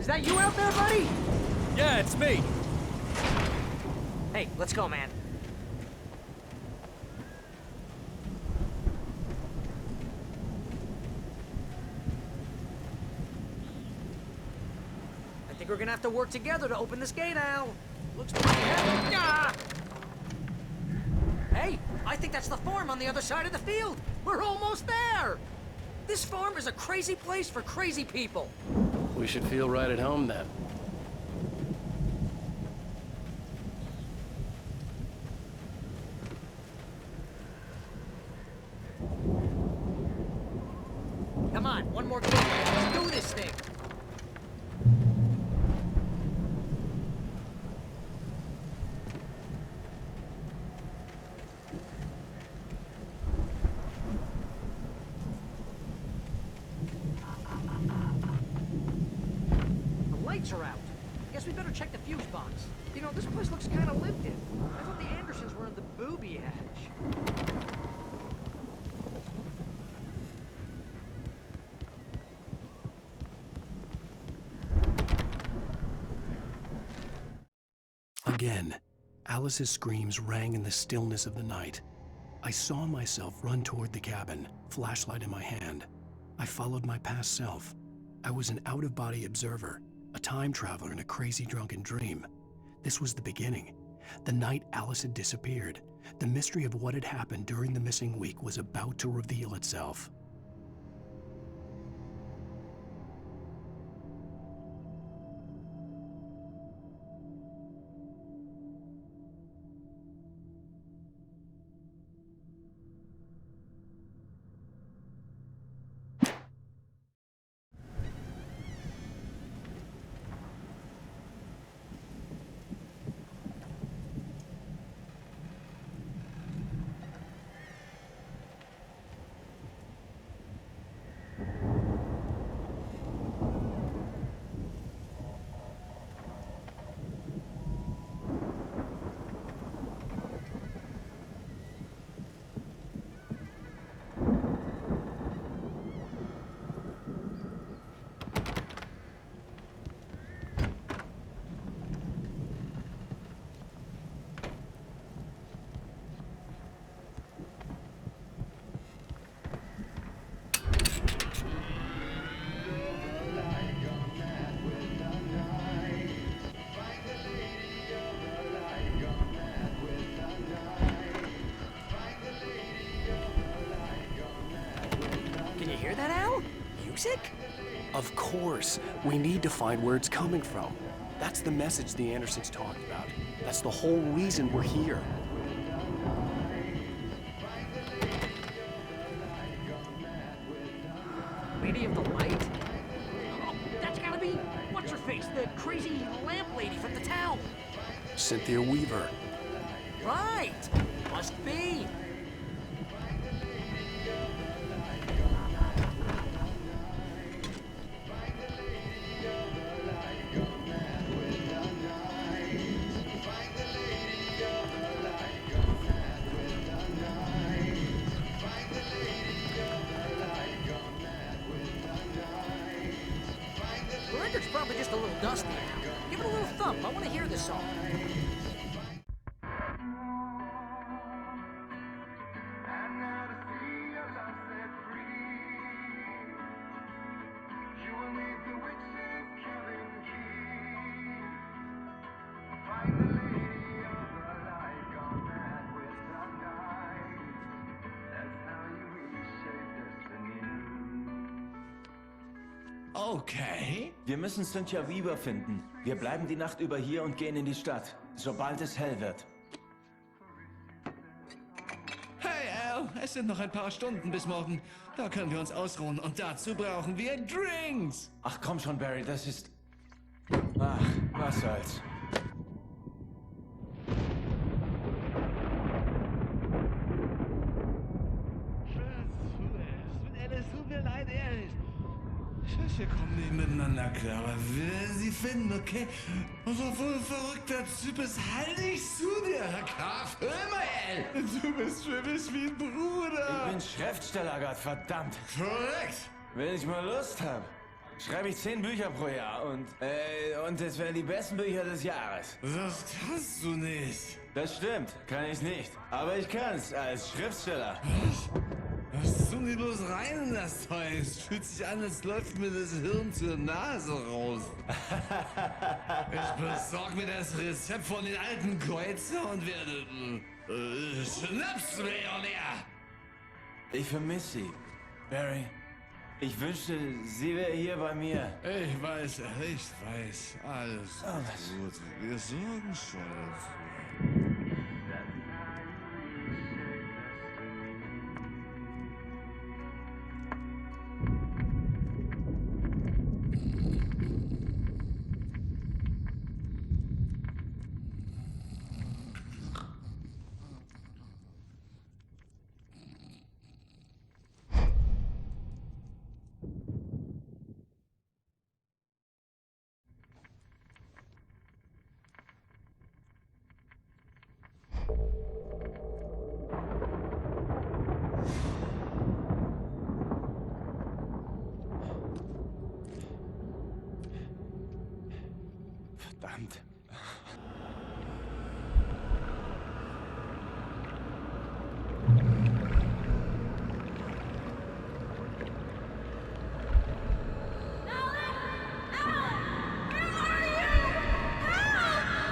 Is that you out there, buddy? Yeah, it's me. Hey, let's go, man. I think we're gonna have to work together to open this gate, Al. Looks pretty heavy. Ah! Hey, I think that's the farm on the other side of the field. We're almost there. This farm is a crazy place for crazy people. We should feel right at home then. Come on, one more game. Let's do this thing. The lights are out. Guess we better check the fuse box. You know, this place looks kind of lived in. I thought the Andersons were in the booby hatch. Again, Alice's screams rang in the stillness of the night. I saw myself run toward the cabin, flashlight in my hand. I followed my past self. I was an out-of-body observer, a time traveler in a crazy drunken dream. This was the beginning. The night Alice had disappeared. The mystery of what had happened during the missing week was about to reveal itself. Can you hear that, Al? Music? Of course. We need to find where it's coming from. That's the message the Andersons talked about. That's the whole reason we're here. Lady of the Light? Oh, that's gotta be what's-her-face, the crazy lamp lady from the town. Cynthia Weaver. Right! Must be. The record's probably just a little dusty now. Give it a little thump. I want to hear this song. Okay. Wir müssen Cynthia Weaver finden. Wir bleiben die Nacht über hier und gehen in die Stadt, sobald es hell wird. Hey Al, es sind noch ein paar Stunden bis morgen. Da können wir uns ausruhen und dazu brauchen wir Drinks. Ach komm schon, Barry, das ist... Ach, was soll's. Es tut mir leid, ehrlich. Wir kommen nicht miteinander klar, aber wir sie finden, okay? Und obwohl ein verrückter Typ ist, halt dich zu dir, Herr Graf. Hör mal, ey. Du bist für mich wie ein Bruder. Ich bin Schriftsteller, Gott, verdammt. Korrekt. Wenn ich mal Lust hab. schreibe ich 10 Bücher pro Jahr und es wären die besten Bücher des Jahres. Das kannst du nicht. Das stimmt, kann ich nicht. Aber ich kann's als Schriftsteller. Was tun die bloß rein in das Zeug? Es fühlt sich an, als läuft mir das Hirn zur Nase raus. Ich besorg mir das Rezept von den alten Kreuzer und werde Schnapsmillionär. Ich vermisse sie. Barry, ich wünschte, sie wäre hier bei mir. Ich weiß. Alles gut. Wir sorgen schon dafür. Verdammt.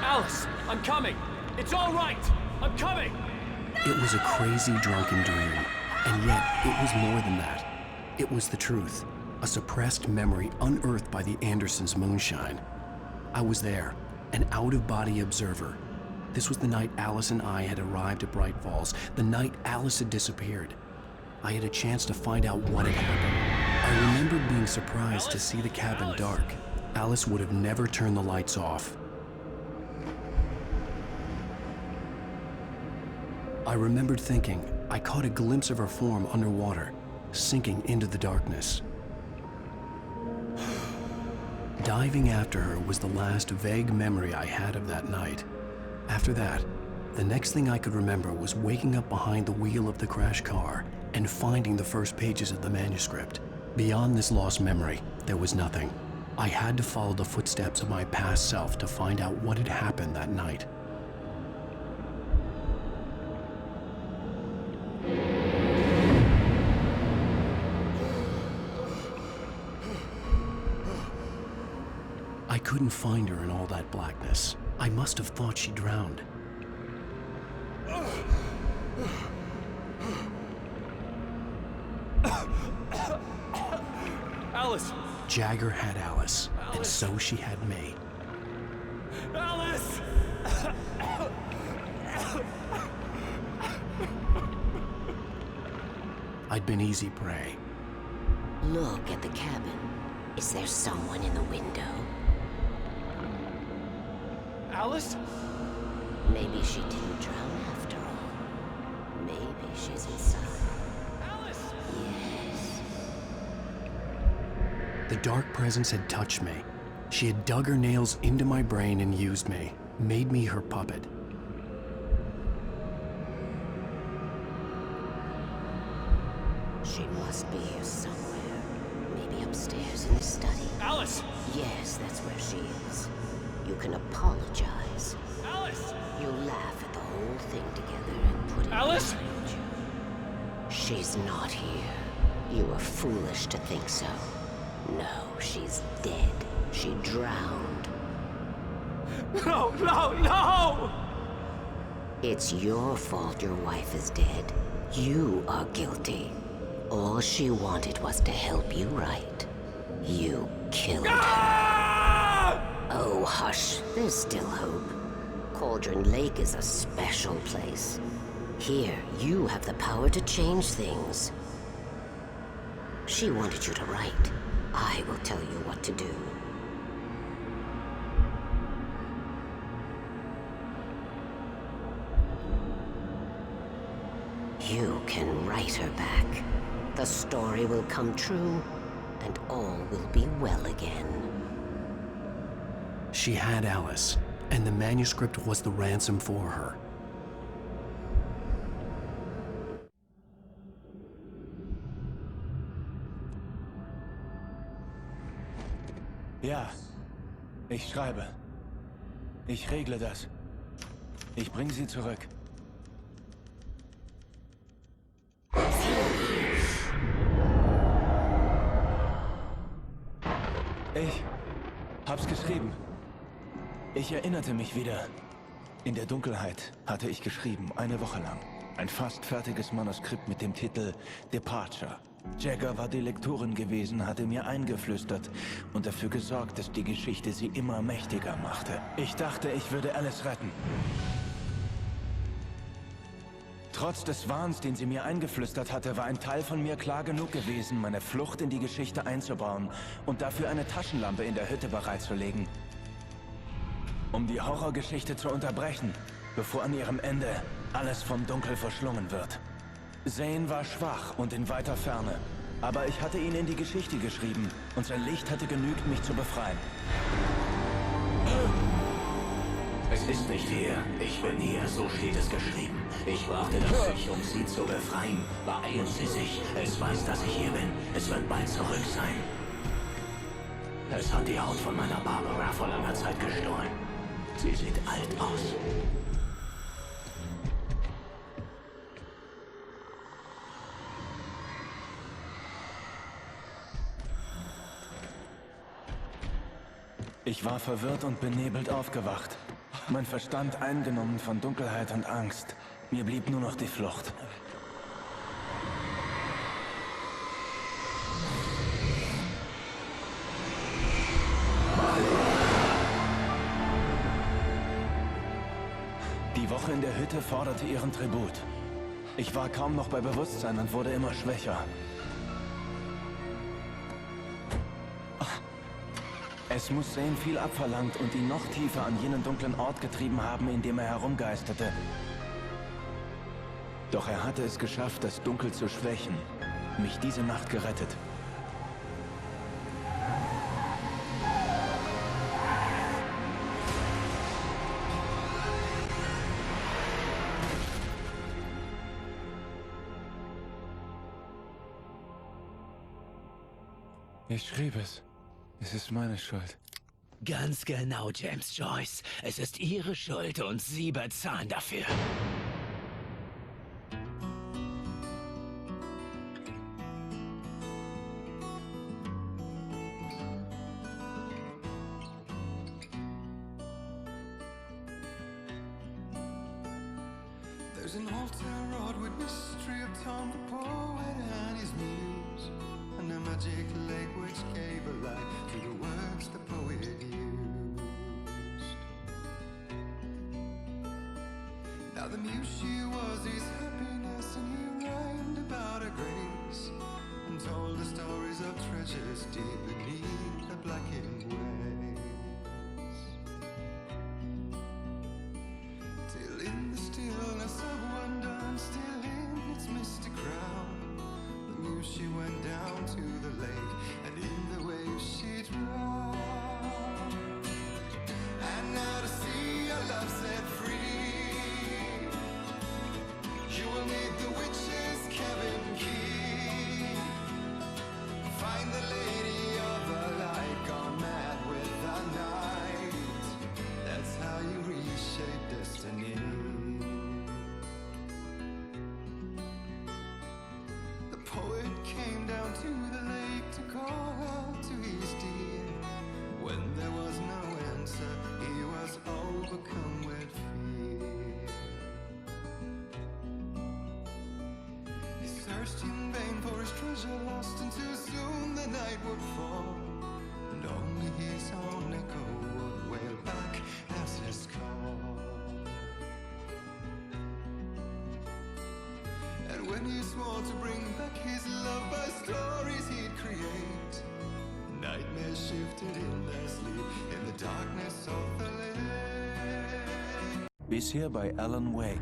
Alice, I'm coming. It's all right. I'm coming. It was a crazy, drunken dream. And yet, it was more than that. It was the truth. A suppressed memory unearthed by the Andersons' moonshine. I was there, an out-of-body observer. This was the night Alice and I had arrived at Bright Falls, the night Alice had disappeared. I had a chance to find out what had happened. I remembered being surprised to see the cabin dark. Alice would have never turned the lights off. I remembered thinking I caught a glimpse of her form underwater, sinking into the darkness. Diving after her was the last vague memory I had of that night. After that, the next thing I could remember was waking up behind the wheel of the crashed car and finding the first pages of the manuscript. Beyond this lost memory, there was nothing. I had to follow the footsteps of my past self to find out what had happened that night. I couldn't find her in all that blackness. I must have thought she drowned. Alice! Jagger had Alice, and so she had me. Alice! I'd been easy prey. Look at the cabin. Is there someone in the window? Alice? Maybe she didn't drown after all. Maybe she's inside. Alice! Yes. The dark presence had touched me. She had dug her nails into my brain and used me, made me her puppet. She must be here somewhere. Maybe upstairs in the study. Alice! Yes, that's where she is. You can apologize. Alice! You laugh at the whole thing together and put it Alice! behind you. She's not here. You were foolish to think so. No, she's dead. She drowned. No, no, no! It's your fault your wife is dead. You are guilty. All she wanted was to help you right. You killed her. Oh, hush. There's still hope. Cauldron Lake is a special place. Here, you have the power to change things. She wanted you to write. I will tell you what to do. You can write her back. The story will come true, and all will be well again. She had Alice, and the manuscript was the ransom for her. Ja, ich schreibe. Ich regle das. Ich bringe sie zurück. Ich hab's geschrieben. Ich erinnerte mich wieder. In der Dunkelheit hatte ich geschrieben, eine Woche lang. Ein fast fertiges Manuskript mit dem Titel Departure. Jagger war die Lektorin gewesen, hatte mir eingeflüstert und dafür gesorgt, dass die Geschichte sie immer mächtiger machte. Ich dachte, ich würde Alice retten. Trotz des Wahns, den sie mir eingeflüstert hatte, war ein Teil von mir klar genug gewesen, meine Flucht in die Geschichte einzubauen und dafür eine Taschenlampe in der Hütte bereitzulegen. Um die Horrorgeschichte zu unterbrechen, bevor an ihrem Ende alles vom Dunkel verschlungen wird. Zane war schwach und in weiter Ferne, aber ich hatte ihn in die Geschichte geschrieben und sein Licht hatte genügt, mich zu befreien. Es ist nicht hier. Ich bin hier, so steht es geschrieben. Ich brachte das Licht, um Sie zu befreien. Beeilen Sie sich. Es weiß, dass ich hier bin. Es wird bald zurück sein. Es hat die Haut von meiner Barbara vor langer Zeit gestohlen. Sie sieht alt aus. Ich war verwirrt und benebelt aufgewacht. Mein Verstand eingenommen von Dunkelheit und Angst. Mir blieb nur noch die Flucht. Die Woche in der Hütte forderte ihren Tribut. Ich war kaum noch bei Bewusstsein und wurde immer schwächer. Es muss Zane viel abverlangt und ihn noch tiefer an jenen dunklen Ort getrieben haben, in dem er herumgeisterte. Doch er hatte es geschafft, das Dunkel zu schwächen. Mich diese Nacht gerettet. Ich schrieb es. Es ist meine Schuld. Ganz genau, James Joyce. Es ist Ihre Schuld und Sie bezahlen dafür. There's an old town road with mystery of Tom the poet and his muse, and a magic lake which gave a light to the words the poet used. Now the muse she was his happiness, and he rhymed about her grace, and told the stories of treasures deep beneath the blackened waves. Till in the stillness of wonder, and still in its mystic crown, the muse she went down to the lake, and in the waves she drowned. And now to see your love set free, you will need the witch's cabin key. Find the lady of the light, gone mad with the night. That's how you reshape destiny. The poet came down to the lake to call out to his dear. When there was no answer, he was overcome with fear. He searched in vain for his treasure lost, and too soon the night would fall, and only his own echo would wail back as his call. And when he swore to bring back his love by stories he'd create, nightmares shifted in their sleep in the darkness of the lake. Bisher bei Alan Wake.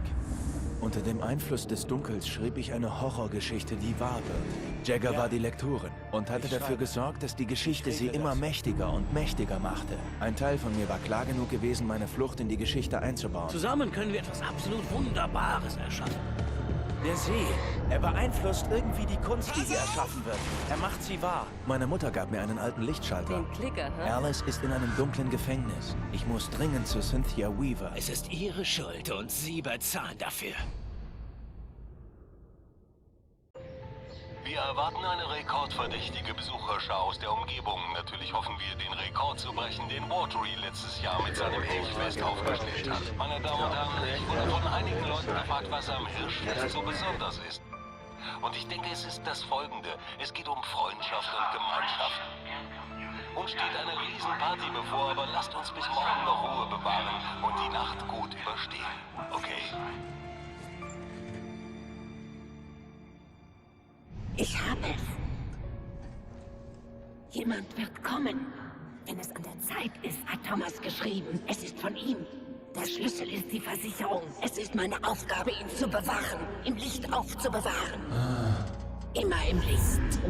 Unter dem Einfluss des Dunkels schrieb ich eine Horrorgeschichte, die wahr wird. Jagger war die Lektorin und hatte dafür gesorgt, dass die Geschichte sie immer mächtiger und mächtiger machte. Ein Teil von mir war klar genug gewesen, meine Flucht in die Geschichte einzubauen. Zusammen können wir etwas absolut Wunderbares erschaffen. Der See. Er beeinflusst irgendwie die Kunst, die hier erschaffen wird. Er macht sie wahr. Meine Mutter gab mir einen alten Lichtschalter. Den Klicker, hä? Alice ist in einem dunklen Gefängnis. Ich muss dringend zu Cynthia Weaver. Es ist Ihre Schuld und Sie bezahlen dafür. Wir erwarten eine rekordverdächtige Besucherschar aus der Umgebung. Natürlich hoffen wir, den Rekord zu brechen, den Watery letztes Jahr mit seinem Elchfest aufgestellt hat. Meine Damen und Herren, ich wurde von einigen Leuten gefragt, was am Hirschfest so besonders ist. Und ich denke, es ist das Folgende. Es geht um Freundschaft und Gemeinschaft. Uns steht eine Riesenparty bevor, aber lasst uns bis morgen noch Ruhe bewahren und die Nacht gut überstehen. Okay? Ich habe es. Jemand wird kommen. Wenn es an der Zeit ist, hat Thomas geschrieben. Es ist von ihm. Der Schlüssel ist die Versicherung. Es ist meine Aufgabe, ihn zu bewahren. Im Licht aufzubewahren. Immer im Licht.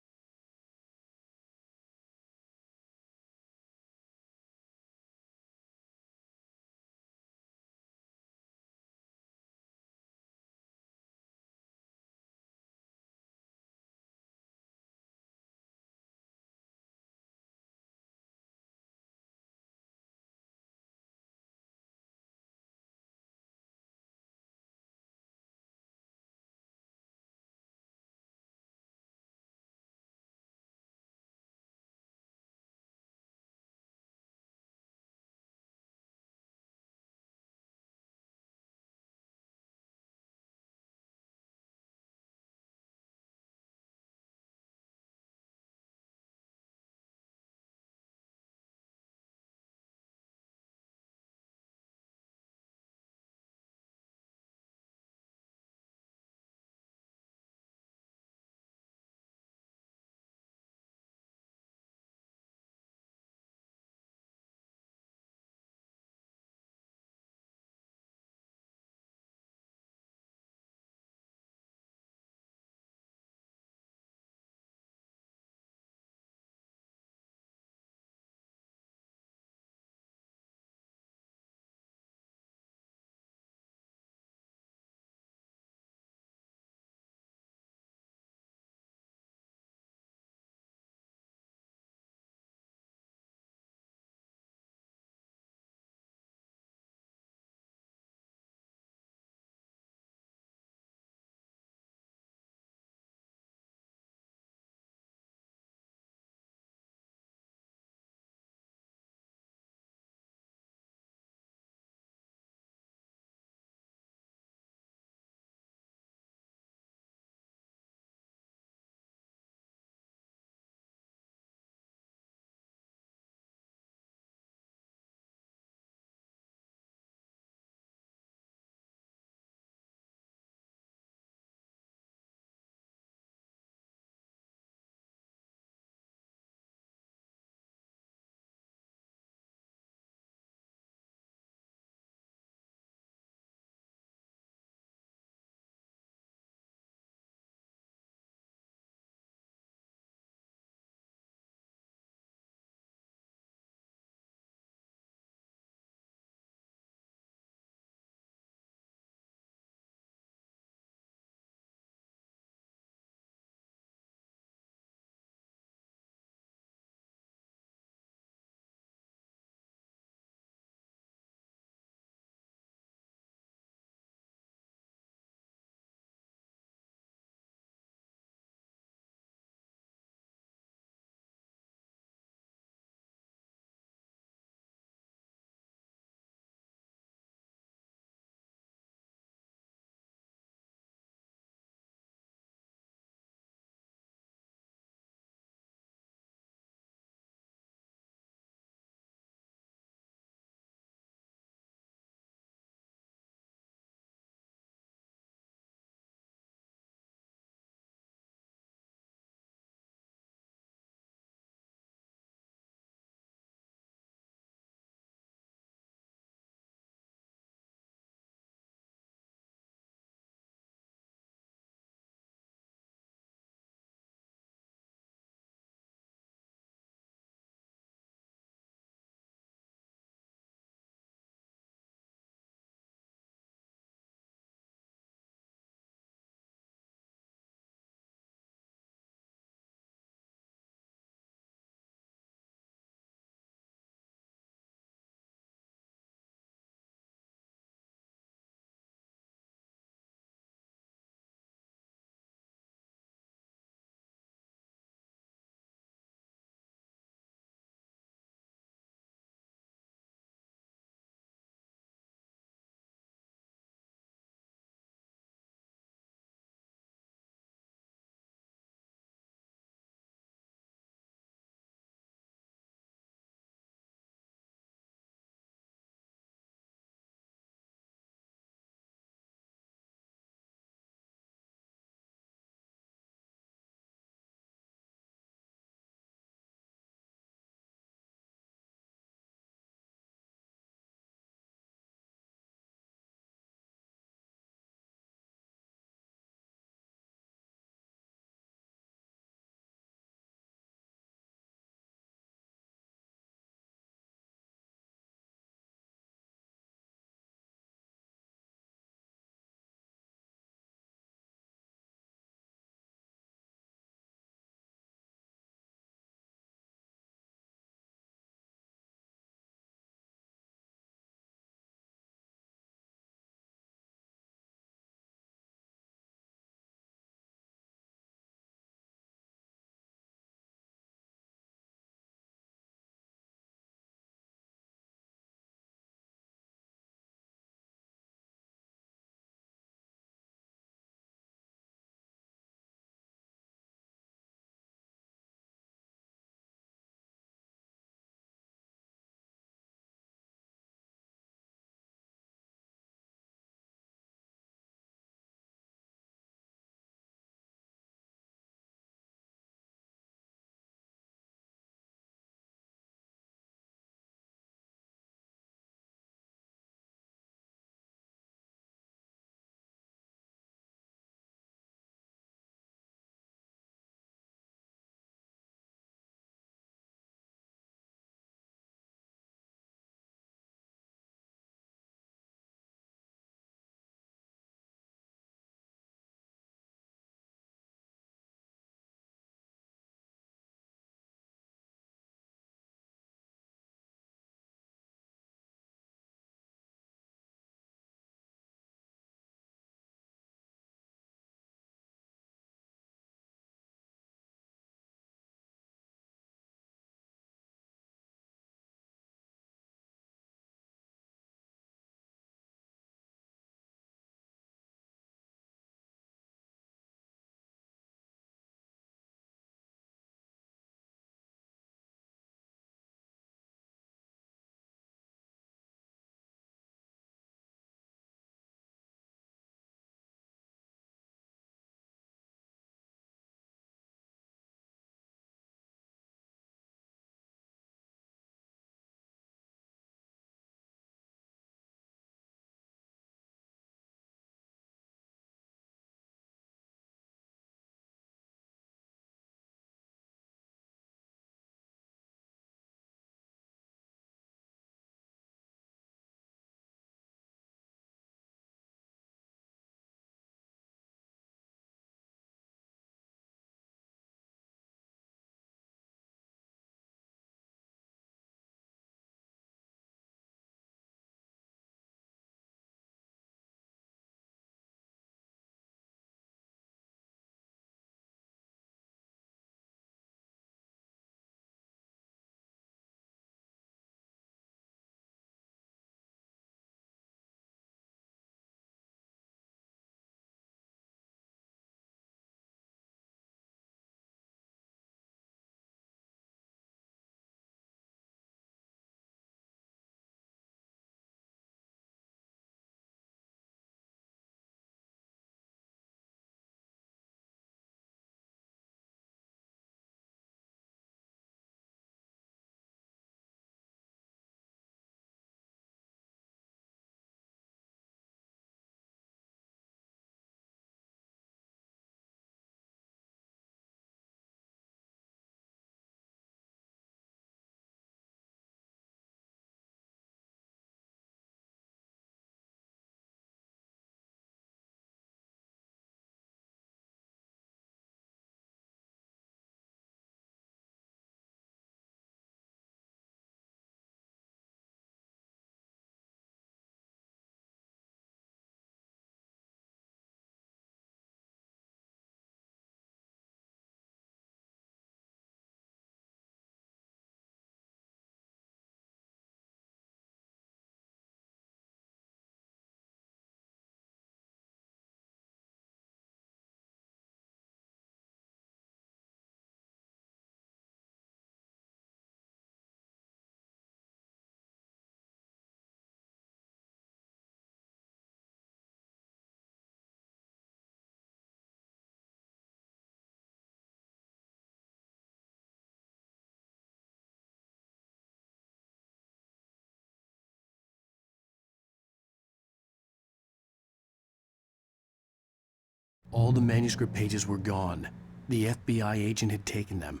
All the manuscript pages were gone. The FBI agent had taken them.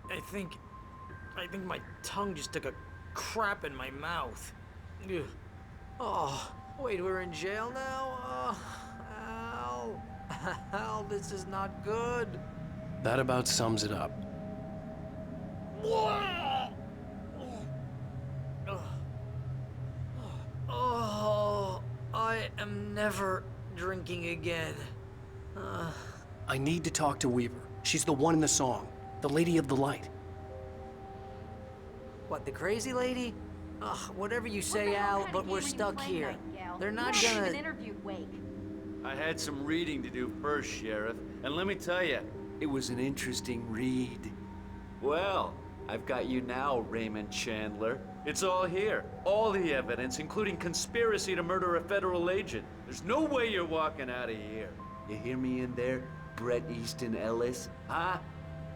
I think my tongue just took a crap in my mouth. Ugh. Oh, wait, we're in jail now? Oh, Al. Al, this is not good. That about sums it up. Oh, I am never drinking again. I need to talk to Weaver. She's the one in the song. The Lady of the Light. What, the crazy lady? Ugh, whatever you say, Al, but we're stuck here. They're not gonna... interviewed Wake. I had some reading to do first, Sheriff, and let me tell you, it was an interesting read. Well, I've got you now, Raymond Chandler. It's all here. All the evidence, including conspiracy to murder a federal agent. There's no way you're walking out of here. You hear me in there, Bret Easton Ellis? Huh?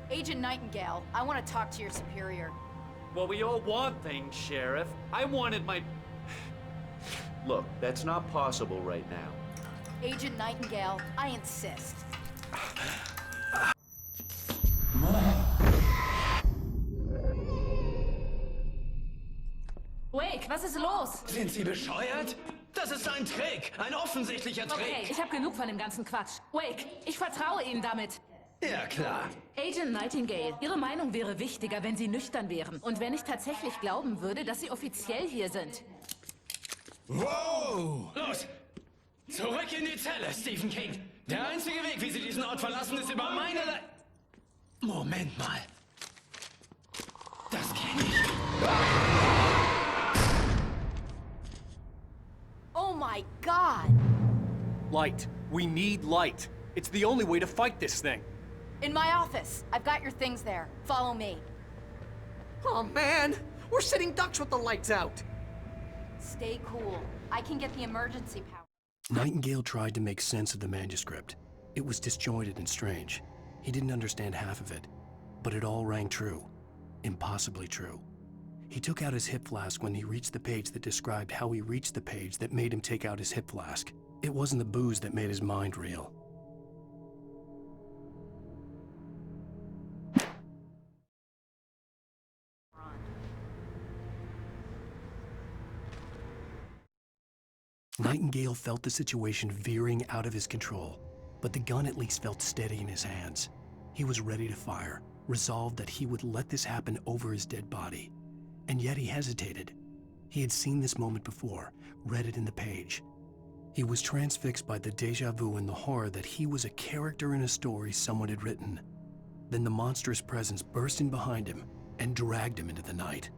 Agent Nightingale, I want to talk to your superior. Well, we all want things, Sheriff. I wanted my... Look, that's not possible right now. Agent Nightingale, I insist. Wake, was ist los? Sind Sie bescheuert? Das ist ein Trick, ein offensichtlicher Trick. Okay, ich habe genug von dem ganzen Quatsch. Wake, ich vertraue Ihnen damit. Ja, klar. Agent Nightingale, Ihre Meinung wäre wichtiger, wenn Sie nüchtern wären. Und wenn ich tatsächlich glauben würde, dass Sie offiziell hier sind. Wow! Los! Zurück in die Zelle, Stephen King! Der einzige Weg, wie Sie diesen Ort verlassen, ist über meine Moment mal. Das kenne ich. Oh my God! Light. We need light. It's the only way to fight this thing. In my office. I've got your things there. Follow me. Oh man, we're sitting ducks with the lights out. Stay cool. I can get the emergency power. Nightingale tried to make sense of the manuscript. It was disjointed and strange. He didn't understand half of it, but it all rang true. Impossibly true. He took out his hip flask when he reached the page that described how he reached the page that made him take out his hip flask. It wasn't the booze that made his mind reel. Nightingale felt the situation veering out of his control, but the gun at least felt steady in his hands. He was ready to fire, resolved that he would let this happen over his dead body. And yet he hesitated. He had seen this moment before, read it in the page. He was transfixed by the déjà vu and the horror that he was a character in a story someone had written. Then the monstrous presence burst in behind him and dragged him into the night.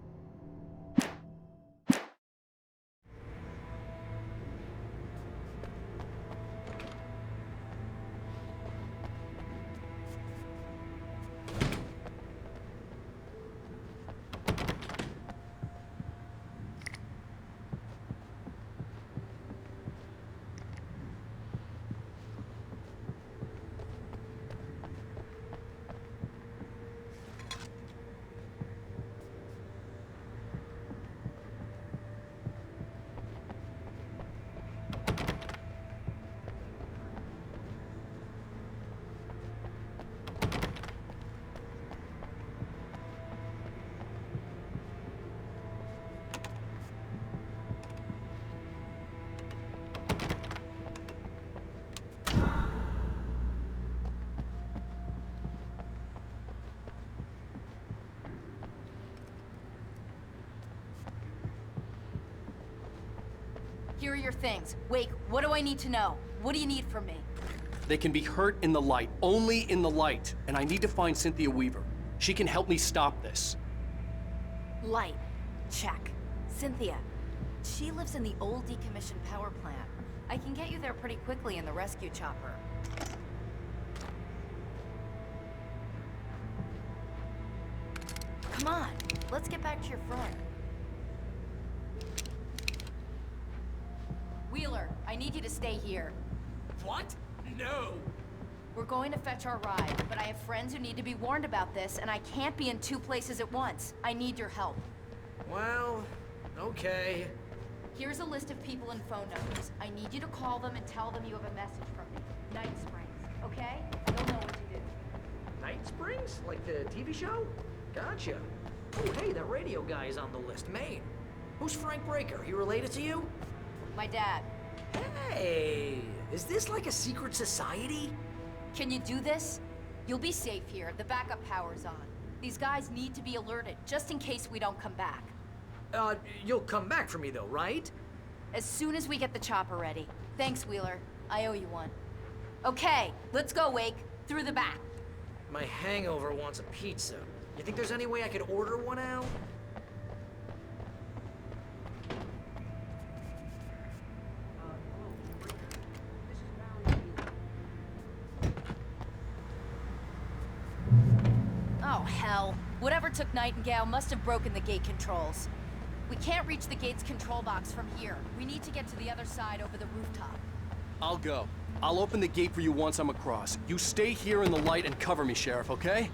Here are your things. Wake, what do I need to know? What do you need from me? They can be hurt in the light, only in the light. And I need to find Cynthia Weaver. She can help me stop this. Light. Check. Cynthia. She lives in the old decommissioned power plant. I can get you there pretty quickly in the rescue chopper. Come on, let's get back to your friend. Wheeler, I need you to stay here. What? No! We're going to fetch our ride, but I have friends who need to be warned about this, and I can't be in two places at once. I need your help. Well, okay. Here's a list of people and phone numbers. I need you to call them and tell them you have a message from me. Night Springs. okay? You'll know what to do. Night Springs? Like the TV show? Gotcha. Oh, hey, that radio guy is on the list. Maine. Who's Frank Breaker? He related to you? My dad. Hey, is this like a secret society? Can you do this? You'll be safe here. The backup power's on. These guys need to be alerted, just in case we don't come back. You'll come back for me though, right? As soon as we get the chopper ready. Thanks, Wheeler. I owe you one. Okay, let's go, Wake. Through the back. My hangover wants a pizza. You think there's any way I could order one out? Oh, hell. Whatever took Nightingale must have broken the gate controls. We can't reach the gate's control box from here. We need to get to the other side over the rooftop. I'll go. I'll open the gate for you once I'm across. You stay here in the light and cover me, Sheriff, okay?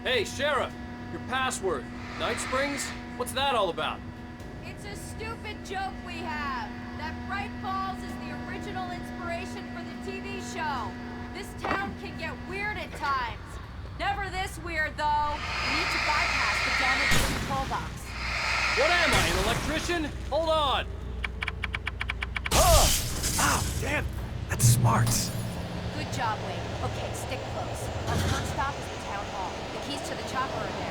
Hey, Sheriff! Your password. Night Springs? What's that all about? It's a stupid joke we have. That Bright Falls is the original inspiration for the TV show. This town can get weird at times. Never this weird, though. We need to bypass the damaged control box. What am I, an electrician? Hold on! Ow, damn! That's smart. Good job, Wade. Okay, stick close. Our first stop is the town hall. The keys to the chopper are there.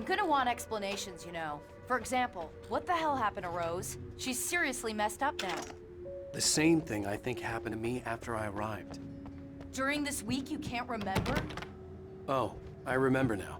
I'm gonna want explanations, you know. For example, what the hell happened to Rose? She's seriously messed up now. The same thing I think happened to me after I arrived. During this week, you can't remember? Oh, I remember now.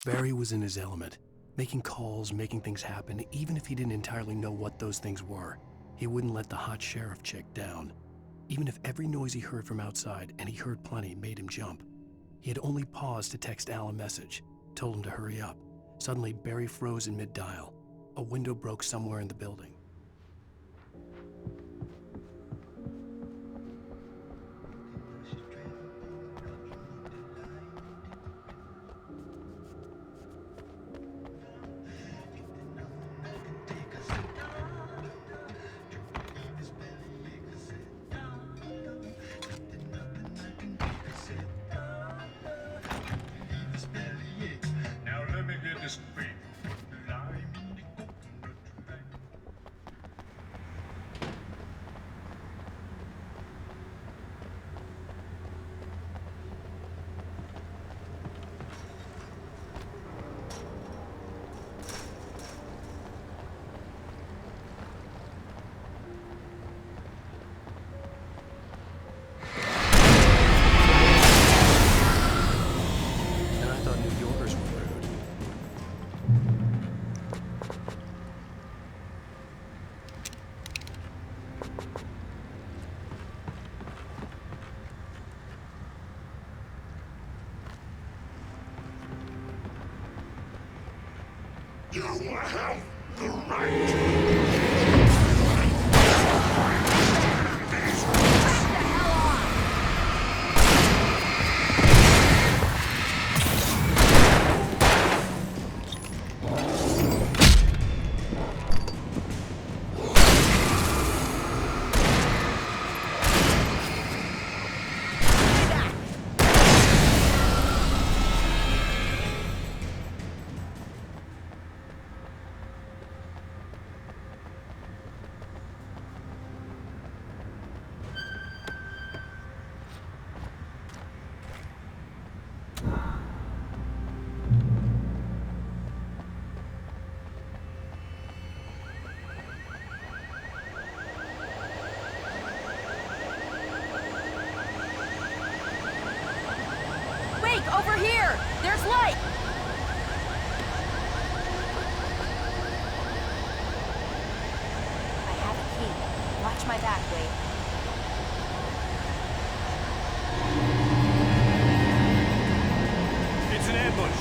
Barry was in his element, making calls, making things happen, even if he didn't entirely know what those things were. He wouldn't let the hot sheriff chick down. Even if every noise he heard from outside, and he heard plenty, made him jump. He had only paused to text Al a message, told him to hurry up. Suddenly, Barry froze in mid-dial. A window broke somewhere in the building. Now let me get this straight. And I thought New Yorkers were rude. You have the right. Wake, over here! There's light! I have a key. Watch my back, Wade. It's an ambush.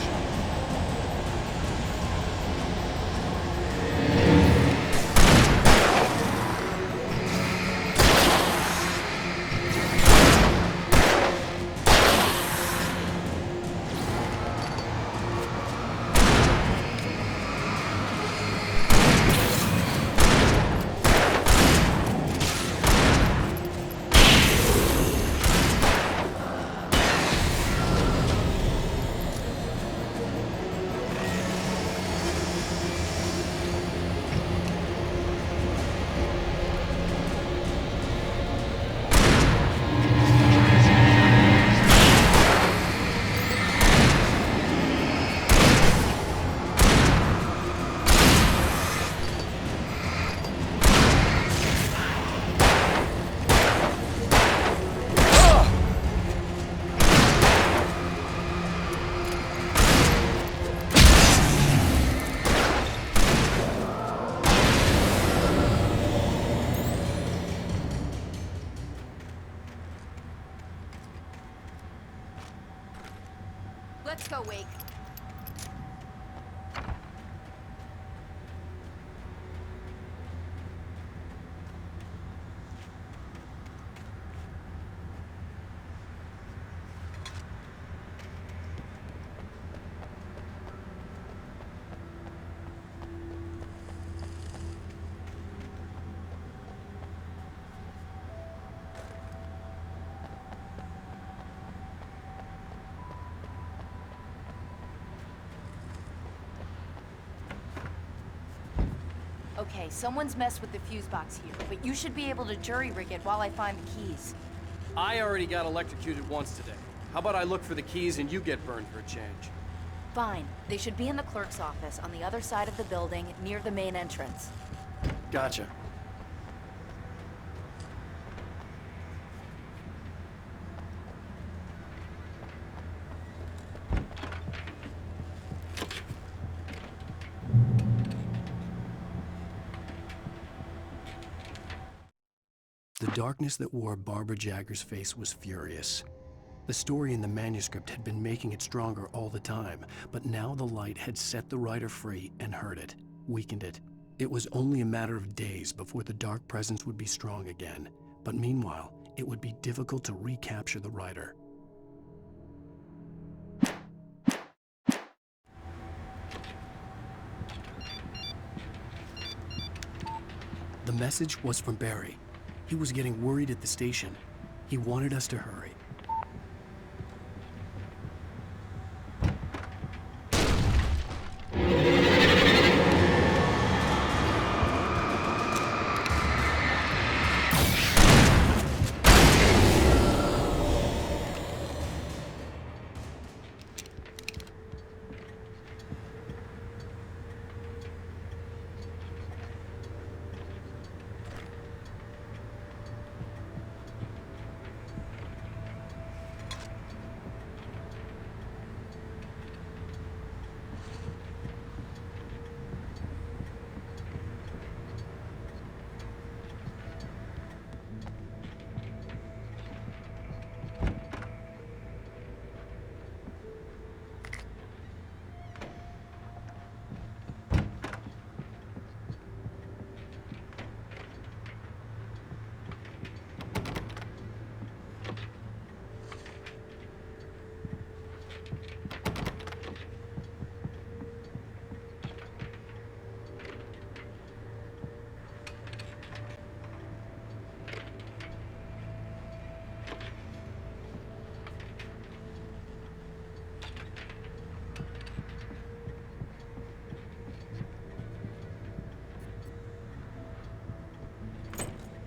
Let's go, Wake. Okay, someone's messed with the fuse box here, but you should be able to jury-rig it while I find the keys. I already got electrocuted once today. How about I look for the keys and you get burned for a change? Fine. They should be in the clerk's office on the other side of the building, near the main entrance. Gotcha. The darkness that wore Barbara Jagger's face was furious. The story in the manuscript had been making it stronger all the time, but now the light had set the writer free and hurt it, weakened it. It was only a matter of days before the dark presence would be strong again, but meanwhile, it would be difficult to recapture the writer. The message was from Barry. He was getting worried at the station. He wanted us to hurry.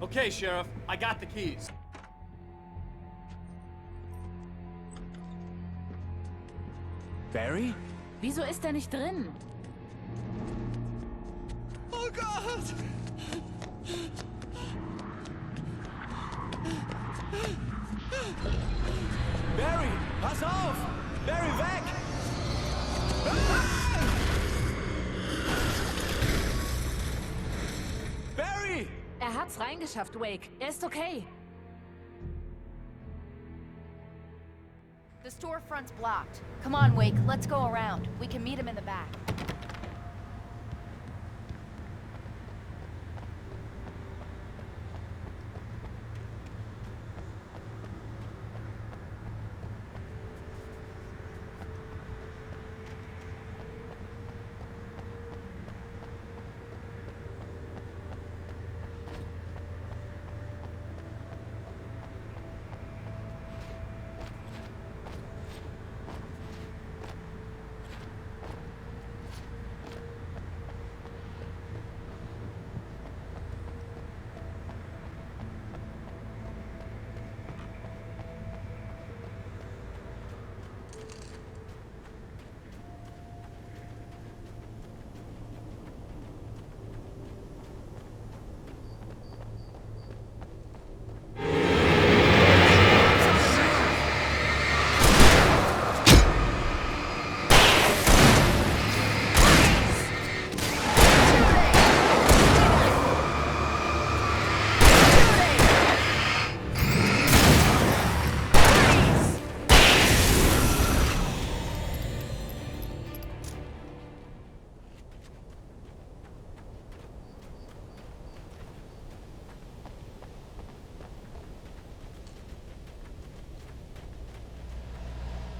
Okay, Sheriff, I got the keys. Barry? Wieso ist er nicht drin? Oh Gott! Barry, pass auf! Barry, weg! Barry! Er hat's reingeschafft, Wake. Er ist okay. The storefront's blocked. Come on, Wake, let's go around. We can meet him in the back.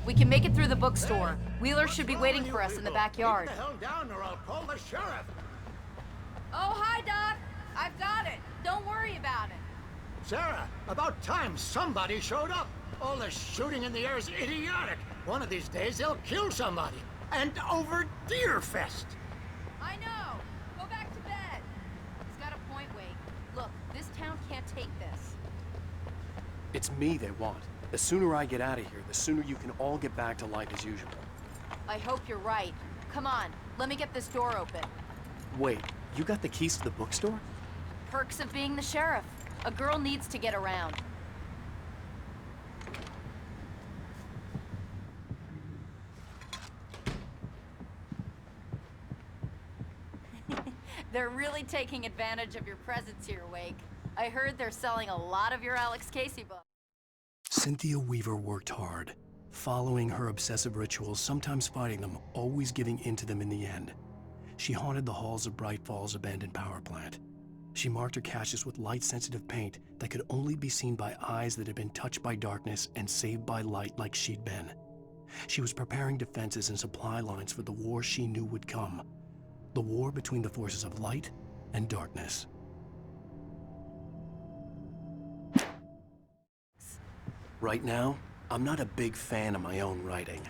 We can make it through the bookstore. Wheeler should be waiting for us in the backyard. Keep the hell down or I'll call the sheriff. Oh, hi, Doc. I've got it. Don't worry about it. Sarah, about time somebody showed up. All the shooting in the air is idiotic. One of these days they'll kill somebody. And over Deerfest. I know. Go back to bed. take this. It's me they want. The sooner I get out of here, the sooner you can all get back to life as usual. I hope you're right. Come on, let me get this door open. Wait, you got the keys to the bookstore? Perks of being the sheriff. A girl needs to get around. They're really taking advantage of your presence here, Wake. I heard they're selling a lot of your Alex Casey books. Cynthia Weaver worked hard, following her obsessive rituals, sometimes fighting them, always giving in to them in the end. She haunted the halls of Bright Falls' abandoned power plant. She marked her caches with light-sensitive paint that could only be seen by eyes that had been touched by darkness and saved by light like she'd been. She was preparing defenses and supply lines for the war she knew would come. The war between the forces of light and darkness. Right now, I'm not a big fan of my own writing.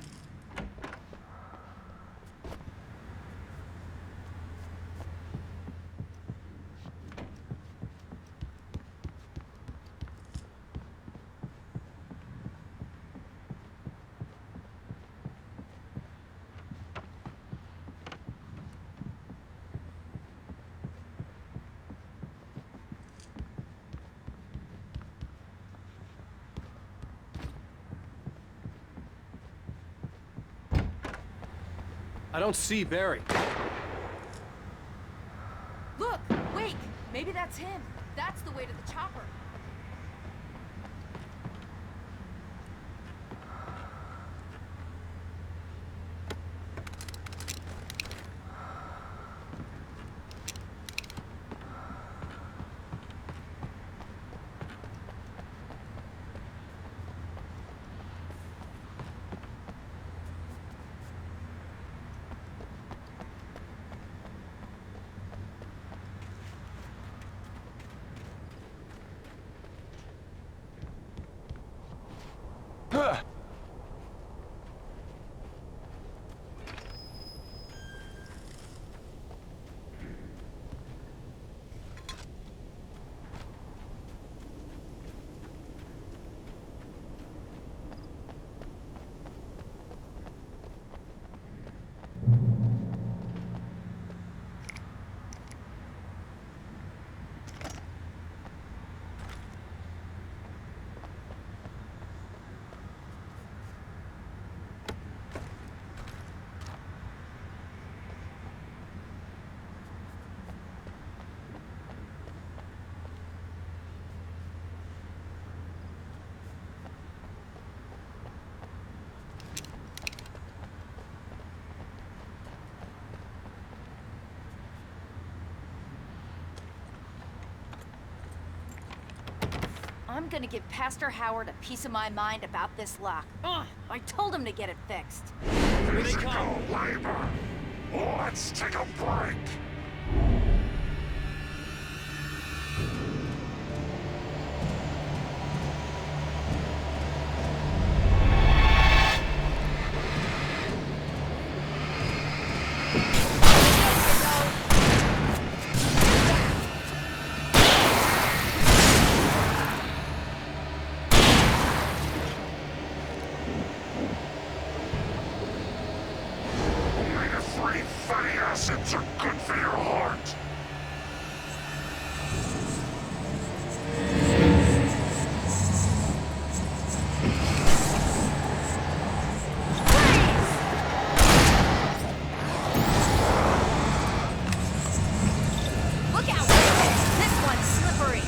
I don't see Barry. Look! Wake! Maybe that's him. That's the way to the chopper. I'm gonna give Pastor Howard a piece of my mind about this lock. I told him to get it fixed. Physical labor. Let's take a break. Fatty acids are good for your heart. Look out! This one's slippery.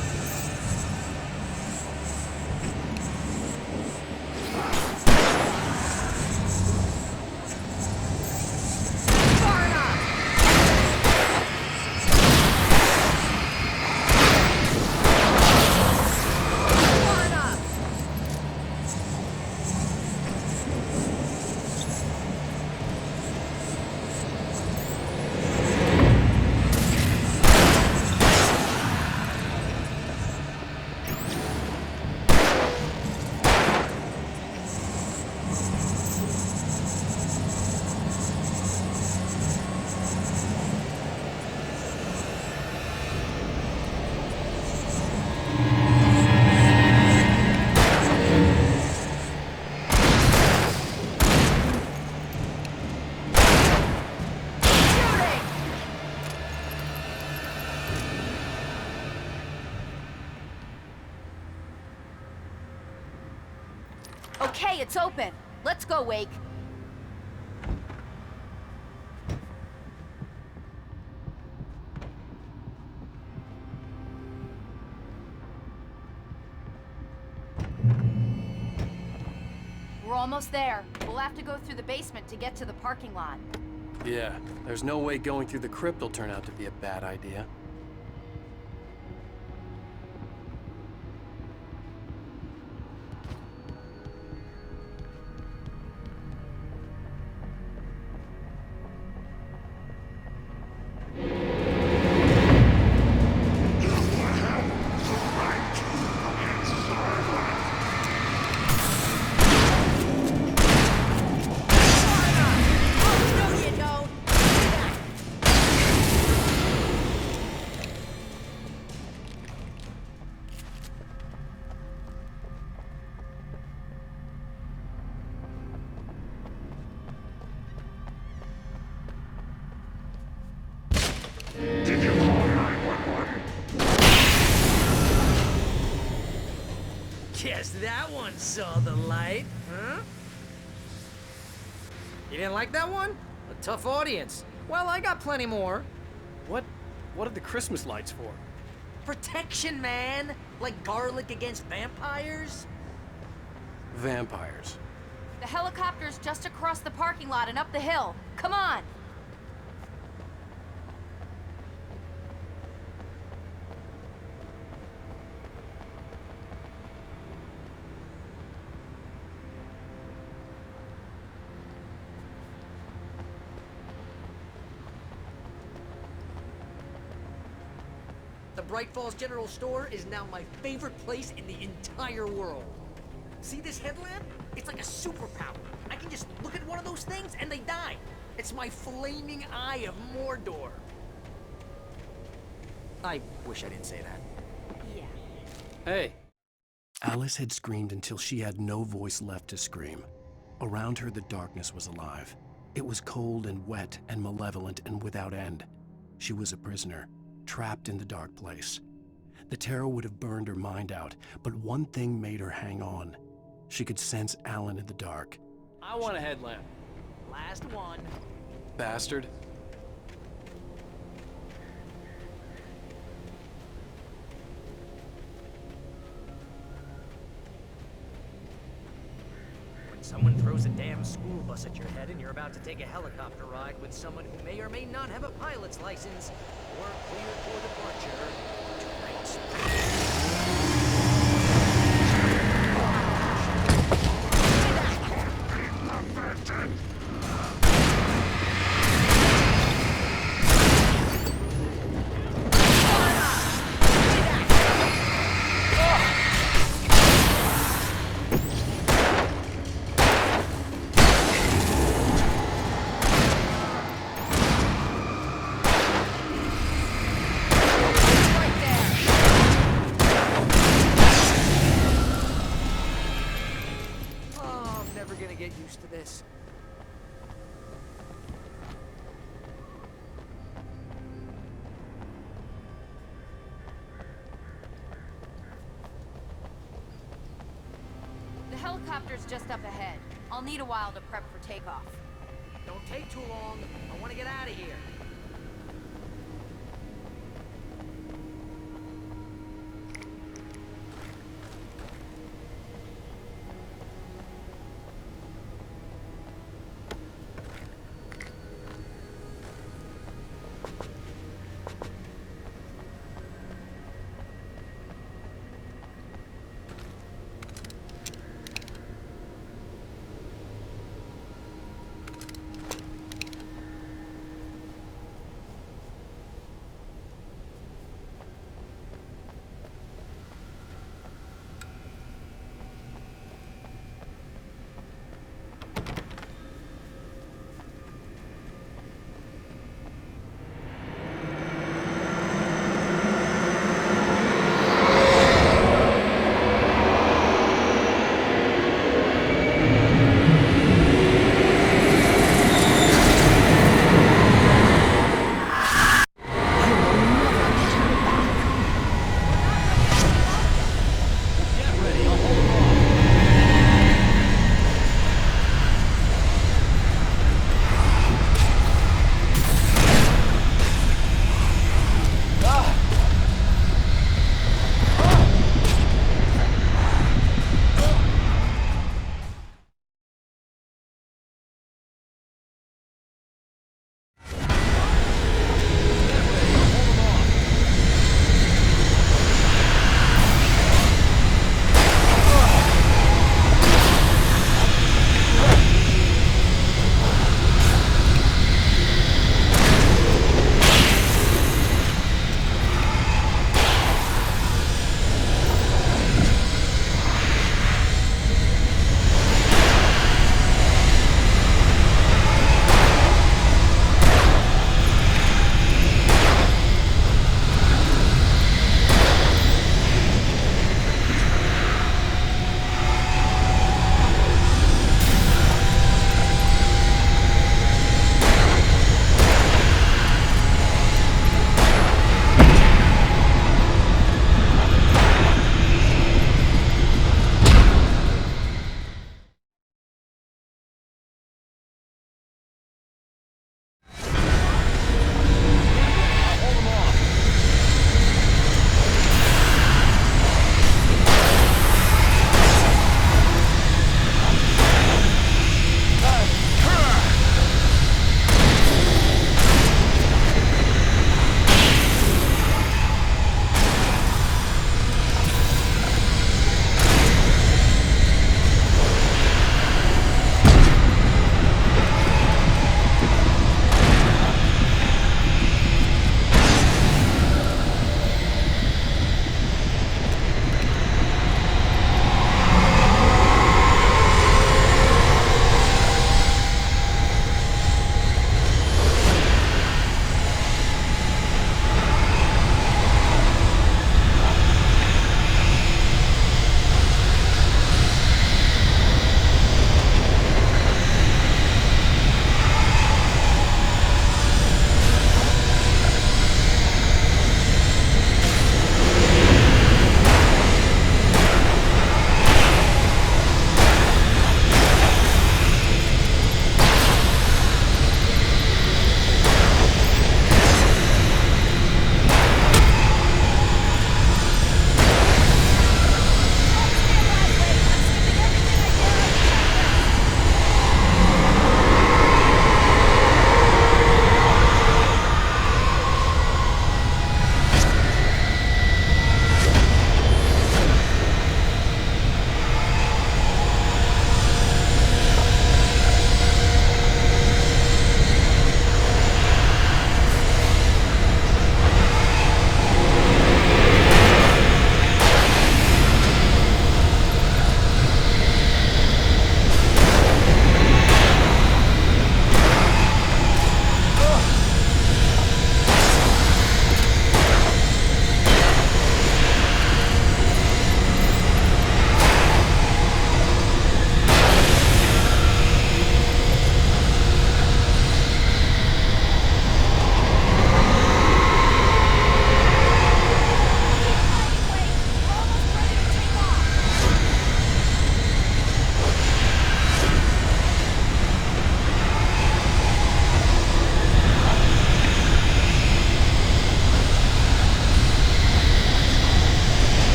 Far enough. Okay, it's open. Let's go, Wake. We're almost there. We'll have to go through the basement to get to the parking lot. Yeah, there's no way going through the crypt will turn out to be a bad idea. Guess that one saw the light, huh? You didn't like that one? A tough audience. Well, I got plenty more. What are the Christmas lights for? Protection, man! Like garlic against vampires? Vampires. The helicopter's just across the parking lot and up the hill. Come on! The Bright Falls General Store is now my favorite place in the entire world. See this headlamp? It's like a superpower. I can just look at one of those things and they die. It's my flaming eye of Mordor. I wish I didn't say that. Yeah. Hey. Alice had screamed until she had no voice left to scream. Around her, the darkness was alive. It was cold and wet and malevolent and without end. She was a prisoner, trapped in the dark place. The terror would have burned her mind out, but one thing made her hang on. She could sense Alan in the dark. I want a headlamp. Last one. Bastard. When someone throws a damn school bus at your head and you're about to take a helicopter ride with someone who may or may not have a pilot's license, or cleared for departure, tonight's... The helicopter's just up ahead. I'll need a while to prep for takeoff. Don't take too long. I want to get out of here.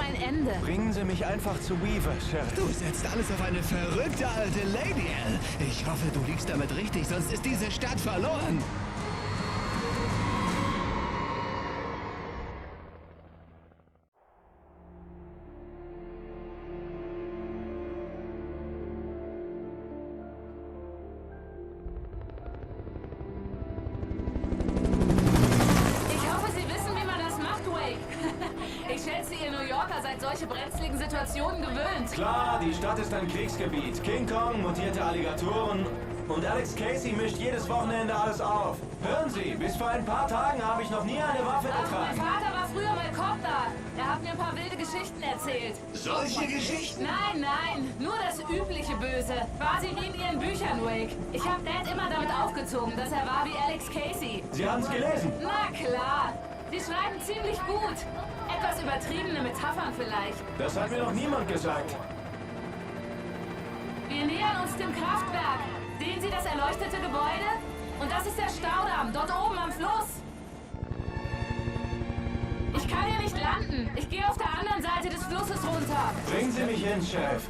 allem ein Ende. Bringen Sie mich einfach zu Weaver, Sheriff. Du setzt alles auf eine verrückte alte Lady, Al. Ich hoffe, du liegst damit richtig, sonst ist diese Stadt verloren. Ich hoffe, Sie wissen, wie man das macht, Wake. Ich schätze, ihr New Yorker seid solche brenzligen Situationen gewöhnt. Klar, die Stadt ist ein Kriegsgebiet. King Kong, mutierte Alligatoren und Alex Casey mischt jedes Wochenende alles auf. Hören Sie, bis vor ein paar Tagen habe ich noch nie eine Waffe Ach, getragen. mein Vater war früher mal Cop da. Er hat mir ein paar wilde Geschichten erzählt. Solche Geschichten? Nein, nein, nur das übliche Böse. Quasi wie in Ihren Büchern, Wake. Ich habe Dad immer damit aufgezogen, dass er war wie Alex Casey. Sie haben es gelesen? Na klar. Sie schreiben ziemlich gut. Etwas übertriebene Metaphern vielleicht. Das hat mir noch niemand gesagt. Wir nähern uns dem Kraftwerk. Sehen Sie das erleuchtete Gebäude? Und das ist der Staudamm, dort oben am Fluss. Ich kann hier nicht landen. Ich gehe auf der anderen Seite des Flusses runter. Bringen Sie mich hin, Sheriff.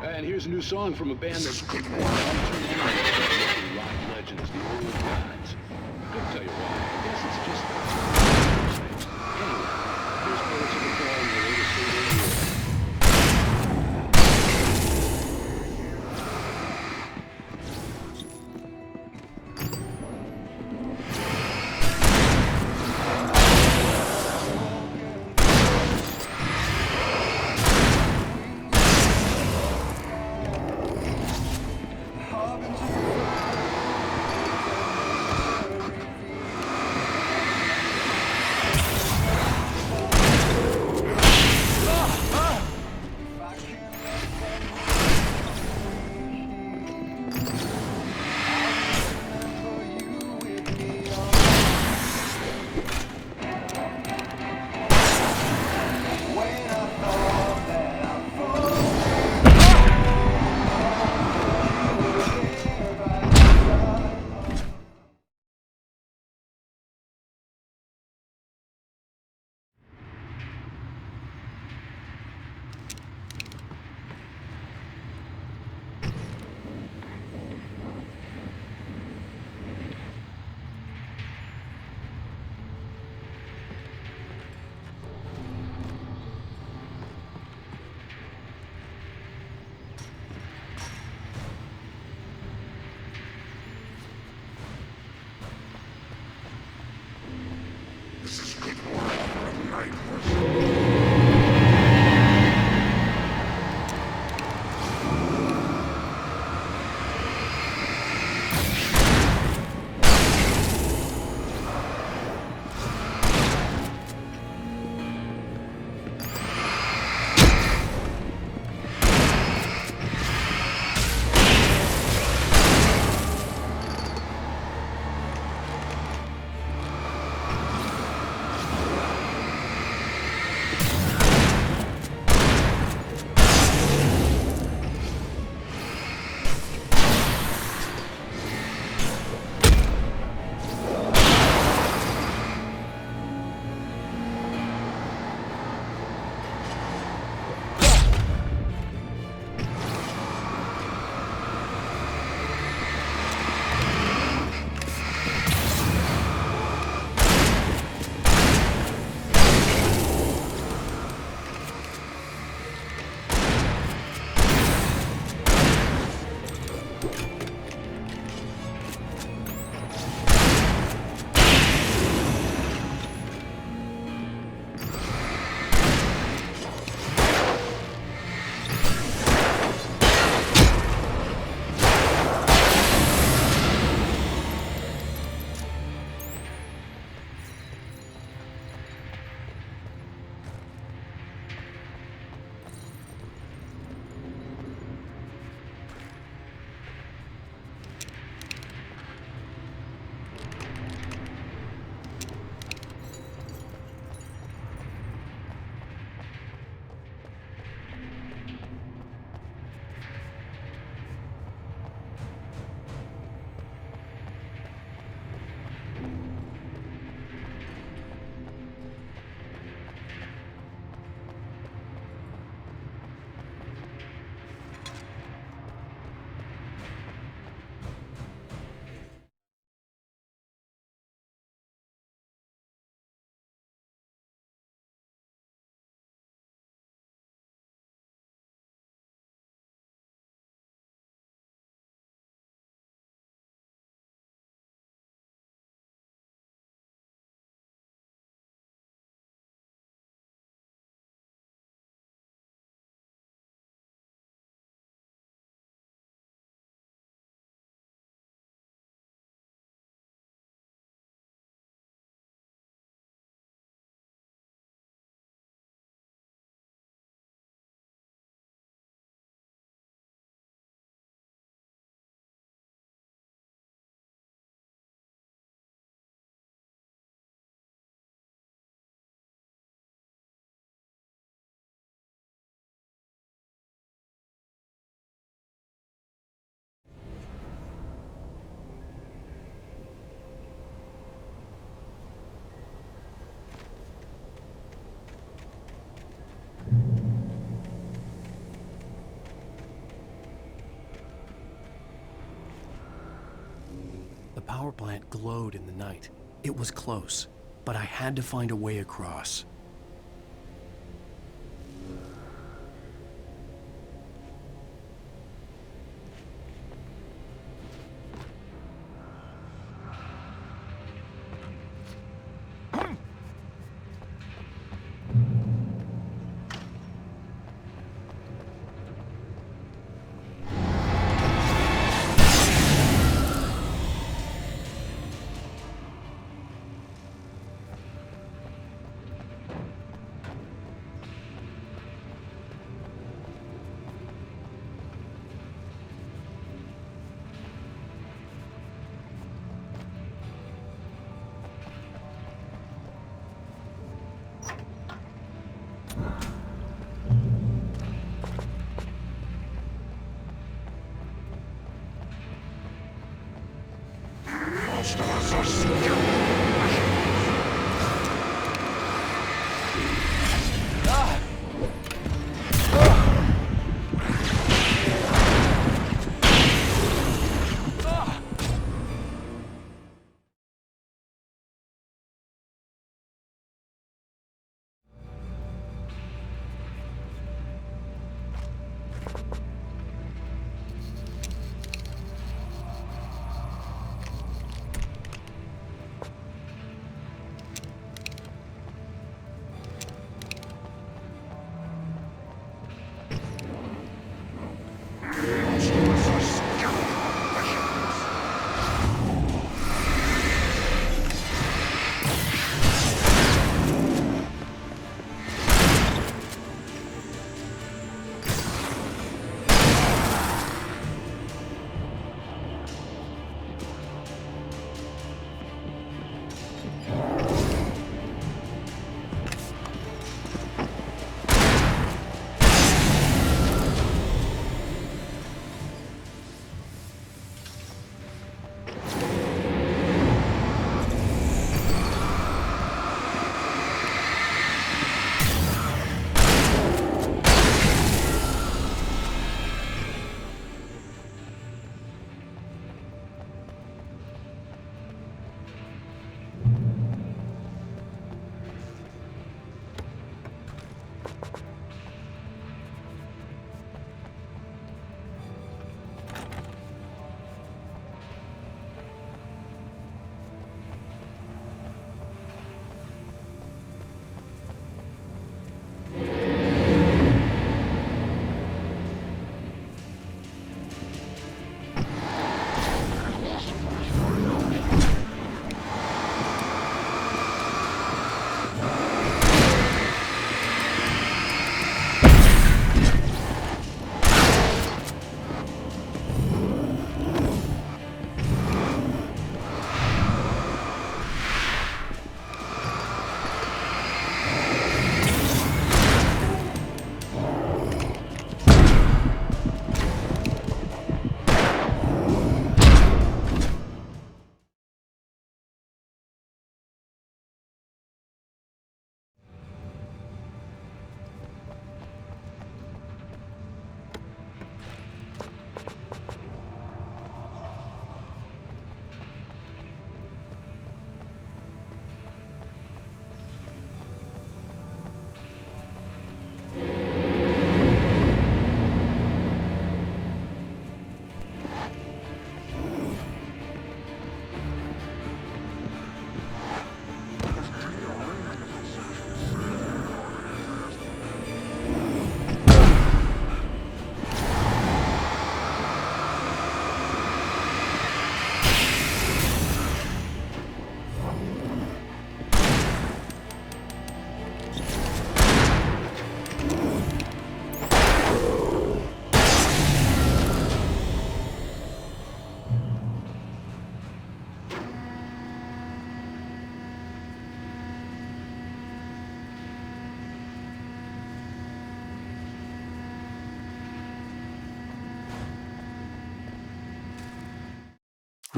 And here's a new song from a band that's rock legends, the old gods. Couldn't tell you why. I guess it's just anyway, here's Birds of the Fall and the latest single. power plant glowed in the night. It was close, but I had to find a way across.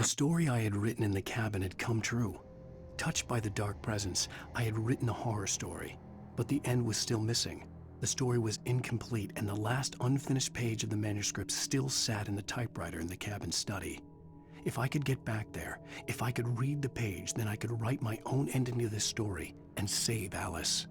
The story I had written in the cabin had come true. Touched by the dark presence, I had written a horror story, but the end was still missing. The story was incomplete, and the last unfinished page of the manuscript still sat in the typewriter in the cabin study. If I could get back there, if I could read the page, then I could write my own ending to this story and save Alice.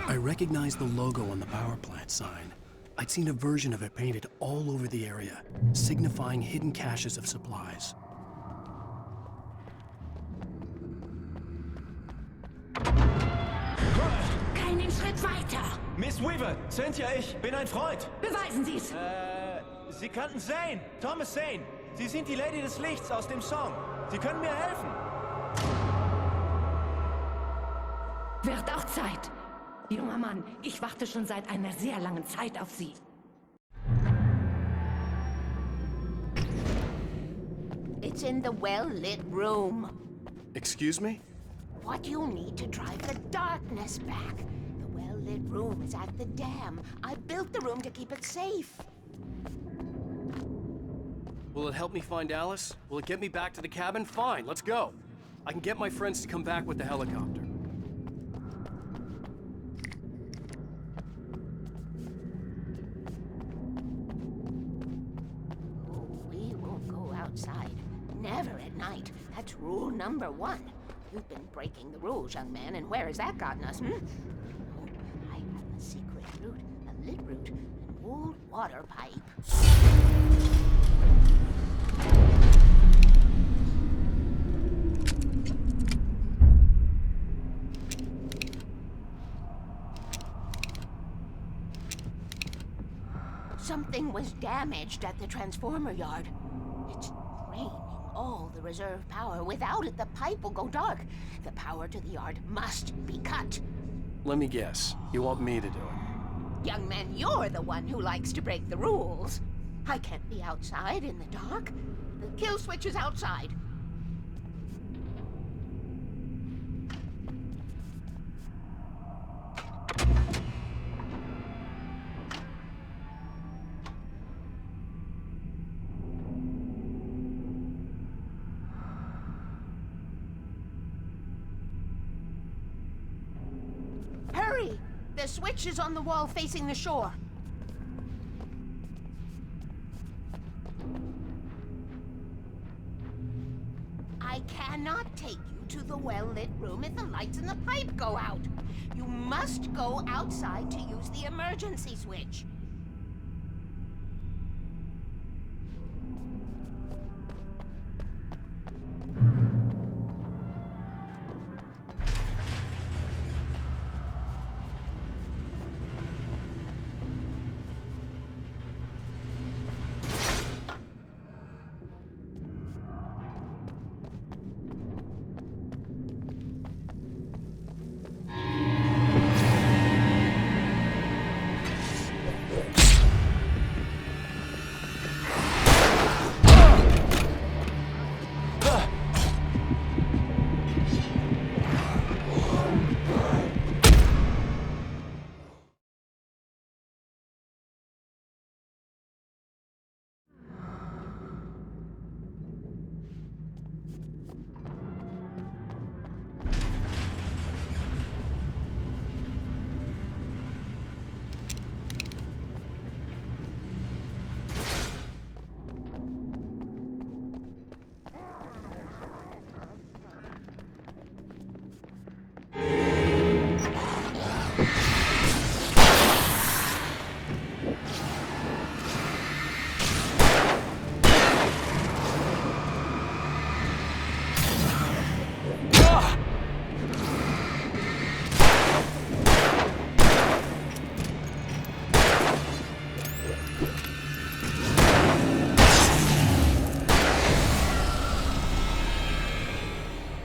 I recognized the logo on the power plant sign. I'd seen a version of it painted all over the area, signifying hidden caches of supplies. Keinen Schritt weiter! Miss Weaver, Cynthia, ich bin ein Freund. Beweisen Sie's! Sie kannten Zane, Thomas Zane. Sie sind die Lady des Lichts aus dem Song. Sie können mir helfen. Wird auch Zeit. Junger Mann, ich warte schon seit einer sehr langen Zeit auf Sie. It's in the well-lit room. Excuse me? What you need to drive the darkness back. The well-lit room is at the dam. I built the room to keep it safe. Will it help me find Alice? Will it get me back to the cabin? Fine, let's go. I can get my friends to come back with the helicopter. We won't go outside. Never at night. That's rule number 1. You've been breaking the rules, young man, and where has that gotten us, Oh, I have a secret route, a lit route, an old water pipe. Something was damaged at the transformer yard. It's draining all the reserve power. Without it, the pipe will go dark. The power to the yard must be cut. Let me guess. You want me to do it? Young man, you're the one who likes to break the rules. I can't be outside in the dark. The kill switch is outside. Hurry! The switch is on the wall facing the shore. I cannot take you to the well-lit room if the lights in the pipe go out. You must go outside to use the emergency switch.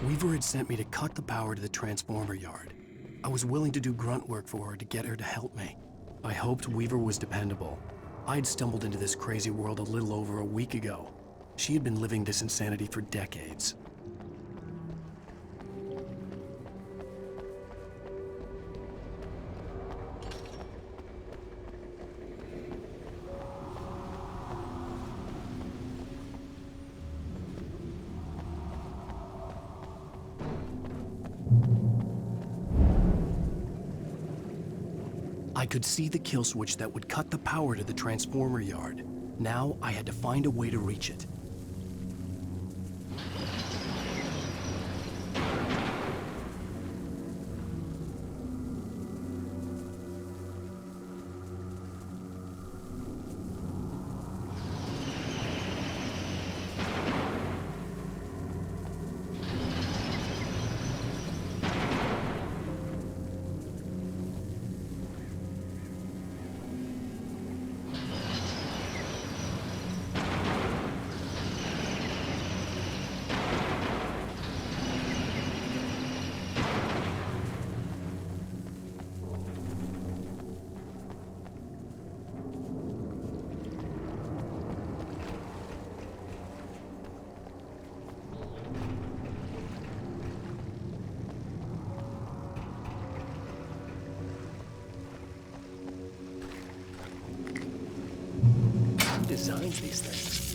Weaver had sent me to cut the power to the transformer yard. I was willing to do grunt work for her to get her to help me. I hoped Weaver was dependable. I'd stumbled into this crazy world a little over a week ago. She had been living this insanity for decades. I could see the kill switch that would cut the power to the transformer yard. Now I had to find a way to reach it. designs these things?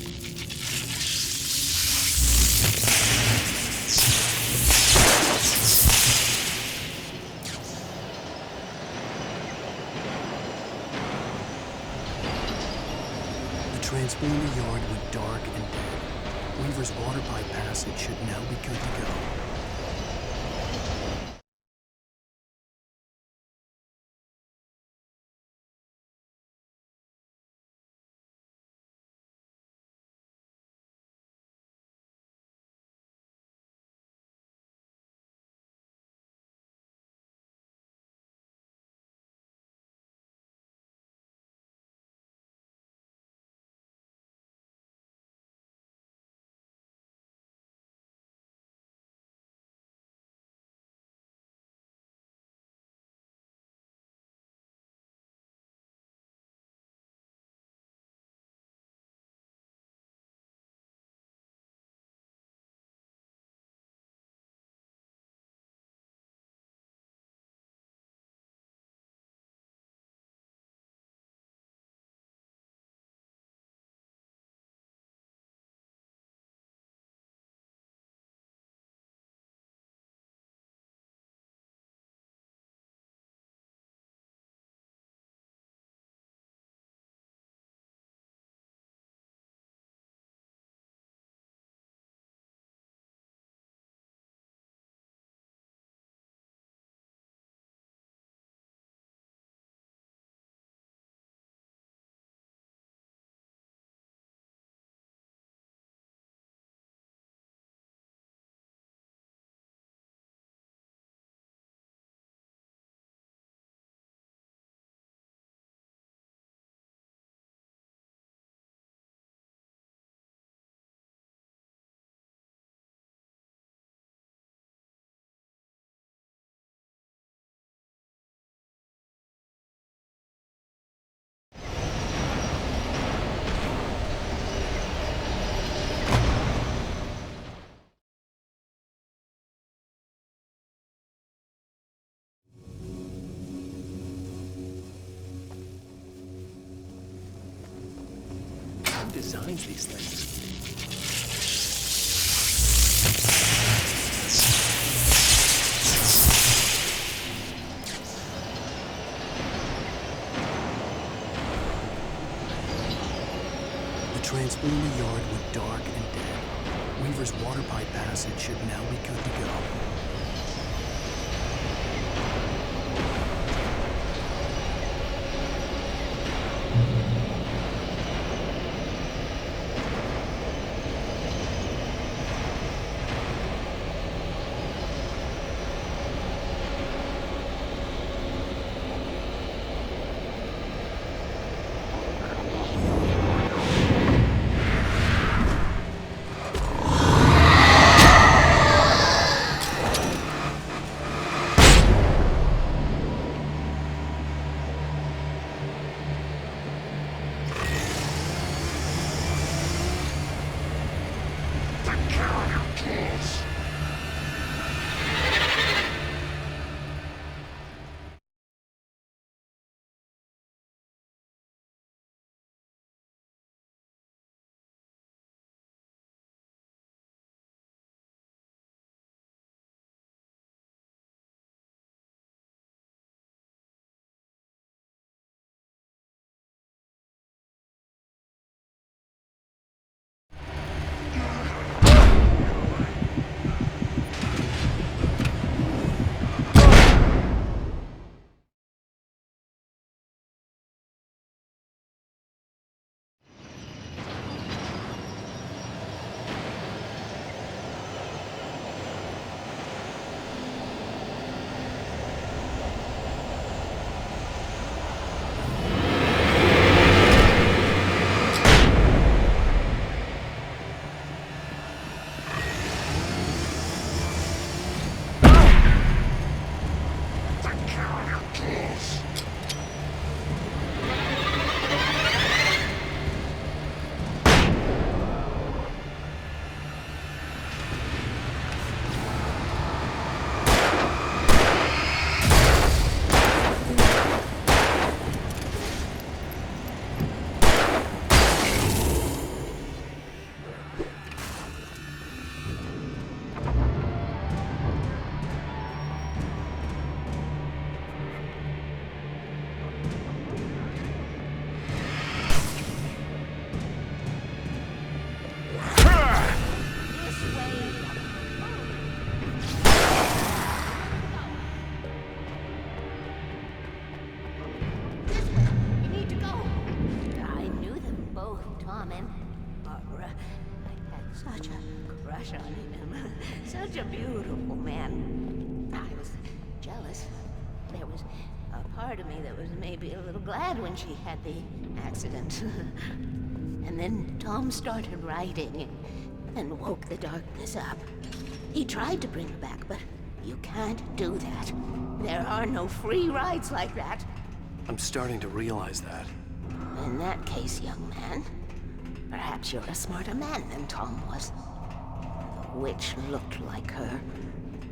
The transponder yard went dark and dead. Weaver's water pipe passage should now be good to go. Who designs these things? The transponder yard went dark and dead. Weaver's water pipe passage should now be good to go. Tom and Barbara. I had such a crush on him. Such a beautiful man. I was jealous. There was a part of me that was maybe a little glad when she had the accident. And then Tom started writing and woke the darkness up. He tried to bring her back, but you can't do that. There are no free rides like that. I'm starting to realize that. In that case, young man, perhaps you're a smarter man than Tom was. The witch looked like her,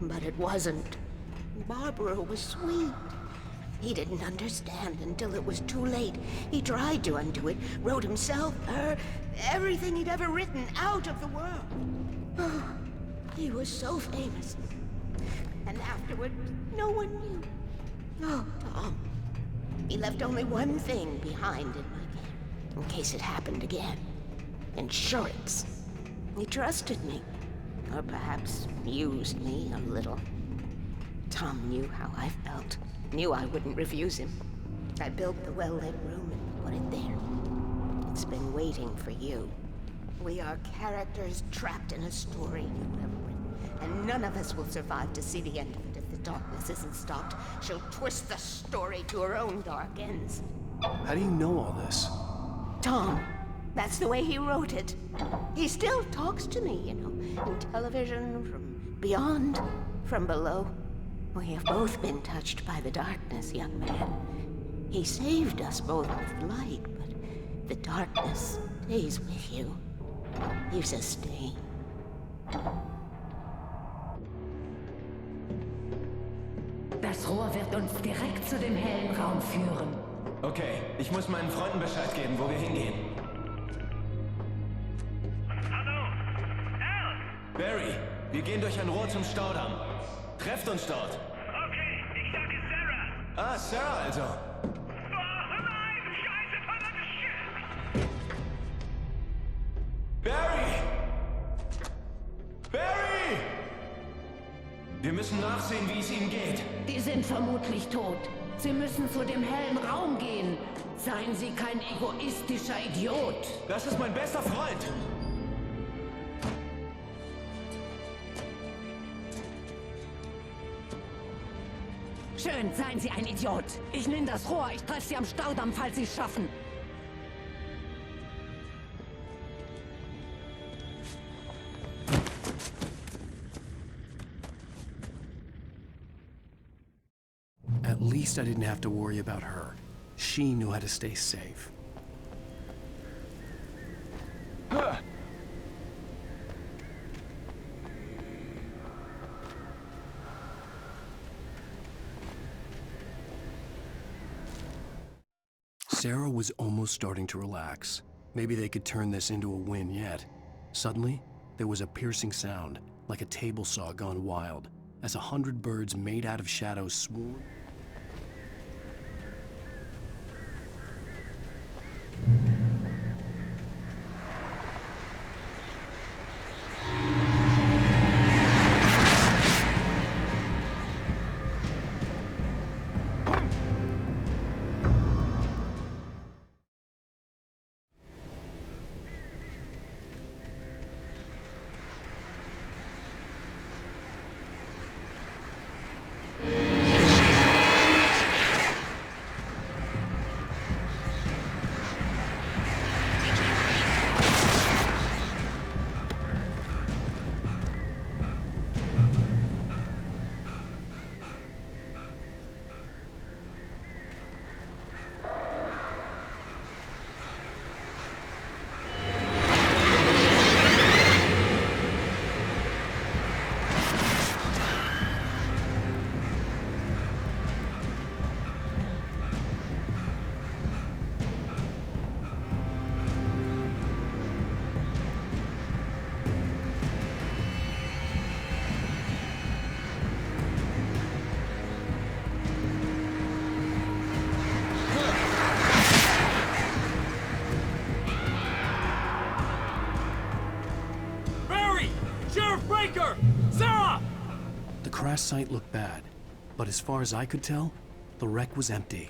but it wasn't. Barbara was sweet. He didn't understand until it was too late. He tried to undo it, wrote himself, her, everything he'd ever written out of the world. Oh, he was so famous. And afterward, no one knew. Oh, Tom. He left only one thing behind in my care, in case it happened again. Insurance. He trusted me. Or perhaps used me a little. Tom knew how I felt. Knew I wouldn't refuse him. I built the well-lit room and put it there. It's been waiting for you. We are characters trapped in a story you've ever written, and none of us will survive to see the end of it if the darkness isn't stopped. She'll twist the story to her own dark ends. How do you know all this? Tom, that's the way he wrote it. He still talks to me, you know, in television, from beyond, from below. We have both been touched by the darkness, young man. He saved us both with light, but the darkness stays with you. Leaves a stain. Das Rohr wird uns direkt zu dem hellen Raum führen. Okay, ich muss meinen Freunden Bescheid geben, wo wir hingehen. Hallo? Al! Barry, wir gehen durch ein Rohr zum Staudamm. Trefft uns dort. Okay, ich sage Sarah. Ah, Sarah also. Oh nein, scheiße, verdammtes Shit! Barry! Barry! Wir müssen nachsehen, wie es ihm geht. Die sind vermutlich tot. Sie müssen zu dem hellen Raum gehen. Seien Sie kein egoistischer Idiot. Das ist mein bester Freund. Schön, seien Sie ein Idiot. Ich nehme das Rohr. Ich treffe Sie am Staudamm, falls Sie es schaffen. At least I didn't have to worry about her. She knew how to stay safe. Sarah was almost starting to relax. Maybe they could turn this into a win yet. Suddenly, there was a piercing sound, like a table saw gone wild, as 100 birds made out of shadows swooped. Sarah! The crash site looked bad, but as far as I could tell, the wreck was empty.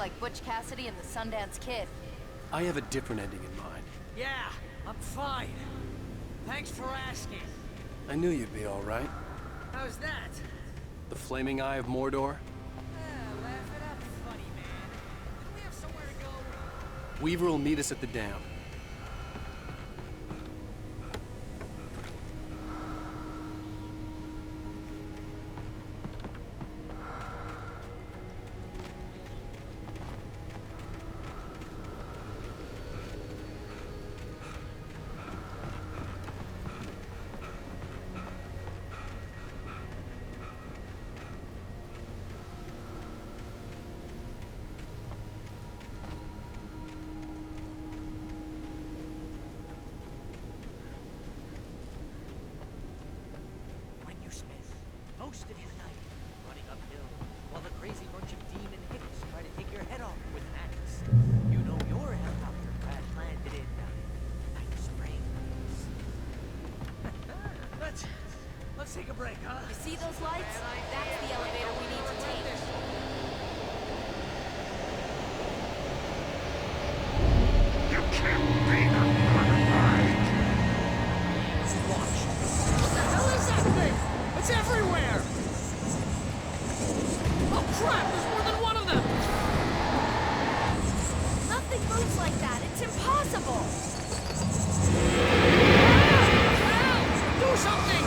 like Butch Cassidy and the Sundance Kid. I have a different ending in mind. Yeah, I'm fine. Thanks for asking. I knew you'd be all right. How's that? The flaming eye of Mordor? Laugh it up, funny man. Do we have somewhere to go? Weaver will meet us at the dam. Most of the night, running uphill, while the crazy bunch of demon hicks try to take your head off with an axe. You know your helicopter crash landed in Night Springs. Let's take a break, huh? You see those lights? That's the elevator we need to take. You can't be alive. Watch. What the hell is that thing? It's everywhere! Oh crap, there's more than one of them! Nothing moves like that. It's impossible. Help! Do something!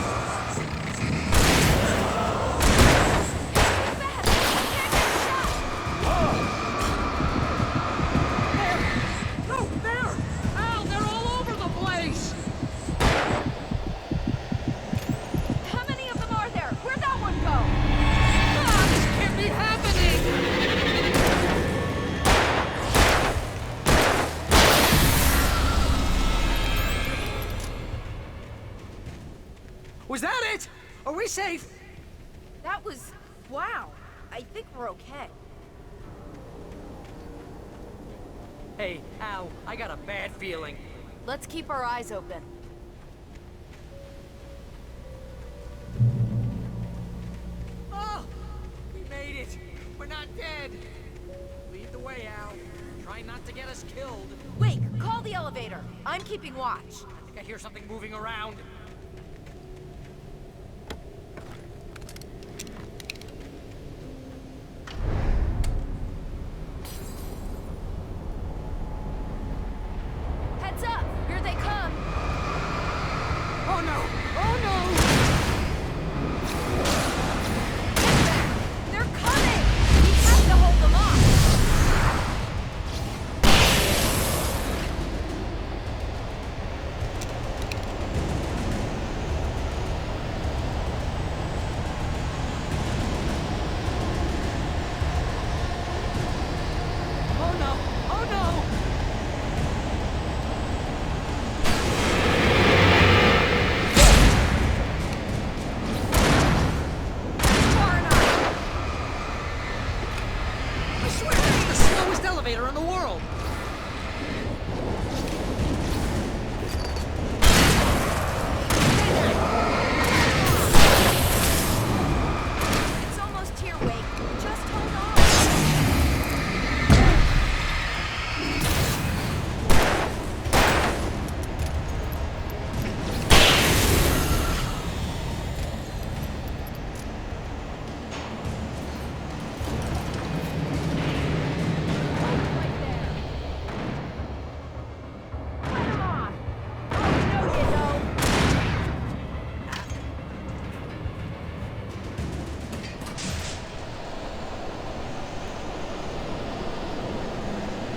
There! Al, they're all over the place! How many of them are there? Where'd that one go? Ah, this can't be happening! Was that it? Are we safe? That was... wow. I think we're okay. Hey, Al, I got a bad feeling. Let's keep our eyes open. Oh! We made it! We're not dead! Lead the way, Al. Try not to get us killed. Wait, call the elevator. I'm keeping watch. I think I hear something moving around. Heads up! Here they come! Oh no! Oh no! They're coming! We have to hold them off! Oh no! Oh no! I swear this is the slowest elevator in the world! It's almost here, Wake. Just hold on.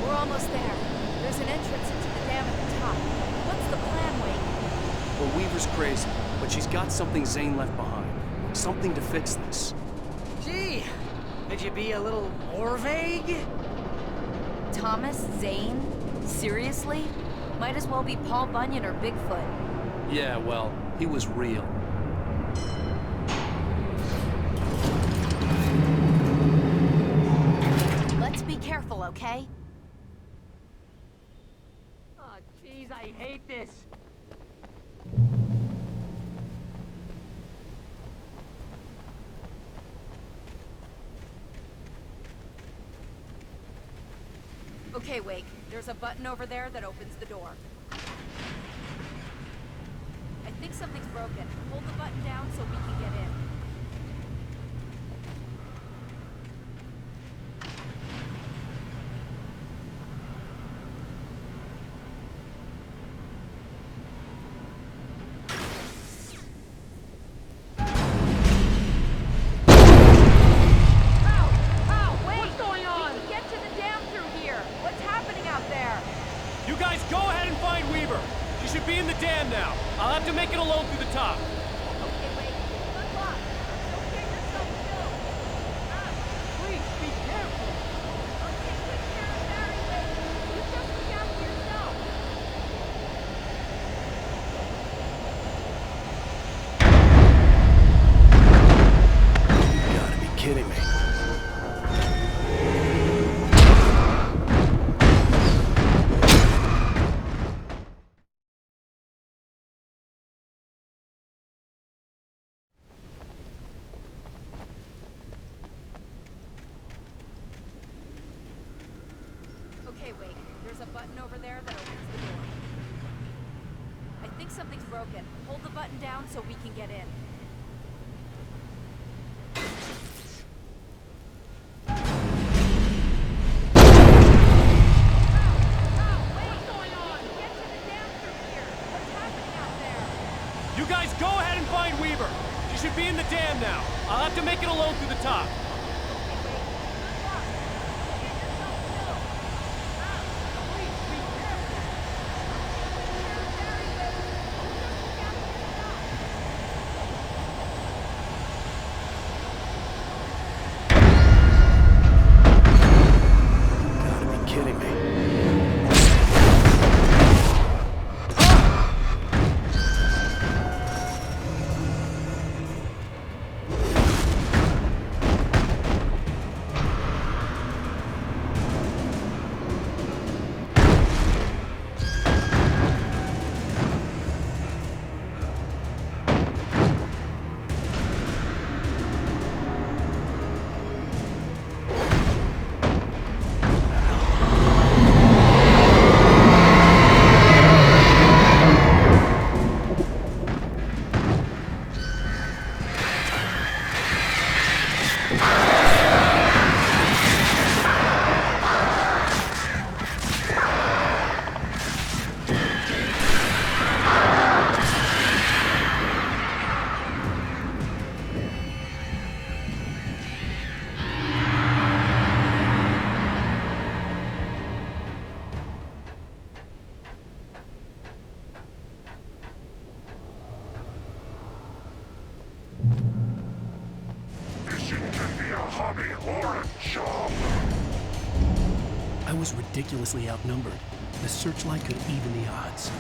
We're almost there. There's an entrance into the dam at the top. What's the plan, Wake? Well, Weaver's crazy, but she's got something Zane left behind. Something to fix this. Gee, could you be a little more vague? Thomas Zane? Seriously? Might as well be Paul Bunyan or Bigfoot. Yeah, well, he was real. Let's be careful, okay? Oh, jeez, I hate this. Okay, Wake. There's a button over there that opens the door. I think something's broken. Hold the button down so we can get in. I'll have to make it alone through the top. Okay, wait. Good luck. Don't get yourself killed. Please, be careful. I'll take good care of Barry, Wade. You just look out for yourself. You gotta be kidding me. Okay, Wake. There's a button over there that opens the door. I think something's broken. Hold the button down so we can get in. You guys go ahead and find Weaver. She should be in the dam now. I'll have to make it alone through the top. I was ridiculously outnumbered. The searchlight could even the odds.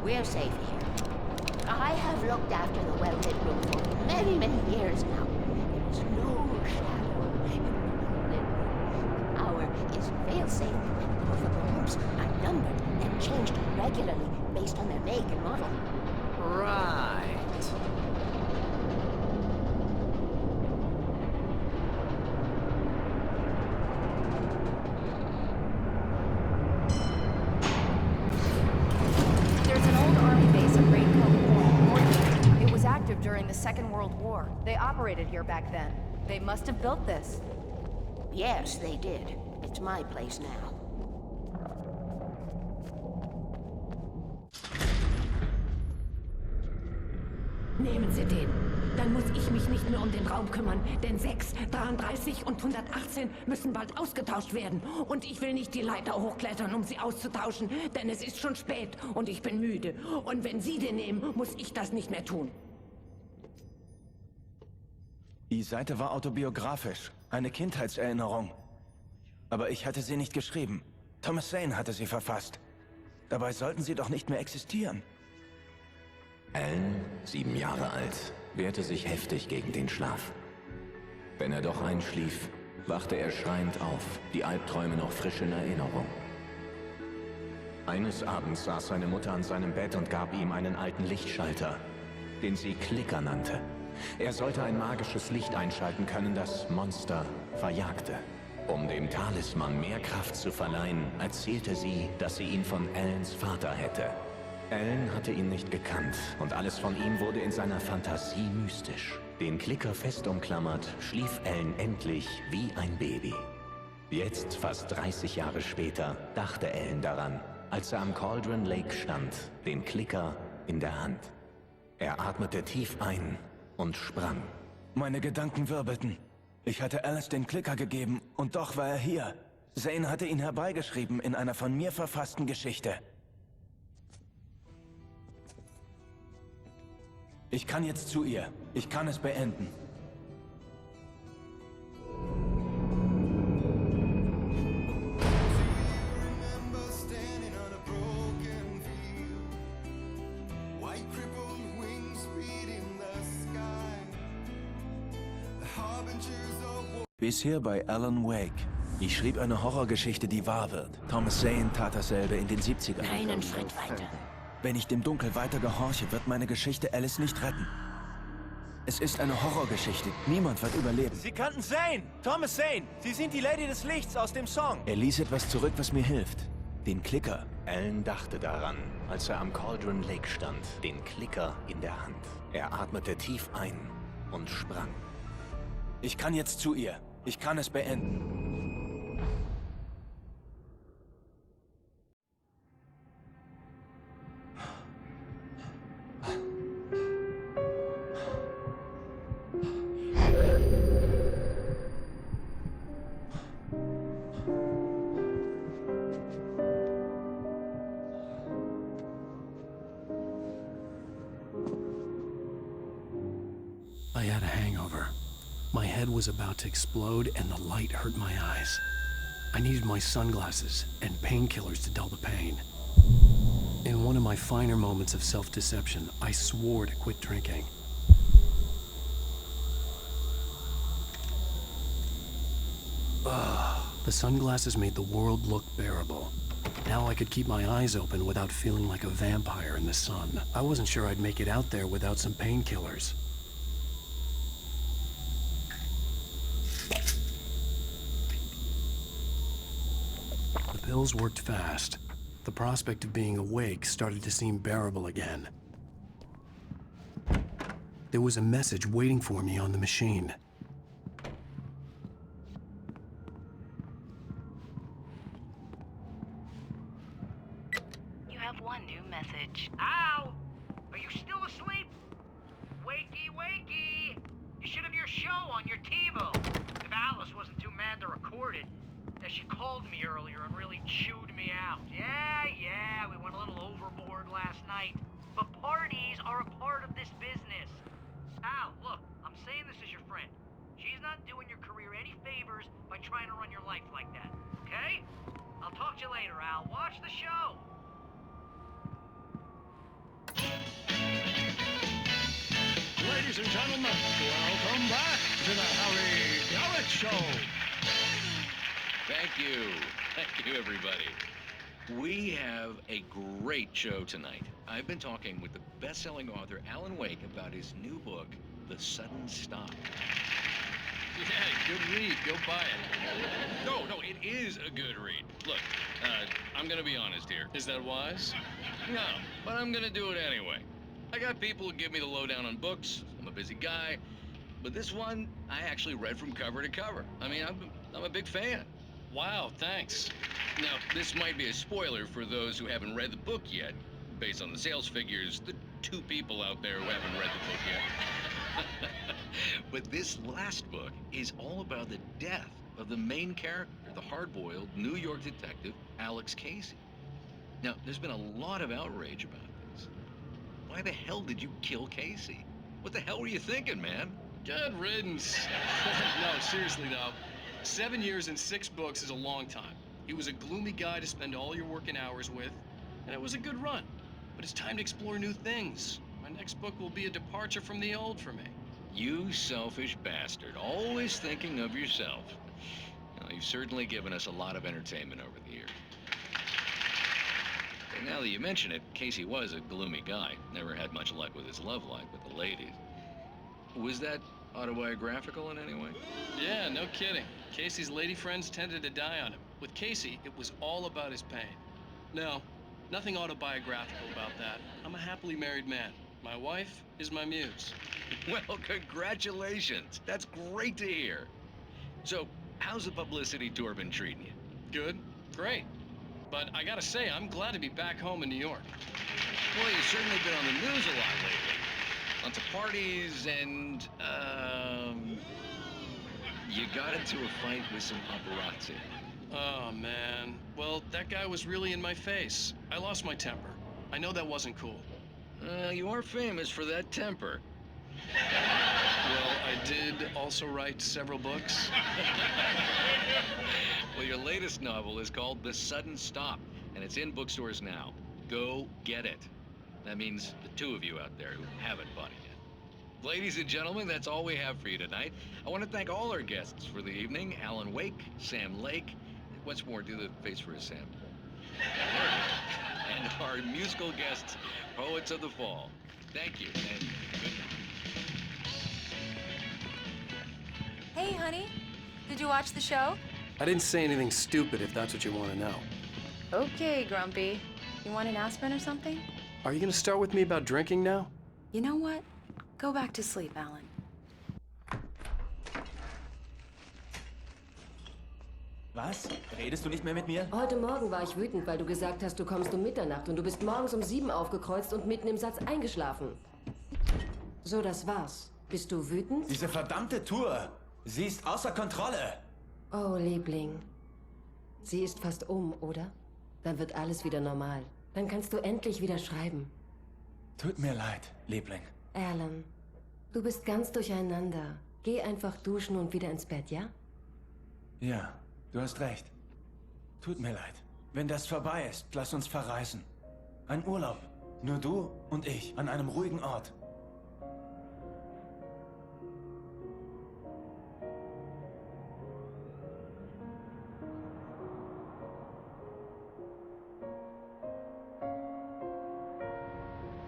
We're safe here. I have looked after the well-lit room for many, many years now. There is no shadow in the well-lit room. The hour is fail-safe, and both of the rooms are numbered and changed regularly based on their make and model. Right. During the Second World War. They operated here back then. They must have built this. Yes, they did. It's my place now. Nehmen Sie den. Dann muss ich mich nicht mehr um den Raum kümmern, denn 6, 33 und 118 müssen bald ausgetauscht werden. Und ich will nicht die Leiter hochklettern, um sie auszutauschen, denn es ist schon spät und ich bin müde. Und wenn Sie den nehmen, muss ich das nicht mehr tun. Die Seite war autobiografisch, eine Kindheitserinnerung. Aber ich hatte sie nicht geschrieben. Thomas Zane hatte sie verfasst. Dabei sollten sie doch nicht mehr existieren. Alan, 7 Jahre alt, wehrte sich heftig gegen den Schlaf. Wenn er doch einschlief, wachte er schreiend auf, die Albträume noch frisch in Erinnerung. Eines Abends saß seine Mutter an seinem Bett und gab ihm einen alten Lichtschalter, den sie Klicker nannte. Er sollte ein magisches Licht einschalten können, das Monster verjagte. Um dem Talisman mehr Kraft zu verleihen, erzählte sie, dass sie ihn von Alans Vater hätte. Alan hatte ihn nicht gekannt und alles von ihm wurde in seiner Fantasie mystisch. Den Klicker fest umklammert, schlief Alan endlich wie ein Baby. Jetzt, fast 30 Jahre später, dachte Alan daran, als er am Cauldron Lake stand, den Klicker in der Hand. Er atmete tief ein und sprang. Meine Gedanken wirbelten. Ich hatte Alice den Klicker gegeben und doch war er hier. Zane hatte ihn herbeigeschrieben in einer von mir verfassten Geschichte. Ich kann jetzt zu ihr. Ich kann es beenden. Bisher bei Alan Wake. Ich schrieb eine Horrorgeschichte, die wahr wird. Thomas Zane tat dasselbe in den 70ern. Einen Schritt weiter. Wenn ich dem Dunkel weiter gehorche, wird meine Geschichte Alice nicht retten. Es ist eine Horrorgeschichte. Niemand wird überleben. Sie kannten Zane! Thomas Zane! Sie sind die Lady des Lichts aus dem Song. Er ließ etwas zurück, was mir hilft. Den Klicker. Alan dachte daran, als er am Cauldron Lake stand, den Klicker in der Hand. Er atmete tief ein und sprang. Ich kann jetzt zu ihr. Ich kann es beenden. I had a hangover. My head was about to explode and the light hurt my eyes. I needed my sunglasses and painkillers to dull the pain. In one of my finer moments of self-deception, I swore to quit drinking. The sunglasses made the world look bearable. Now I could keep my eyes open without feeling like a vampire in the sun. I wasn't sure I'd make it out there without some painkillers. The pills worked fast. The prospect of being awake started to seem bearable again. There was a message waiting for me on the machine. You have one new message. Al! Are you still asleep? Wakey, wakey! You should have your show on your TiVo. If Alice wasn't too mad to record it. She called me earlier and really chewed me out. Yeah, we went a little overboard last night. But parties are a part of this business. Al, look, I'm saying this as your friend. She's not doing your career any favors by trying to run your life like that, okay? I'll talk to you later, Al. Watch the show. Ladies and gentlemen, welcome back to the Harry Garrett Show. Thank you. Thank you, everybody. We have a great show tonight. I've been talking with the best-selling author Alan Wake about his new book, The Sudden Stop. Yeah, good read. Go buy it. No, it is a good read. Look, I'm gonna be honest here. Is that wise? No, but I'm gonna do it anyway. I got people who give me the lowdown on books. I'm a busy guy. But this one, I actually read from cover to cover. I mean, I'm a big fan. Wow, thanks. Now, this might be a spoiler for those who haven't read the book yet. Based on the sales figures, the 2 people out there who haven't read the book yet. But this last book is all about the death of the main character, the hard-boiled New York detective, Alex Casey. Now, there's been a lot of outrage about this. Why the hell did you kill Casey? What the hell were you thinking, man? Good riddance. No, seriously, though. 7 years and 6 books is a long time. He was a gloomy guy to spend all your working hours with, and it was a good run. But it's time to explore new things. My next book will be a departure from the old for me. You selfish bastard, always thinking of yourself. Now, you've certainly given us a lot of entertainment over the years. And now that you mention it, Casey was a gloomy guy. Never had much luck with his love life with the ladies. Was that autobiographical in any way? Yeah, no kidding. Casey's lady friends tended to die on him. With Casey, it was all about his pain. No, nothing autobiographical about that. I'm a happily married man. My wife is my muse. Well, congratulations. That's great to hear. So, how's the publicity tour been treating you? Good, great. But I gotta say, I'm glad to be back home in New York. Well, you've certainly been on the news a lot lately. Lots of parties and, you got into a fight with some paparazzi. Oh, man. Well, that guy was really in my face. I lost my temper. I know that wasn't cool. You are famous for that temper. Well, I did also write several books. Well, your latest novel is called The Sudden Stop, and it's in bookstores now. Go get it. That means the 2 of you out there who haven't bought it yet. Ladies and gentlemen, that's all we have for you tonight. I want to thank all our guests for the evening. Alan Wake, Sam Lake. Once more, do the face for a Sam. And our musical guests, Poets of the Fall. Thank you, and good night. Hey, honey. Did you watch the show? I didn't say anything stupid if that's what you want to know. Okay, Grumpy. You want an aspirin or something? Are you going to start with me about drinking now? You know what? Go back to sleep, Alan. Was? Redest du nicht mehr mit mir? Heute Morgen war ich wütend, weil du gesagt hast, du kommst um Mitternacht und du bist morgens um 7 aufgekreuzt und mitten im Satz eingeschlafen. So, das war's. Bist du wütend? Diese verdammte Tour! Sie ist außer Kontrolle! Oh, Liebling. Sie ist fast oder? Dann wird alles wieder normal. Dann kannst du endlich wieder schreiben. Tut mir leid, Liebling. Alan, du bist ganz durcheinander. Geh einfach duschen und wieder ins Bett, ja? Ja, du hast recht. Tut mir leid. Wenn das vorbei ist, lass uns verreisen. Ein Urlaub. Nur du und ich, an einem ruhigen Ort.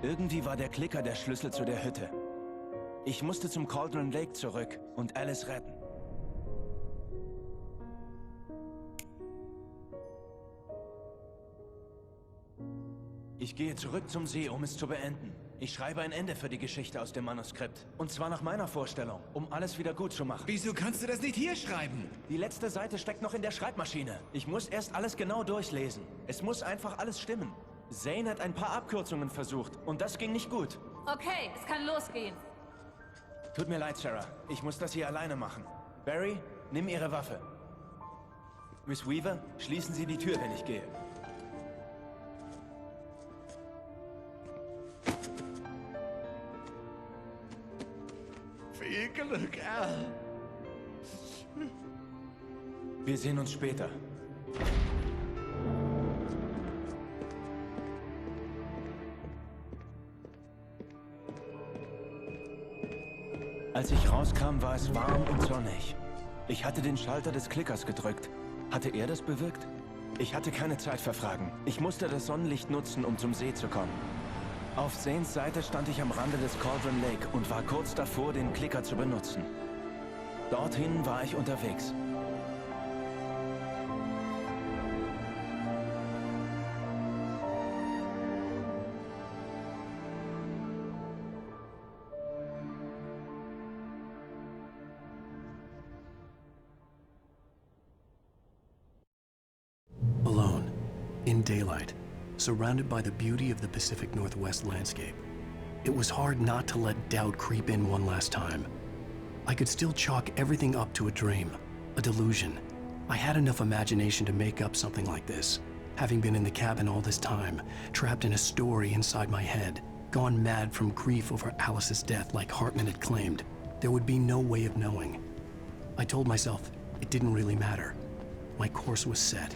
Irgendwie war der Klicker der Schlüssel zu der Hütte. Ich musste zum Cauldron Lake zurück und Alice retten. Ich gehe zurück zum See, um es zu beenden. Ich schreibe ein Ende für die Geschichte aus dem Manuskript. Und zwar nach meiner Vorstellung, um alles wieder gut zu machen. Wieso kannst du das nicht hier schreiben? Die letzte Seite steckt noch in der Schreibmaschine. Ich muss erst alles genau durchlesen. Es muss einfach alles stimmen. Zane hat ein paar Abkürzungen versucht und das ging nicht gut. Okay, es kann losgehen. Tut mir leid, Sarah. Ich muss das hier alleine machen. Barry, nimm Ihre Waffe. Miss Weaver, schließen Sie die Tür, wenn ich gehe. Viel Glück, Al. Wir sehen uns später. Als ich rauskam, war es warm und sonnig. Ich hatte den Schalter des Klickers gedrückt. Hatte er das bewirkt? Ich hatte keine Zeit für Fragen. Ich musste das Sonnenlicht nutzen, um zum See zu kommen. Auf Zanes Seite stand ich am Rande des Cauldron Lake und war kurz davor, den Klicker zu benutzen. Dorthin war ich unterwegs. Alone, in daylight, surrounded by the beauty of the Pacific Northwest landscape. It was hard not to let doubt creep in one last time. I could still chalk everything up to a dream, a delusion. I had enough imagination to make up something like this, having been in the cabin all this time, trapped in a story inside my head, gone mad from grief over Alice's death like Hartman had claimed. There would be no way of knowing. I told myself it didn't really matter. My course was set.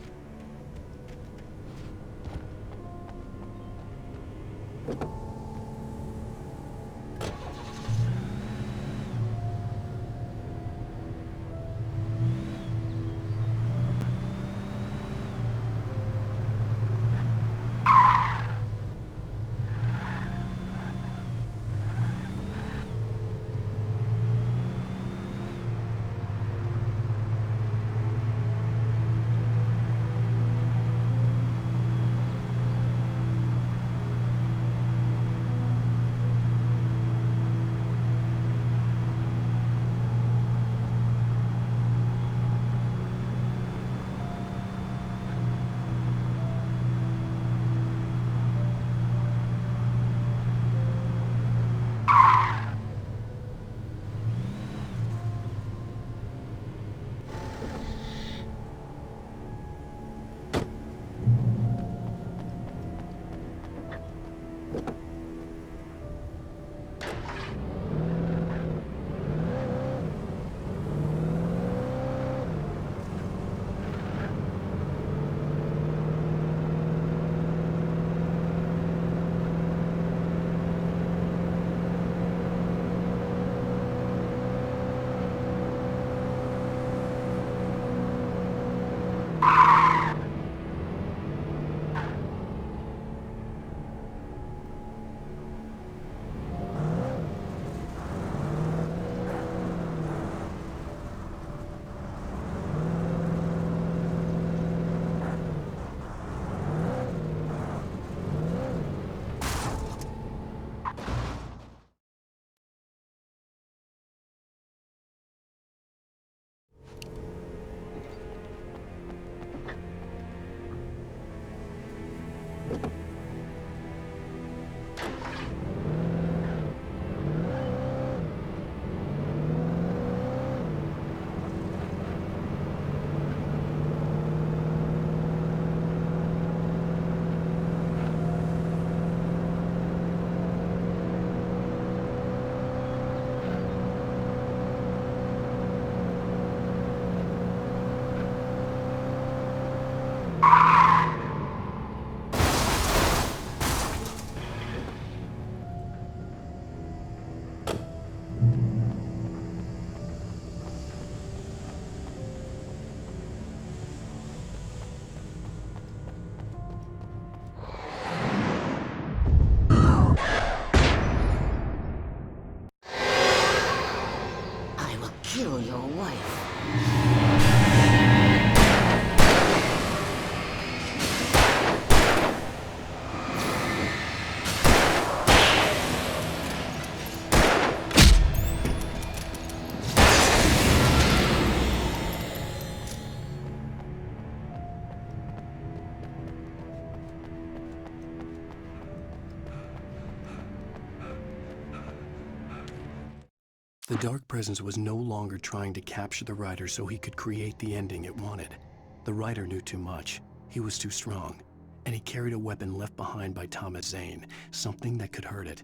The Dark Presence was no longer trying to capture the writer so he could create the ending it wanted. The writer knew too much. He was too strong. And he carried a weapon left behind by Thomas Zane, something that could hurt it.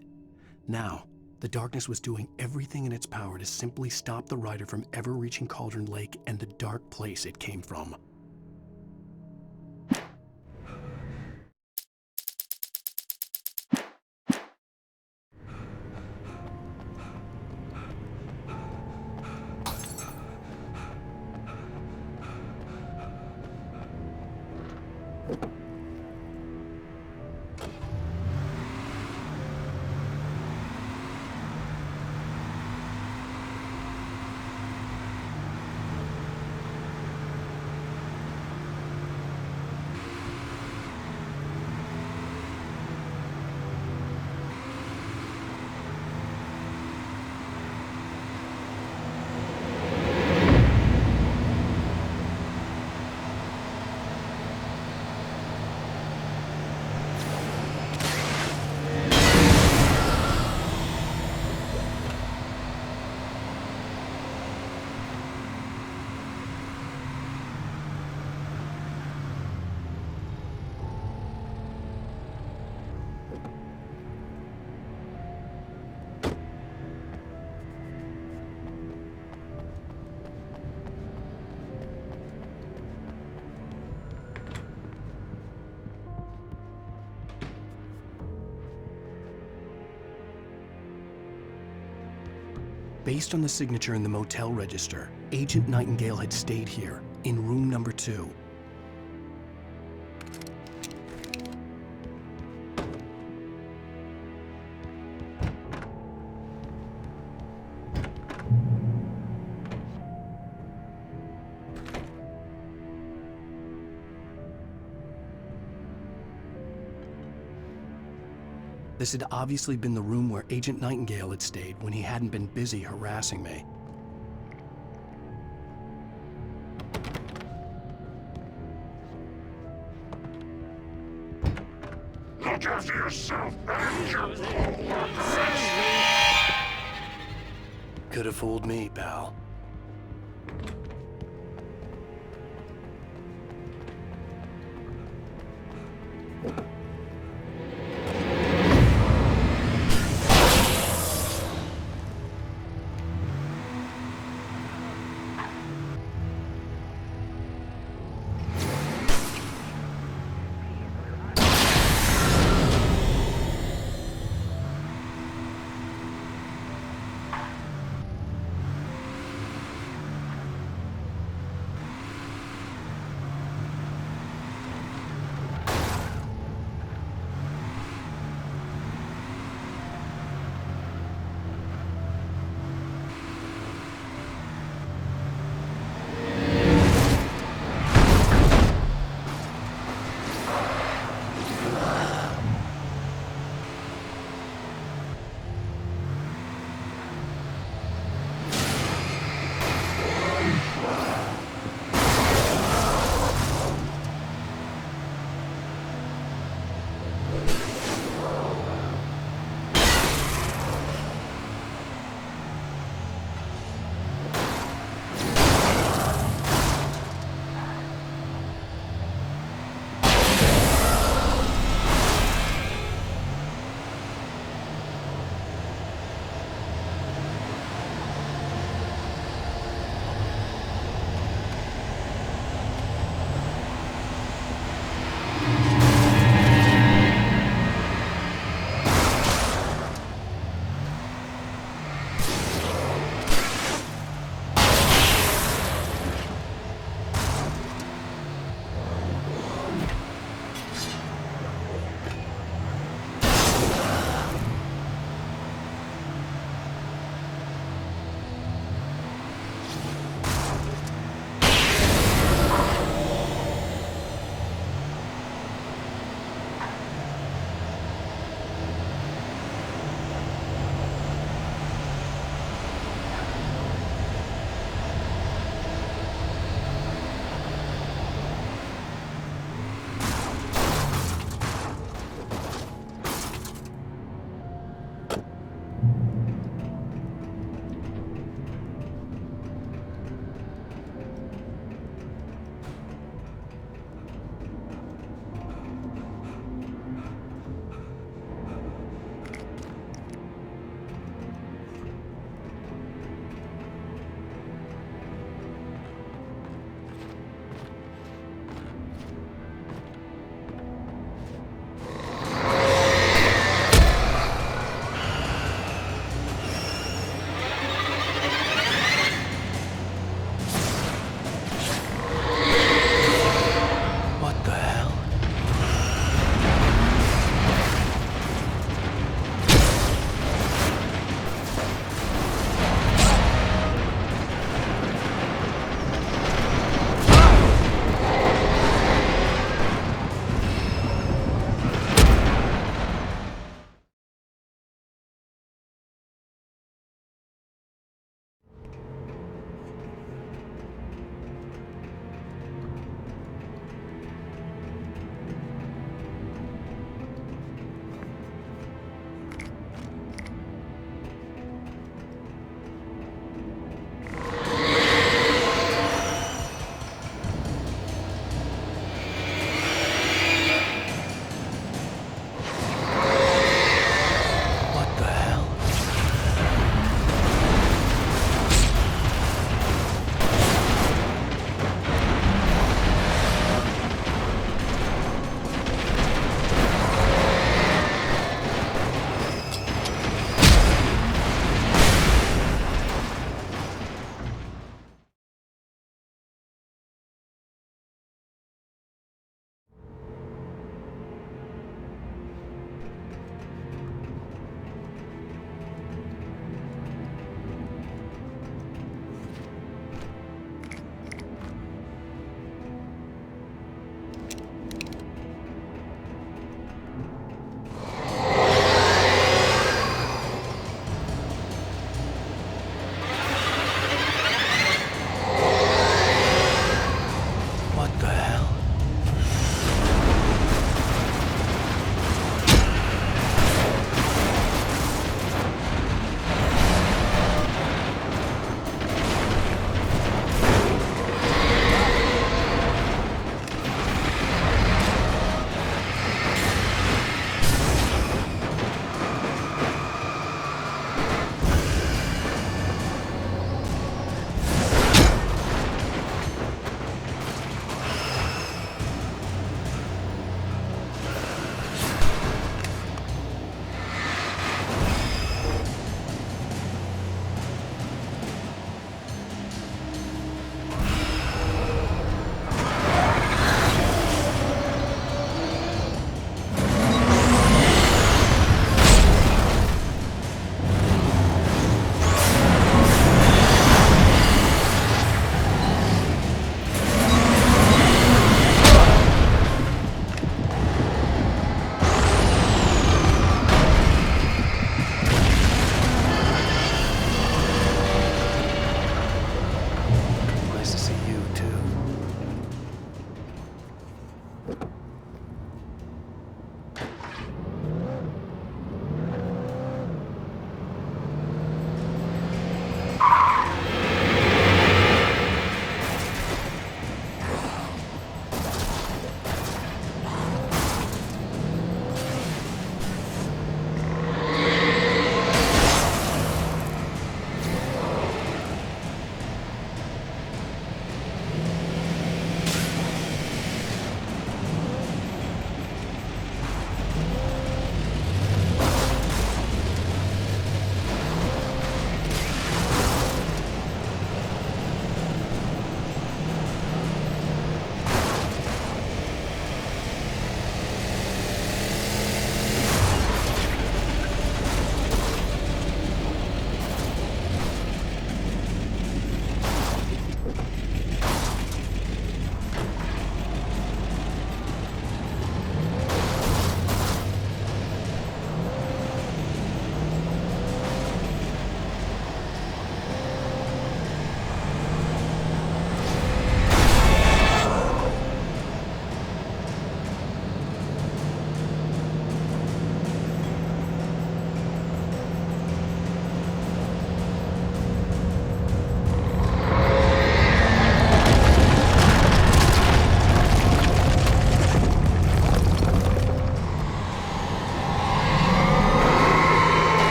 Now, the darkness was doing everything in its power to simply stop the writer from ever reaching Cauldron Lake and the dark place it came from. Based on the signature in the motel register, Agent Nightingale had stayed here, in room number 2. This had obviously been the room where Agent Nightingale had stayed when he hadn't been busy harassing me. Look after yourself and your Could have fooled me, pal.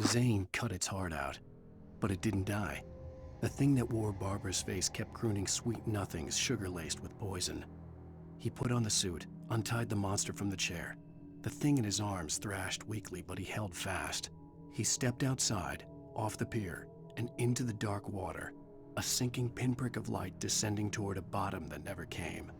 Zane cut its heart out, but it didn't die. The thing that wore Barbara's face kept crooning sweet nothings sugar-laced with poison. He put on the suit, untied the monster from the chair. The thing in his arms thrashed weakly, but he held fast. He stepped outside, off the pier, and into the dark water, a sinking pinprick of light descending toward a bottom that never came.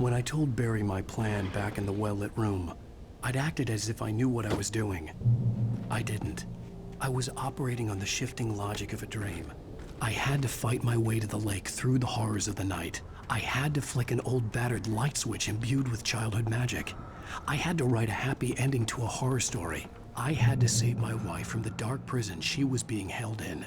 When I told Barry my plan back in the well-lit room, I'd acted as if I knew what I was doing. I didn't. I was operating on the shifting logic of a dream. I had to fight my way to the lake through the horrors of the night. I had to flick an old battered light switch imbued with childhood magic. I had to write a happy ending to a horror story. I had to save my wife from the dark prison she was being held in.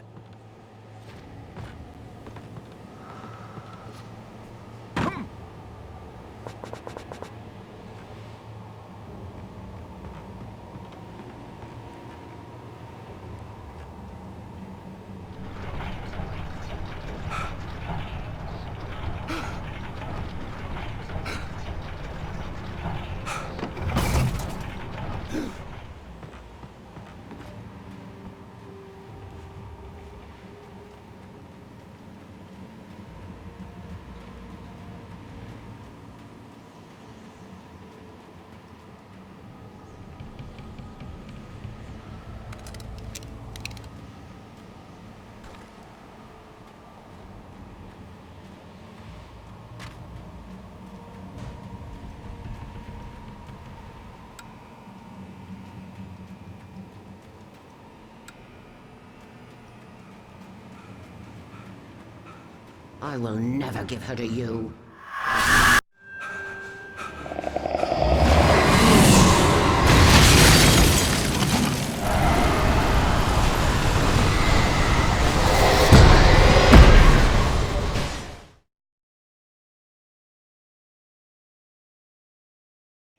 I will never give her to you. I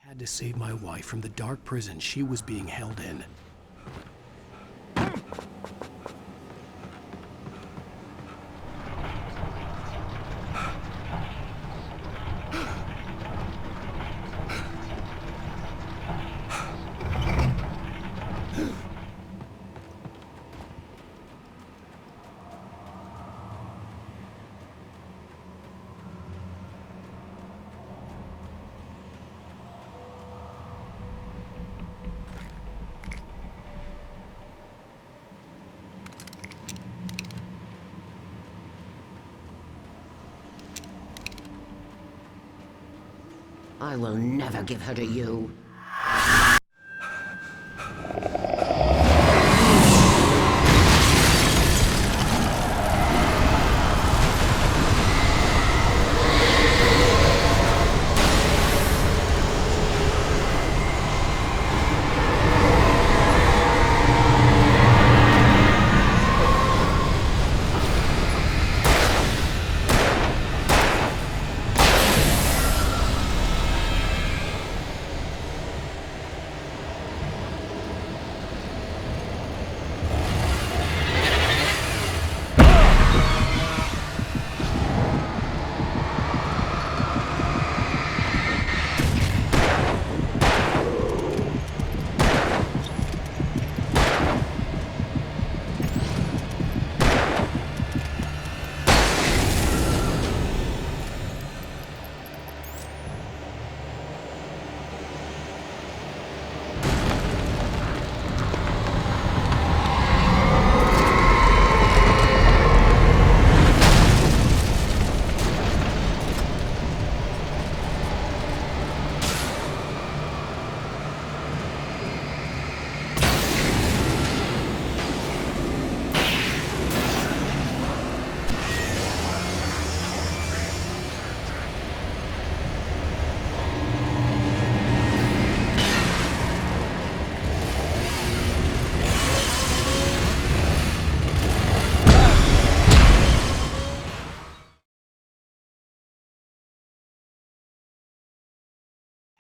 had to save my wife from the dark prison she was being held in. I will never give her to you.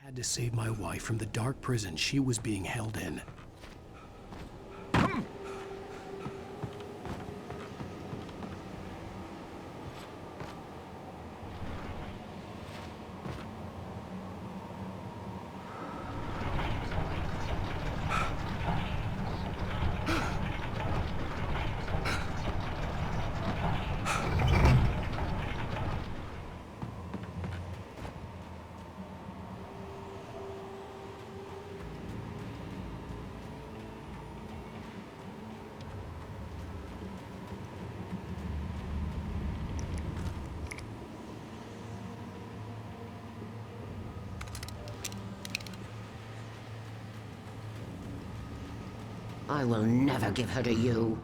I had to save my wife from the dark prison she was being held in. I will never give her to you.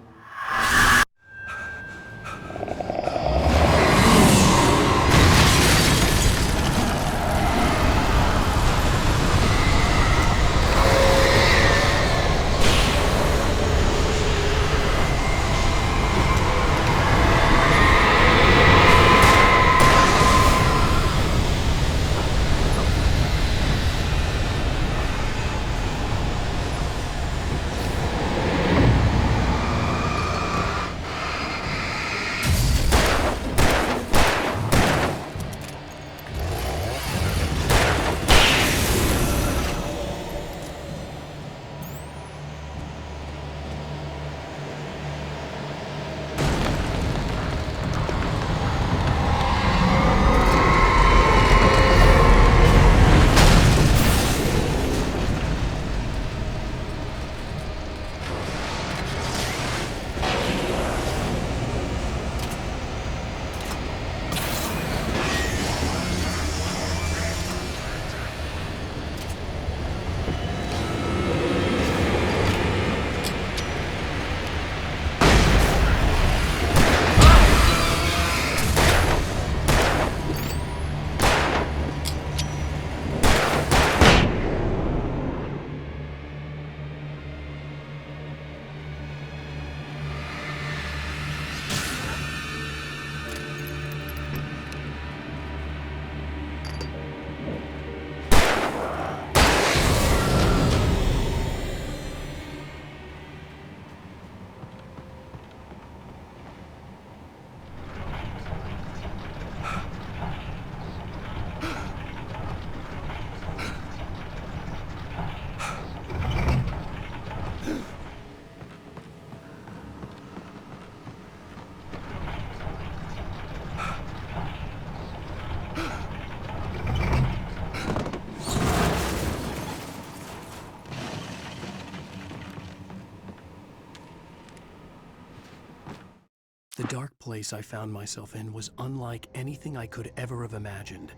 The dark place I found myself in was unlike anything I could ever have imagined.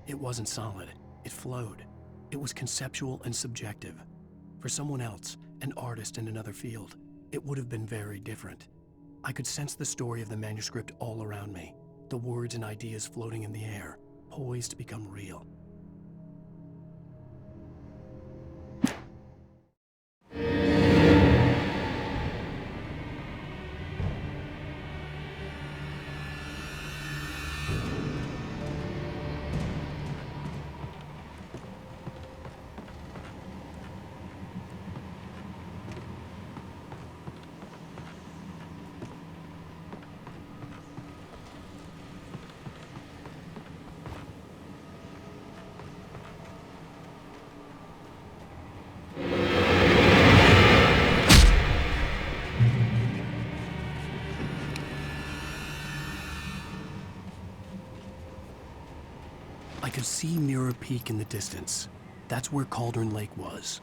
It wasn't solid. It flowed. It was conceptual and subjective. For someone else, an artist in another field, it would have been very different. I could sense the story of the manuscript all around me, the words and ideas floating in the air, poised to become real. I could see Mirror Peak in the distance. That's where Cauldron Lake was.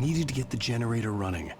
needed to get the generator running.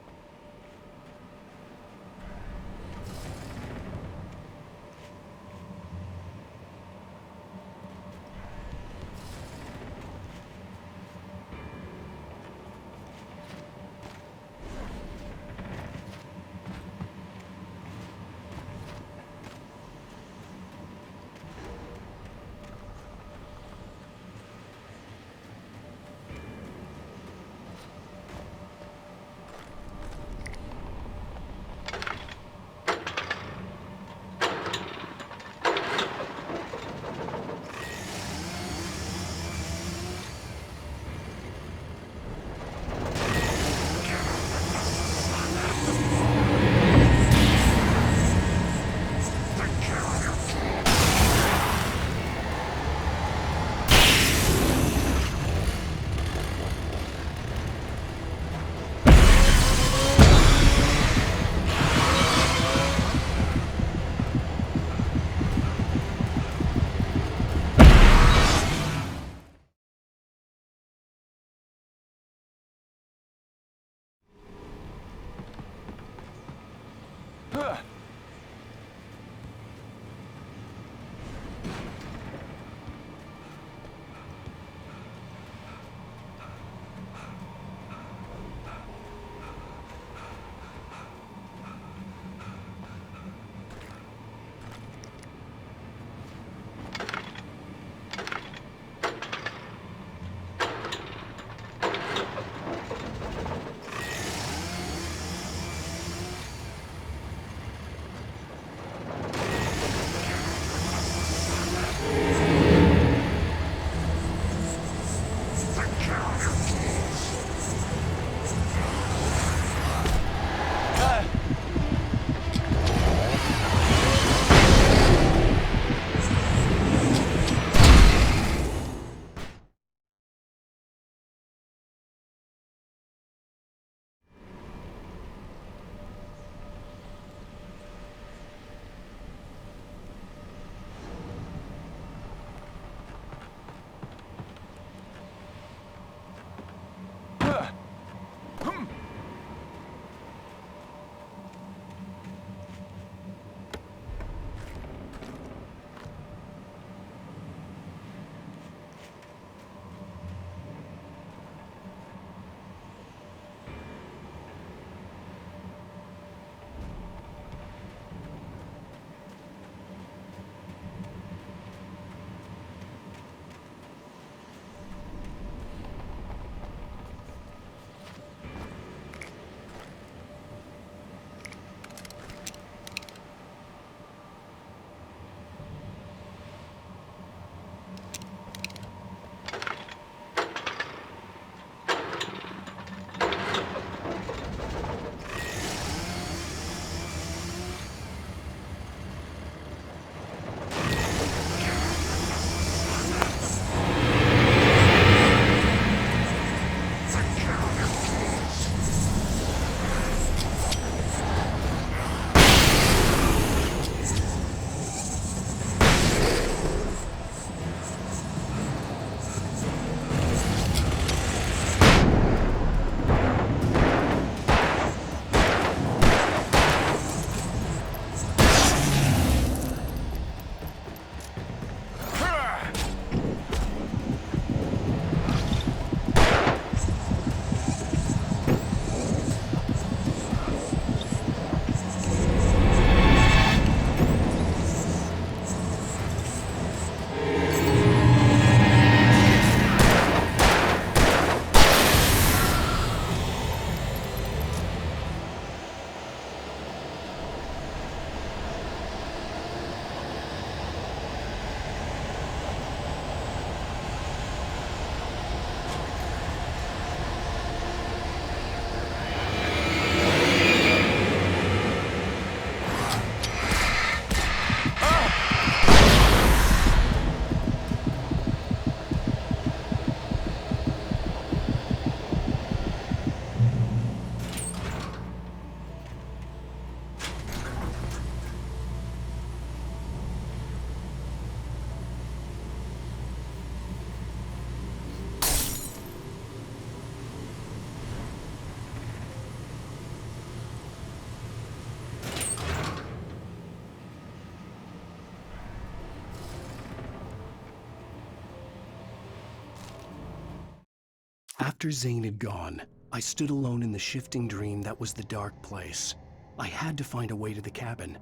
After Zane had gone, I stood alone in the shifting dream that was the dark place. I had to find a way to the cabin.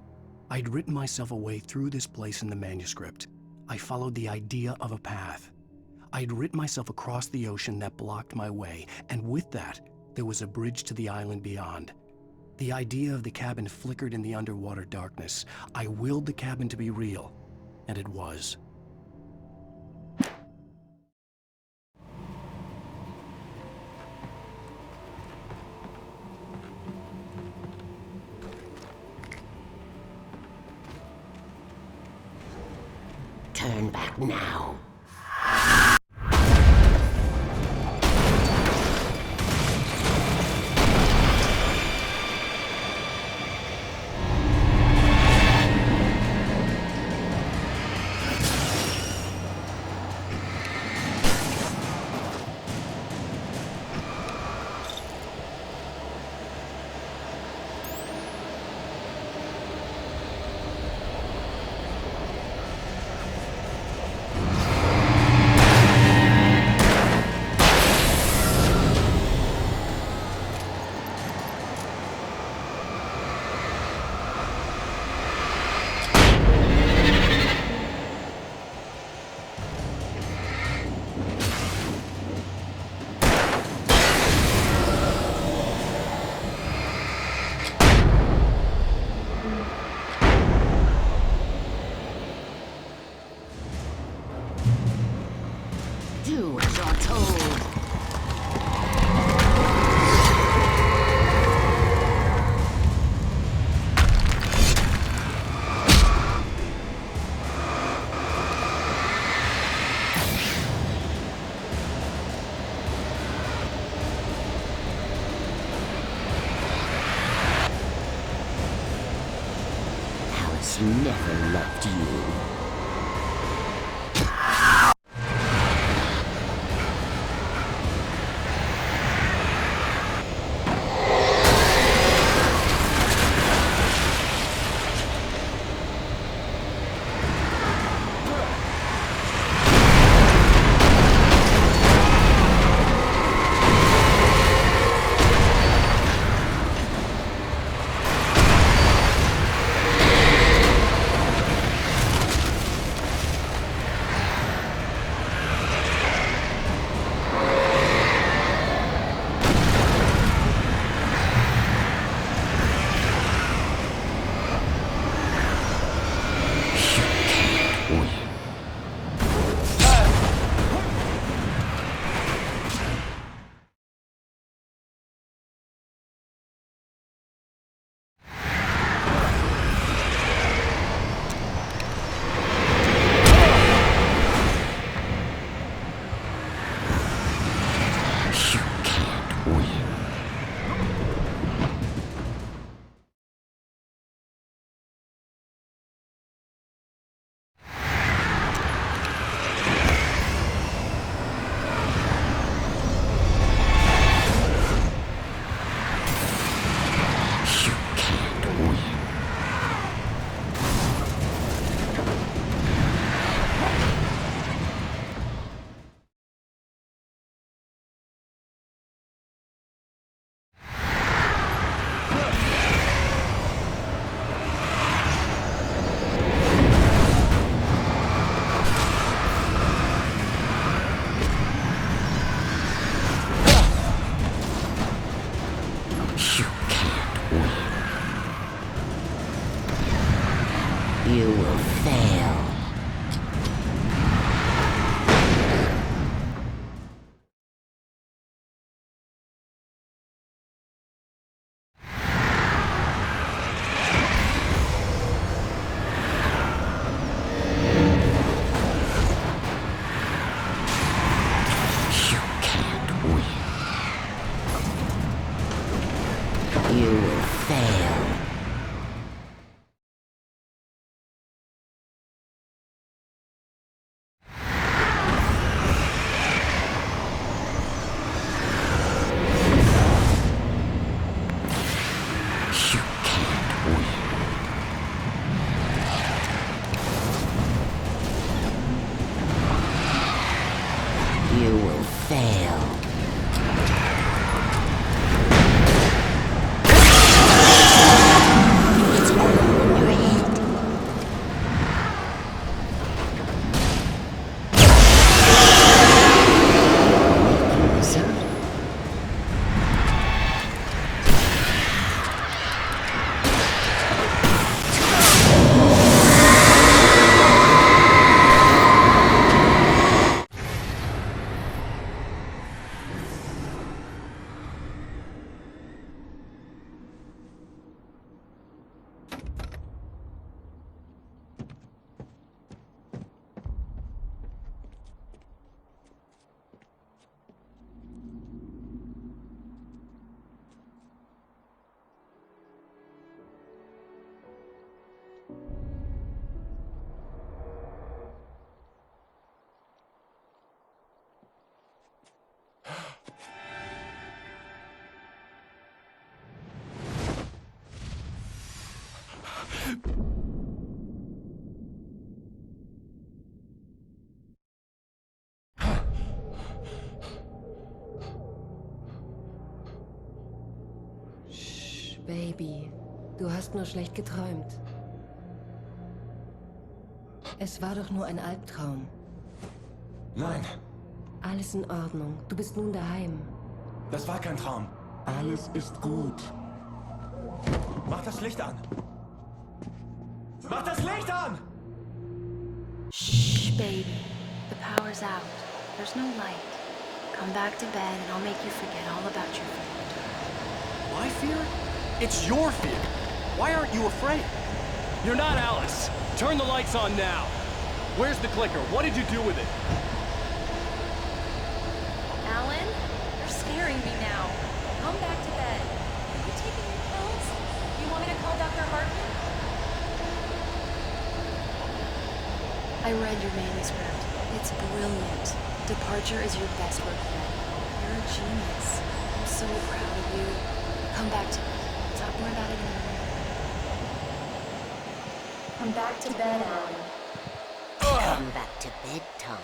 I'd written myself a way through this place in the manuscript. I followed the idea of a path. I'd written myself across the ocean that blocked my way, and with that, there was a bridge to the island beyond. The idea of the cabin flickered in the underwater darkness. I willed the cabin to be real, and it was. Turn back now. Do as you're told. Alice never loved you. You will fail. You can't win. You will fail. You will fail. Baby, du hast nur schlecht geträumt. Es war doch nur ein Albtraum. Nein, Alles in Ordnung. Du bist nun daheim. das war kein Traum. Alles ist gut. Mach das Licht an! Mach das Licht an! Shh, baby. The power's out. There's no light. Come back to bed and I'll make you forget all about your fear. My fear? It's your fear. Why aren't you afraid? You're not Alice. Turn the lights on now. Where's the clicker? What did you do with it? Alan, you're scaring me now. Come back to bed. Are you taking your pills? You want me to call Dr. Hartman? I read your manuscript. It's brilliant. Departure is your best work yet. You're a genius. I'm so proud of you. Come back to me. Talk more about it in a minute. Come back to bed, Alan. Come back to bed, Tom.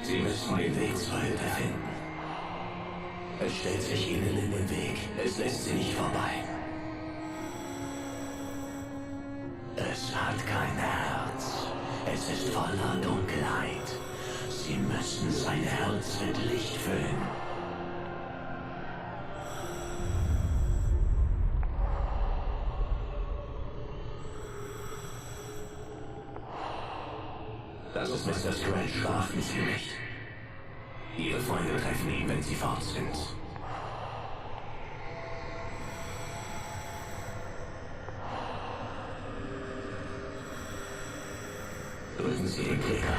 Sie müssen den Weg zur Hütte finden. Es stellt sich ihnen in den Weg. Es lässt sie nicht vorbei. Es hat kein Herz. Es ist voller Dunkelheit. Sie müssen sein Herz mit Licht füllen. Das ist Mr. Scratch, beachten Sie nicht. Ihre Freunde treffen ihn, wenn sie fort sind. Drücken Sie den Klicker.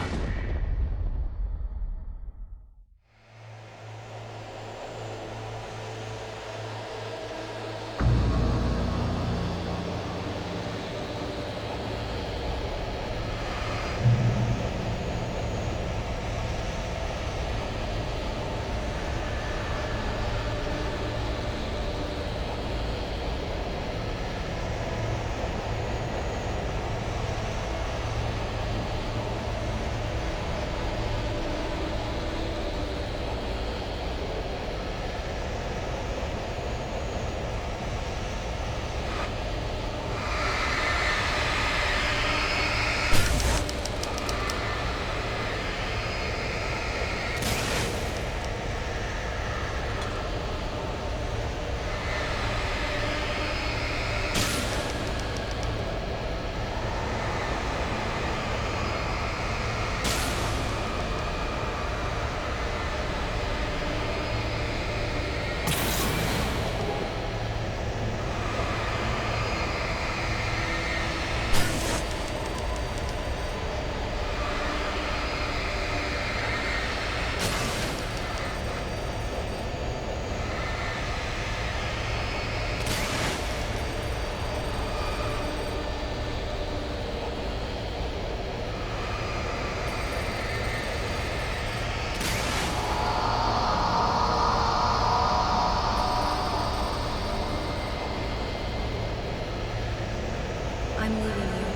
I'm leaving you.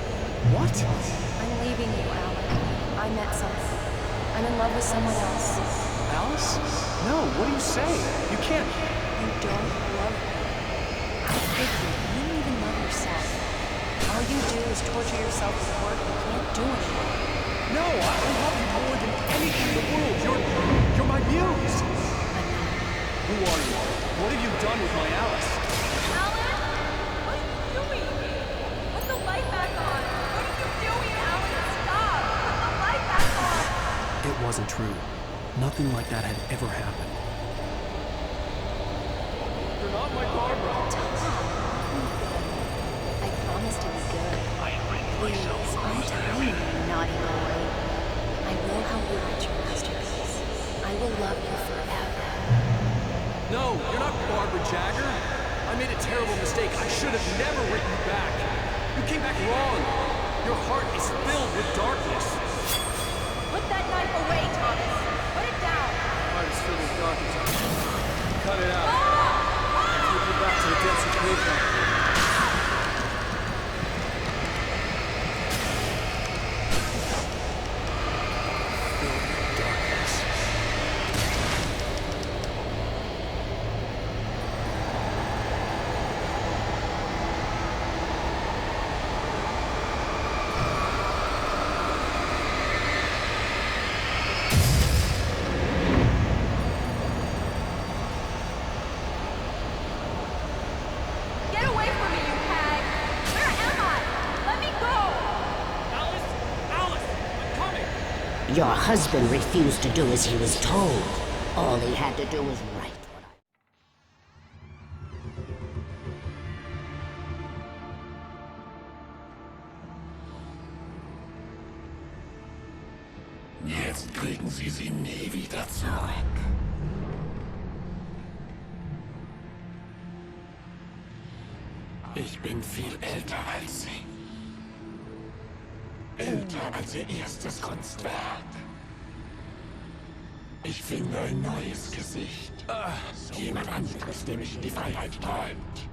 What? I'm leaving you, Alan. I met someone. I'm in love with someone else. Alice? No, what are you saying? You can't. You don't love me. I hate you. You don't even love yourself. All you do is torture yourself with work you can't do anymore. No, I love you more than anything in the world. You're my muse. Who are you? What have you done with my Alice? Alan? What are you doing? Put the light back on. What are you doing, Alan? Stop! Put the light back on! It wasn't true. Nothing like that had ever happened. You're not my Barbara. I promise to be good. Please, I'm tiny, naughty boy. I will help you write your masterpiece. I will love you forever. No, you're not Barbara Jagger. I made a terrible mistake. I should have never written you back. You came back wrong. Your heart is filled with darkness. Put that knife away, Thomas. Put it down. I heart is filled with dark inside. Cut it out. Take you back to the depths you came from. Your husband refused to do as he was told. All he had to do was write what Jetzt kriegen Sie sie nie wieder zurück. Ich bin viel älter als Sie. Älter als Ihr erstes Kunstwerk. Ich finde ein neues Gesicht. Jemand anderes, dem ich in die Freiheit träumt.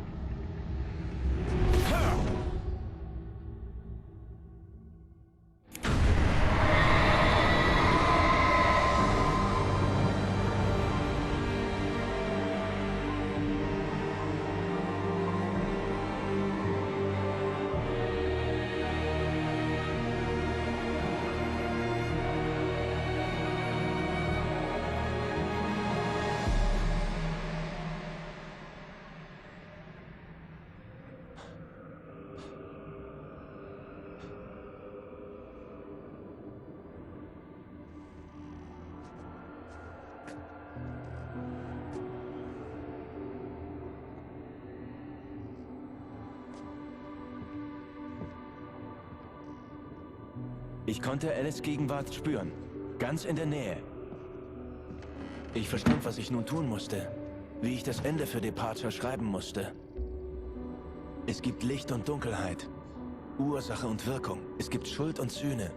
Ich konnte Alice' Gegenwart spüren. Ganz in der Nähe. Ich verstand, was ich nun tun musste. Wie ich das Ende für Departure schreiben musste. Es gibt Licht und Dunkelheit. Ursache und Wirkung. Es gibt Schuld und Sühne.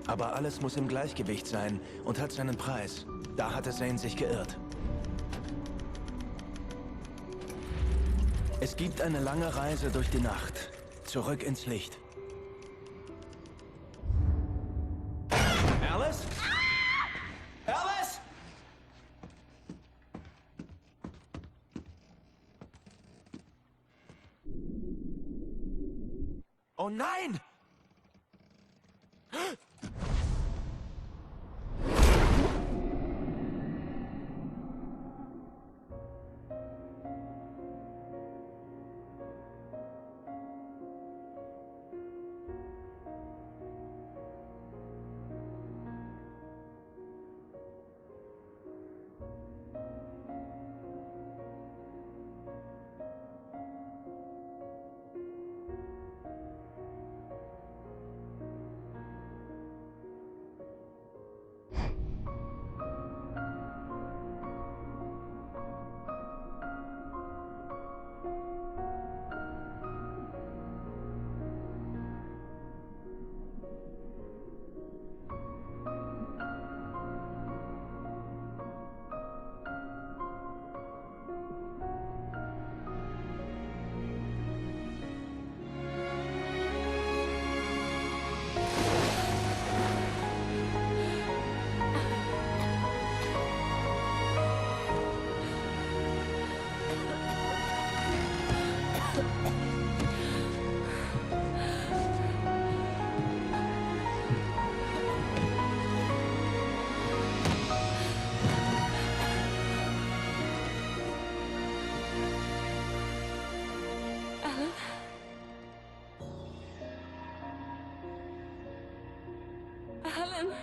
Aber alles muss im Gleichgewicht sein und hat seinen Preis. Da hatte Zane sich geirrt. Es gibt eine lange Reise durch die Nacht. Zurück ins Licht. Alice? Alice? Oh nein! Alan.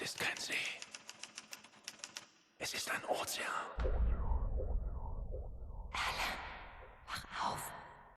Es ist kein See. Es ist ein Ozean. Alan, wach auf.